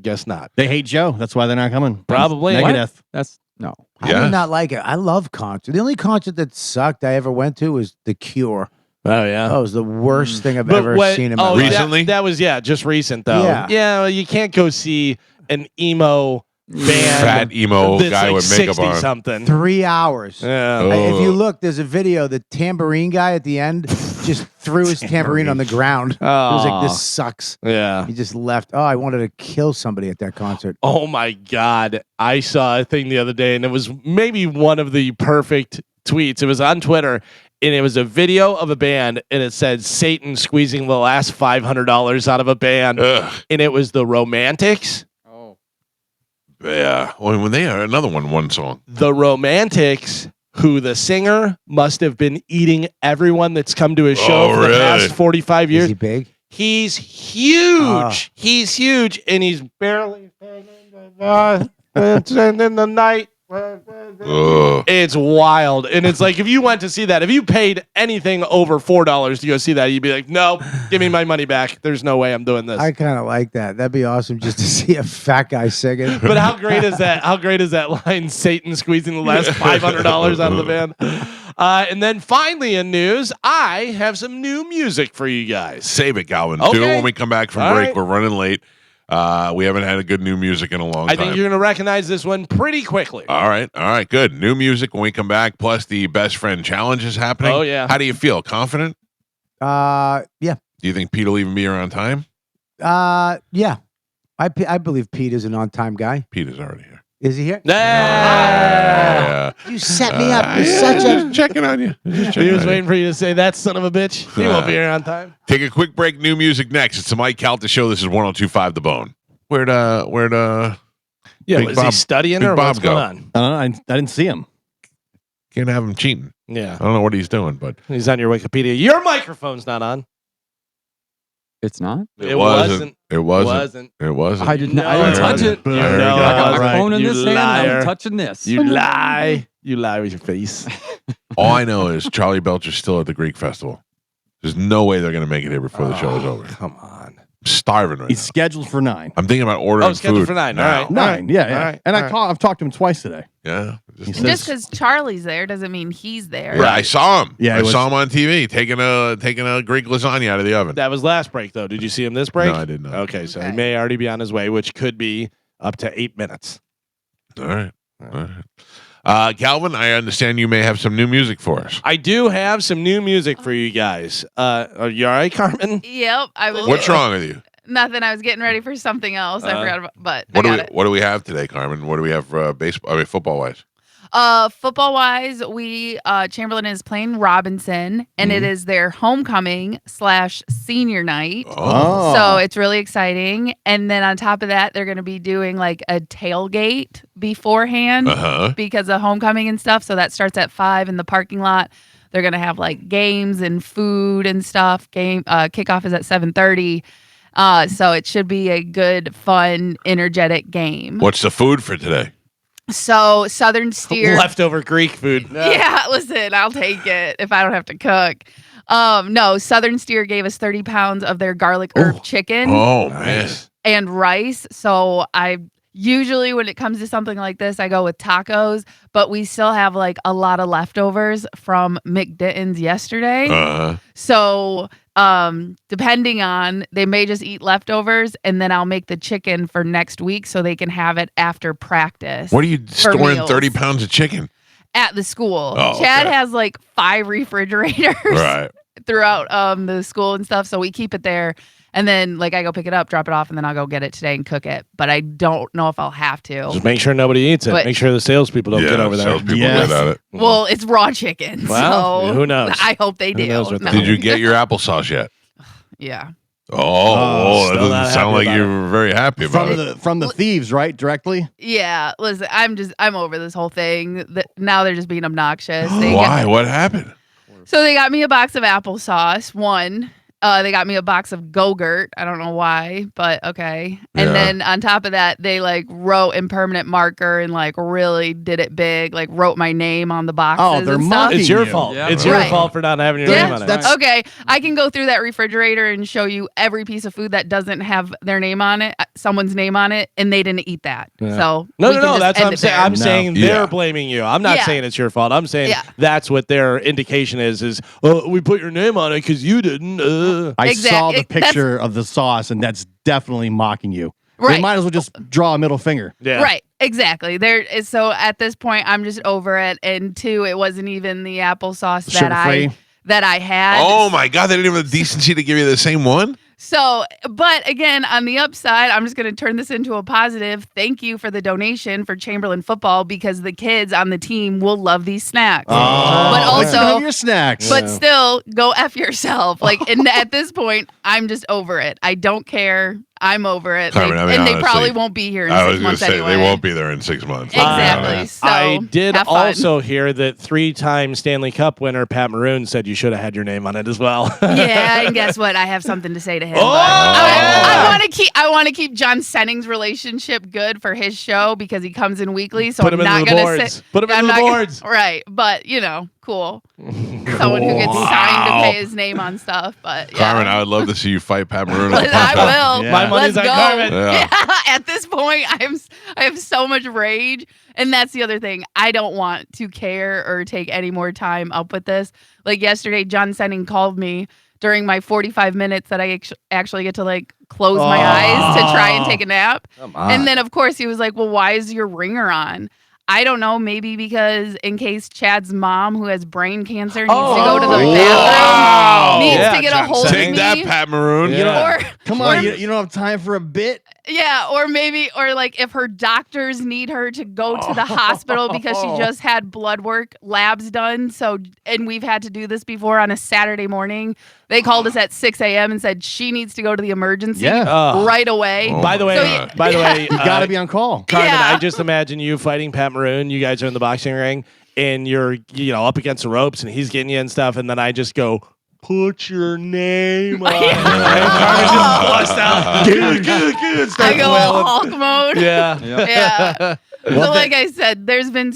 [SPEAKER 2] guess not.
[SPEAKER 3] They hate Joe. That's why they're not coming.
[SPEAKER 2] Probably.
[SPEAKER 3] Negative.
[SPEAKER 4] That's no.
[SPEAKER 6] I
[SPEAKER 1] Yeah.
[SPEAKER 6] did not like it. I love concerts. The only concert that sucked I ever went to was The Cure.
[SPEAKER 2] Oh yeah.
[SPEAKER 6] That was the worst thing I've
[SPEAKER 2] But
[SPEAKER 6] ever
[SPEAKER 2] what-
[SPEAKER 6] seen in my
[SPEAKER 2] oh,
[SPEAKER 6] life.
[SPEAKER 2] that-
[SPEAKER 1] Recently?
[SPEAKER 2] That was just recent though.
[SPEAKER 6] Yeah.
[SPEAKER 2] well, you can't go see an emo band.
[SPEAKER 1] Fat emo
[SPEAKER 2] that's
[SPEAKER 1] guy
[SPEAKER 2] like
[SPEAKER 1] with makeup
[SPEAKER 2] 60
[SPEAKER 1] on.
[SPEAKER 2] something.
[SPEAKER 6] 3 hours.
[SPEAKER 2] Yeah.
[SPEAKER 1] Oh.
[SPEAKER 6] If you look, there's a video. The tambourine guy at the end just threw his tambourine on the ground. It was like,
[SPEAKER 2] Aw.
[SPEAKER 6] this sucks.
[SPEAKER 2] Yeah.
[SPEAKER 6] He just left. Oh, I wanted to kill somebody at that concert.
[SPEAKER 2] Oh my God. I saw a thing the other day and it was maybe one of the perfect tweets. It was on Twitter and it was a video of a band and it said Satan squeezing the last $500 out of a band.
[SPEAKER 1] Ugh.
[SPEAKER 2] And it was the Romantics.
[SPEAKER 1] Yeah. When they are another one song.
[SPEAKER 2] The Romantics, who the singer must have been eating everyone that's come to his show
[SPEAKER 1] Oh,
[SPEAKER 2] for the
[SPEAKER 1] really?
[SPEAKER 2] past 45
[SPEAKER 6] Is
[SPEAKER 2] years.
[SPEAKER 6] he big?
[SPEAKER 2] He's huge.
[SPEAKER 6] Ah.
[SPEAKER 2] He's huge, and he's barely in the night.
[SPEAKER 1] Ugh.
[SPEAKER 2] It's wild, and it's like if you went to see that, if you paid anything over $4 to go see that, you'd be like, "No, give me my money back. There's no way I'm doing this."
[SPEAKER 6] I kind of like that. That'd be awesome just to see a fat guy singing.
[SPEAKER 2] But how great is that? How great is that line? Satan squeezing the last $500 out of the band. And then finally in news, I have some new music for you guys.
[SPEAKER 1] Save it, Galvin.
[SPEAKER 2] Okay.
[SPEAKER 1] Do it when we come back from
[SPEAKER 2] All
[SPEAKER 1] break.
[SPEAKER 2] right.
[SPEAKER 1] We're running late. We haven't had a good new music in a long
[SPEAKER 2] I
[SPEAKER 1] time.
[SPEAKER 2] think you're going to recognize this one pretty quickly.
[SPEAKER 1] All right, good. New music when we come back. Plus, the best friend challenge is happening.
[SPEAKER 2] Oh, yeah.
[SPEAKER 1] How do you feel? Confident?
[SPEAKER 6] Yeah.
[SPEAKER 1] Do you think Pete will even be here on time?
[SPEAKER 6] Yeah. I believe Pete is an on-time guy.
[SPEAKER 1] Pete is already here.
[SPEAKER 6] Is he here?
[SPEAKER 1] Yeah.
[SPEAKER 6] You set me up. You're
[SPEAKER 1] Yeah,
[SPEAKER 6] such a.
[SPEAKER 1] just checking on you. Just
[SPEAKER 2] He
[SPEAKER 1] checking
[SPEAKER 2] was
[SPEAKER 1] on you.
[SPEAKER 2] waiting for you to say that son of a bitch. He won't be here on time.
[SPEAKER 1] Take a quick break. New music next. It's the Mike Calta Show. This is 102.5 The Bone. Where'd
[SPEAKER 2] Yeah,
[SPEAKER 1] Big
[SPEAKER 2] was he
[SPEAKER 1] Bob-
[SPEAKER 2] studying
[SPEAKER 1] Big
[SPEAKER 2] or
[SPEAKER 1] Bob
[SPEAKER 2] what's
[SPEAKER 1] go?
[SPEAKER 2] going on?
[SPEAKER 3] I don't know. I didn't see him.
[SPEAKER 1] can't have him cheating?
[SPEAKER 2] Yeah,
[SPEAKER 1] I don't know what he's doing, but
[SPEAKER 2] he's on your Wikipedia. Your microphone's not on.
[SPEAKER 4] It's not.
[SPEAKER 2] It wasn't.
[SPEAKER 1] It wasn't. It wasn't.
[SPEAKER 4] I didn't.
[SPEAKER 2] No,
[SPEAKER 4] I didn't touch it.
[SPEAKER 2] You
[SPEAKER 1] I heard
[SPEAKER 2] know,
[SPEAKER 1] it.
[SPEAKER 4] I got my
[SPEAKER 2] right.
[SPEAKER 4] phone in
[SPEAKER 2] You
[SPEAKER 4] this hand.
[SPEAKER 2] liar.
[SPEAKER 4] I'm touching this.
[SPEAKER 2] You lie. You lie with your face.
[SPEAKER 1] All I know is Charlie Belcher's still at the Greek Festival. There's no way they're going to make it here before the show is over.
[SPEAKER 2] Come on.
[SPEAKER 1] I'm starving right
[SPEAKER 3] He's
[SPEAKER 1] now.
[SPEAKER 3] scheduled for 9.
[SPEAKER 1] I'm thinking about ordering
[SPEAKER 2] Oh, scheduled
[SPEAKER 1] food
[SPEAKER 2] for 9. All
[SPEAKER 1] now.
[SPEAKER 2] right.
[SPEAKER 3] 9, yeah.
[SPEAKER 2] All right.
[SPEAKER 3] And
[SPEAKER 2] All right.
[SPEAKER 3] I've talked to him twice today.
[SPEAKER 1] Yeah.
[SPEAKER 3] He
[SPEAKER 5] Just
[SPEAKER 3] says-
[SPEAKER 5] because Charlie's there doesn't mean he's there.
[SPEAKER 1] Yeah, I saw him.
[SPEAKER 3] Yeah,
[SPEAKER 1] I
[SPEAKER 3] it was-
[SPEAKER 1] saw him on TV taking a Greek lasagna out of the oven.
[SPEAKER 2] That was last break, though. Did you see him this break?
[SPEAKER 1] No, I did not.
[SPEAKER 2] Okay, so he
[SPEAKER 5] Okay.
[SPEAKER 2] may already be on his way, which could be up to 8 minutes.
[SPEAKER 1] All right. All right. Calvin, I understand you may have some new music for us.
[SPEAKER 2] I do have some new music for you guys. Are you all right, Carmen?
[SPEAKER 5] Yep. I was.
[SPEAKER 1] What's wrong with you?
[SPEAKER 5] Nothing. I was getting ready for something else. I forgot about, but I
[SPEAKER 1] What do
[SPEAKER 5] got
[SPEAKER 1] we
[SPEAKER 5] it.
[SPEAKER 1] What do we have today, Carmen? What do we have for baseball? I mean, football wise.
[SPEAKER 5] Football wise, we Chamberlain is playing Robinson, and it is their homecoming / senior night.
[SPEAKER 1] Oh,
[SPEAKER 5] So it's really exciting. And then on top of that, they're going to be doing like a tailgate beforehand
[SPEAKER 1] uh-huh.
[SPEAKER 5] because of homecoming and stuff. So that starts at 5 in the parking lot. They're going to have like games and food and stuff. Kickoff is at 7:30. So it should be a good, fun, energetic game.
[SPEAKER 1] What's the food for today?
[SPEAKER 5] So Southern Steer.
[SPEAKER 2] Leftover Greek food.
[SPEAKER 5] Yeah, listen, I'll take it if I don't have to cook. No, Southern Steer gave us 30 pounds of their garlic herb chicken
[SPEAKER 1] Oh man,
[SPEAKER 5] and rice. So I usually, when it comes to something like this, I go with tacos, but we still have like a lot of leftovers from McDitton's yesterday. So depending on, they may just eat leftovers and then I'll make the chicken for next week so they can have it after practice.
[SPEAKER 1] what are you storing?
[SPEAKER 5] meals.
[SPEAKER 1] 30 pounds of chicken,
[SPEAKER 5] At the school.
[SPEAKER 1] Oh,
[SPEAKER 5] Chad
[SPEAKER 1] okay.
[SPEAKER 5] has like 5 refrigerators
[SPEAKER 1] right?
[SPEAKER 5] throughout the school and stuff. So we keep it there. And then like I go pick it up, drop it off, and then I'll go get it today and cook it. But I don't know if I'll have to.
[SPEAKER 2] Just make sure nobody eats it.
[SPEAKER 5] But-
[SPEAKER 2] Make sure the salespeople don't get over there.
[SPEAKER 1] salespeople
[SPEAKER 3] Yes.
[SPEAKER 1] get at it.
[SPEAKER 5] Well, it's raw chicken.
[SPEAKER 2] Well,
[SPEAKER 5] so
[SPEAKER 2] who knows?
[SPEAKER 5] I hope they
[SPEAKER 2] Who
[SPEAKER 5] do.
[SPEAKER 2] knows what
[SPEAKER 5] No.
[SPEAKER 2] they
[SPEAKER 1] Did you get your applesauce yet?
[SPEAKER 5] Yeah.
[SPEAKER 1] Oh, that
[SPEAKER 2] still not
[SPEAKER 1] doesn't sound
[SPEAKER 2] happy
[SPEAKER 1] like
[SPEAKER 2] about
[SPEAKER 1] you're very happy about it.
[SPEAKER 3] From the thieves, right? Directly.
[SPEAKER 5] Yeah. Listen, I'm over this whole thing. Now they're just being obnoxious.
[SPEAKER 1] Why? What happened?
[SPEAKER 5] So they got me a box of applesauce, one. They got me a box of Go-Gurt. I don't know why, but okay. And
[SPEAKER 1] Yeah.
[SPEAKER 5] then on top of that, they like wrote in permanent marker and like really did it big, like wrote my name on the boxes.
[SPEAKER 3] Oh, they're
[SPEAKER 5] and stuff.
[SPEAKER 3] mocking
[SPEAKER 2] It's your
[SPEAKER 3] you.
[SPEAKER 2] fault.
[SPEAKER 4] Yeah.
[SPEAKER 2] It's your
[SPEAKER 5] Right.
[SPEAKER 2] fault for not having your
[SPEAKER 5] Yeah,
[SPEAKER 2] name on it.
[SPEAKER 3] that's-
[SPEAKER 5] Okay, I can go through that refrigerator and show you every piece of food that doesn't have their name on it, someone's name on it, and they didn't eat that.
[SPEAKER 2] Yeah.
[SPEAKER 5] So
[SPEAKER 2] No,
[SPEAKER 5] we
[SPEAKER 2] no,
[SPEAKER 5] can
[SPEAKER 2] no.
[SPEAKER 5] just
[SPEAKER 2] That's what
[SPEAKER 5] end
[SPEAKER 2] I'm
[SPEAKER 5] it
[SPEAKER 2] saying.
[SPEAKER 5] there.
[SPEAKER 2] I'm
[SPEAKER 3] No.
[SPEAKER 2] saying
[SPEAKER 1] Yeah.
[SPEAKER 2] they're blaming you. I'm not
[SPEAKER 5] Yeah.
[SPEAKER 2] saying it's your fault. I'm saying
[SPEAKER 5] Yeah.
[SPEAKER 2] that's what their indication is, oh, we put your name on it because you didn't.
[SPEAKER 3] I
[SPEAKER 5] Exact-
[SPEAKER 3] saw the
[SPEAKER 5] that's-
[SPEAKER 3] picture of the sauce, and that's definitely mocking you. They
[SPEAKER 5] Right.
[SPEAKER 3] might as well just draw a middle finger.
[SPEAKER 2] Yeah.
[SPEAKER 5] Right, exactly. There is, so at this point, I'm just over it. And two, it wasn't even the applesauce
[SPEAKER 3] Sugar-free?
[SPEAKER 5] that I had.
[SPEAKER 1] Oh my God, they didn't even have the decency to give you the same one?
[SPEAKER 5] So, but again, on the upside, I'm just going to turn this into a positive. Thank you for the donation for Chamberlain football because the kids on the team will love these snacks. But
[SPEAKER 3] Let them
[SPEAKER 5] also,
[SPEAKER 3] have your snacks.
[SPEAKER 5] but still, go F yourself. Like, and at this point, I'm just over it. I don't care. I'm over it.
[SPEAKER 1] Carmen, I mean,
[SPEAKER 5] and they
[SPEAKER 1] honestly,
[SPEAKER 5] probably won't be here in
[SPEAKER 1] I
[SPEAKER 5] 6
[SPEAKER 1] was going to
[SPEAKER 5] months
[SPEAKER 1] say,
[SPEAKER 5] anyway.
[SPEAKER 1] they won't be there in 6 months.
[SPEAKER 5] Exactly. So
[SPEAKER 2] I did
[SPEAKER 5] have fun.
[SPEAKER 2] also hear that 3-time Stanley Cup winner Pat Maroon said you should have had your name on it as well.
[SPEAKER 5] Yeah, and guess what? I have something to say to him.
[SPEAKER 2] Oh!
[SPEAKER 5] I want to keep John Senning's relationship good for his show because he comes in weekly. So
[SPEAKER 2] Put
[SPEAKER 5] I'm
[SPEAKER 2] him
[SPEAKER 5] not
[SPEAKER 2] into the
[SPEAKER 5] gonna
[SPEAKER 2] boards.
[SPEAKER 5] say
[SPEAKER 2] Put him
[SPEAKER 5] I'm
[SPEAKER 2] into the
[SPEAKER 5] not gonna-
[SPEAKER 2] boards.
[SPEAKER 5] right? But cool. Someone who gets signed to pay his name on stuff. But yeah.
[SPEAKER 1] Carmen, I would love to see you fight Pat Maroon. at the
[SPEAKER 5] I
[SPEAKER 1] punch out.
[SPEAKER 5] will.
[SPEAKER 3] Yeah.
[SPEAKER 2] My money's
[SPEAKER 5] Let's
[SPEAKER 2] on
[SPEAKER 5] go.
[SPEAKER 2] Carmen.
[SPEAKER 1] Yeah.
[SPEAKER 5] At this point, I have so much rage, and that's the other thing. I don't want to care or take any more time up with this. Like yesterday, John Senning called me during my 45 minutes that I actually get to like close my eyes to try and take a nap. And then of course he was like, "Well, why is your ringer on?" I don't know, maybe because in case Chad's mom, who has brain cancer, needs to go to the bathroom, needs
[SPEAKER 2] Yeah,
[SPEAKER 5] to get
[SPEAKER 2] John
[SPEAKER 5] a hold
[SPEAKER 1] Take
[SPEAKER 5] of
[SPEAKER 1] that,
[SPEAKER 5] me.
[SPEAKER 1] Pat Maroon.
[SPEAKER 2] Yeah.
[SPEAKER 5] Or
[SPEAKER 3] Come on, you don't have time for a bit?
[SPEAKER 5] yeah, or maybe, or like if her doctors need her to go to the hospital because she just had blood work labs done. So, and we've had to do this before on a Saturday morning. They called us at 6 a.m. and said she needs to go to the emergency right away.
[SPEAKER 1] Oh
[SPEAKER 2] By the
[SPEAKER 1] my
[SPEAKER 2] way,
[SPEAKER 1] God.
[SPEAKER 2] by the way,
[SPEAKER 3] You got to be on call.
[SPEAKER 2] Carmen,
[SPEAKER 5] Yeah.
[SPEAKER 2] I just imagine you fighting Pat Maroon. You guys are in the boxing ring, and you're up against the ropes, and he's getting you and stuff. And then I just go, "Put your name on it." And Carmen just busts out. Good.
[SPEAKER 5] I
[SPEAKER 2] Starts
[SPEAKER 5] go
[SPEAKER 2] wailing.
[SPEAKER 5] Hulk mode.
[SPEAKER 2] Yeah.
[SPEAKER 5] Yeah. So like I said, there's been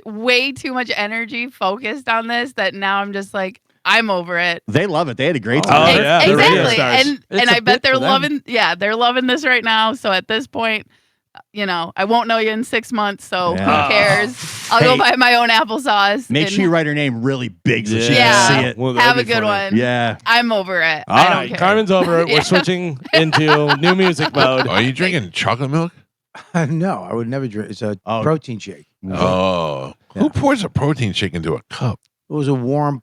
[SPEAKER 5] way too much energy focused on this that now I'm just like, I'm over it.
[SPEAKER 3] They love it. They had a great
[SPEAKER 2] Oh,
[SPEAKER 3] time.
[SPEAKER 2] yeah, they're radio
[SPEAKER 5] Exactly.
[SPEAKER 2] stars.
[SPEAKER 5] And
[SPEAKER 4] It's
[SPEAKER 5] I
[SPEAKER 4] a
[SPEAKER 5] bet
[SPEAKER 4] bit
[SPEAKER 5] they're
[SPEAKER 4] for them.
[SPEAKER 5] loving they're loving this right now. So at this point, I won't know you in 6 months, so
[SPEAKER 3] Yeah.
[SPEAKER 5] who cares? I'll go buy my own applesauce.
[SPEAKER 3] Make
[SPEAKER 5] and
[SPEAKER 3] sure you write her name really big so she
[SPEAKER 5] Yeah.
[SPEAKER 3] can see it.
[SPEAKER 2] Well, that'd
[SPEAKER 5] have a
[SPEAKER 2] be
[SPEAKER 5] good
[SPEAKER 2] funny.
[SPEAKER 5] one.
[SPEAKER 3] Yeah.
[SPEAKER 5] I'm over it.
[SPEAKER 2] All
[SPEAKER 5] I don't
[SPEAKER 2] right,
[SPEAKER 5] care.
[SPEAKER 2] Carmen's over it. We're
[SPEAKER 5] Yeah.
[SPEAKER 2] switching into new music mode.
[SPEAKER 1] Are you drinking chocolate milk?
[SPEAKER 6] No, I would never drink. It's a
[SPEAKER 3] Oh.
[SPEAKER 6] protein shake.
[SPEAKER 1] Oh. Who pours a protein shake into a cup?
[SPEAKER 6] It was a warm.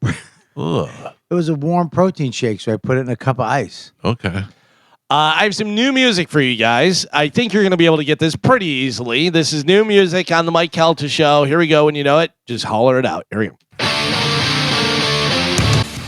[SPEAKER 1] Ugh.
[SPEAKER 6] It was a warm protein shake, so I put it in a cup of ice.
[SPEAKER 1] Okay.
[SPEAKER 2] I have some new music for you guys. I think you're going to be able to get this pretty easily. This is new music on the Mike Calta Show. Here we go. When you know it, just holler it out. Here we go.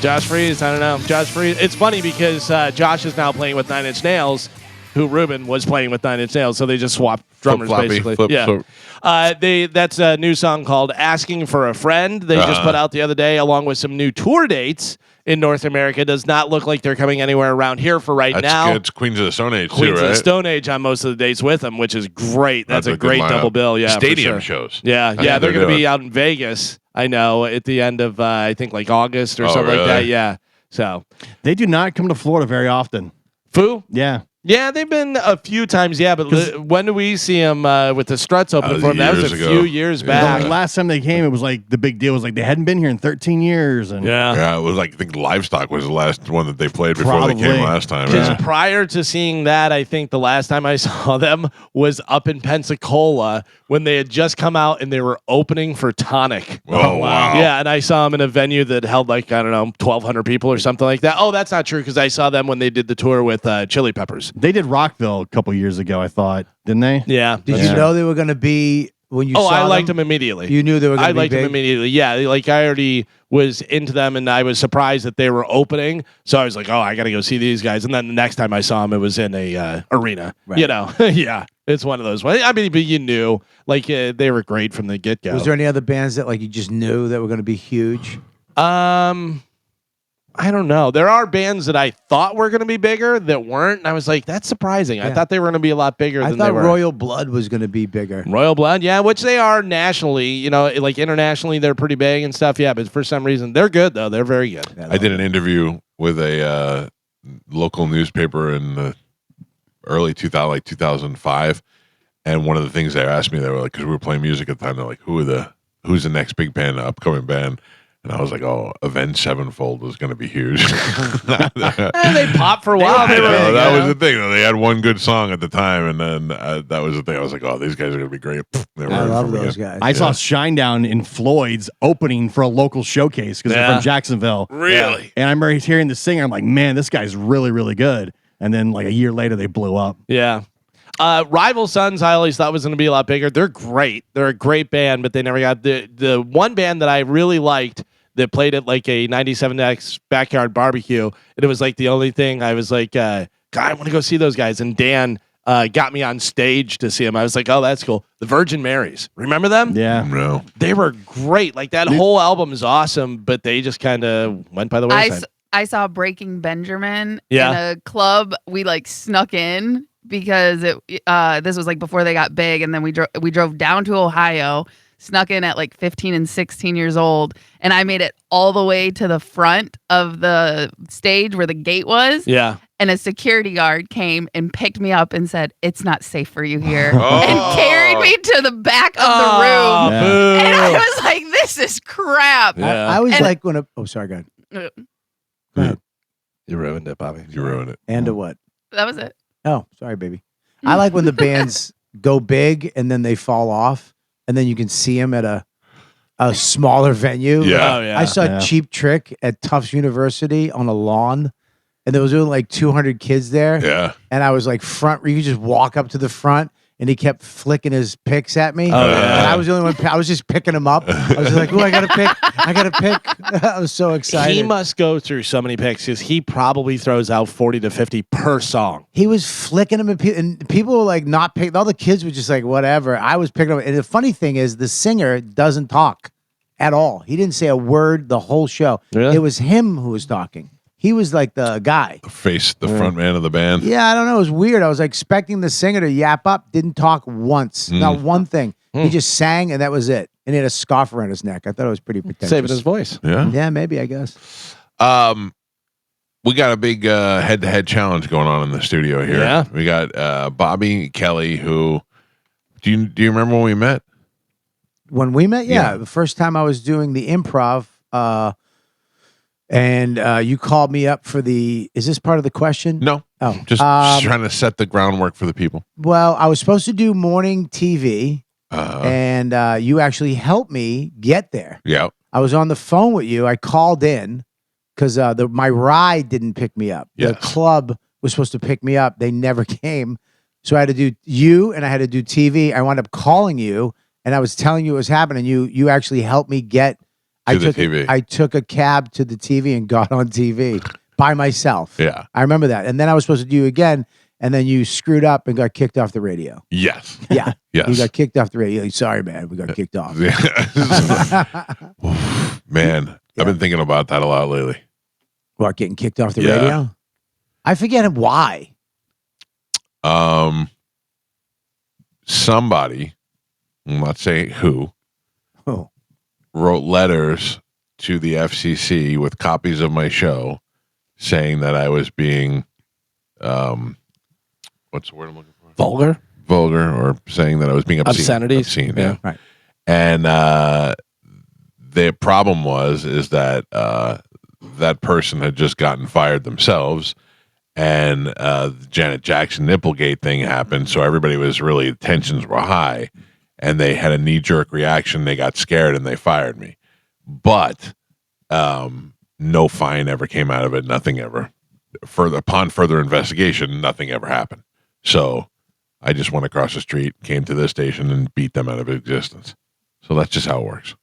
[SPEAKER 2] Josh Freeze, I don't know. Josh Freeze. It's funny because Josh is now playing with Nine Inch Nails, who Ruben was playing with 9 Inch Nails, so they just swapped drummers
[SPEAKER 1] Flip-floppy,
[SPEAKER 2] basically.
[SPEAKER 1] flip,
[SPEAKER 2] yeah.
[SPEAKER 1] flip.
[SPEAKER 2] That's a new song called "Asking for a Friend." They just put out the other day, along with some new tour dates in North America. Does not look like they're coming anywhere around here for right
[SPEAKER 1] That's
[SPEAKER 2] now.
[SPEAKER 1] good. It's Queens of the Stone Age,
[SPEAKER 2] Queens
[SPEAKER 1] too,
[SPEAKER 2] of
[SPEAKER 1] right?
[SPEAKER 2] the Stone Age on most of the dates with them, which is great. That's a
[SPEAKER 1] good
[SPEAKER 2] great
[SPEAKER 1] lineup.
[SPEAKER 2] double bill. Yeah, for
[SPEAKER 1] Stadium
[SPEAKER 2] sure.
[SPEAKER 1] shows.
[SPEAKER 2] Yeah,
[SPEAKER 1] That's
[SPEAKER 2] yeah,
[SPEAKER 1] what
[SPEAKER 2] they're going to be
[SPEAKER 1] doing.
[SPEAKER 2] out in Vegas. I know at the end of I think like August or
[SPEAKER 1] Oh,
[SPEAKER 2] something like that.
[SPEAKER 1] really?
[SPEAKER 2] Yeah. So,
[SPEAKER 3] They do not come to Florida very often.
[SPEAKER 2] Foo.
[SPEAKER 3] Yeah.
[SPEAKER 2] Yeah, they've been a few times. Yeah, but when do we see them with the Struts opening
[SPEAKER 1] was
[SPEAKER 2] for them? That was a
[SPEAKER 1] years ago.
[SPEAKER 2] few years
[SPEAKER 1] Yeah.
[SPEAKER 2] back.
[SPEAKER 3] The last time they came, it was like the big deal was like they hadn't been here in 13 years. And
[SPEAKER 2] Yeah.
[SPEAKER 1] Yeah, it was like, I think Livestock was the last one that they played before they
[SPEAKER 3] Probably.
[SPEAKER 1] came last time.
[SPEAKER 2] Because
[SPEAKER 1] Yeah.
[SPEAKER 2] prior to seeing that, I think the last time I saw them was up in Pensacola when they had just come out and they were opening for Tonic.
[SPEAKER 1] Oh, wow.
[SPEAKER 2] Yeah, and I saw them in a venue that held like, I don't know, 1,200 people or something like that. Oh, that's not true because I saw them when they did the tour with Chili Peppers.
[SPEAKER 3] they did Rockville a couple years ago, I thought, didn't they?
[SPEAKER 2] Yeah.
[SPEAKER 6] Did
[SPEAKER 3] Yeah.
[SPEAKER 6] you know they were going to be when you
[SPEAKER 2] Oh,
[SPEAKER 6] saw
[SPEAKER 2] I liked
[SPEAKER 6] them?
[SPEAKER 2] them immediately.
[SPEAKER 6] You knew they were going
[SPEAKER 2] I
[SPEAKER 6] to be
[SPEAKER 2] liked them
[SPEAKER 6] big?
[SPEAKER 2] immediately. Yeah, like I already was into them, and I was surprised that they were opening. So I was like, "Oh, I got to go see these guys." And then the next time I saw them, it was in a arena.
[SPEAKER 6] Right.
[SPEAKER 2] You know, yeah, it's one of those. I mean, but you knew, like they were great from the get go.
[SPEAKER 6] Was there any other bands that like you just knew that were going to be huge?
[SPEAKER 2] I don't know. There are bands that I thought were going to be bigger that weren't, and I was like, that's surprising. I
[SPEAKER 6] Yeah.
[SPEAKER 2] thought they were going to be a lot bigger
[SPEAKER 6] I
[SPEAKER 2] than they
[SPEAKER 6] thought
[SPEAKER 2] were.
[SPEAKER 6] Royal Blood was going to be bigger.
[SPEAKER 2] Royal Blood, yeah, which they are nationally. You know, like internationally, they're pretty big and stuff. Yeah, but for some reason, they're good though. They're very good.
[SPEAKER 1] I did an interview with a local newspaper in the early 2000, like 2005, and one of the things they asked me, they were like, because we were playing music at the time, they're like, who's the next big band, upcoming band? And I was like, oh, Avenged Sevenfold was going to be huge.
[SPEAKER 2] They popped for a while.
[SPEAKER 6] pretty big,
[SPEAKER 1] that
[SPEAKER 6] yeah.
[SPEAKER 1] was the thing. They had one good song at the time, and then that was the thing. I was like, oh, these guys are going to be great. Never
[SPEAKER 6] I
[SPEAKER 1] heard
[SPEAKER 6] love
[SPEAKER 1] from them
[SPEAKER 6] those
[SPEAKER 1] again.
[SPEAKER 6] guys.
[SPEAKER 3] I saw Shinedown in Floyd's opening for a local showcase because they're
[SPEAKER 2] Yeah.
[SPEAKER 3] from Jacksonville.
[SPEAKER 1] Really?
[SPEAKER 3] And I remember hearing the singer. I'm like, man, this guy's really, really good. And then like a year later, they blew up.
[SPEAKER 2] Yeah. Rival Sons, I always thought was going to be a lot bigger. They're great. They're a great band, but they never got the one band that I really liked that played at like a 97X backyard barbecue. And it was like the only thing I was like, God, I want to go see those guys. And Dan got me on stage to see them. I was like, oh, that's cool. The Virgin Marys. Remember them?
[SPEAKER 3] Yeah.
[SPEAKER 1] No.
[SPEAKER 2] They were great. Like that whole album is awesome, but they just kind of went by the wayside.
[SPEAKER 5] I saw Breaking Benjamin
[SPEAKER 2] Yeah.
[SPEAKER 5] in a club. We like snuck in because this was like before they got big, and then we drove down to Ohio, snuck in at like 15 and 16 years old, and I made it all the way to the front of the stage where the gate was.
[SPEAKER 2] Yeah.
[SPEAKER 5] And a security guard came and picked me up and said, "It's not safe for you here,"
[SPEAKER 1] Oh.
[SPEAKER 5] and carried me to the back of the
[SPEAKER 2] Oh,
[SPEAKER 5] room.
[SPEAKER 2] boo.
[SPEAKER 5] And I was like, "This is crap."
[SPEAKER 2] Yeah.
[SPEAKER 6] I was
[SPEAKER 5] And-
[SPEAKER 6] like when sorry, go ahead. Go ahead.
[SPEAKER 2] You ruined it, Bobby.
[SPEAKER 1] You ruined it.
[SPEAKER 6] And a what?
[SPEAKER 5] That was it.
[SPEAKER 6] Oh, sorry, baby. I like when the bands go big and then they fall off, and then you can see them at a smaller venue.
[SPEAKER 1] Yeah.
[SPEAKER 2] Oh, yeah.
[SPEAKER 6] I saw
[SPEAKER 3] Yeah.
[SPEAKER 6] Cheap Trick at Tufts University on a lawn, and there was only like 200 kids there.
[SPEAKER 1] Yeah.
[SPEAKER 6] And I was like front. You could just walk up to the front, and he kept flicking his picks at me.
[SPEAKER 2] Oh, yeah.
[SPEAKER 6] And I was the only one. I was just picking them up. I was just like, "Oh, I got to pick. I got to pick." I was so excited.
[SPEAKER 2] He must go through so many picks because he probably throws out 40 to 50 per song.
[SPEAKER 6] He was flicking them, and people were like not picking. All the kids were just like whatever. I was picking them, and the funny thing is, the singer doesn't talk at all. He didn't say a word the whole show.
[SPEAKER 2] Really?
[SPEAKER 6] It was him who was talking. He was like the guy.
[SPEAKER 1] The front man of the band.
[SPEAKER 6] Yeah, I don't know. It was weird. I was expecting the singer to yap up. Didn't talk once. Not one thing. He just sang, and that was it. And he had a scarf around his neck. I thought it was pretty pretentious.
[SPEAKER 2] Saving his voice.
[SPEAKER 1] Yeah.
[SPEAKER 6] Yeah, maybe, I guess.
[SPEAKER 1] We got a big head-to-head challenge going on in the studio here.
[SPEAKER 2] Yeah.
[SPEAKER 1] We got Bobby Kelly, who do you remember when we met?
[SPEAKER 6] When we met, yeah,
[SPEAKER 1] Yeah.
[SPEAKER 6] the first time I was doing the improv, and you called me up for the. Is this part of the question?
[SPEAKER 1] No.
[SPEAKER 6] Oh,
[SPEAKER 1] Just trying to set the groundwork for the people.
[SPEAKER 6] well, I was supposed to do morning TV, and you actually helped me get there.
[SPEAKER 1] Yeah.
[SPEAKER 6] I was on the phone with you. I called in because my ride didn't pick me up. The
[SPEAKER 1] Yes.
[SPEAKER 6] club was supposed to pick me up. They never came. So I had to do you, and I had to do TV. I wound up calling you, and I was telling you what was happening. You actually helped me get.
[SPEAKER 1] To the TV.
[SPEAKER 6] I took a cab to the TV and got on TV by myself.
[SPEAKER 1] Yeah.
[SPEAKER 6] I remember that. And then I was supposed to do you again, and then you screwed up and got kicked off the radio.
[SPEAKER 1] Yes.
[SPEAKER 6] Yeah.
[SPEAKER 1] Yes.
[SPEAKER 6] You got kicked off the radio. Sorry, man. We got kicked off.
[SPEAKER 1] Man, I've been thinking about that a lot lately.
[SPEAKER 6] What, getting kicked off the
[SPEAKER 1] Yeah.
[SPEAKER 6] radio? I forget why.
[SPEAKER 1] Somebody, I'm not saying who,
[SPEAKER 6] Oh.
[SPEAKER 1] wrote letters to the FCC with copies of my show saying that I was being, what's the word I'm looking for? Vulgar, or saying that I was being obscene.
[SPEAKER 2] Obscenities?
[SPEAKER 1] Obscene,
[SPEAKER 2] Yeah.
[SPEAKER 1] yeah.
[SPEAKER 6] Right.
[SPEAKER 1] And the problem is that that person had just gotten fired themselves, and the Janet Jackson Nipplegate thing happened, so everybody was really, tensions were high, and they had a knee-jerk reaction. They got scared, and they fired me. But no fine ever came out of it. Nothing ever. Upon further investigation, nothing ever happened. So I just went across the street, came to this station, and beat them out of existence. So that's just how it works.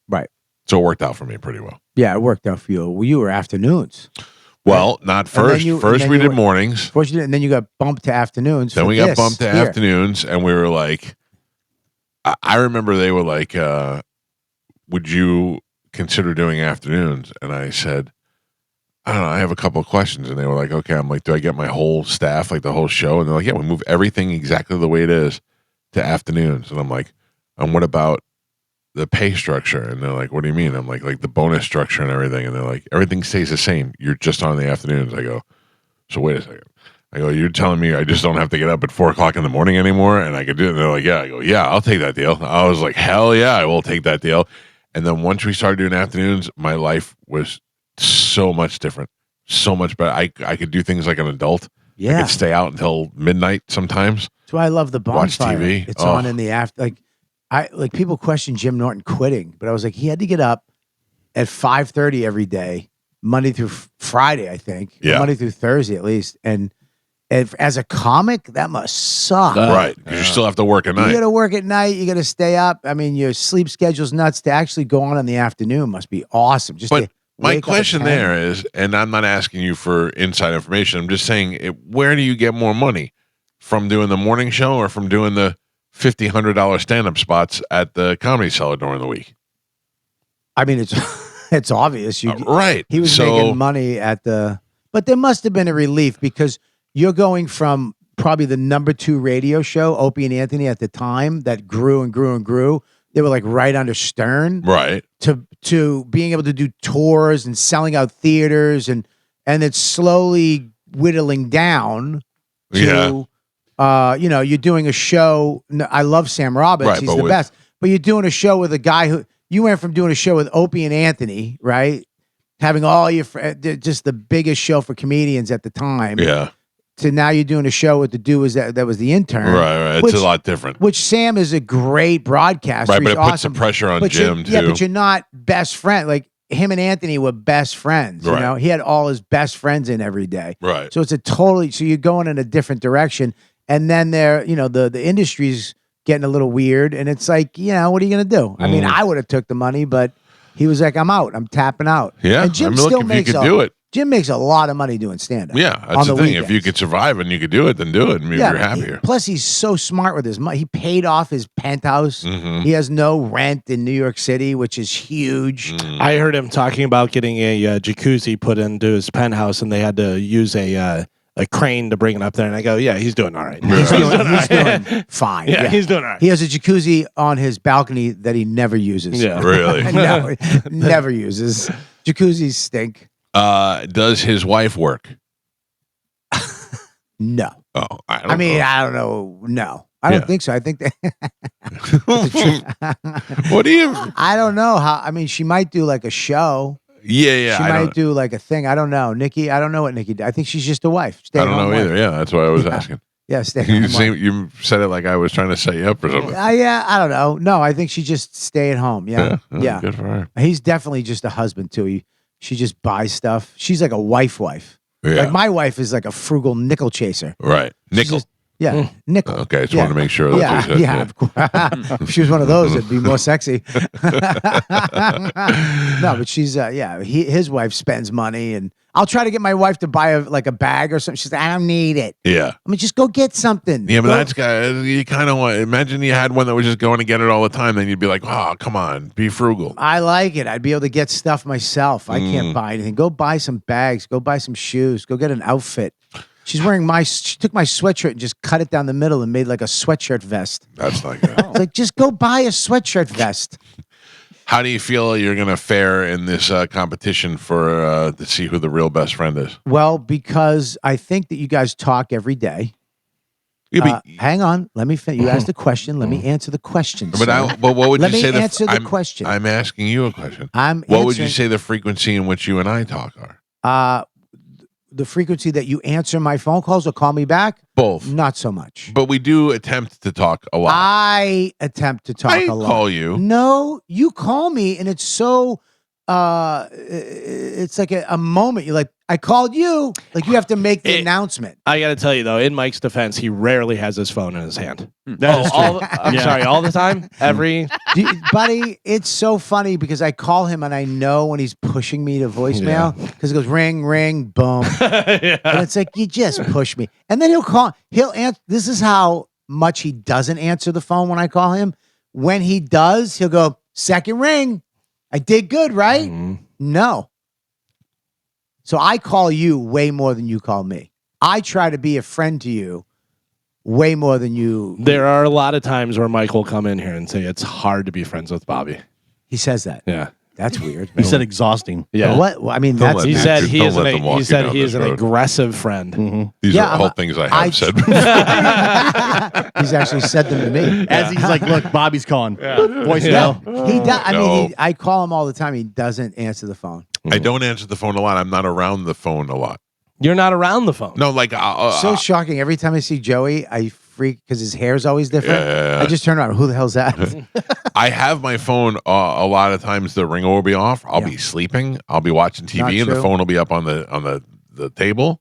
[SPEAKER 6] Right.
[SPEAKER 1] So it worked out for me pretty well.
[SPEAKER 6] Yeah, it worked out for you. Well, you were afternoons.
[SPEAKER 1] Well, not
[SPEAKER 6] And then
[SPEAKER 1] first.
[SPEAKER 6] you-
[SPEAKER 1] First
[SPEAKER 6] and then
[SPEAKER 1] we
[SPEAKER 6] you
[SPEAKER 1] did
[SPEAKER 6] were-
[SPEAKER 1] mornings.
[SPEAKER 6] Fortunately, and then you got bumped to afternoons.
[SPEAKER 1] Then
[SPEAKER 6] for
[SPEAKER 1] we got
[SPEAKER 6] this
[SPEAKER 1] bumped to
[SPEAKER 6] here.
[SPEAKER 1] afternoons, and we were like, I remember they were like, would you consider doing afternoons? And I said, I don't know, I have a couple of questions. And they were like, okay. I'm like, do I get my whole staff, like the whole show? And they're like, yeah, we move everything exactly the way it is to afternoons. And I'm like, and what about the pay structure? And they're like, what do you mean? I'm like the bonus structure and everything. And they're like, everything stays the same. You're just on the afternoons. I go, so wait a second. I go, you're telling me I just don't have to get up at 4:00 in the morning anymore and I could do it? And they're like, yeah. I go, yeah, I'll take that deal. I was like, hell yeah, I will take that deal. And then once we started doing afternoons, my life was so much different, so much better. I could do things like an adult. I
[SPEAKER 6] Yeah.
[SPEAKER 1] could stay out until midnight sometimes.
[SPEAKER 6] That's why I love the
[SPEAKER 1] Watch
[SPEAKER 6] bonfire.
[SPEAKER 1] TV.
[SPEAKER 6] It's on in the after. Like people question Jim Norton quitting, but I was like, he had to get up at 5:30 every day, Monday through Friday, I think.
[SPEAKER 1] Yeah.
[SPEAKER 6] Monday through Thursday at least. And as a comic, that must suck.
[SPEAKER 1] Right. Because you still have to work at
[SPEAKER 6] You
[SPEAKER 1] night.
[SPEAKER 6] got to work at night. You got to stay up. I mean, your sleep schedule's nuts. To actually go on in the afternoon must be awesome. Just
[SPEAKER 1] But
[SPEAKER 6] to
[SPEAKER 1] my
[SPEAKER 6] wake up at
[SPEAKER 1] question
[SPEAKER 6] 10.
[SPEAKER 1] there is, and I'm not asking you for inside information. I'm just saying, where do you get more money? From doing the morning show or from doing the $50, $100 stand-up spots at the Comedy Cellar during the week?
[SPEAKER 6] I mean, it's obvious.
[SPEAKER 1] Right.
[SPEAKER 6] He was making money at but there must have been a relief because you're going from probably the number 2 radio show, Opie and Anthony at the time, that grew and grew and grew. They were like right under Stern.
[SPEAKER 1] Right.
[SPEAKER 6] To being able to do tours and selling out theaters and it's slowly whittling down to you're doing a show. I love Sam Roberts.
[SPEAKER 1] Right,
[SPEAKER 6] He's
[SPEAKER 1] but
[SPEAKER 6] the
[SPEAKER 1] with-
[SPEAKER 6] best. But you're doing a show with a guy who you went from doing a show with Opie and Anthony, right? Having all your just the biggest show for comedians at the time.
[SPEAKER 1] Yeah.
[SPEAKER 6] To now you're doing a show with the dude that was the intern.
[SPEAKER 1] Right. It's a lot different.
[SPEAKER 6] Which Sam is a great broadcaster.
[SPEAKER 1] Right, but
[SPEAKER 6] He's
[SPEAKER 1] it puts
[SPEAKER 6] awesome.
[SPEAKER 1] the pressure on
[SPEAKER 6] But
[SPEAKER 1] Jim, too.
[SPEAKER 6] Yeah, but you're not best friend. Like him and Anthony were best friends. You
[SPEAKER 1] Right.
[SPEAKER 6] know, he had all his best friends in every day.
[SPEAKER 1] Right.
[SPEAKER 6] So it's so you're going in a different direction. And then the industry's getting a little weird. And it's like, what are you gonna do? I mean, I would have took the money, but he was like, I'm out. I'm tapping out.
[SPEAKER 1] Yeah.
[SPEAKER 6] And Jim
[SPEAKER 1] I mean,
[SPEAKER 6] still
[SPEAKER 1] look, if
[SPEAKER 6] makes
[SPEAKER 1] you could do it.
[SPEAKER 6] Jim makes a lot of money doing stand-up.
[SPEAKER 1] Yeah. That's
[SPEAKER 6] on
[SPEAKER 1] the thing.
[SPEAKER 6] weekends.
[SPEAKER 1] If you could survive and you could do it, then do it. I mean, you're happier.
[SPEAKER 6] Plus, he's so smart with his money. He paid off his penthouse.
[SPEAKER 1] Mhm.
[SPEAKER 6] He has no rent in New York City, which is huge.
[SPEAKER 2] I heard him talking about getting a jacuzzi put into his penthouse, and they had to use a crane to bring it up there. And I go, yeah, he's doing all right.
[SPEAKER 6] He's doing fine.
[SPEAKER 2] Yeah, he's doing all right.
[SPEAKER 6] He has a jacuzzi on his balcony that he never uses.
[SPEAKER 2] Yeah.
[SPEAKER 1] Really?
[SPEAKER 6] never uses. Jacuzzis stink.
[SPEAKER 1] Does his wife work?
[SPEAKER 6] No.
[SPEAKER 1] Oh, I don't
[SPEAKER 6] I mean,
[SPEAKER 1] know.
[SPEAKER 6] I don't know. No. I don't
[SPEAKER 1] Yeah.
[SPEAKER 6] think so. I think that
[SPEAKER 1] What do you?
[SPEAKER 6] I don't know how. I mean, she might do like a show.
[SPEAKER 1] Yeah.
[SPEAKER 6] She
[SPEAKER 1] I
[SPEAKER 6] might
[SPEAKER 1] don't,
[SPEAKER 6] do like a thing. I don't know. Nikki, I don't know what Nikki did. I think she's just a wife.
[SPEAKER 1] I don't know either. Yeah, that's why I was asking.
[SPEAKER 6] Yeah, stay
[SPEAKER 1] You,
[SPEAKER 6] home.
[SPEAKER 1] you said it like I was trying to set you up or something.
[SPEAKER 6] Yeah, I don't know. No, I think she just stay at home. Yeah.
[SPEAKER 1] Oh,
[SPEAKER 6] Yeah.
[SPEAKER 1] Good for her.
[SPEAKER 6] He's definitely just a husband too. She just buys stuff. She's like a wife.
[SPEAKER 1] Yeah.
[SPEAKER 6] Like my wife is like a frugal nickel chaser.
[SPEAKER 1] Right.
[SPEAKER 6] She's
[SPEAKER 1] Nickel.
[SPEAKER 6] just- yeah, nickel.
[SPEAKER 1] Okay, just
[SPEAKER 6] Yeah.
[SPEAKER 1] wanted to make sure. That's what you said.
[SPEAKER 6] Of course. If she was one of those, it'd be more sexy. No, but she's his wife spends money, and I'll try to get my wife to buy a bag or something. She's like, I don't need it.
[SPEAKER 1] Yeah.
[SPEAKER 6] I mean, just go get something.
[SPEAKER 1] Yeah, but
[SPEAKER 6] Go-
[SPEAKER 1] that's you kind of want. Imagine you had one that was just going to get it all the time. Then you'd be like, oh, come on, be frugal.
[SPEAKER 6] I like it. I'd be able to get stuff myself. I
[SPEAKER 1] Mm.
[SPEAKER 6] can't buy anything. Go buy some bags. Go buy some shoes. Go get an outfit. She's wearing she took my sweatshirt and just cut it down the middle and made like a sweatshirt vest.
[SPEAKER 1] That's not good.
[SPEAKER 6] It's like, just go buy a sweatshirt vest.
[SPEAKER 1] How do you feel you're going to fare in this competition for to see who the real best friend is?
[SPEAKER 6] Well, because I think that you guys talk every day. Hang on. Let me finish. You asked a question. Let me answer the question.
[SPEAKER 1] But
[SPEAKER 6] sir.
[SPEAKER 1] what would
[SPEAKER 6] Let
[SPEAKER 1] you
[SPEAKER 6] me
[SPEAKER 1] say?
[SPEAKER 6] answer the question.
[SPEAKER 1] I'm asking you a question.
[SPEAKER 6] I'm
[SPEAKER 1] What would you
[SPEAKER 6] answering-
[SPEAKER 1] say the frequency in which you and I talk are?
[SPEAKER 6] The frequency that you answer my phone calls or call me back?
[SPEAKER 1] Both.
[SPEAKER 6] Not so much.
[SPEAKER 1] But we do attempt to talk a lot.
[SPEAKER 6] I attempt to talk
[SPEAKER 1] I
[SPEAKER 6] a lot.
[SPEAKER 1] call you.
[SPEAKER 6] No, you call me, and it's so. It's like a moment. You're like, I called you. Like you have to make the announcement.
[SPEAKER 2] I got to tell you though, in Mike's defense, he rarely has his phone in his hand.
[SPEAKER 6] That is true.
[SPEAKER 2] I'm sorry, all the time, every.
[SPEAKER 6] Buddy, it's so funny because I call him and I know when he's pushing me to voicemail because it goes ring, ring, boom. And it's like, you just push me. And then he'll answer. This is how much he doesn't answer the phone when I call him. When he does, he'll go, second ring. I did good, right? No. So I call you way more than you call me. I try to be a friend to you way more than you.
[SPEAKER 2] There are a lot of times where Mike will come in here and say it's hard to be friends with Bobby.
[SPEAKER 6] He says that.
[SPEAKER 2] Yeah.
[SPEAKER 6] That's weird.
[SPEAKER 3] He said exhausting.
[SPEAKER 2] Yeah.
[SPEAKER 6] What? Well, I mean,
[SPEAKER 1] Don't
[SPEAKER 6] that's
[SPEAKER 1] let
[SPEAKER 2] He
[SPEAKER 1] these-
[SPEAKER 2] said he
[SPEAKER 1] don't
[SPEAKER 2] is
[SPEAKER 1] let them walk
[SPEAKER 2] he
[SPEAKER 1] you
[SPEAKER 2] said
[SPEAKER 1] down
[SPEAKER 2] he is
[SPEAKER 1] this
[SPEAKER 2] an
[SPEAKER 1] road.
[SPEAKER 2] aggressive friend.
[SPEAKER 1] These
[SPEAKER 6] Yeah,
[SPEAKER 1] are all
[SPEAKER 6] I'm-
[SPEAKER 1] things I have said.
[SPEAKER 6] He's actually said them to me.
[SPEAKER 3] As he's like, look, Bobby's calling. Voicemail.
[SPEAKER 6] He does. I mean,
[SPEAKER 1] No.
[SPEAKER 6] I call him all the time. He doesn't answer the phone.
[SPEAKER 1] I don't answer the phone a lot. I'm not around the phone a lot.
[SPEAKER 2] You're not around the phone.
[SPEAKER 1] No, like
[SPEAKER 6] So shocking. Every time I see Joey, I freak because his hair's always different.
[SPEAKER 1] Yeah.
[SPEAKER 6] I just turn around. Who the hell's that?
[SPEAKER 1] I have my phone a lot of times. The ringer will be off. I'll
[SPEAKER 6] Yeah.
[SPEAKER 1] be sleeping. I'll be watching
[SPEAKER 6] Not
[SPEAKER 1] TV, and the
[SPEAKER 6] true.
[SPEAKER 1] phone will be up on the table.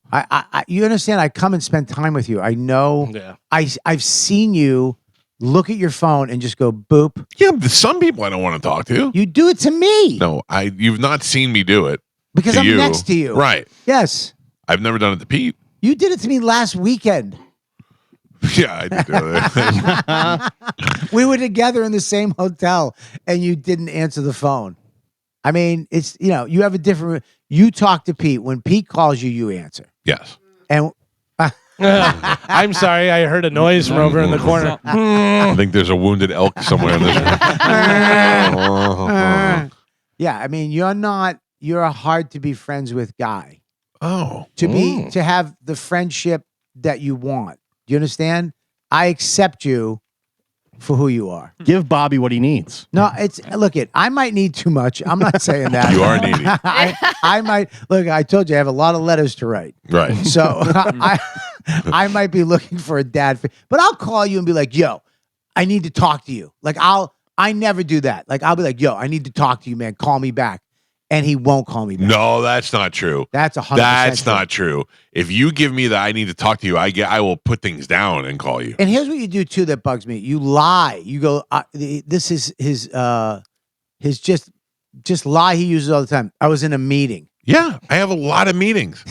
[SPEAKER 6] You understand? I come and spend time with you. I know.
[SPEAKER 2] Yeah.
[SPEAKER 6] I've seen you look at your phone and just go boop.
[SPEAKER 1] Yeah, but some people I don't want to talk to.
[SPEAKER 6] You do it to me.
[SPEAKER 1] No, you've not seen me do it
[SPEAKER 6] because
[SPEAKER 1] to
[SPEAKER 6] I'm
[SPEAKER 1] you.
[SPEAKER 6] next to you.
[SPEAKER 1] Right.
[SPEAKER 6] Yes.
[SPEAKER 1] I've never done it to Pete.
[SPEAKER 6] You did it to me last weekend.
[SPEAKER 1] Yeah, I did do it.
[SPEAKER 6] We were together in the same hotel and you didn't answer the phone. I mean, it's, you have a different, you talk to Pete. When Pete calls you, you answer.
[SPEAKER 1] Yes.
[SPEAKER 6] And
[SPEAKER 2] I'm sorry, I heard a noise from over in the corner.
[SPEAKER 1] I think there's a wounded elk somewhere in this room.
[SPEAKER 6] yeah, I mean, you're a hard to be friends with guy.
[SPEAKER 1] Oh.
[SPEAKER 6] To have the friendship that you want. Do you understand? I accept you for who you are.
[SPEAKER 3] Give Bobby what he needs.
[SPEAKER 6] No, I might need too much. I'm not saying that.
[SPEAKER 1] You are needy.
[SPEAKER 6] I might look, I told you I have a lot of letters to write.
[SPEAKER 1] Right.
[SPEAKER 6] So I might be looking for a dad, but I'll call you and be like, yo, I need to talk to you. Like I never do that. Like I'll be like, yo, I need to talk to you, man. Call me back. And he won't call me back.
[SPEAKER 1] No, that's not true.
[SPEAKER 6] That's 100%.
[SPEAKER 1] That's
[SPEAKER 6] true.
[SPEAKER 1] not true. If you give me that I need to talk to you, I will put things down and call you.
[SPEAKER 6] And here's what you do too that bugs me. You lie. You go, this is his just lie he uses all the time. I was in a meeting.
[SPEAKER 1] Yeah, I have a lot of meetings.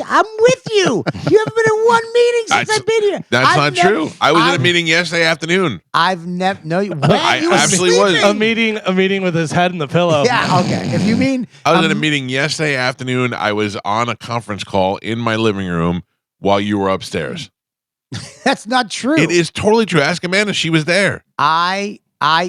[SPEAKER 6] I'm with you. You haven't been in one meeting since I've been here.
[SPEAKER 1] That's not true. I was in a meeting yesterday afternoon.
[SPEAKER 6] I've never. No, when?
[SPEAKER 1] I
[SPEAKER 6] You were
[SPEAKER 1] absolutely was.
[SPEAKER 6] sleeping?
[SPEAKER 2] A meeting with his head in the pillow.
[SPEAKER 6] Yeah. Okay. If you mean
[SPEAKER 1] I was in a meeting yesterday afternoon. I was on a conference call in my living room while you were upstairs.
[SPEAKER 6] that's not true.
[SPEAKER 1] It is totally true. Ask Amanda. She was there.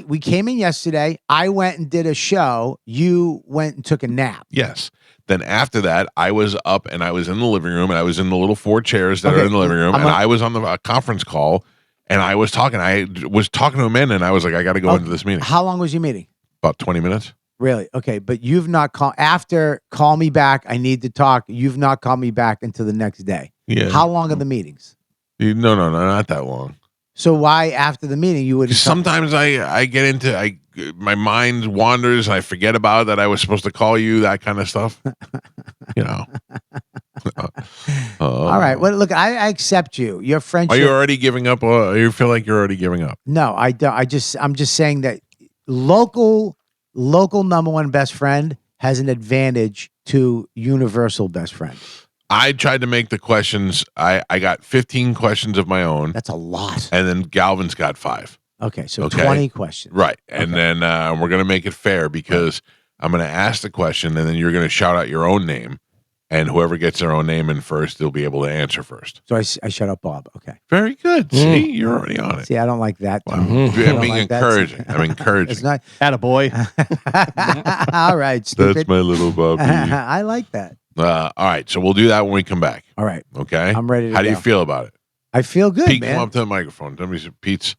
[SPEAKER 6] We came in yesterday. I went and did a show. You went and took a nap.
[SPEAKER 1] Yes. Then after that, I was up and I was in the living room and I was in the little 4 chairs that are in the living room. I was on the conference call and I was talking. I was talking to Amanda and I was like, I got to go into this meeting.
[SPEAKER 6] How long was your meeting?
[SPEAKER 1] About 20 minutes.
[SPEAKER 6] Really? Okay. But you've not called after call me back. I need to talk. You've not called me back until the next day.
[SPEAKER 1] Yeah.
[SPEAKER 6] How long are the meetings?
[SPEAKER 1] No, not that long.
[SPEAKER 6] So why after the meeting you wouldn't?
[SPEAKER 1] Sometimes I get into my mind wanders and I forget about that I was supposed to call you, that kind of stuff.
[SPEAKER 6] All right. Well, look, I accept you. Your friendship.
[SPEAKER 1] Are you already giving up? You feel like you're already giving up?
[SPEAKER 6] No, I don't. I'm just saying that local number one best friend has an advantage to universal best friend.
[SPEAKER 1] I tried to make the questions. I got 15 questions of my own.
[SPEAKER 6] That's a lot.
[SPEAKER 1] And then Galvin's got 5.
[SPEAKER 6] Okay, so
[SPEAKER 1] Okay.
[SPEAKER 6] 20 questions.
[SPEAKER 1] Right. And then we're going to make it fair because I'm going to ask the question and then you're going to shout out your own name. And whoever gets their own name in first, they'll be able to answer first.
[SPEAKER 6] So I shut up Bob. Okay.
[SPEAKER 1] Very good. See, you're already on it.
[SPEAKER 6] See, I don't like that.
[SPEAKER 1] Wow.
[SPEAKER 6] tone.
[SPEAKER 1] I'm
[SPEAKER 6] I don't
[SPEAKER 1] being
[SPEAKER 6] like that.
[SPEAKER 1] encouraging. I'm encouraging.
[SPEAKER 6] It's not.
[SPEAKER 3] Attaboy.
[SPEAKER 6] All right, stupid.
[SPEAKER 1] That's my little Bobby.
[SPEAKER 6] I like that.
[SPEAKER 1] All right. So we'll do that when we come back.
[SPEAKER 6] All right.
[SPEAKER 1] Okay.
[SPEAKER 6] I'm ready to
[SPEAKER 1] How do you
[SPEAKER 6] go.
[SPEAKER 1] feel about it?
[SPEAKER 6] I feel good,
[SPEAKER 1] Pete,
[SPEAKER 6] man.
[SPEAKER 1] come up to the microphone. Tell me, Pete,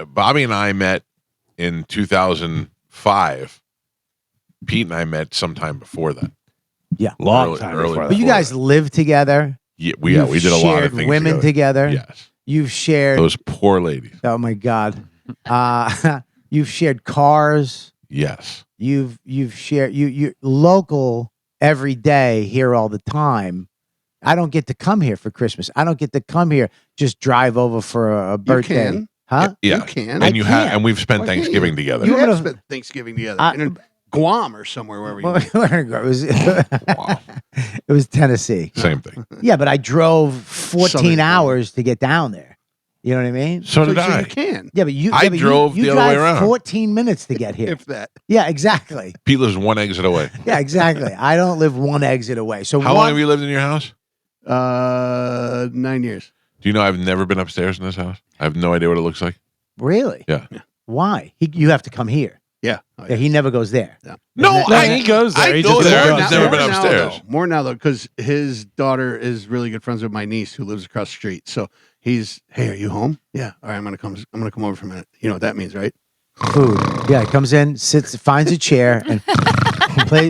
[SPEAKER 1] Bobby and I met in 2005. Pete and I met sometime before that.
[SPEAKER 6] Yeah.
[SPEAKER 2] Long time before
[SPEAKER 6] But
[SPEAKER 2] that.
[SPEAKER 6] you guys live together.
[SPEAKER 1] Yeah, we
[SPEAKER 6] You've
[SPEAKER 1] did a lot
[SPEAKER 6] shared
[SPEAKER 1] of things
[SPEAKER 6] women together.
[SPEAKER 1] Yes.
[SPEAKER 6] You've shared.
[SPEAKER 1] Those poor ladies.
[SPEAKER 6] Oh my God. You've shared cars.
[SPEAKER 1] Yes.
[SPEAKER 6] You've shared you local every day here all the time. I don't get to come here for Christmas. I don't get to come here just drive over for a birthday.
[SPEAKER 10] can.
[SPEAKER 6] Huh?
[SPEAKER 1] Yeah.
[SPEAKER 10] You can.
[SPEAKER 1] And you have,
[SPEAKER 6] can't.
[SPEAKER 1] and we've spent
[SPEAKER 10] Why can't
[SPEAKER 1] Thanksgiving
[SPEAKER 10] you?
[SPEAKER 1] together.
[SPEAKER 10] You
[SPEAKER 6] You're
[SPEAKER 10] have
[SPEAKER 6] gonna-
[SPEAKER 10] spent Thanksgiving together in Guam or somewhere, wherever you
[SPEAKER 6] Well,
[SPEAKER 10] went.
[SPEAKER 6] it was
[SPEAKER 1] Wow.
[SPEAKER 6] it was Tennessee.
[SPEAKER 1] Same thing.
[SPEAKER 6] Yeah, but I drove 14
[SPEAKER 10] Southern
[SPEAKER 6] hours to get down there. You know what I mean?
[SPEAKER 1] So did
[SPEAKER 10] so
[SPEAKER 1] I.
[SPEAKER 10] you can.
[SPEAKER 6] Yeah, but
[SPEAKER 1] I drove
[SPEAKER 6] you
[SPEAKER 1] the other way
[SPEAKER 6] drive
[SPEAKER 1] around.
[SPEAKER 6] 14 minutes to get here.
[SPEAKER 10] If that.
[SPEAKER 6] Yeah, exactly.
[SPEAKER 1] Pete lives one exit away.
[SPEAKER 6] Yeah, exactly. I don't live one exit away. So
[SPEAKER 1] How long have you lived in your house?
[SPEAKER 10] 9 years.
[SPEAKER 1] Do you know I've never been upstairs in this house? I have no idea what it looks like.
[SPEAKER 6] Really?
[SPEAKER 1] Yeah.
[SPEAKER 6] Why? You have to come here.
[SPEAKER 10] Yeah.
[SPEAKER 6] Yeah, he never goes there.
[SPEAKER 1] No,
[SPEAKER 2] he goes there.
[SPEAKER 1] I
[SPEAKER 2] He
[SPEAKER 1] go
[SPEAKER 2] just
[SPEAKER 1] there.
[SPEAKER 2] goes
[SPEAKER 1] I've just never been
[SPEAKER 10] now,
[SPEAKER 1] upstairs.
[SPEAKER 10] though. More now, though, because his daughter is really good friends with my niece who lives across the street. So he's, hey, are you home? Yeah. All right, I'm gonna come over for a minute. You know what that means, right?
[SPEAKER 6] Food. Yeah, he comes in, sits, finds a chair, and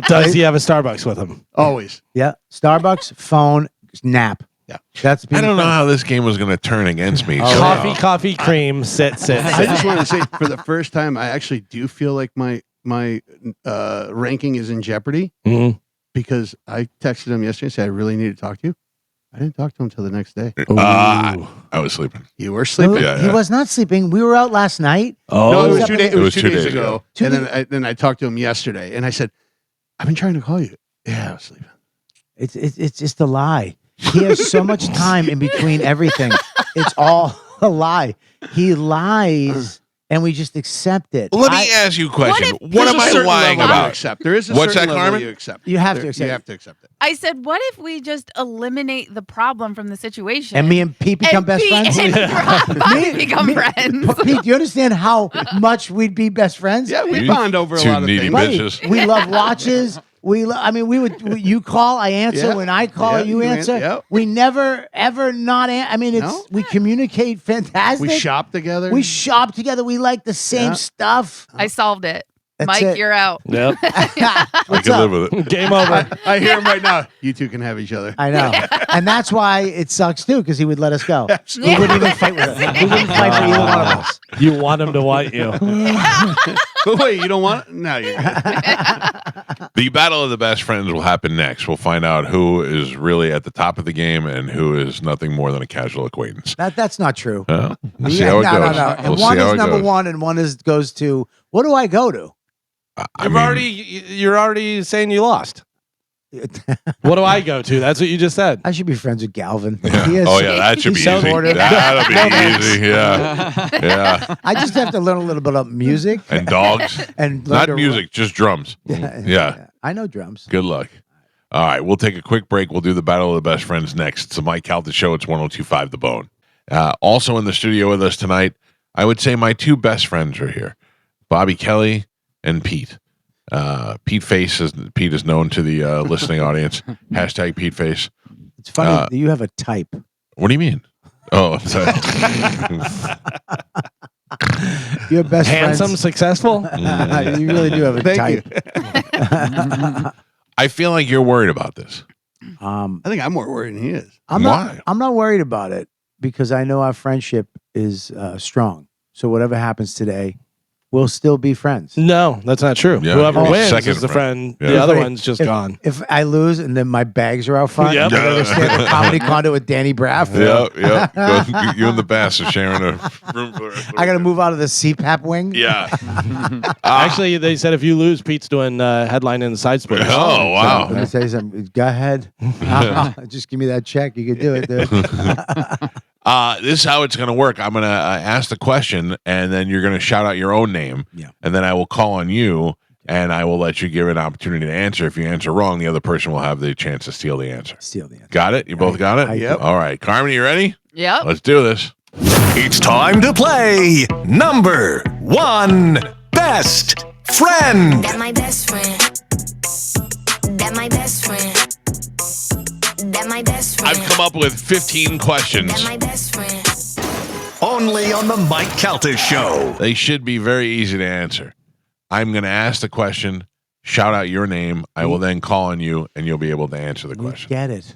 [SPEAKER 2] Does he have a Starbucks with him?
[SPEAKER 10] Always.
[SPEAKER 6] Yeah, Starbucks, phone, nap.
[SPEAKER 10] Yeah.
[SPEAKER 6] That's.
[SPEAKER 1] I don't know how this game was going to turn against me.
[SPEAKER 6] Oh,
[SPEAKER 1] so-
[SPEAKER 2] Coffee, cream, sit.
[SPEAKER 10] I just want to say, for the first time, I actually do feel like my ranking is in jeopardy
[SPEAKER 2] Mhm.
[SPEAKER 10] because I texted him yesterday and said I really need to talk to you. I didn't talk to him until the next day.
[SPEAKER 1] I was sleeping.
[SPEAKER 10] You were sleeping.
[SPEAKER 1] Yeah,
[SPEAKER 6] He
[SPEAKER 1] yeah.
[SPEAKER 6] was not sleeping. We were out last night.
[SPEAKER 10] No, it was
[SPEAKER 6] Oh.
[SPEAKER 10] 2 days. It was 2 days ago.
[SPEAKER 6] Two
[SPEAKER 10] And then I talked to him yesterday, and I said, "I've been trying to call you." Yeah, I was sleeping.
[SPEAKER 6] It's just a lie. He has so much time in between everything. It's all a lie. He lies, and we just accept it.
[SPEAKER 1] Let me ask you a question. What
[SPEAKER 10] There's
[SPEAKER 1] am
[SPEAKER 10] a
[SPEAKER 1] I
[SPEAKER 10] certain
[SPEAKER 1] lying
[SPEAKER 10] level you
[SPEAKER 1] about?
[SPEAKER 10] accept. There is a
[SPEAKER 1] What's
[SPEAKER 10] certain
[SPEAKER 1] that,
[SPEAKER 10] level
[SPEAKER 1] Carmen?
[SPEAKER 10] you accept.
[SPEAKER 6] You have to
[SPEAKER 10] There-
[SPEAKER 6] accept
[SPEAKER 10] You
[SPEAKER 6] it.
[SPEAKER 10] have to accept it.
[SPEAKER 5] I said, what if we just eliminate the problem from the situation?
[SPEAKER 6] And me and Pete become
[SPEAKER 5] And
[SPEAKER 6] best
[SPEAKER 5] Pete
[SPEAKER 6] friends.
[SPEAKER 5] and Bobby become friends.
[SPEAKER 6] Pete, do you understand how much we'd be best friends?
[SPEAKER 10] Yeah, we
[SPEAKER 1] You
[SPEAKER 10] bond over a
[SPEAKER 1] two
[SPEAKER 10] lot of
[SPEAKER 1] needy
[SPEAKER 10] things.
[SPEAKER 6] Buddy,
[SPEAKER 1] bitches.
[SPEAKER 6] we love watches. I mean, you call, I answer.
[SPEAKER 10] Yeah.
[SPEAKER 6] When I call,
[SPEAKER 10] Yeah,
[SPEAKER 6] you
[SPEAKER 10] you
[SPEAKER 6] answer.
[SPEAKER 10] yep.
[SPEAKER 6] We never, ever not. I mean,
[SPEAKER 10] No?
[SPEAKER 6] we communicate fantastic.
[SPEAKER 10] We shop together.
[SPEAKER 6] We shop together. We like the same
[SPEAKER 10] Yeah.
[SPEAKER 6] stuff.
[SPEAKER 5] I solved it.
[SPEAKER 6] That's
[SPEAKER 5] Mike,
[SPEAKER 6] it.
[SPEAKER 5] you're out.
[SPEAKER 2] Yep.
[SPEAKER 1] I
[SPEAKER 6] What's
[SPEAKER 1] can
[SPEAKER 6] up?
[SPEAKER 1] live with it.
[SPEAKER 2] Game over.
[SPEAKER 10] I hear him right now. You two can have each other.
[SPEAKER 6] I know, and that's why it sucks too, because he would let us go.
[SPEAKER 10] Absolutely.
[SPEAKER 6] He wouldn't even fight with us. He wouldn't fight for either one of us.
[SPEAKER 2] You want him to want you.
[SPEAKER 10] But wait, you don't want it? No, you're good.
[SPEAKER 1] The battle of the best friends will happen next. We'll find out who is really at the top of the game and who is nothing more than a casual acquaintance.
[SPEAKER 6] That's not true.
[SPEAKER 1] We'll see how it
[SPEAKER 6] no,
[SPEAKER 1] goes.
[SPEAKER 6] no. And
[SPEAKER 1] We'll
[SPEAKER 6] one
[SPEAKER 1] see how
[SPEAKER 6] is
[SPEAKER 1] it
[SPEAKER 6] number
[SPEAKER 1] goes.
[SPEAKER 6] one, and one goes to. What do I go to?
[SPEAKER 2] You're already saying you lost. What do I go to? That's what you just said.
[SPEAKER 6] I should be friends with Galvin.
[SPEAKER 1] Yeah.
[SPEAKER 6] He is-
[SPEAKER 1] Oh yeah, that should be
[SPEAKER 6] he's so
[SPEAKER 1] easy.
[SPEAKER 6] supportive.
[SPEAKER 1] That'll be easy. Yeah, yeah.
[SPEAKER 6] I just have to learn a little bit of music
[SPEAKER 1] And dogs,
[SPEAKER 6] and learn
[SPEAKER 1] not
[SPEAKER 6] to-
[SPEAKER 1] music, just drums. Yeah.
[SPEAKER 6] I know drums.
[SPEAKER 1] Good luck. All right, we'll take a quick break. We'll do the battle of the best friends next. It's the Mike Calta Show. It's 102.5 The Bone. Also in the studio with us tonight, I would say my two best friends are here, Bobby Kelly and Pete. Pete is known to the listening audience. Hashtag Pete Face.
[SPEAKER 6] It's funny that you have a type.
[SPEAKER 1] What do you mean? Oh, I'm sorry.
[SPEAKER 6] You're best
[SPEAKER 2] Handsome,
[SPEAKER 6] friends.
[SPEAKER 2] successful.
[SPEAKER 6] You really do have a
[SPEAKER 10] Thank
[SPEAKER 6] type.
[SPEAKER 1] I feel like you're worried about this.
[SPEAKER 10] I think I'm more worried than he is.
[SPEAKER 6] I'm
[SPEAKER 1] Why?
[SPEAKER 6] not worried about it because I know our friendship is strong. So whatever happens today, we'll still be friends.
[SPEAKER 2] No, that's not true.
[SPEAKER 1] Yeah,
[SPEAKER 2] Whoever
[SPEAKER 1] you're
[SPEAKER 2] wins
[SPEAKER 1] second
[SPEAKER 2] is the friend.
[SPEAKER 1] Yeah.
[SPEAKER 2] The other
[SPEAKER 6] If-
[SPEAKER 2] one's just
[SPEAKER 6] if-
[SPEAKER 2] gone.
[SPEAKER 6] If I lose and then my bags are out front,
[SPEAKER 2] Yep.
[SPEAKER 6] I'm gonna stay at the comedy condo with Danny Braff.
[SPEAKER 1] Yeah. You and the bass are sharing a room.
[SPEAKER 6] I gotta move out of the CPAP wing.
[SPEAKER 1] Yeah.
[SPEAKER 2] Actually, they said if you lose, Pete's doing headline in the side splitters.
[SPEAKER 1] Oh, wow.
[SPEAKER 6] Let me say something. Go ahead. Just give me that check. You can do it, dude.
[SPEAKER 1] This is how it's going to work. I'm going to ask the question, and then you're going to shout out your own name.
[SPEAKER 6] Yeah.
[SPEAKER 1] And then I will call on you, and I will let you give an opportunity to answer. If you answer wrong, the other person will have the chance to steal the answer.
[SPEAKER 6] Steal the answer.
[SPEAKER 1] Got it? You both got it?
[SPEAKER 6] Yep.
[SPEAKER 1] All right. Carmen, you ready?
[SPEAKER 5] Yep.
[SPEAKER 1] Let's do this.
[SPEAKER 8] It's time to play number one best friend.
[SPEAKER 11] That my best friend. That my best friend. That my best friend.
[SPEAKER 1] I've come up with 15 questions.
[SPEAKER 11] That my best friend.
[SPEAKER 8] Only on the Mike Calta Show.
[SPEAKER 1] They should be very easy to answer. I'm going to ask the question, shout out your name. I will then call on you, and you'll be able to answer the
[SPEAKER 6] We
[SPEAKER 1] question.
[SPEAKER 6] get it.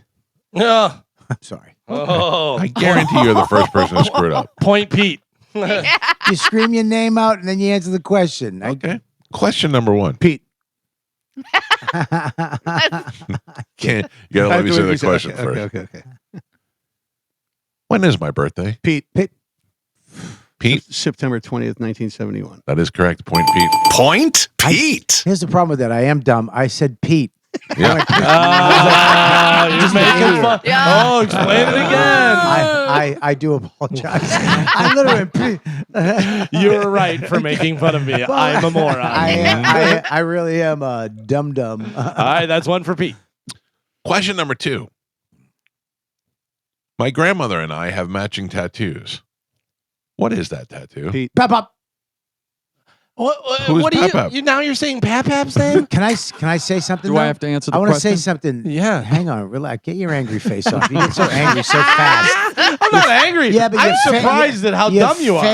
[SPEAKER 2] Oh,
[SPEAKER 6] I'm sorry.
[SPEAKER 2] oh.
[SPEAKER 1] I guarantee you're the first person to screw it up.
[SPEAKER 2] Point Pete.
[SPEAKER 6] You scream your name out and then you answer the question.
[SPEAKER 1] Okay. Question number one.
[SPEAKER 6] Pete.
[SPEAKER 1] Can't, you got to let me say the question first.
[SPEAKER 10] Okay.
[SPEAKER 1] When is my birthday?
[SPEAKER 10] Pete.
[SPEAKER 1] Pete?
[SPEAKER 10] September 20th, 1971.
[SPEAKER 1] That is correct. Point Pete.
[SPEAKER 8] Point Pete.
[SPEAKER 6] Here's the problem with that. I am dumb. I said Pete
[SPEAKER 1] Yeah.
[SPEAKER 2] Just making fun.
[SPEAKER 5] Yeah.
[SPEAKER 2] Oh, explain it again.
[SPEAKER 6] I do apologize. I literally.
[SPEAKER 2] You were right for making fun of me. I'm a moron.
[SPEAKER 6] I really am a dum dum.
[SPEAKER 2] All right, that's one for Pete.
[SPEAKER 1] Question number 2. My grandmother and I have matching tattoos. What is that tattoo?
[SPEAKER 10] Pete.
[SPEAKER 6] Pop up.
[SPEAKER 1] Who's
[SPEAKER 2] What do
[SPEAKER 1] Pap-Pap?
[SPEAKER 2] you now? You're saying Pap-Pap's name?
[SPEAKER 6] Can I say something?
[SPEAKER 4] Do I
[SPEAKER 6] though?
[SPEAKER 4] have to answer the
[SPEAKER 6] I want to
[SPEAKER 4] question?
[SPEAKER 6] say something.
[SPEAKER 2] Yeah.
[SPEAKER 6] Hang on, relax. Get your angry face off. You get so angry so fast.
[SPEAKER 2] I'm not angry.
[SPEAKER 6] Yeah, but
[SPEAKER 2] I'm
[SPEAKER 6] your fa-
[SPEAKER 2] surprised at how
[SPEAKER 6] your
[SPEAKER 2] dumb you are.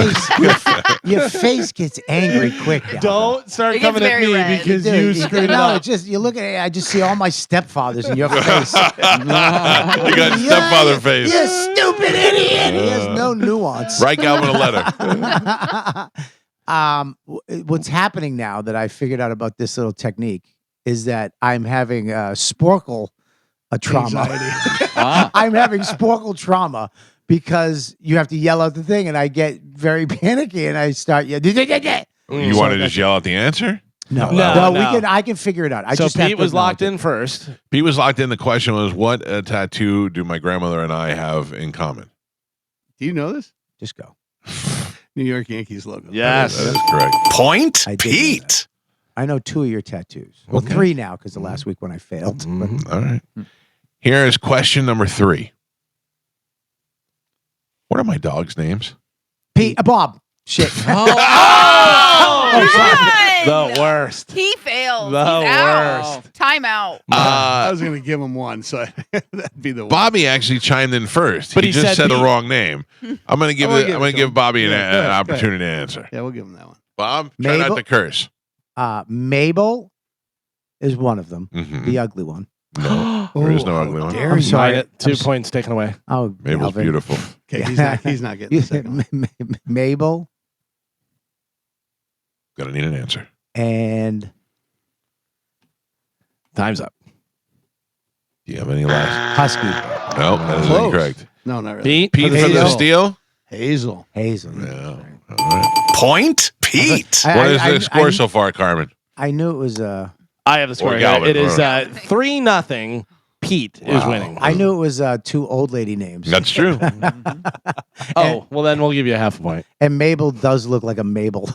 [SPEAKER 6] your face gets angry quick. Alvin.
[SPEAKER 2] Don't start
[SPEAKER 5] It gets
[SPEAKER 2] coming at
[SPEAKER 5] very
[SPEAKER 2] me
[SPEAKER 5] red.
[SPEAKER 2] because
[SPEAKER 6] Dude,
[SPEAKER 2] you screwed it
[SPEAKER 6] no,
[SPEAKER 2] up.
[SPEAKER 6] it's just you look at it. I just see all my stepfathers in your face.
[SPEAKER 1] You got stepfather face.
[SPEAKER 6] You stupid idiot. He has no nuance.
[SPEAKER 1] Write Calvin a letter.
[SPEAKER 6] What's happening now that I figured out about this little technique is that I'm having sporkle trauma. I'm having sporkle trauma because you have to yell out the thing, and I get very panicky, and I start
[SPEAKER 1] You want to just yell out the answer?
[SPEAKER 6] No,
[SPEAKER 2] No.
[SPEAKER 6] I can figure it out. I
[SPEAKER 2] So
[SPEAKER 6] just have
[SPEAKER 2] Pete
[SPEAKER 6] to
[SPEAKER 2] was locked
[SPEAKER 6] acknowledge
[SPEAKER 2] in first.
[SPEAKER 1] Pete was locked in. The question was, what tattoo do my grandmother and I have in common?
[SPEAKER 10] Do you know this?
[SPEAKER 6] it. Just go.
[SPEAKER 10] New York Yankees logo.
[SPEAKER 2] Yes.
[SPEAKER 1] That is correct.
[SPEAKER 8] Point,
[SPEAKER 6] I did know
[SPEAKER 8] Pete.
[SPEAKER 6] I know 2 of your tattoos. Well,
[SPEAKER 1] Okay.
[SPEAKER 6] 3 now because the last week when I failed.
[SPEAKER 1] Mhm. All right. Here is question number 3. What are my dogs' names?
[SPEAKER 6] Pete, Bob. Shit.
[SPEAKER 5] Oh,
[SPEAKER 2] The
[SPEAKER 5] run!
[SPEAKER 2] worst.
[SPEAKER 5] He failed.
[SPEAKER 2] The
[SPEAKER 5] He's out.
[SPEAKER 2] worst.
[SPEAKER 5] Timeout.
[SPEAKER 10] I was going to give him one, so that'd be the one.
[SPEAKER 1] Bobby actually chimed in first.
[SPEAKER 2] But
[SPEAKER 1] he
[SPEAKER 2] he
[SPEAKER 1] just
[SPEAKER 2] said
[SPEAKER 1] said the
[SPEAKER 2] Pete.
[SPEAKER 1] wrong name. I'm going to give
[SPEAKER 10] I'm gonna
[SPEAKER 1] it.
[SPEAKER 10] give
[SPEAKER 1] I'm
[SPEAKER 10] it
[SPEAKER 1] going
[SPEAKER 10] to
[SPEAKER 1] to give
[SPEAKER 10] him.
[SPEAKER 1] Bobby an
[SPEAKER 10] Yeah, go ahead, go ahead.
[SPEAKER 1] opportunity to answer.
[SPEAKER 10] Yeah, we'll give him that one.
[SPEAKER 1] Bob, try not
[SPEAKER 6] Mabel?
[SPEAKER 1] to curse.
[SPEAKER 6] Mabel is one of them,
[SPEAKER 1] Mhm.
[SPEAKER 6] the ugly one.
[SPEAKER 1] No, there is no ugly one.
[SPEAKER 10] dare
[SPEAKER 6] I'm
[SPEAKER 10] you.
[SPEAKER 6] sorry.
[SPEAKER 2] 2 points taken away.
[SPEAKER 6] Oh,
[SPEAKER 1] Mabel's
[SPEAKER 6] Alvin.
[SPEAKER 1] beautiful.
[SPEAKER 10] Okay,
[SPEAKER 6] Yeah.
[SPEAKER 10] he's not getting the second one.
[SPEAKER 6] Mabel
[SPEAKER 1] Gonna need an answer.
[SPEAKER 6] and
[SPEAKER 2] Time's up.
[SPEAKER 1] Do you have any last?
[SPEAKER 6] Husky.
[SPEAKER 1] No, that is
[SPEAKER 10] Close.
[SPEAKER 1] incorrect.
[SPEAKER 10] No, not really.
[SPEAKER 2] Pete.
[SPEAKER 1] Pete for the
[SPEAKER 6] Hazel.
[SPEAKER 1] steal.
[SPEAKER 10] Hazel.
[SPEAKER 6] Hazel.
[SPEAKER 1] Yeah. All right.
[SPEAKER 8] Point, Pete.
[SPEAKER 1] What is the score so far, Carmen?
[SPEAKER 6] I knew it was
[SPEAKER 2] I have the score.
[SPEAKER 1] Or
[SPEAKER 2] Here.
[SPEAKER 1] Galvin,
[SPEAKER 2] It is
[SPEAKER 1] or-
[SPEAKER 2] 3-0. Pete is
[SPEAKER 1] Wow.
[SPEAKER 2] winning.
[SPEAKER 6] I knew it was 2 old lady names.
[SPEAKER 1] That's true.
[SPEAKER 2] Oh, well then we'll give you a half a point.
[SPEAKER 6] And Mabel does look like a Mabel.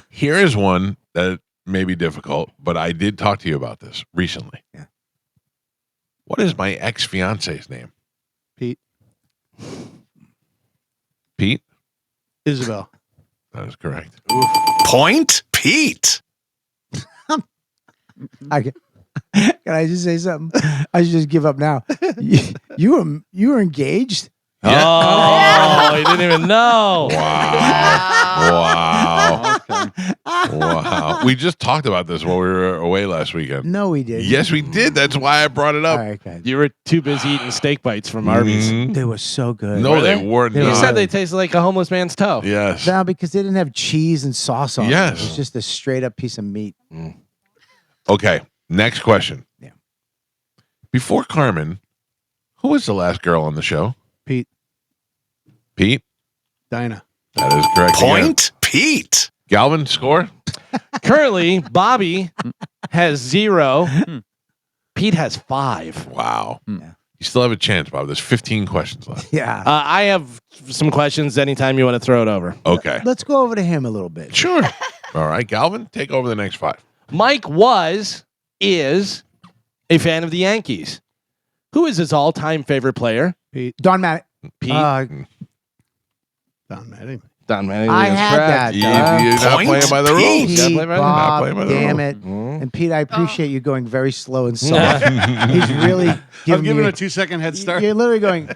[SPEAKER 1] Here is one that may be difficult, but I did talk to you about this recently.
[SPEAKER 6] Yeah.
[SPEAKER 1] What is my ex-fiance's name?
[SPEAKER 10] Pete.
[SPEAKER 1] Pete?
[SPEAKER 10] Isabel.
[SPEAKER 1] That is correct.
[SPEAKER 8] Point, Pete.
[SPEAKER 6] Can I just say something? I should just give up now. You were engaged?
[SPEAKER 2] Oh, you didn't even know.
[SPEAKER 1] Wow. Wow. We just talked about this while we were away last weekend.
[SPEAKER 6] No, we didn't.
[SPEAKER 1] Yes, we did. That's why I brought it
[SPEAKER 6] All
[SPEAKER 1] up.
[SPEAKER 6] right, guys.
[SPEAKER 2] You were too busy eating steak bites from Arby's.
[SPEAKER 1] Mhm.
[SPEAKER 6] They were so good.
[SPEAKER 1] No, they weren't.
[SPEAKER 6] They
[SPEAKER 2] You
[SPEAKER 6] were
[SPEAKER 1] not.
[SPEAKER 2] said they tasted like a homeless man's toe.
[SPEAKER 1] Yes.
[SPEAKER 6] No, because they didn't have cheese and sauce on
[SPEAKER 1] Yes.
[SPEAKER 6] it. It was just a straight up piece of meat.
[SPEAKER 1] Okay. Next question.
[SPEAKER 6] Yeah.
[SPEAKER 1] Before Carmen, who was the last girl on the show?
[SPEAKER 10] Pete.
[SPEAKER 1] Pete?
[SPEAKER 10] Dinah.
[SPEAKER 1] That is correct. again.
[SPEAKER 8] Point, Pete.
[SPEAKER 1] Galvin, score?
[SPEAKER 2] Currently, Bobby has 0. Pete has 5.
[SPEAKER 1] Wow.
[SPEAKER 6] Yeah.
[SPEAKER 1] You still have a chance, Bob. There's 15 questions left.
[SPEAKER 6] Yeah.
[SPEAKER 2] I have some questions anytime you want to throw it over.
[SPEAKER 1] Okay.
[SPEAKER 6] Let's go over to him a little bit.
[SPEAKER 1] Sure. All right, Galvin, take over the next 5.
[SPEAKER 2] Mike is a fan of the Yankees. Who is his all-time favorite player?
[SPEAKER 6] Don Matt.
[SPEAKER 2] Pete.
[SPEAKER 10] Don Mattingly.
[SPEAKER 2] Don Mattingly
[SPEAKER 6] I
[SPEAKER 2] is
[SPEAKER 6] had
[SPEAKER 2] correct.
[SPEAKER 6] that.
[SPEAKER 1] You're not
[SPEAKER 8] Point,
[SPEAKER 1] playing by the rules.
[SPEAKER 8] Pete.
[SPEAKER 2] Gotta
[SPEAKER 6] Pete,
[SPEAKER 2] play by the-
[SPEAKER 1] Not
[SPEAKER 6] Bob,
[SPEAKER 1] playing by the
[SPEAKER 6] damn
[SPEAKER 1] rules.
[SPEAKER 6] it. And Pete, I appreciate you going very slow and soft.
[SPEAKER 2] Yeah.
[SPEAKER 6] He's really
[SPEAKER 10] I'm
[SPEAKER 6] giving
[SPEAKER 10] giving
[SPEAKER 6] me
[SPEAKER 10] a 2-second head start.
[SPEAKER 6] You're literally going.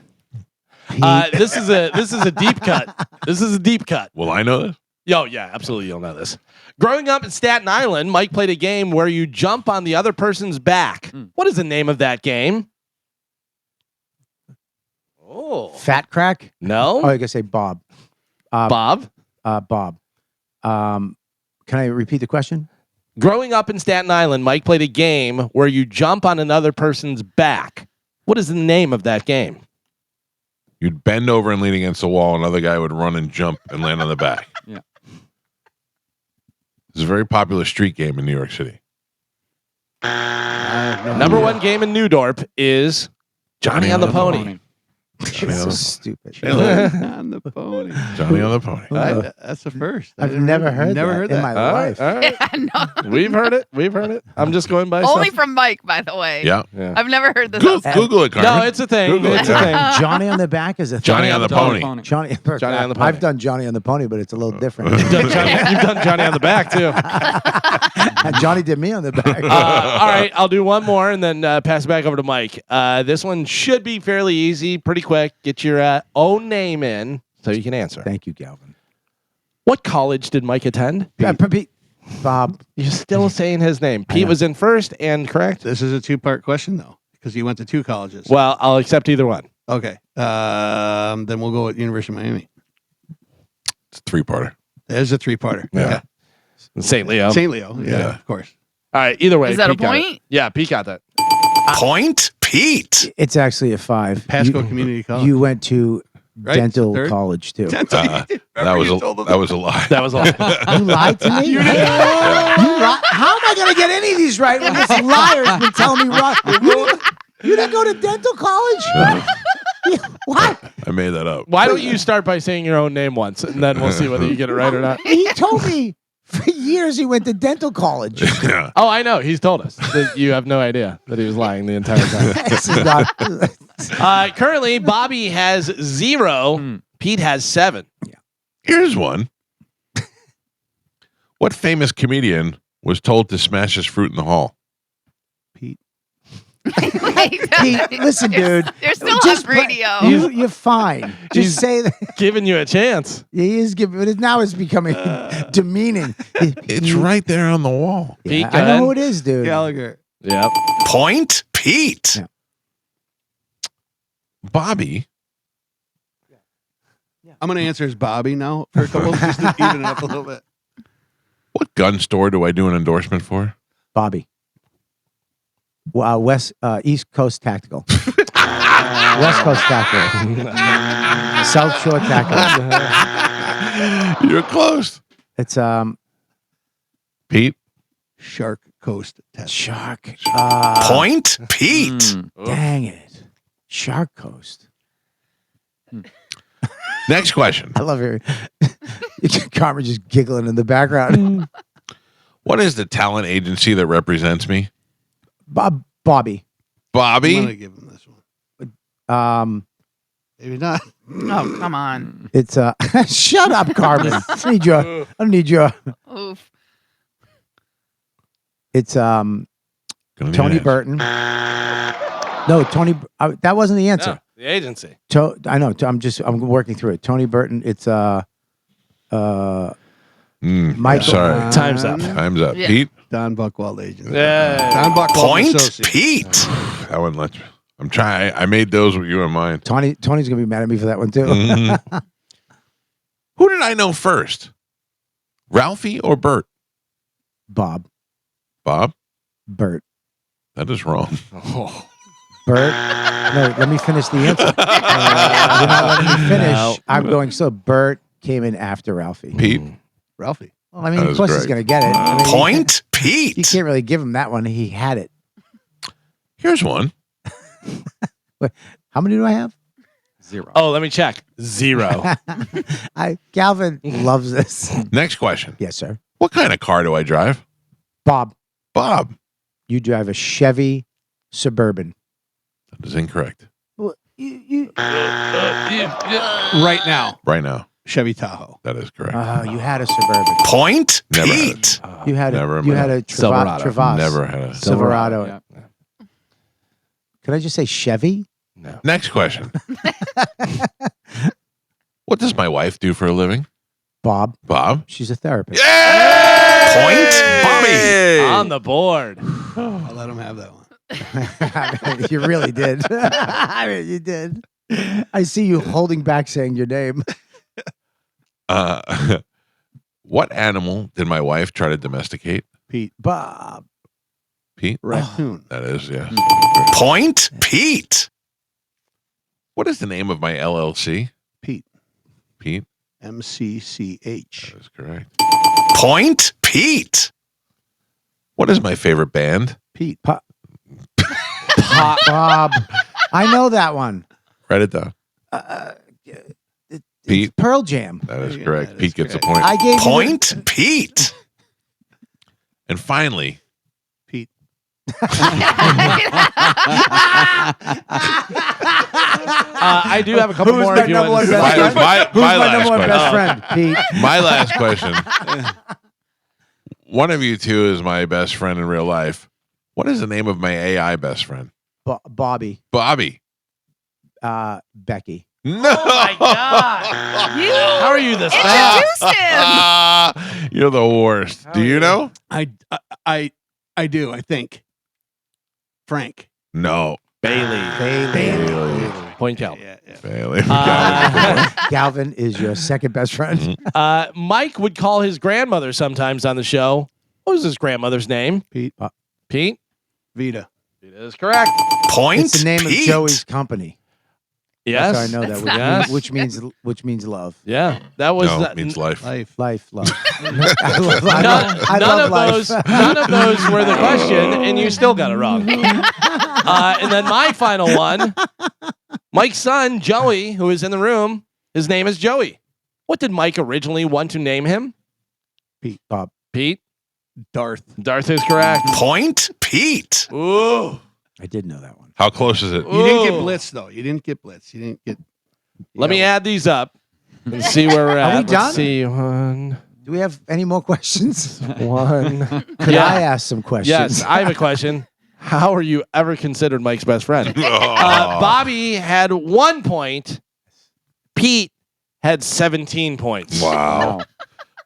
[SPEAKER 6] Pete.
[SPEAKER 2] This is a deep cut. This is a deep cut.
[SPEAKER 1] Will I know this?
[SPEAKER 2] Yo, yeah, absolutely. You'll know this. Growing up in Staten Island, Mike played a game where you jump on the other person's back. What is the name of that game? Oh,
[SPEAKER 6] Fat crack?
[SPEAKER 2] no,
[SPEAKER 6] Oh, I gotta say Bob.
[SPEAKER 2] Bob.
[SPEAKER 6] Bob. Can I repeat the question?
[SPEAKER 2] Growing up in Staten Island, Mike played a game where you jump on another person's back. What is the name of that game?
[SPEAKER 1] You'd bend over and lean against the wall. Another guy would run and jump and land on the back.
[SPEAKER 4] Yeah.
[SPEAKER 1] It's a very popular street game in New York City.
[SPEAKER 2] Number one game in Newdorp is Johnny on the Pony.
[SPEAKER 6] It's so stupid.
[SPEAKER 10] On the pony.
[SPEAKER 1] Johnny on the Pony.
[SPEAKER 10] That's the first.
[SPEAKER 6] I've never heard
[SPEAKER 10] Never
[SPEAKER 6] that in my life.
[SPEAKER 2] All right.
[SPEAKER 5] No,
[SPEAKER 2] We've heard it. I'm just going by
[SPEAKER 5] only
[SPEAKER 2] stuff.
[SPEAKER 5] from Mike, by the way.
[SPEAKER 1] Yeah.
[SPEAKER 5] I've never heard this.
[SPEAKER 1] Google it, Carmen.
[SPEAKER 2] No, it's a thing.
[SPEAKER 1] Google it.
[SPEAKER 2] It's a thing.
[SPEAKER 6] Johnny on the back is a thing.
[SPEAKER 1] Johnny on the Pony.
[SPEAKER 6] Johnny on the Pony. I've done Johnny on the Pony, but it's a little different.
[SPEAKER 2] You've done Johnny on the back too.
[SPEAKER 6] Johnny did me on the back.
[SPEAKER 2] All right, I'll do one more and then pass it back over to Mike. This one should be fairly easy, pretty quick. Get your own name in so you can answer.
[SPEAKER 6] Thank you, Galvin.
[SPEAKER 2] What college did Mike attend?
[SPEAKER 6] Pete. Bob.
[SPEAKER 2] You're still saying his name. Pete was in first and correct.
[SPEAKER 10] This is a 2-part question though, because he went to 2 colleges.
[SPEAKER 2] Well, I'll accept either one.
[SPEAKER 10] Okay. Then we'll go with University of Miami.
[SPEAKER 1] It's a 3-parter.
[SPEAKER 10] There's a 3-parter.
[SPEAKER 1] Yeah.
[SPEAKER 2] St. Leo.
[SPEAKER 10] St. Leo. Yeah, of course.
[SPEAKER 2] All right, either way.
[SPEAKER 5] Is that
[SPEAKER 2] Pete
[SPEAKER 5] a
[SPEAKER 2] got it.
[SPEAKER 5] point?
[SPEAKER 2] Yeah, Pete got that.
[SPEAKER 8] Point Pete.
[SPEAKER 6] It's actually a 5.
[SPEAKER 10] Pasco Community College.
[SPEAKER 6] You went to
[SPEAKER 10] Right?
[SPEAKER 6] dental
[SPEAKER 10] Third?
[SPEAKER 6] college too.
[SPEAKER 1] That was a lie.
[SPEAKER 2] That was a lie.
[SPEAKER 6] You lied to me. You lied. How am I going to get any of these right when this liar's been telling me wrong? You didn't go to dental college? What?
[SPEAKER 1] I made that up.
[SPEAKER 2] Why don't you start by saying your own name once, and then we'll see whether you get it right or not.
[SPEAKER 6] He told me for years he went to dental college.
[SPEAKER 1] Yeah.
[SPEAKER 2] Oh, I know. He's told us that you have no idea that he was lying the entire time.
[SPEAKER 6] This is not.
[SPEAKER 2] Currently, Bobby has 0. Pete has 7.
[SPEAKER 1] Here's one. What famous comedian was told to smash his fruit in the hall?
[SPEAKER 6] Pete, listen, dude.
[SPEAKER 5] You're still
[SPEAKER 6] Just
[SPEAKER 5] on radio.
[SPEAKER 6] You're fine. Just say that.
[SPEAKER 2] Giving you a chance.
[SPEAKER 6] He is giving, but now it's becoming demeaning.
[SPEAKER 1] It's right there on the wall.
[SPEAKER 2] Pete,
[SPEAKER 6] Yeah,
[SPEAKER 2] go
[SPEAKER 6] I know
[SPEAKER 2] ahead.
[SPEAKER 6] who it is, dude.
[SPEAKER 10] Gallagher.
[SPEAKER 2] Yep.
[SPEAKER 8] Point Pete.
[SPEAKER 6] Yeah.
[SPEAKER 1] Bobby.
[SPEAKER 10] I'm going to answer as Bobby now for a couple, just to even it up a little bit.
[SPEAKER 1] What gun store do I do an endorsement for?
[SPEAKER 6] Bobby. East Coast Tactical. West Coast Tactical. South Shore Tactical.
[SPEAKER 1] You're close.
[SPEAKER 6] It's
[SPEAKER 1] Pete.
[SPEAKER 10] Shark Coast Test.
[SPEAKER 6] Shark.
[SPEAKER 8] Point Pete.
[SPEAKER 6] Dang it. Shark Coast.
[SPEAKER 1] Next question.
[SPEAKER 6] I love hearing Carmen just giggling in the background.
[SPEAKER 1] What is the talent agency that represents me?
[SPEAKER 6] Bobby.
[SPEAKER 10] I'm
[SPEAKER 1] Bobby.
[SPEAKER 10] going to give him this one. Maybe not.
[SPEAKER 5] Oh, come on.
[SPEAKER 6] It's shut up, Carmen. I don't need your.
[SPEAKER 5] Oof.
[SPEAKER 6] It's
[SPEAKER 1] Gonna need
[SPEAKER 6] Tony
[SPEAKER 1] an
[SPEAKER 6] Burton. No, Tony. That wasn't the answer.
[SPEAKER 2] No, the agency.
[SPEAKER 6] I know. I'm working through it. Tony Burton. It's Michael.
[SPEAKER 1] Sorry.
[SPEAKER 2] Time's up.
[SPEAKER 1] Time's up.
[SPEAKER 5] Yeah.
[SPEAKER 1] Pete.
[SPEAKER 10] Don Buchwald agent.
[SPEAKER 2] Yeah.
[SPEAKER 10] Don Buchwald
[SPEAKER 8] Point
[SPEAKER 10] Associates.
[SPEAKER 8] Pete.
[SPEAKER 1] That one let you. I'm trying. I made those with you in mind.
[SPEAKER 6] Tony's gonna be mad at me for that one too.
[SPEAKER 1] Mhm. Who did I know first? Ralphie or Bert?
[SPEAKER 6] Bob.
[SPEAKER 1] Bob?
[SPEAKER 6] Bert.
[SPEAKER 1] That is wrong.
[SPEAKER 6] Bert. No, let me finish the answer. You're not letting me finish.
[SPEAKER 2] No.
[SPEAKER 6] I'm going. So Bert came in after Ralphie.
[SPEAKER 1] Pete?
[SPEAKER 10] Ralphie.
[SPEAKER 6] Well, I mean,
[SPEAKER 1] That
[SPEAKER 6] of
[SPEAKER 1] was
[SPEAKER 6] course he's
[SPEAKER 1] great.
[SPEAKER 6] gonna get it. I mean,
[SPEAKER 8] Point
[SPEAKER 6] You
[SPEAKER 8] Pete.
[SPEAKER 6] can't really give him that one. He had it.
[SPEAKER 1] Here's one.
[SPEAKER 6] Wait, how many do I have?
[SPEAKER 4] 0.
[SPEAKER 2] Oh, let me check. 0.
[SPEAKER 6] Galvin loves this.
[SPEAKER 1] Next question.
[SPEAKER 6] Yes, sir.
[SPEAKER 1] What kind of car do I drive?
[SPEAKER 6] Bob,
[SPEAKER 1] Bob.
[SPEAKER 6] you drive a Chevy Suburban.
[SPEAKER 1] That is incorrect.
[SPEAKER 6] Well, you
[SPEAKER 10] Right now.
[SPEAKER 1] Right now.
[SPEAKER 10] Chevy Tahoe.
[SPEAKER 1] That is correct.
[SPEAKER 6] you had a Suburban.
[SPEAKER 8] Point
[SPEAKER 1] Never had
[SPEAKER 8] Pete.
[SPEAKER 6] You had
[SPEAKER 1] Never
[SPEAKER 6] a
[SPEAKER 1] in
[SPEAKER 6] you
[SPEAKER 1] my
[SPEAKER 6] had a
[SPEAKER 1] life.
[SPEAKER 2] Silverado.
[SPEAKER 6] Travas.
[SPEAKER 1] Never had a.
[SPEAKER 6] Silverado.
[SPEAKER 4] Yeah.
[SPEAKER 6] Could I just say Chevy?
[SPEAKER 2] No.
[SPEAKER 1] Next question. What does my wife do for a living?
[SPEAKER 6] Bob,
[SPEAKER 1] Bob?
[SPEAKER 6] she's a therapist.
[SPEAKER 8] Point Bobby.
[SPEAKER 2] On the board.
[SPEAKER 10] I'll let him have that one.
[SPEAKER 6] You really did. I mean, you did. I see you holding back saying your name.
[SPEAKER 1] What animal did my wife try to domesticate?
[SPEAKER 10] Pete.
[SPEAKER 6] Bob.
[SPEAKER 1] Pete?
[SPEAKER 10] Raccoon.
[SPEAKER 1] That is, yeah.
[SPEAKER 8] Point Pete.
[SPEAKER 1] What is the name of my LLC?
[SPEAKER 10] Pete.
[SPEAKER 1] Pete?
[SPEAKER 10] MCCH.
[SPEAKER 1] That is correct.
[SPEAKER 8] Point Pete.
[SPEAKER 1] What is my favorite band?
[SPEAKER 10] Pete.
[SPEAKER 6] Bob. I know that one.
[SPEAKER 1] Write it down.
[SPEAKER 6] It's
[SPEAKER 1] Pete.
[SPEAKER 6] Pearl Jam.
[SPEAKER 1] That is
[SPEAKER 10] Yeah,
[SPEAKER 1] correct.
[SPEAKER 10] that
[SPEAKER 1] Pete
[SPEAKER 10] is
[SPEAKER 1] gets a
[SPEAKER 10] correct.
[SPEAKER 1] point.
[SPEAKER 6] I gave
[SPEAKER 8] Point Pete.
[SPEAKER 1] And finally,
[SPEAKER 10] Pete.
[SPEAKER 2] I do have a couple
[SPEAKER 6] Who's
[SPEAKER 2] more.
[SPEAKER 6] my
[SPEAKER 2] if you
[SPEAKER 6] number
[SPEAKER 2] want
[SPEAKER 6] one
[SPEAKER 2] to
[SPEAKER 6] best
[SPEAKER 2] say.
[SPEAKER 6] friend? Who's
[SPEAKER 1] my
[SPEAKER 6] my number one
[SPEAKER 1] last
[SPEAKER 6] best friend? Pete.
[SPEAKER 1] my last question. One of you two is my best friend in real life. What is the name of my AI best friend?
[SPEAKER 6] Bobby.
[SPEAKER 1] Bobby.
[SPEAKER 6] Becky.
[SPEAKER 1] No.
[SPEAKER 2] Oh my God.
[SPEAKER 5] You
[SPEAKER 2] How are you this fast?
[SPEAKER 5] introduced him.
[SPEAKER 1] You're the worst. Do you know?
[SPEAKER 10] I do. I think. Frank.
[SPEAKER 1] No.
[SPEAKER 2] Bailey. Point out.
[SPEAKER 10] Yeah.
[SPEAKER 1] Bailey.
[SPEAKER 6] Galvin is your second best friend.
[SPEAKER 2] Mike would call his grandmother sometimes on the show. What was his grandmother's name?
[SPEAKER 10] Pete.
[SPEAKER 2] Pete?
[SPEAKER 10] Vita.
[SPEAKER 2] That is correct.
[SPEAKER 8] Point
[SPEAKER 6] It's the name
[SPEAKER 8] Pete.
[SPEAKER 6] of Joey's company.
[SPEAKER 2] Yes.
[SPEAKER 6] That's how I know
[SPEAKER 5] That's
[SPEAKER 6] that,
[SPEAKER 2] not-
[SPEAKER 6] which means love.
[SPEAKER 2] Yeah. That was
[SPEAKER 1] No,
[SPEAKER 2] the-
[SPEAKER 1] it means life.
[SPEAKER 6] Life, love.
[SPEAKER 2] None of those were the question, and you still got it wrong. And then my final one, Mike's son, Joey, who is in the room, his name is Joey. What did Mike originally want to name him?
[SPEAKER 6] Pete. Bob.
[SPEAKER 2] Pete?
[SPEAKER 10] Darth.
[SPEAKER 2] Darth is correct.
[SPEAKER 8] Point Pete.
[SPEAKER 2] Ooh.
[SPEAKER 6] I did know that one.
[SPEAKER 1] How close is it?
[SPEAKER 10] You didn't get
[SPEAKER 2] Ooh.
[SPEAKER 10] blitz though. You didn't get blitz. You didn't get.
[SPEAKER 2] Let me add these up and see where we're at.
[SPEAKER 6] Are we done?
[SPEAKER 2] Let's see. One.
[SPEAKER 6] Do we have any more questions? Could
[SPEAKER 2] Yeah.
[SPEAKER 6] I ask some questions?
[SPEAKER 2] Yes, I have a question. How are you ever considered Mike's best friend?
[SPEAKER 1] Oh.
[SPEAKER 2] Bobby had 1 point. Pete had 17 points.
[SPEAKER 1] Wow.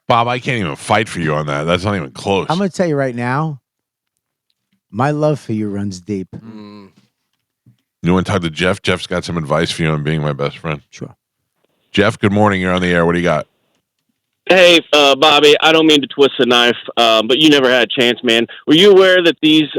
[SPEAKER 1] Bob, I can't even fight for you on that. That's not even close.
[SPEAKER 6] I'm going to tell you right now, my love for you runs deep.
[SPEAKER 2] Mm.
[SPEAKER 1] You want to talk to Jeff? Jeff's got some advice for you on being my best friend.
[SPEAKER 6] Sure.
[SPEAKER 1] Jeff, good morning. You're on the air. What do you got?
[SPEAKER 7] Hey, Bobby, I don't mean to twist the knife, but you never had a chance, man. Were you aware that these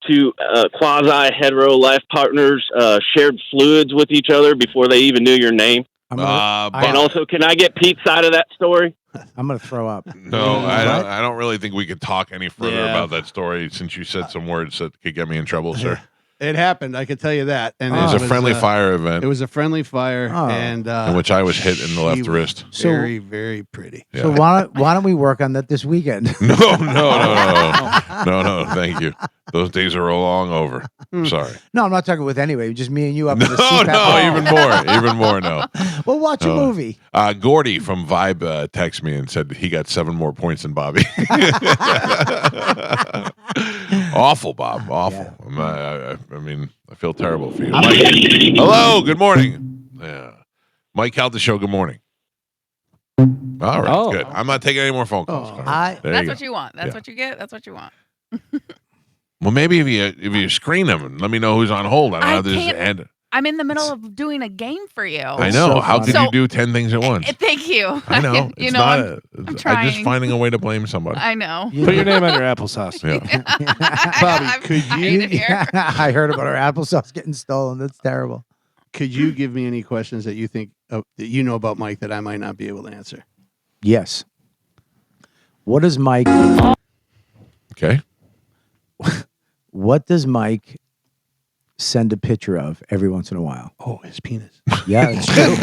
[SPEAKER 7] two quasi-hetero life partners shared fluids with each other before they even knew your name?
[SPEAKER 6] I'm gonna,
[SPEAKER 7] And also, can I get Pete's side of that story?
[SPEAKER 6] I'm gonna throw up.
[SPEAKER 1] No, I don't really think we could talk any further
[SPEAKER 10] Yeah.
[SPEAKER 1] about that story since you said some words that could get me in trouble, sir.
[SPEAKER 10] It happened. I can tell you that. And
[SPEAKER 1] It was a friendly fire event
[SPEAKER 10] It was a friendly fire,
[SPEAKER 6] Oh.
[SPEAKER 10] and
[SPEAKER 1] in which I was hit in the
[SPEAKER 10] she
[SPEAKER 1] left
[SPEAKER 10] was
[SPEAKER 1] wrist.
[SPEAKER 10] Very, very pretty.
[SPEAKER 1] Yeah.
[SPEAKER 6] So why don't we work on that this weekend?
[SPEAKER 1] No. Thank you. Those days are long over. Sorry.
[SPEAKER 6] No, I'm not talking with anybody. Just me and you up in the
[SPEAKER 1] No,
[SPEAKER 6] CPAP.
[SPEAKER 1] no, even more. No.
[SPEAKER 6] We'll watch a movie.
[SPEAKER 1] Gordy from Vibe texted me and said he got 7 more points than Bobby. Awful, Bob. Awful.
[SPEAKER 6] Yeah.
[SPEAKER 1] I mean, I feel terrible for you. Mike, hello. Good morning. Yeah. Mike Calta Show. Good morning. All right.
[SPEAKER 2] Oh.
[SPEAKER 1] Good. I'm not taking any more phone calls. Carmen. There
[SPEAKER 5] That's
[SPEAKER 1] you
[SPEAKER 5] what
[SPEAKER 1] go.
[SPEAKER 5] you want. That's
[SPEAKER 1] Yeah.
[SPEAKER 5] what you get. That's what you want.
[SPEAKER 1] Well, maybe if you screen them and let me know who's on hold, I don't
[SPEAKER 5] I
[SPEAKER 1] have to just
[SPEAKER 5] can't-
[SPEAKER 1] end.
[SPEAKER 5] I'm in the middle of doing a game for you.
[SPEAKER 1] I
[SPEAKER 6] It's
[SPEAKER 1] know.
[SPEAKER 6] so
[SPEAKER 1] How
[SPEAKER 6] fun.
[SPEAKER 1] could
[SPEAKER 5] So-
[SPEAKER 1] you do 10 things at once?
[SPEAKER 5] Thank you.
[SPEAKER 1] I know.
[SPEAKER 5] you
[SPEAKER 1] It's
[SPEAKER 5] know,
[SPEAKER 1] not
[SPEAKER 5] I'm
[SPEAKER 1] I'm just
[SPEAKER 5] trying.
[SPEAKER 1] finding a way to blame somebody.
[SPEAKER 5] I know.
[SPEAKER 2] Put your name on your applesauce.
[SPEAKER 1] Yeah.
[SPEAKER 5] Bobby,
[SPEAKER 10] could you-
[SPEAKER 6] I heard about our applesauce getting stolen. That's terrible.
[SPEAKER 10] Could you give me any questions that you think that you know about Mike that I might not be able to answer?
[SPEAKER 6] Yes. What does Mike?
[SPEAKER 1] Okay.
[SPEAKER 6] What does Mike send a picture of every once in a while?
[SPEAKER 10] Oh, his penis.
[SPEAKER 6] Yeah, it's true.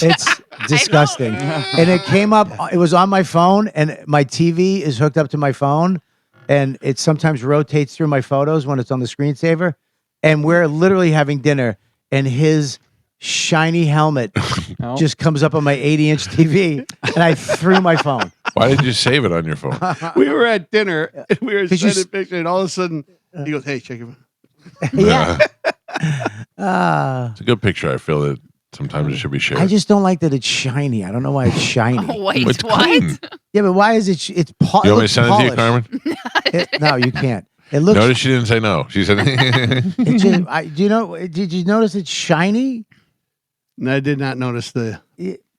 [SPEAKER 6] It's disgusting. And it came up. It was on my phone, and my TV is hooked up to my phone, and it sometimes rotates through my photos when it's on the screensaver. And we're literally having dinner, and his shiny helmet
[SPEAKER 4] Oh.
[SPEAKER 6] just comes up on my 80-inch TV, and I threw my phone.
[SPEAKER 1] Why did you save it on your phone?
[SPEAKER 10] We were at dinner, and we were
[SPEAKER 6] 'Cause you
[SPEAKER 10] sending a picture, and all of a sudden, he goes, "Hey, check your phone."
[SPEAKER 6] Yeah.
[SPEAKER 1] It's a good picture. I feel that sometimes it should be shared.
[SPEAKER 6] I just don't like that it's shiny. I don't know why it's shiny.
[SPEAKER 5] Oh, wait,
[SPEAKER 1] It's
[SPEAKER 5] what?
[SPEAKER 1] clean.
[SPEAKER 6] Yeah, but why is it? It's polished.
[SPEAKER 1] You want me to send it to you, Carmen?
[SPEAKER 6] No, you can't. It looks.
[SPEAKER 1] Notice she didn't say no. She said,
[SPEAKER 6] It just, do you know? Did you notice it's shiny?
[SPEAKER 10] And I did not notice the.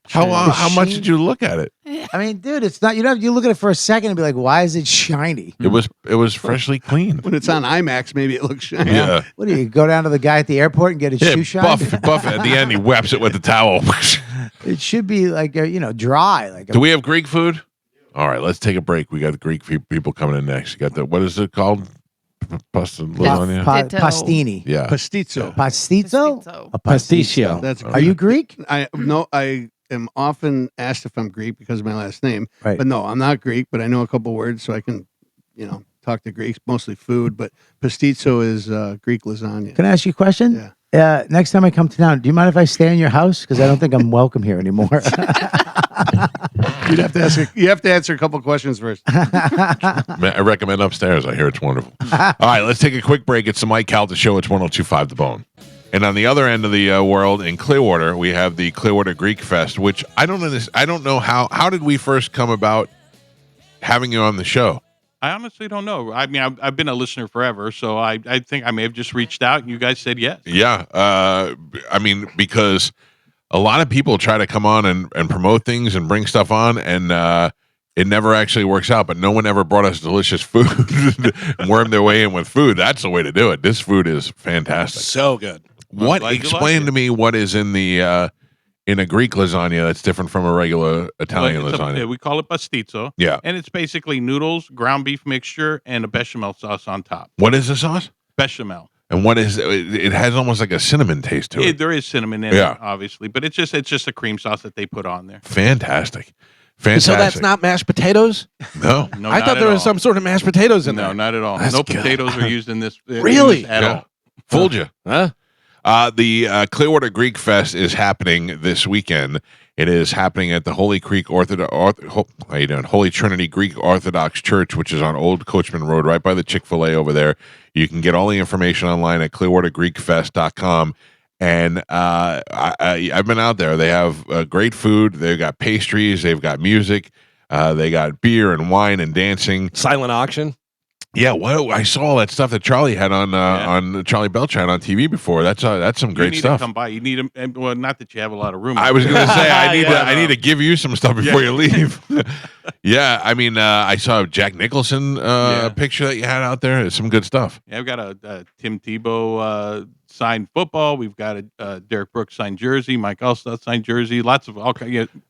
[SPEAKER 1] how much did you look at it?
[SPEAKER 6] I mean, dude, it's not. You know, you look at it for a second and be like, "Why is it shiny?"
[SPEAKER 1] It was freshly cleaned.
[SPEAKER 10] When it's on IMAX, maybe it looks shiny.
[SPEAKER 1] Yeah.
[SPEAKER 6] What do you go down to the guy at the airport and get his
[SPEAKER 1] Yeah,
[SPEAKER 6] shoe shined?
[SPEAKER 1] buff at the end. He whaps it with the towel.
[SPEAKER 6] It should be like dry. Like
[SPEAKER 1] Do we have Greek food? All right, let's take a break. We got the Greek people coming in next. You got the what is it called? lasagna?
[SPEAKER 6] Pastini.
[SPEAKER 1] Yeah.
[SPEAKER 10] Pastizzo.
[SPEAKER 6] Pastizzo?
[SPEAKER 5] Pastizzo.
[SPEAKER 6] A
[SPEAKER 2] Pasticcio.
[SPEAKER 10] That's
[SPEAKER 6] Are you Greek?
[SPEAKER 10] I am often asked if I'm Greek because of my last name.
[SPEAKER 6] Right.
[SPEAKER 10] But no, I'm not Greek, but I know a couple words, so I can, talk to Greeks, mostly food. But pastizzo is Greek lasagna.
[SPEAKER 6] Can I ask you a question?
[SPEAKER 10] Yeah.
[SPEAKER 6] Next time I come to town, do you mind if I stay in your house? Because I don't think I'm welcome here anymore.
[SPEAKER 10] You have to answer a couple questions first.
[SPEAKER 1] I recommend upstairs. I hear it's wonderful. All right, let's take a quick break. It's the Mike Calta Show. It's 102.5 The Bone. And on the other end of the world, in Clearwater, we have the Clearwater Greek Fest, which I don't know. I don't know how did we first come about having you on the show?
[SPEAKER 12] I honestly don't know. I mean, I've been a listener forever, so I think I may have just reached out and you guys said yes.
[SPEAKER 1] Yeah. I mean, because a lot of people try to come on and promote things and bring stuff on, and it never actually works out. But no one ever brought us delicious food and wormed their way in with food. That's the way to do it. This food is fantastic.
[SPEAKER 2] So good.
[SPEAKER 1] What? Explain to me what is in the in a Greek lasagna that's different from a regular Italian lasagna.
[SPEAKER 12] We call it pastizzo.
[SPEAKER 1] Yeah.
[SPEAKER 12] And it's basically noodles, ground beef mixture, and a bechamel sauce on top.
[SPEAKER 1] What is the sauce?
[SPEAKER 12] Bechamel.
[SPEAKER 1] And what is it? Has almost like a cinnamon taste to it.
[SPEAKER 12] There is cinnamon in it, obviously, but it's just a cream sauce that they put on there.
[SPEAKER 1] Fantastic.
[SPEAKER 2] So that's not mashed potatoes?
[SPEAKER 1] No.
[SPEAKER 2] I thought there was some sort of mashed potatoes in there.
[SPEAKER 12] No, not at all.
[SPEAKER 2] That's
[SPEAKER 12] no
[SPEAKER 2] good.
[SPEAKER 12] potatoes are used in this.
[SPEAKER 2] Really?
[SPEAKER 12] At all.
[SPEAKER 1] Fooled you.
[SPEAKER 2] Huh?
[SPEAKER 1] The Clearwater Greek Fest is happening this weekend. It is happening at the Holy Trinity Greek Orthodox Church, which is on Old Coachman Road, right by the Chick-fil-A over there. You can get all the information online at clearwatergreekfest.com. And I've been out there. They have great food. They've got pastries. They've got music. They got beer and wine and dancing.
[SPEAKER 2] Silent auction.
[SPEAKER 1] Yeah, well, I saw all that stuff that Charlie had on Charlie Beltran on TV before. That's some great stuff.
[SPEAKER 12] To come by. You need them. Well, not that you have a lot of room.
[SPEAKER 1] I was going to say I need to give you some stuff before you leave. Yeah, I mean, I saw a Jack Nicholson picture that you had out there. It's some good stuff.
[SPEAKER 12] Yeah, I've got a Tim Tebow signed football. We've got a Derek Brooks signed jersey, Mike Allstott signed jersey. Lots of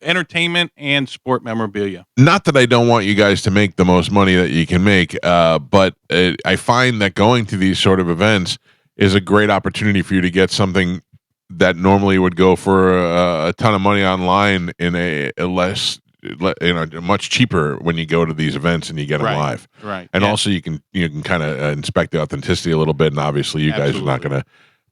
[SPEAKER 12] entertainment and sport memorabilia.
[SPEAKER 1] Not that I don't want you guys to make the most money that you can make, but I find that going to these sort of events is a great opportunity for you to get something that normally would go for a ton of money online in a much cheaper when you go to these events and you get them live.
[SPEAKER 12] Right.
[SPEAKER 1] And also you can kind of inspect the authenticity a little bit, and obviously you guys are not going to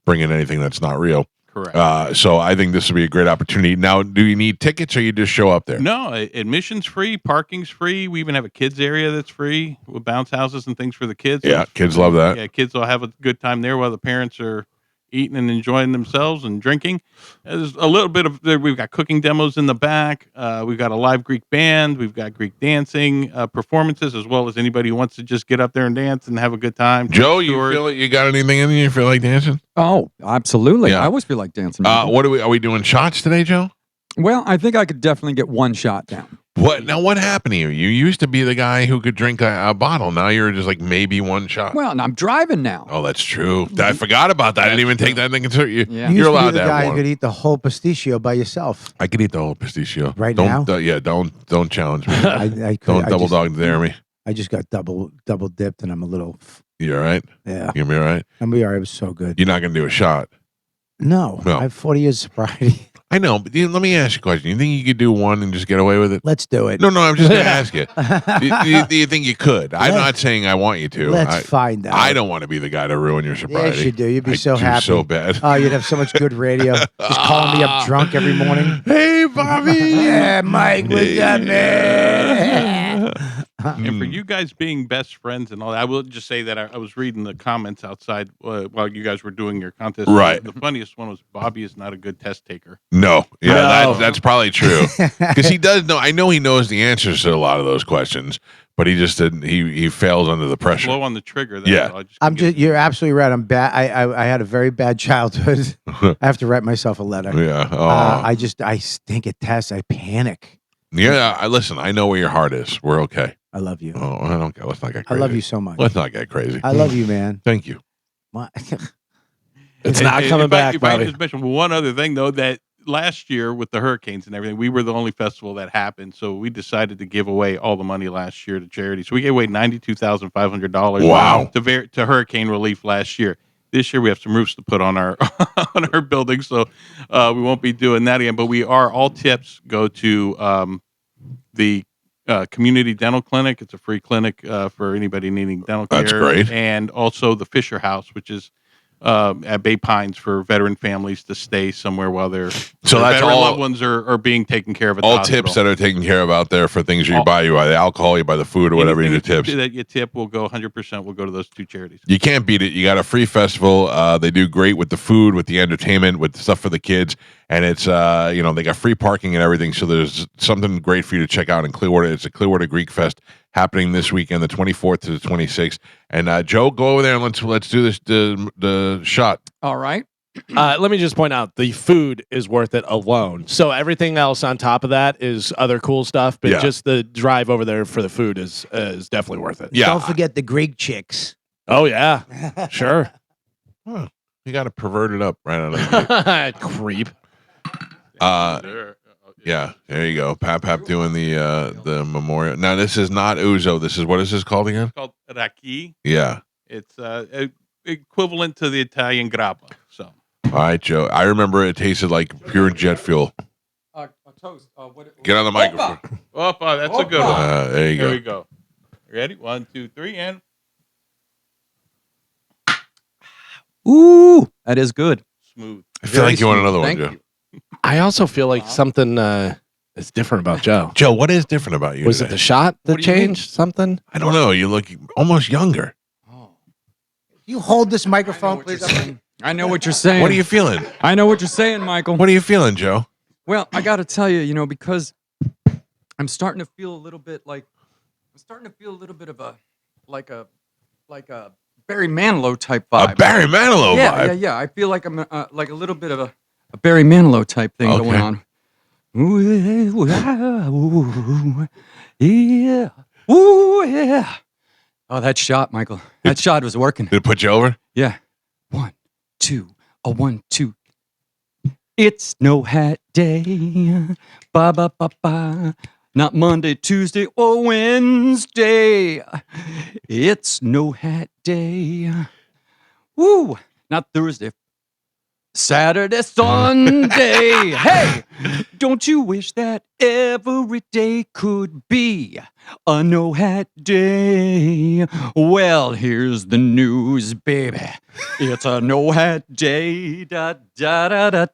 [SPEAKER 1] bring in anything that's not real.
[SPEAKER 12] Correct.
[SPEAKER 1] So I think this would be a great opportunity. Now, do you need tickets or you just show up there?
[SPEAKER 12] No, admission's free, parking's free. We even have a kids area that's free with bounce houses and things for the kids.
[SPEAKER 1] Yeah, kids love that.
[SPEAKER 12] Yeah, kids will have a good time there while the parents are eating and enjoying themselves and drinking. There's a little bit of we've got cooking demos in the back. We've got a live Greek band. We've got Greek dancing performances, as well as anybody who wants to just get up there and dance and have a good time.
[SPEAKER 1] Joe, you feel like you got anything in you? You feel like dancing?
[SPEAKER 4] Oh, absolutely.
[SPEAKER 1] Yeah.
[SPEAKER 4] I always feel like dancing.
[SPEAKER 1] What are we doing shots today, Joe?
[SPEAKER 4] Well, I think I could definitely get one shot down.
[SPEAKER 1] What happened to you? You used to be the guy who could drink a bottle. Now you're just like maybe one shot.
[SPEAKER 4] Well, and I'm driving now.
[SPEAKER 1] Oh, that's true. I forgot about that. I didn't even take that into consideration.
[SPEAKER 4] Yeah.
[SPEAKER 6] You
[SPEAKER 1] You're
[SPEAKER 6] used to
[SPEAKER 1] allowed
[SPEAKER 6] be the
[SPEAKER 1] to have
[SPEAKER 6] guy who
[SPEAKER 1] one.
[SPEAKER 6] could eat the whole pasticcio by yourself.
[SPEAKER 1] I could eat the whole pasticcio.
[SPEAKER 6] Right
[SPEAKER 1] don't,
[SPEAKER 6] now?
[SPEAKER 1] Don't challenge me.
[SPEAKER 6] I could.
[SPEAKER 1] Don't double dog dare me.
[SPEAKER 6] I just got double dipped, and I'm a little.
[SPEAKER 1] You all right?
[SPEAKER 6] Yeah.
[SPEAKER 1] You gonna be all right?
[SPEAKER 6] I'm be all right. It was so good.
[SPEAKER 1] You're not gonna do a shot.
[SPEAKER 6] No. I have 40 years of sobriety.
[SPEAKER 1] I know, but let me ask you a question. You think you could do one and just get away with it?
[SPEAKER 6] Let's do it.
[SPEAKER 1] No, I'm just going to ask you. Do you think you could? I'm not saying I want you to.
[SPEAKER 6] Let's find out.
[SPEAKER 1] I don't want to be the guy to ruin your sobriety.
[SPEAKER 6] Yes, you do. You'd be
[SPEAKER 1] I
[SPEAKER 6] so
[SPEAKER 1] do
[SPEAKER 6] happy.
[SPEAKER 1] so bad.
[SPEAKER 6] Oh, you'd have so much good radio. Just calling me up drunk every morning.
[SPEAKER 1] Hey, Bobby.
[SPEAKER 6] Yeah, Mike, what's up, man?
[SPEAKER 12] And for you guys being best friends and all that, I will just say that I was reading the comments outside while you guys were doing your contest.
[SPEAKER 1] Right.
[SPEAKER 12] The funniest one was Bobby is not a good test taker.
[SPEAKER 1] No. Yeah, that's probably true. Because he does know. I know he knows the answers to a lot of those questions, but he just didn't. He fails under the pressure.
[SPEAKER 12] Slow on the trigger.
[SPEAKER 1] Yeah.
[SPEAKER 6] You're absolutely right. I'm bad. I had a very bad childhood. I have to write myself a letter.
[SPEAKER 1] Yeah.
[SPEAKER 6] I stink at tests. I panic.
[SPEAKER 1] Yeah. Listen, I know where your heart is. We're okay.
[SPEAKER 6] I love you.
[SPEAKER 1] Oh, I don't care. Let's not get
[SPEAKER 6] I
[SPEAKER 1] crazy.
[SPEAKER 6] love you so much.
[SPEAKER 1] Let's not get crazy.
[SPEAKER 6] I love you, man.
[SPEAKER 1] Thank you.
[SPEAKER 6] What?
[SPEAKER 2] It's not coming back,
[SPEAKER 12] If I
[SPEAKER 2] Bobby.
[SPEAKER 12] just mention one other thing, though, that last year with the hurricanes and everything, we were the only festival that happened. So we decided to give away all the money last year to charity. So we gave away $92,500
[SPEAKER 1] Wow.
[SPEAKER 12] to hurricane relief last year. This year we have some roofs to put on our on our building, so we won't be doing that again. But we are all tips go to the community dental clinic. It's a free clinic for anybody needing dental care.
[SPEAKER 1] That's great.
[SPEAKER 12] And also the Fisher House, which is at Bay Pines for veteran families to stay somewhere while their
[SPEAKER 1] that's
[SPEAKER 12] veteran
[SPEAKER 1] all-
[SPEAKER 12] loved ones are being taken care of at the
[SPEAKER 1] All
[SPEAKER 12] hospital.
[SPEAKER 1] tips that are taken care of out there for things you buy. You buy the alcohol, you buy the food, or whatever you do
[SPEAKER 12] Anything
[SPEAKER 1] tips.
[SPEAKER 12] that you tip will go 100% will go to those two charities.
[SPEAKER 1] You can't beat it. You got a free festival. They do great with the food, with the entertainment, with stuff for the kids, and it's they got free parking and everything. So there's something great for you to check out in Clearwater. It's a Clearwater Greek Fest happening this weekend, the 24th to the 26th. And Joe, go over there and let's do this the shot.
[SPEAKER 4] All right.
[SPEAKER 2] Let me just point out the food is worth it alone. So everything else on top of that is other cool stuff, but
[SPEAKER 1] Yeah.
[SPEAKER 2] just the drive over there for the food is definitely worth it.
[SPEAKER 1] Yeah.
[SPEAKER 6] Don't forget the Greek chicks.
[SPEAKER 2] Oh yeah, sure.
[SPEAKER 1] You got to pervert it up right out of the gate.
[SPEAKER 2] Creep.
[SPEAKER 1] Yeah, there you go. Pap doing the memorial. Now this is not Uzo. This is, what is this called again?
[SPEAKER 12] It's called raki.
[SPEAKER 1] Yeah.
[SPEAKER 12] It's equivalent to the Italian grappa. So
[SPEAKER 1] All right, Joe. I remember it tasted like pure jet fuel.
[SPEAKER 4] A toast.
[SPEAKER 1] Get on the microphone.
[SPEAKER 12] that's a good one.
[SPEAKER 1] There you
[SPEAKER 12] Here
[SPEAKER 1] go.
[SPEAKER 12] we go. Ready? 1, 2, 3, and
[SPEAKER 4] Ooh, that is good.
[SPEAKER 12] smooth.
[SPEAKER 1] I feel like you want another one,
[SPEAKER 4] Thank
[SPEAKER 1] Joe.
[SPEAKER 4] you.
[SPEAKER 2] I also feel like something is different about Joe.
[SPEAKER 1] Joe, what is different about you?
[SPEAKER 2] Was it
[SPEAKER 1] today?
[SPEAKER 2] the shot that
[SPEAKER 4] What do you mean?
[SPEAKER 2] changed something?
[SPEAKER 1] I don't know. You look almost younger.
[SPEAKER 6] You hold this microphone, please.
[SPEAKER 4] I know what you're saying.
[SPEAKER 1] What are you feeling?
[SPEAKER 4] I know what you're saying, Michael.
[SPEAKER 1] What are you feeling, Joe?
[SPEAKER 4] Well, I got to tell you, because I'm starting to feel a little bit of a Barry Manilow type vibe.
[SPEAKER 1] A Barry Manilow vibe.
[SPEAKER 4] Yeah. I feel like I'm like a little bit of a Barry Manilow type thing
[SPEAKER 1] Okay.
[SPEAKER 4] going on. Ooh, yeah. Ooh, yeah. Oh, that shot, Michael. That shot was working.
[SPEAKER 1] Did it put you over?
[SPEAKER 4] Yeah. 1, 2, a 1, 2. It's no hat day. Ba ba ba ba. Not Monday, Tuesday, or Wednesday. It's no hat day. Woo! Not Thursday. Saturday, Sunday. Hey, don't you wish that every day could be a no hat day? Well, here's the news, baby. It's a no hat day. Da da da da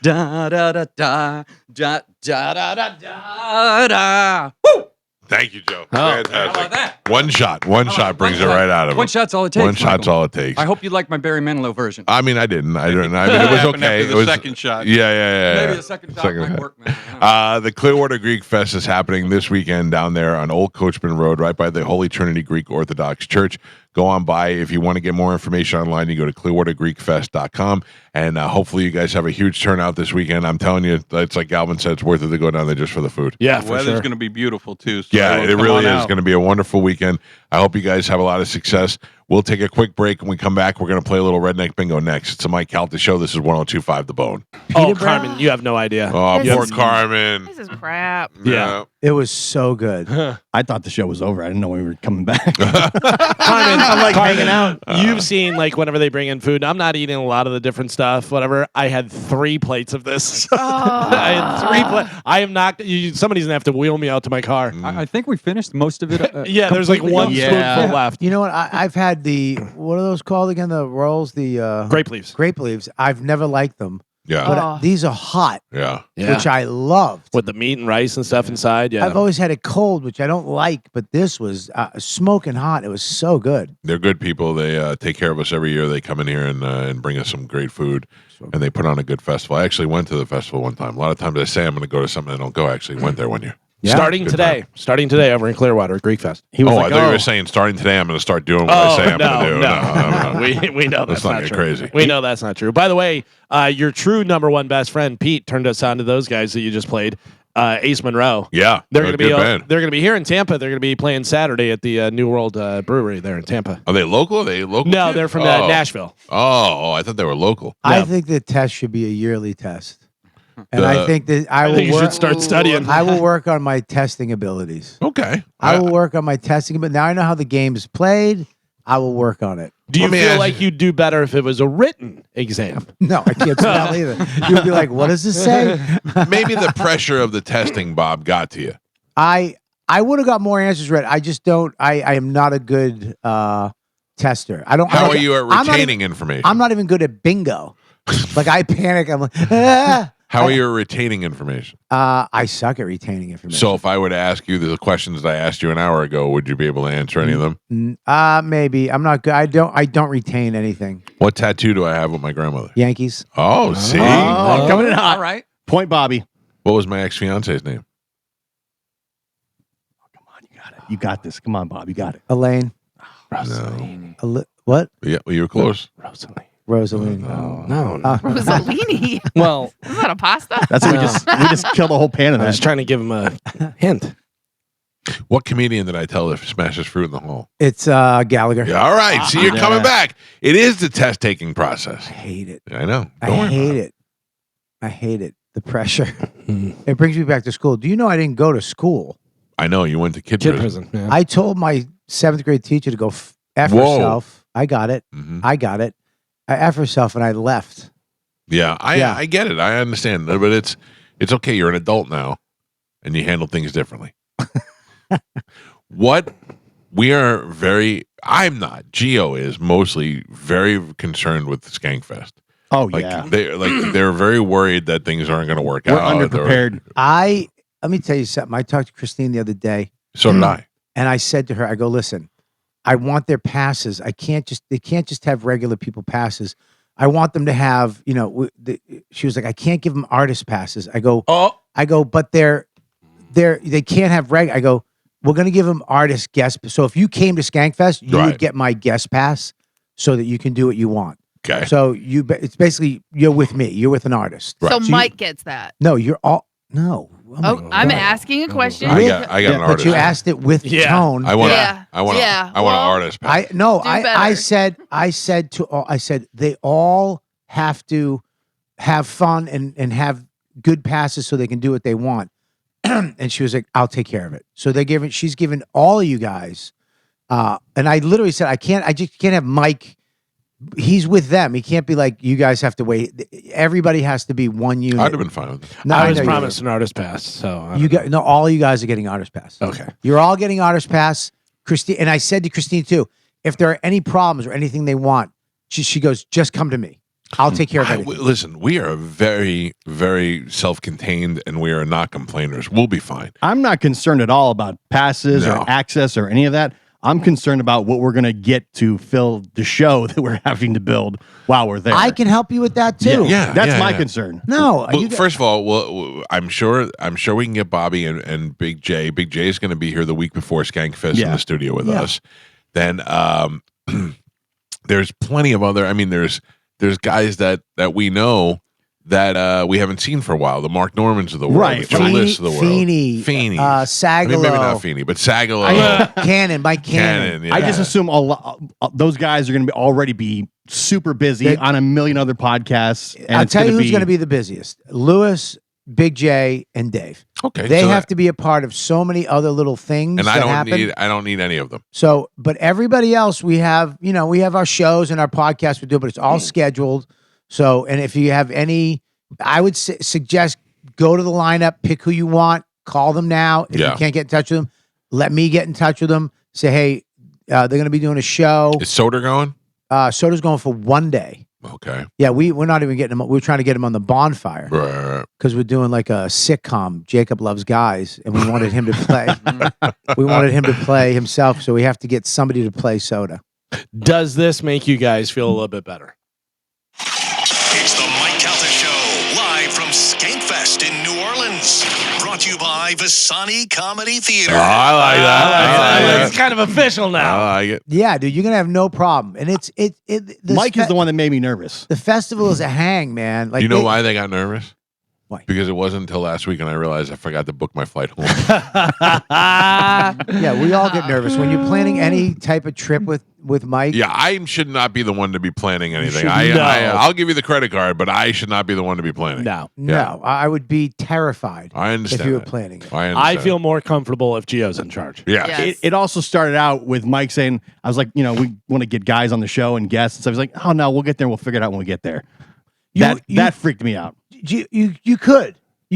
[SPEAKER 4] da da da da da da da da da da. Woo!
[SPEAKER 1] Thank you, Joe.
[SPEAKER 2] Oh,
[SPEAKER 1] Fantastic.
[SPEAKER 4] how about that?
[SPEAKER 1] One shot brings it
[SPEAKER 4] One
[SPEAKER 1] right out of him.
[SPEAKER 4] One shot's all it takes.
[SPEAKER 1] One shot's
[SPEAKER 4] Michael.
[SPEAKER 1] all it takes.
[SPEAKER 4] I hope you like my Barry Manilow version.
[SPEAKER 1] I mean, I didn't. I mean, it was
[SPEAKER 12] happened
[SPEAKER 1] okay.
[SPEAKER 12] after the
[SPEAKER 1] It was
[SPEAKER 12] second shot.
[SPEAKER 1] Yeah.
[SPEAKER 4] Maybe the second shot might work, man.
[SPEAKER 1] The Clearwater Greek Fest is happening this weekend down there on Old Coachman Road, right by the Holy Trinity Greek Orthodox Church. Go on by. If you want to get more information online, you go to clearwatergreekfest.com. And hopefully you guys have a huge turnout this weekend. I'm telling you, it's like Galvin said, it's worth it to go down there just for the food.
[SPEAKER 2] Yeah,
[SPEAKER 12] The
[SPEAKER 2] for
[SPEAKER 12] weather's
[SPEAKER 2] sure.
[SPEAKER 12] going to be beautiful too. So
[SPEAKER 1] Yeah,
[SPEAKER 12] everyone
[SPEAKER 1] it
[SPEAKER 12] come
[SPEAKER 1] really
[SPEAKER 12] on
[SPEAKER 1] is
[SPEAKER 12] out.
[SPEAKER 1] going to be a wonderful weekend. I hope you guys have a lot of success. We'll take a quick break. When we come back, we're going to play a little Redneck Bingo next. It's a Mike Calta show. This is 102.5 The Bone.
[SPEAKER 2] Oh, Carmen, you have no idea.
[SPEAKER 1] Oh,
[SPEAKER 5] This
[SPEAKER 1] poor
[SPEAKER 5] is-
[SPEAKER 1] Carmen.
[SPEAKER 5] This is crap.
[SPEAKER 2] Yeah.
[SPEAKER 6] It was so good.
[SPEAKER 3] I thought the show was over. I didn't know we were coming back.
[SPEAKER 2] Carmen,
[SPEAKER 3] I'm like hanging out.
[SPEAKER 2] You've seen like whenever they bring in food. I'm not eating a lot of the different stuff. Whatever. I had 3 plates of this. I had 3 plates. I am not. Somebody's gonna have to wheel me out to my car.
[SPEAKER 4] I think we finished most of it.
[SPEAKER 2] Yeah, there's like
[SPEAKER 4] completely.
[SPEAKER 2] one
[SPEAKER 3] Yeah.
[SPEAKER 2] spoonful left.
[SPEAKER 6] You know what? I've had what are those called again? The rolls, the
[SPEAKER 2] Grape leaves.
[SPEAKER 6] grape leaves. I've never liked them,
[SPEAKER 1] Yeah.
[SPEAKER 6] but
[SPEAKER 5] Oh.
[SPEAKER 6] these are hot,
[SPEAKER 1] Yeah.
[SPEAKER 6] which I loved.
[SPEAKER 2] With the meat and rice and stuff inside. Yeah.
[SPEAKER 6] I've always had it cold, which I don't like, but this was smoking hot. It was so good.
[SPEAKER 1] They're good people. They take care of us every year. They come in here and bring us some great food, and they put on a good festival. I actually went to the festival one time. A lot of times I say I'm going to go to something, I don't go. I actually went there one year.
[SPEAKER 6] Yeah.
[SPEAKER 2] Starting
[SPEAKER 1] Good
[SPEAKER 2] today. Starting today over in Clearwater at Greek Fest.
[SPEAKER 3] He was
[SPEAKER 1] Oh,
[SPEAKER 3] like,
[SPEAKER 1] I thought you were saying starting today I'm going to start doing what I say I'm going to do.
[SPEAKER 2] No. We know
[SPEAKER 1] Let's
[SPEAKER 2] that's
[SPEAKER 1] not
[SPEAKER 2] not
[SPEAKER 1] get
[SPEAKER 2] true.
[SPEAKER 1] crazy.
[SPEAKER 2] We know that's not true. By the way, your true number one best friend Pete turned us on to those guys that you just played. Ace Monroe.
[SPEAKER 1] Yeah.
[SPEAKER 2] They're
[SPEAKER 1] a
[SPEAKER 2] going to be
[SPEAKER 1] good band.
[SPEAKER 2] they're going to be here in Tampa. They're going to be playing Saturday at the New World Brewery there in Tampa.
[SPEAKER 1] Are they local? Are they local?
[SPEAKER 2] No,
[SPEAKER 1] kids?
[SPEAKER 2] they're from
[SPEAKER 1] Oh.
[SPEAKER 2] Nashville.
[SPEAKER 1] Oh, I thought they were local.
[SPEAKER 6] I think the test should be a yearly test. And I think that I will
[SPEAKER 2] think you
[SPEAKER 6] work,
[SPEAKER 2] should start studying.
[SPEAKER 6] I will work on my testing abilities.
[SPEAKER 1] Okay.
[SPEAKER 6] I will work on my testing, but now I know how the game is played. I will work on it.
[SPEAKER 2] Do you
[SPEAKER 1] Let me
[SPEAKER 2] feel
[SPEAKER 1] ask
[SPEAKER 2] like
[SPEAKER 1] you-
[SPEAKER 2] you'd do better if it was a written exam?
[SPEAKER 6] No, I can't spell either. You'll be like, what does this say?
[SPEAKER 1] Maybe the pressure of the testing, Bob, got to you.
[SPEAKER 6] I would have got more answers right. I just don't. I am not a good tester. I don't.
[SPEAKER 1] How
[SPEAKER 6] I'm
[SPEAKER 1] are you at
[SPEAKER 6] I'm not
[SPEAKER 1] retaining
[SPEAKER 6] even-
[SPEAKER 1] information?
[SPEAKER 6] I'm not even good at bingo. Like I panic. I'm like, ah.
[SPEAKER 1] How are you at retaining information?
[SPEAKER 6] I suck at retaining information.
[SPEAKER 1] So if I were to ask you the questions that I asked you an hour ago, would you be able to answer any of them?
[SPEAKER 6] Maybe I'm not good. I don't retain anything.
[SPEAKER 1] What tattoo do I have with my grandmother?
[SPEAKER 6] Yankees.
[SPEAKER 1] Oh, see?
[SPEAKER 3] Oh, coming in hot.
[SPEAKER 4] All right.
[SPEAKER 3] Point Bobby.
[SPEAKER 1] What was my ex-fiance's name?
[SPEAKER 3] You got this. Come on, Bob. You got it.
[SPEAKER 6] Elaine. What?
[SPEAKER 1] Yeah, well, you were close.
[SPEAKER 6] Rosaline.
[SPEAKER 2] No.
[SPEAKER 5] Rossellini.
[SPEAKER 2] Well,
[SPEAKER 5] Isn't that a pasta?
[SPEAKER 3] That's what we just killed a whole pan of
[SPEAKER 2] I was
[SPEAKER 3] that.
[SPEAKER 2] trying to give him a hint.
[SPEAKER 1] What comedian did I tell to smash his fruit in the hole?
[SPEAKER 6] It's Gallagher.
[SPEAKER 1] Yeah, all right. See, you're coming back. It is the test-taking process.
[SPEAKER 6] I hate it.
[SPEAKER 1] I know.
[SPEAKER 6] I
[SPEAKER 1] Don't worry
[SPEAKER 6] hate
[SPEAKER 1] about
[SPEAKER 6] it. I hate it. The pressure. It brings me back to school. Do you know I didn't go to school?
[SPEAKER 1] I know. You went to kid prison.
[SPEAKER 2] Yeah.
[SPEAKER 6] I told my 7th grade teacher to go F
[SPEAKER 1] Whoa.
[SPEAKER 6] herself. I got it.
[SPEAKER 1] Mhm.
[SPEAKER 6] I got it. I F herself and I left.
[SPEAKER 1] Yeah,
[SPEAKER 6] Yeah.
[SPEAKER 1] I get it. I understand. But it's okay. You're an adult now, and you handle things differently. What we are I'm not. Geo is mostly very concerned with Skankfest.
[SPEAKER 3] Oh
[SPEAKER 1] Like
[SPEAKER 3] yeah.
[SPEAKER 1] they're very worried that things aren't going to work
[SPEAKER 3] We're
[SPEAKER 1] out.
[SPEAKER 3] underprepared.
[SPEAKER 6] Let me tell you something. I talked to Christine the other day
[SPEAKER 1] So did I.
[SPEAKER 6] and I said to her, I go, listen, I want their passes. They can't just have regular people passes. I want them to have, she was like, I can't give them artist passes. I go, but they can't have I go, we're going to give them artist guest. So if you came to Skankfest, you
[SPEAKER 1] Right.
[SPEAKER 6] would get my guest pass so that you can do what you want.
[SPEAKER 1] Okay.
[SPEAKER 6] So it's basically, you're with me. You're with an artist.
[SPEAKER 5] So
[SPEAKER 6] you-
[SPEAKER 5] Mike gets that.
[SPEAKER 6] No, you're all, no. my
[SPEAKER 5] Oh, I'm
[SPEAKER 6] God.
[SPEAKER 5] asking a question.
[SPEAKER 1] I got an
[SPEAKER 6] But
[SPEAKER 1] artist.
[SPEAKER 6] you asked it with tone.
[SPEAKER 1] I want
[SPEAKER 5] Yeah.
[SPEAKER 1] I want
[SPEAKER 5] Yeah.
[SPEAKER 1] an
[SPEAKER 5] Well,
[SPEAKER 1] artist.
[SPEAKER 6] I
[SPEAKER 1] pass.
[SPEAKER 6] no,
[SPEAKER 5] Do
[SPEAKER 6] I
[SPEAKER 5] better.
[SPEAKER 6] said to all, I said they all have to have fun and have good passes so they can do what they want. And she was like, I'll take care of it. So she's given all of you guys, and I literally said, I just can't have Mike. He's with them. He can't be like, you guys have to wait. Everybody has to be one unit.
[SPEAKER 1] I'd have been fine with it.
[SPEAKER 6] No,
[SPEAKER 2] I was
[SPEAKER 6] know you
[SPEAKER 2] promised an artist pass, so I
[SPEAKER 6] You
[SPEAKER 2] don't
[SPEAKER 6] got all you guys are getting artist pass.
[SPEAKER 2] Okay.
[SPEAKER 6] You're all getting artist pass. Christine, and I said to Christine too, if there are any problems or anything they want, she goes, just come to me. I'll take care of everything.
[SPEAKER 1] Listen, we are very, very self-contained, and we are not complainers. We'll be fine.
[SPEAKER 3] I'm not concerned at all about passes
[SPEAKER 1] No.
[SPEAKER 3] or access or any of that. I'm concerned about what we're going to get to fill the show that we're having to build while we're there.
[SPEAKER 6] I can help you with that too.
[SPEAKER 1] Yeah.
[SPEAKER 3] That's my
[SPEAKER 1] yeah.
[SPEAKER 3] concern.
[SPEAKER 6] No,
[SPEAKER 1] Well,
[SPEAKER 6] you got-
[SPEAKER 1] first of all, I'm sure we can get Bobby and Big J. Big J is going to be here the week before Skankfest in
[SPEAKER 3] Yeah.
[SPEAKER 1] the studio with
[SPEAKER 6] Yeah.
[SPEAKER 1] us. Then there's plenty of other. I mean, there's guys that we know that we haven't seen for a while. The Mark Normans of the world,
[SPEAKER 3] Right.
[SPEAKER 1] the Joe Lists of the world,
[SPEAKER 6] Feeney,
[SPEAKER 1] Feeney,
[SPEAKER 6] Sagalo.
[SPEAKER 1] I mean, maybe not Feeney, but Sagalo,
[SPEAKER 6] Cannon, Mike Cannon.
[SPEAKER 1] Cannon.
[SPEAKER 3] I just assume those guys are going to already be super busy
[SPEAKER 6] They-
[SPEAKER 3] on a million other podcasts. And
[SPEAKER 6] I'll
[SPEAKER 3] it's
[SPEAKER 6] tell you
[SPEAKER 3] gonna
[SPEAKER 6] who's going to be the busiest: Lewis, Big J, and Dave.
[SPEAKER 1] okay.
[SPEAKER 6] They
[SPEAKER 1] so
[SPEAKER 6] have to be a part of so many other little things
[SPEAKER 1] and
[SPEAKER 6] that
[SPEAKER 1] I
[SPEAKER 6] happen.
[SPEAKER 1] don't need any of them.
[SPEAKER 6] So, but everybody else, we have our shows and our podcasts we do, but it's all scheduled. So, and if you have any, I would suggest go to the lineup, pick who you want, call them now. If
[SPEAKER 1] Yeah.
[SPEAKER 6] you can't get in touch with them, let me get in touch with them. Say, hey, they're going to be doing a show.
[SPEAKER 1] Is Soder going?
[SPEAKER 6] Soda's going for one day.
[SPEAKER 1] Okay.
[SPEAKER 6] Yeah, we're not even getting him. We're trying to get him on the bonfire
[SPEAKER 1] Right.
[SPEAKER 6] because we're doing like a sitcom. Jacob Loves Guys, and we wanted him to play. We wanted him to play himself, so we have to get somebody to play Soda.
[SPEAKER 2] Does this make you guys feel a little bit better?
[SPEAKER 8] It's the Mike Calta Show, live from Skankfest in New Orleans. Brought to you by Visani Comedy Theater.
[SPEAKER 1] Oh, I like that. I like
[SPEAKER 2] It's kind of official
[SPEAKER 1] that.
[SPEAKER 2] now.
[SPEAKER 1] I like it.
[SPEAKER 6] Yeah, dude, you're gonna have no problem. And
[SPEAKER 3] Mike is the one that made me nervous.
[SPEAKER 6] The festival is a hang, man. Like
[SPEAKER 1] Do you know
[SPEAKER 6] they-
[SPEAKER 1] why they got nervous?
[SPEAKER 6] Why?
[SPEAKER 1] Because it wasn't until last week, and I realized I forgot to book my flight home.
[SPEAKER 6] Yeah, we all get nervous when you're planning any type of trip with Mike.
[SPEAKER 1] Yeah, I should not be the one to be planning anything.
[SPEAKER 2] should
[SPEAKER 1] I'll give you the credit card, but I should not be the one to be planning.
[SPEAKER 2] No.
[SPEAKER 6] No, I would be terrified
[SPEAKER 1] I understand
[SPEAKER 6] if you were
[SPEAKER 1] that.
[SPEAKER 6] planning it.
[SPEAKER 1] I
[SPEAKER 2] I
[SPEAKER 1] understand.
[SPEAKER 2] feel more comfortable if Gio's in charge.
[SPEAKER 1] Yeah.
[SPEAKER 5] Yes.
[SPEAKER 3] It also started out with Mike saying, I was like, we want to get guys on the show and guests. And so I was like, oh, no, we'll get there. We'll figure it out when we get there. That freaked me out.
[SPEAKER 6] You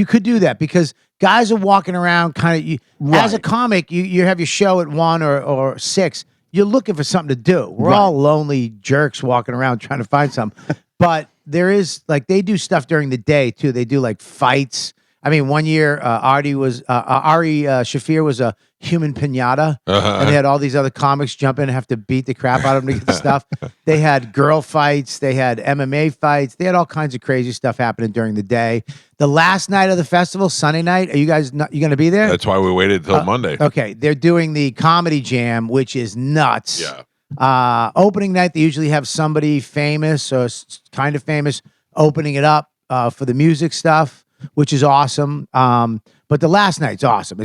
[SPEAKER 6] could do that because guys are walking around kind of as a comic, you have your show at 1 or 6. You're looking for something to do. We're all lonely jerks walking around trying to find something. But there is they do stuff during the day too. They do fights. I mean, one year Ari Shafir was a human pinata, and they had all these other comics jump in and have to beat the crap out of them to get the stuff. They had girl fights, they had MMA fights, they had all kinds of crazy stuff happening during the day. The last night of the festival, Sunday night, are you guys you going to be there?
[SPEAKER 1] That's why we waited till Monday.
[SPEAKER 6] Okay, they're doing the comedy jam, which is nuts.
[SPEAKER 1] Yeah.
[SPEAKER 6] Opening night, they usually have somebody famous or kind of famous opening it up for the music stuff, which is awesome. But the last night's awesome.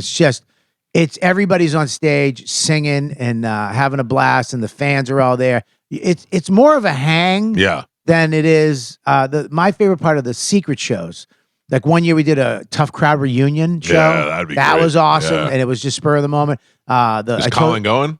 [SPEAKER 6] It's everybody's on stage singing and having a blast, and the fans are all there. It's more of a hang than it is. My favorite part of the secret shows. Like one year we did a Tough Crowd reunion show.
[SPEAKER 1] Yeah, that'd be
[SPEAKER 6] that
[SPEAKER 1] great.
[SPEAKER 6] was awesome,
[SPEAKER 1] Yeah.
[SPEAKER 6] and it was just spur of the moment.
[SPEAKER 1] Is Colin going?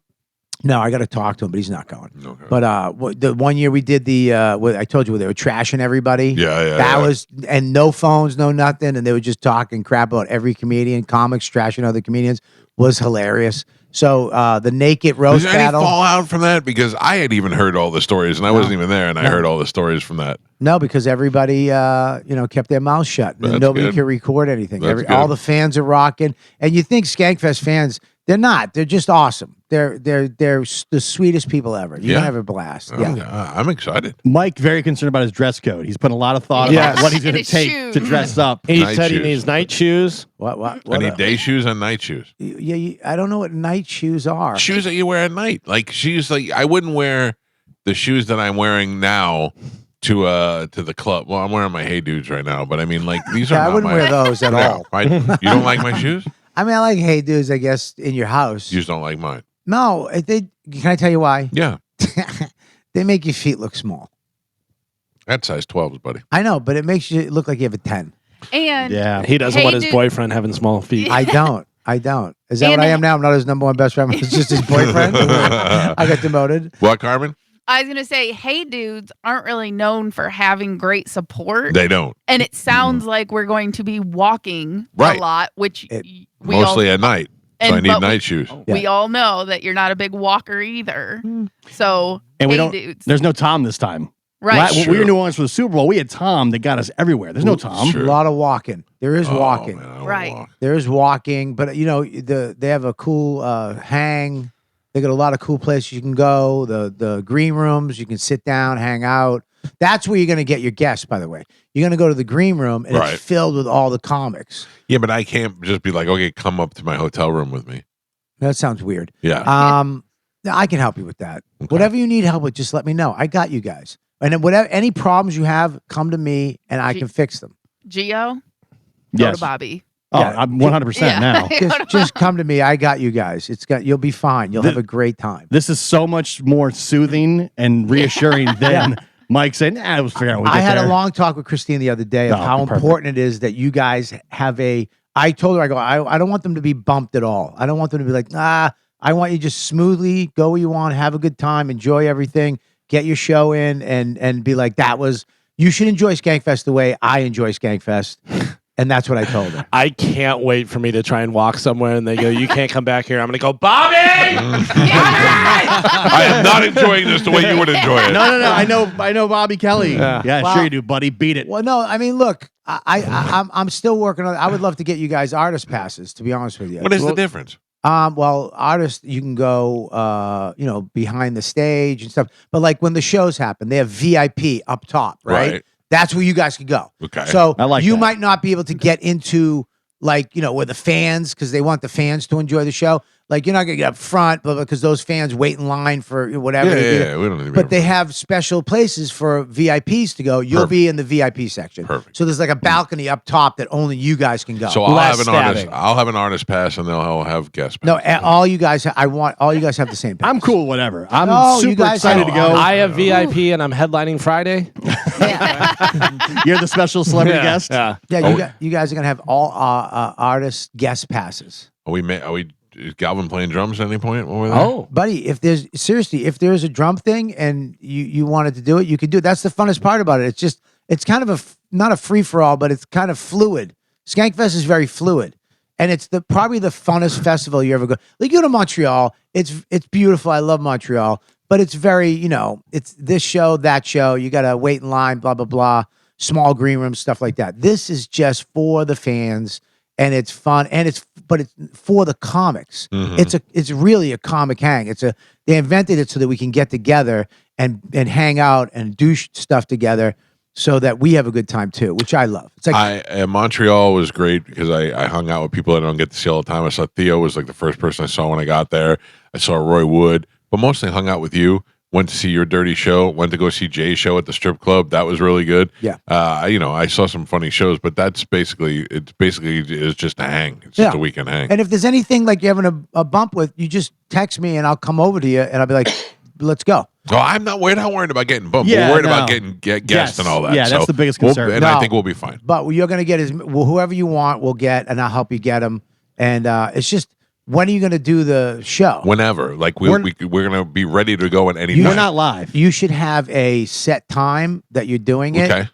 [SPEAKER 6] No, I got to talk to him, but he's not going.
[SPEAKER 1] Okay.
[SPEAKER 6] But the one year we did I told you where they were trashing everybody.
[SPEAKER 1] Yeah.
[SPEAKER 6] That was, and no phones, no nothing, and they were just talking crap about every comedian, comics trashing other comedians. Was hilarious. So the naked roast
[SPEAKER 1] Was there any
[SPEAKER 6] battle.
[SPEAKER 1] fallout from that? Because I had even heard all the stories, and I wasn't even there, and I heard all the stories from that.
[SPEAKER 6] No, because everybody, kept their mouths shut. And
[SPEAKER 1] That's
[SPEAKER 6] nobody
[SPEAKER 1] good.
[SPEAKER 6] could record anything.
[SPEAKER 1] That's
[SPEAKER 6] All
[SPEAKER 1] good.
[SPEAKER 6] the fans are rocking, and you think Skankfest fans? They're not. They're just awesome. They're the sweetest people ever. You're gonna have a blast. Yeah.
[SPEAKER 1] I'm excited.
[SPEAKER 3] Mike, very concerned about his dress code. He's putting a lot of thought
[SPEAKER 2] Yes.
[SPEAKER 3] about what he's going
[SPEAKER 5] And
[SPEAKER 3] to
[SPEAKER 5] his
[SPEAKER 3] take
[SPEAKER 5] shoes.
[SPEAKER 3] to dress up.
[SPEAKER 2] He
[SPEAKER 1] Night
[SPEAKER 2] said
[SPEAKER 1] shoes.
[SPEAKER 2] he needs night shoes.
[SPEAKER 6] What?
[SPEAKER 1] I need day shoes and night shoes.
[SPEAKER 6] Yeah, I don't know what night shoes are.
[SPEAKER 1] Shoes that you wear at night. Like shoes, I wouldn't wear the shoes that I'm wearing now to the club. Well, I'm wearing my Hey Dudes right now, but I mean, these are.
[SPEAKER 6] Yeah, I
[SPEAKER 1] not
[SPEAKER 6] wouldn't
[SPEAKER 1] my,
[SPEAKER 6] wear those at all.
[SPEAKER 1] You don't like my shoes?
[SPEAKER 6] I mean, I like Hey Dudes, I guess, in your house.
[SPEAKER 1] You just don't like mine.
[SPEAKER 6] No, can I tell you why?
[SPEAKER 1] Yeah,
[SPEAKER 6] They make your feet look small.
[SPEAKER 1] that's size 12s, buddy.
[SPEAKER 6] I know, but it makes you look like you have a 10.
[SPEAKER 5] And
[SPEAKER 3] Yeah.
[SPEAKER 2] He doesn't
[SPEAKER 5] Hey,
[SPEAKER 2] want his
[SPEAKER 5] dude.
[SPEAKER 2] boyfriend having small feet.
[SPEAKER 6] I don't. Is that
[SPEAKER 5] And
[SPEAKER 6] what I am now? I'm not his number one best friend. It's just his boyfriend. I got demoted.
[SPEAKER 1] What, Carmen?
[SPEAKER 5] I was gonna say, hey dudes aren't really known for having great support.
[SPEAKER 1] They don't.
[SPEAKER 5] And it sounds like we're going to be walking
[SPEAKER 1] Right.
[SPEAKER 5] a lot, which
[SPEAKER 6] It-
[SPEAKER 5] we
[SPEAKER 1] Mostly
[SPEAKER 5] all,
[SPEAKER 1] at night. So
[SPEAKER 5] and-
[SPEAKER 1] I need
[SPEAKER 5] but we-
[SPEAKER 1] night shoes.
[SPEAKER 5] we all know that you're not a big walker either. So
[SPEAKER 3] And we
[SPEAKER 5] hey
[SPEAKER 3] don't.
[SPEAKER 5] dudes.
[SPEAKER 3] There's no Tom this time.
[SPEAKER 5] Right.
[SPEAKER 3] When we were in New Orleans for the Super Bowl, we had Tom that got us everywhere. There's no Tom.
[SPEAKER 1] Sure.
[SPEAKER 6] A lot of walking. There is walking.
[SPEAKER 1] Man, I don't
[SPEAKER 5] Right.
[SPEAKER 1] walk.
[SPEAKER 6] There is walking, but they have a cool hang. They got a lot of cool places you can go. The green rooms, you can sit down, hang out. That's where you're going to get your guests. By the way, you're going to go to the green room, and
[SPEAKER 1] Right.
[SPEAKER 6] it's filled with all the comics.
[SPEAKER 1] Yeah, but I can't just be like, okay, come up to my hotel room with me.
[SPEAKER 6] That sounds weird.
[SPEAKER 1] Yeah.
[SPEAKER 6] I can help you with that.
[SPEAKER 1] Okay.
[SPEAKER 6] Whatever you need help with, just let me know. I got you guys. And then whatever any problems you have, come to me, and I can fix them.
[SPEAKER 5] Gio, go
[SPEAKER 3] Yes.
[SPEAKER 5] to Bobby.
[SPEAKER 3] Oh,
[SPEAKER 6] Yeah.
[SPEAKER 3] I'm 100% now.
[SPEAKER 6] Just come to me. I got you guys. You'll be fine. You'll have a great time.
[SPEAKER 3] This is so much more soothing and reassuring than Mike saying, "Nah, I was figuring out when we
[SPEAKER 6] I
[SPEAKER 3] get
[SPEAKER 6] had
[SPEAKER 3] there."
[SPEAKER 6] a long talk with Christine the other day of
[SPEAKER 3] Oh,
[SPEAKER 6] how
[SPEAKER 3] perfect.
[SPEAKER 6] important it is that you guys have I told her, I don't want them to be bumped at all. I don't want them to be like, I want you to just smoothly go where you want, have a good time, enjoy everything, get your show in, and be like, you should enjoy Skankfest the way I enjoy Skankfest. And that's what I told her.
[SPEAKER 2] I can't wait for me to try and walk somewhere and they go, you can't come back here. I'm going to go, Bobby!
[SPEAKER 1] I am not enjoying this the way you would enjoy it.
[SPEAKER 3] No. I know Bobby Kelly. Yeah,
[SPEAKER 6] Well-
[SPEAKER 3] sure you do, buddy. Beat it.
[SPEAKER 6] Well, no, I mean, look, I'm still working on. I would love to get you guys artist passes. To be honest with you,
[SPEAKER 1] What is the difference?
[SPEAKER 6] Well, artists, you can go, behind the stage and stuff. But like when the shows happen, they have VIP up top, right?
[SPEAKER 1] Right.
[SPEAKER 6] That's where you guys can go.
[SPEAKER 1] Okay.
[SPEAKER 6] So
[SPEAKER 3] I like
[SPEAKER 6] you
[SPEAKER 3] that.
[SPEAKER 6] might not be able to get into where the fans, because they want the fans to enjoy the show. Like you're not gonna get up front, but because those fans wait in line for whatever.
[SPEAKER 1] Yeah,
[SPEAKER 6] they do.
[SPEAKER 1] yeah, we don't need to be
[SPEAKER 6] But
[SPEAKER 1] up
[SPEAKER 6] they
[SPEAKER 1] front.
[SPEAKER 6] have special places for VIPs to go. You'll
[SPEAKER 1] Perfect.
[SPEAKER 6] be in the VIP section.
[SPEAKER 1] Perfect.
[SPEAKER 6] So there's like a balcony up top that only you guys can go.
[SPEAKER 1] So I'll
[SPEAKER 2] Less
[SPEAKER 1] have an artist.
[SPEAKER 2] stabbing.
[SPEAKER 1] I'll have an artist pass, and they'll have guest pass.
[SPEAKER 6] no, all you guys. I want all you guys have the same. Pass.
[SPEAKER 3] I'm cool, whatever. I'm
[SPEAKER 6] No, you
[SPEAKER 3] super
[SPEAKER 6] guys
[SPEAKER 3] excited to
[SPEAKER 6] have-
[SPEAKER 3] go.
[SPEAKER 2] I have VIP and I'm headlining Friday.
[SPEAKER 3] You're the special celebrity guest.
[SPEAKER 2] Yeah.
[SPEAKER 6] Yeah, you guys are gonna have all artist guest passes.
[SPEAKER 1] Is Galvin playing drums at any point when we're there?
[SPEAKER 2] Oh.
[SPEAKER 6] Buddy, if there's a drum thing and you wanted to do it, you could do it. That's the funnest part about it. It's kind of not a free for all, but it's kind of fluid. Skankfest is very fluid, and it's probably the funnest festival you ever go. Like you go to Montreal, it's beautiful. I love Montreal, but it's very it's this show, that show. You got to wait in line, blah blah blah. Small green rooms, stuff like that. This is just for the fans, and it's fun, and it's for the comics.
[SPEAKER 1] Mhm.
[SPEAKER 6] It's really a comic hang. They invented it so that we can get together and hang out and do stuff together, so that we have a good time too, which I love. It's like
[SPEAKER 1] Montreal was great because I hung out with people that I don't get to see all the time. I saw Theo was like the first person I saw when I got there. I saw Roy Wood, but mostly hung out with you. Went to see your dirty show. Went to go see Jay's show at the strip club. That was really good.
[SPEAKER 6] Yeah.
[SPEAKER 1] I saw some funny shows, but it's basically is just a hang. It's just a weekend hang.
[SPEAKER 6] And if there's anything like you're having a bump with, you just text me and I'll come over to you and I'll be like, let's go.
[SPEAKER 1] No, we're not worried about getting bumped.
[SPEAKER 3] Yeah,
[SPEAKER 1] We're worried
[SPEAKER 3] no.
[SPEAKER 1] about getting guests and all that.
[SPEAKER 3] Yeah, that's the biggest concern.
[SPEAKER 1] And I think we'll be fine.
[SPEAKER 6] But you're going to get whoever you want, we'll get, and I'll help you get them. And it's just, when are you going to do the show?
[SPEAKER 1] Whenever. Like we're going to be ready to go at any
[SPEAKER 3] We're
[SPEAKER 1] time.
[SPEAKER 3] not live.
[SPEAKER 6] You should have a set time that you're doing it.
[SPEAKER 1] Okay.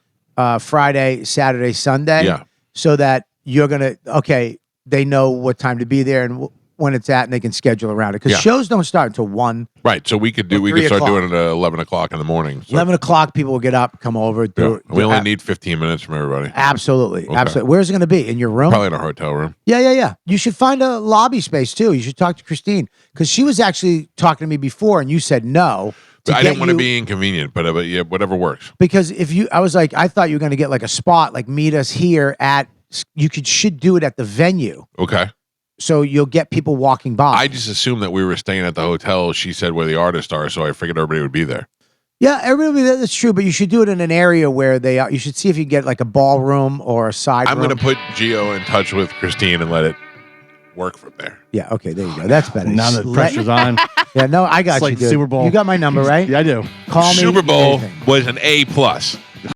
[SPEAKER 6] Friday, Saturday, Sunday.
[SPEAKER 1] Yeah.
[SPEAKER 6] So that you're going to, they know what time to be there and when it's at, and they can schedule around it. Because
[SPEAKER 1] Yeah.
[SPEAKER 6] shows don't start until 1.
[SPEAKER 1] Right. So we could
[SPEAKER 6] 3
[SPEAKER 1] start
[SPEAKER 6] o'clock.
[SPEAKER 1] doing it at 11 o'clock in the morning. So,
[SPEAKER 6] 11 o'clock, people will get up, come over.
[SPEAKER 1] yeah. We only need 15 minutes from everybody.
[SPEAKER 6] Absolutely.
[SPEAKER 1] Okay.
[SPEAKER 6] Absolutely. Where's it going to be? In your room?
[SPEAKER 1] Probably in a hotel room.
[SPEAKER 6] Yeah. You should find a lobby space too. You should talk to Christine because she was actually talking to me before, and you said no.
[SPEAKER 1] I didn't want to be inconvenient, but yeah, whatever works.
[SPEAKER 6] Because I was like, I thought you were going to get like a spot, like meet us here at. Should do it at the venue,
[SPEAKER 1] Okay.
[SPEAKER 6] so you'll get people walking by.
[SPEAKER 1] I just assumed that we were staying at the hotel. She said where the artists are, so I figured everybody would be there.
[SPEAKER 6] Yeah, everybody, that's true, but you should do it in an area where they are. You should see if you can get like a ballroom or a side
[SPEAKER 1] I'm
[SPEAKER 6] room.
[SPEAKER 1] going to put Gio in touch with Christine and let it work from there.
[SPEAKER 6] Yeah, okay, there you go. That's better.
[SPEAKER 3] Now the pressure's on.
[SPEAKER 6] Yeah, no, I got
[SPEAKER 3] It's
[SPEAKER 6] you,
[SPEAKER 3] like
[SPEAKER 6] dude.
[SPEAKER 3] Super Bowl.
[SPEAKER 6] You got my number, right?
[SPEAKER 3] Yeah, I do.
[SPEAKER 6] Call me.
[SPEAKER 1] Super Bowl
[SPEAKER 6] anything.
[SPEAKER 1] was an A+.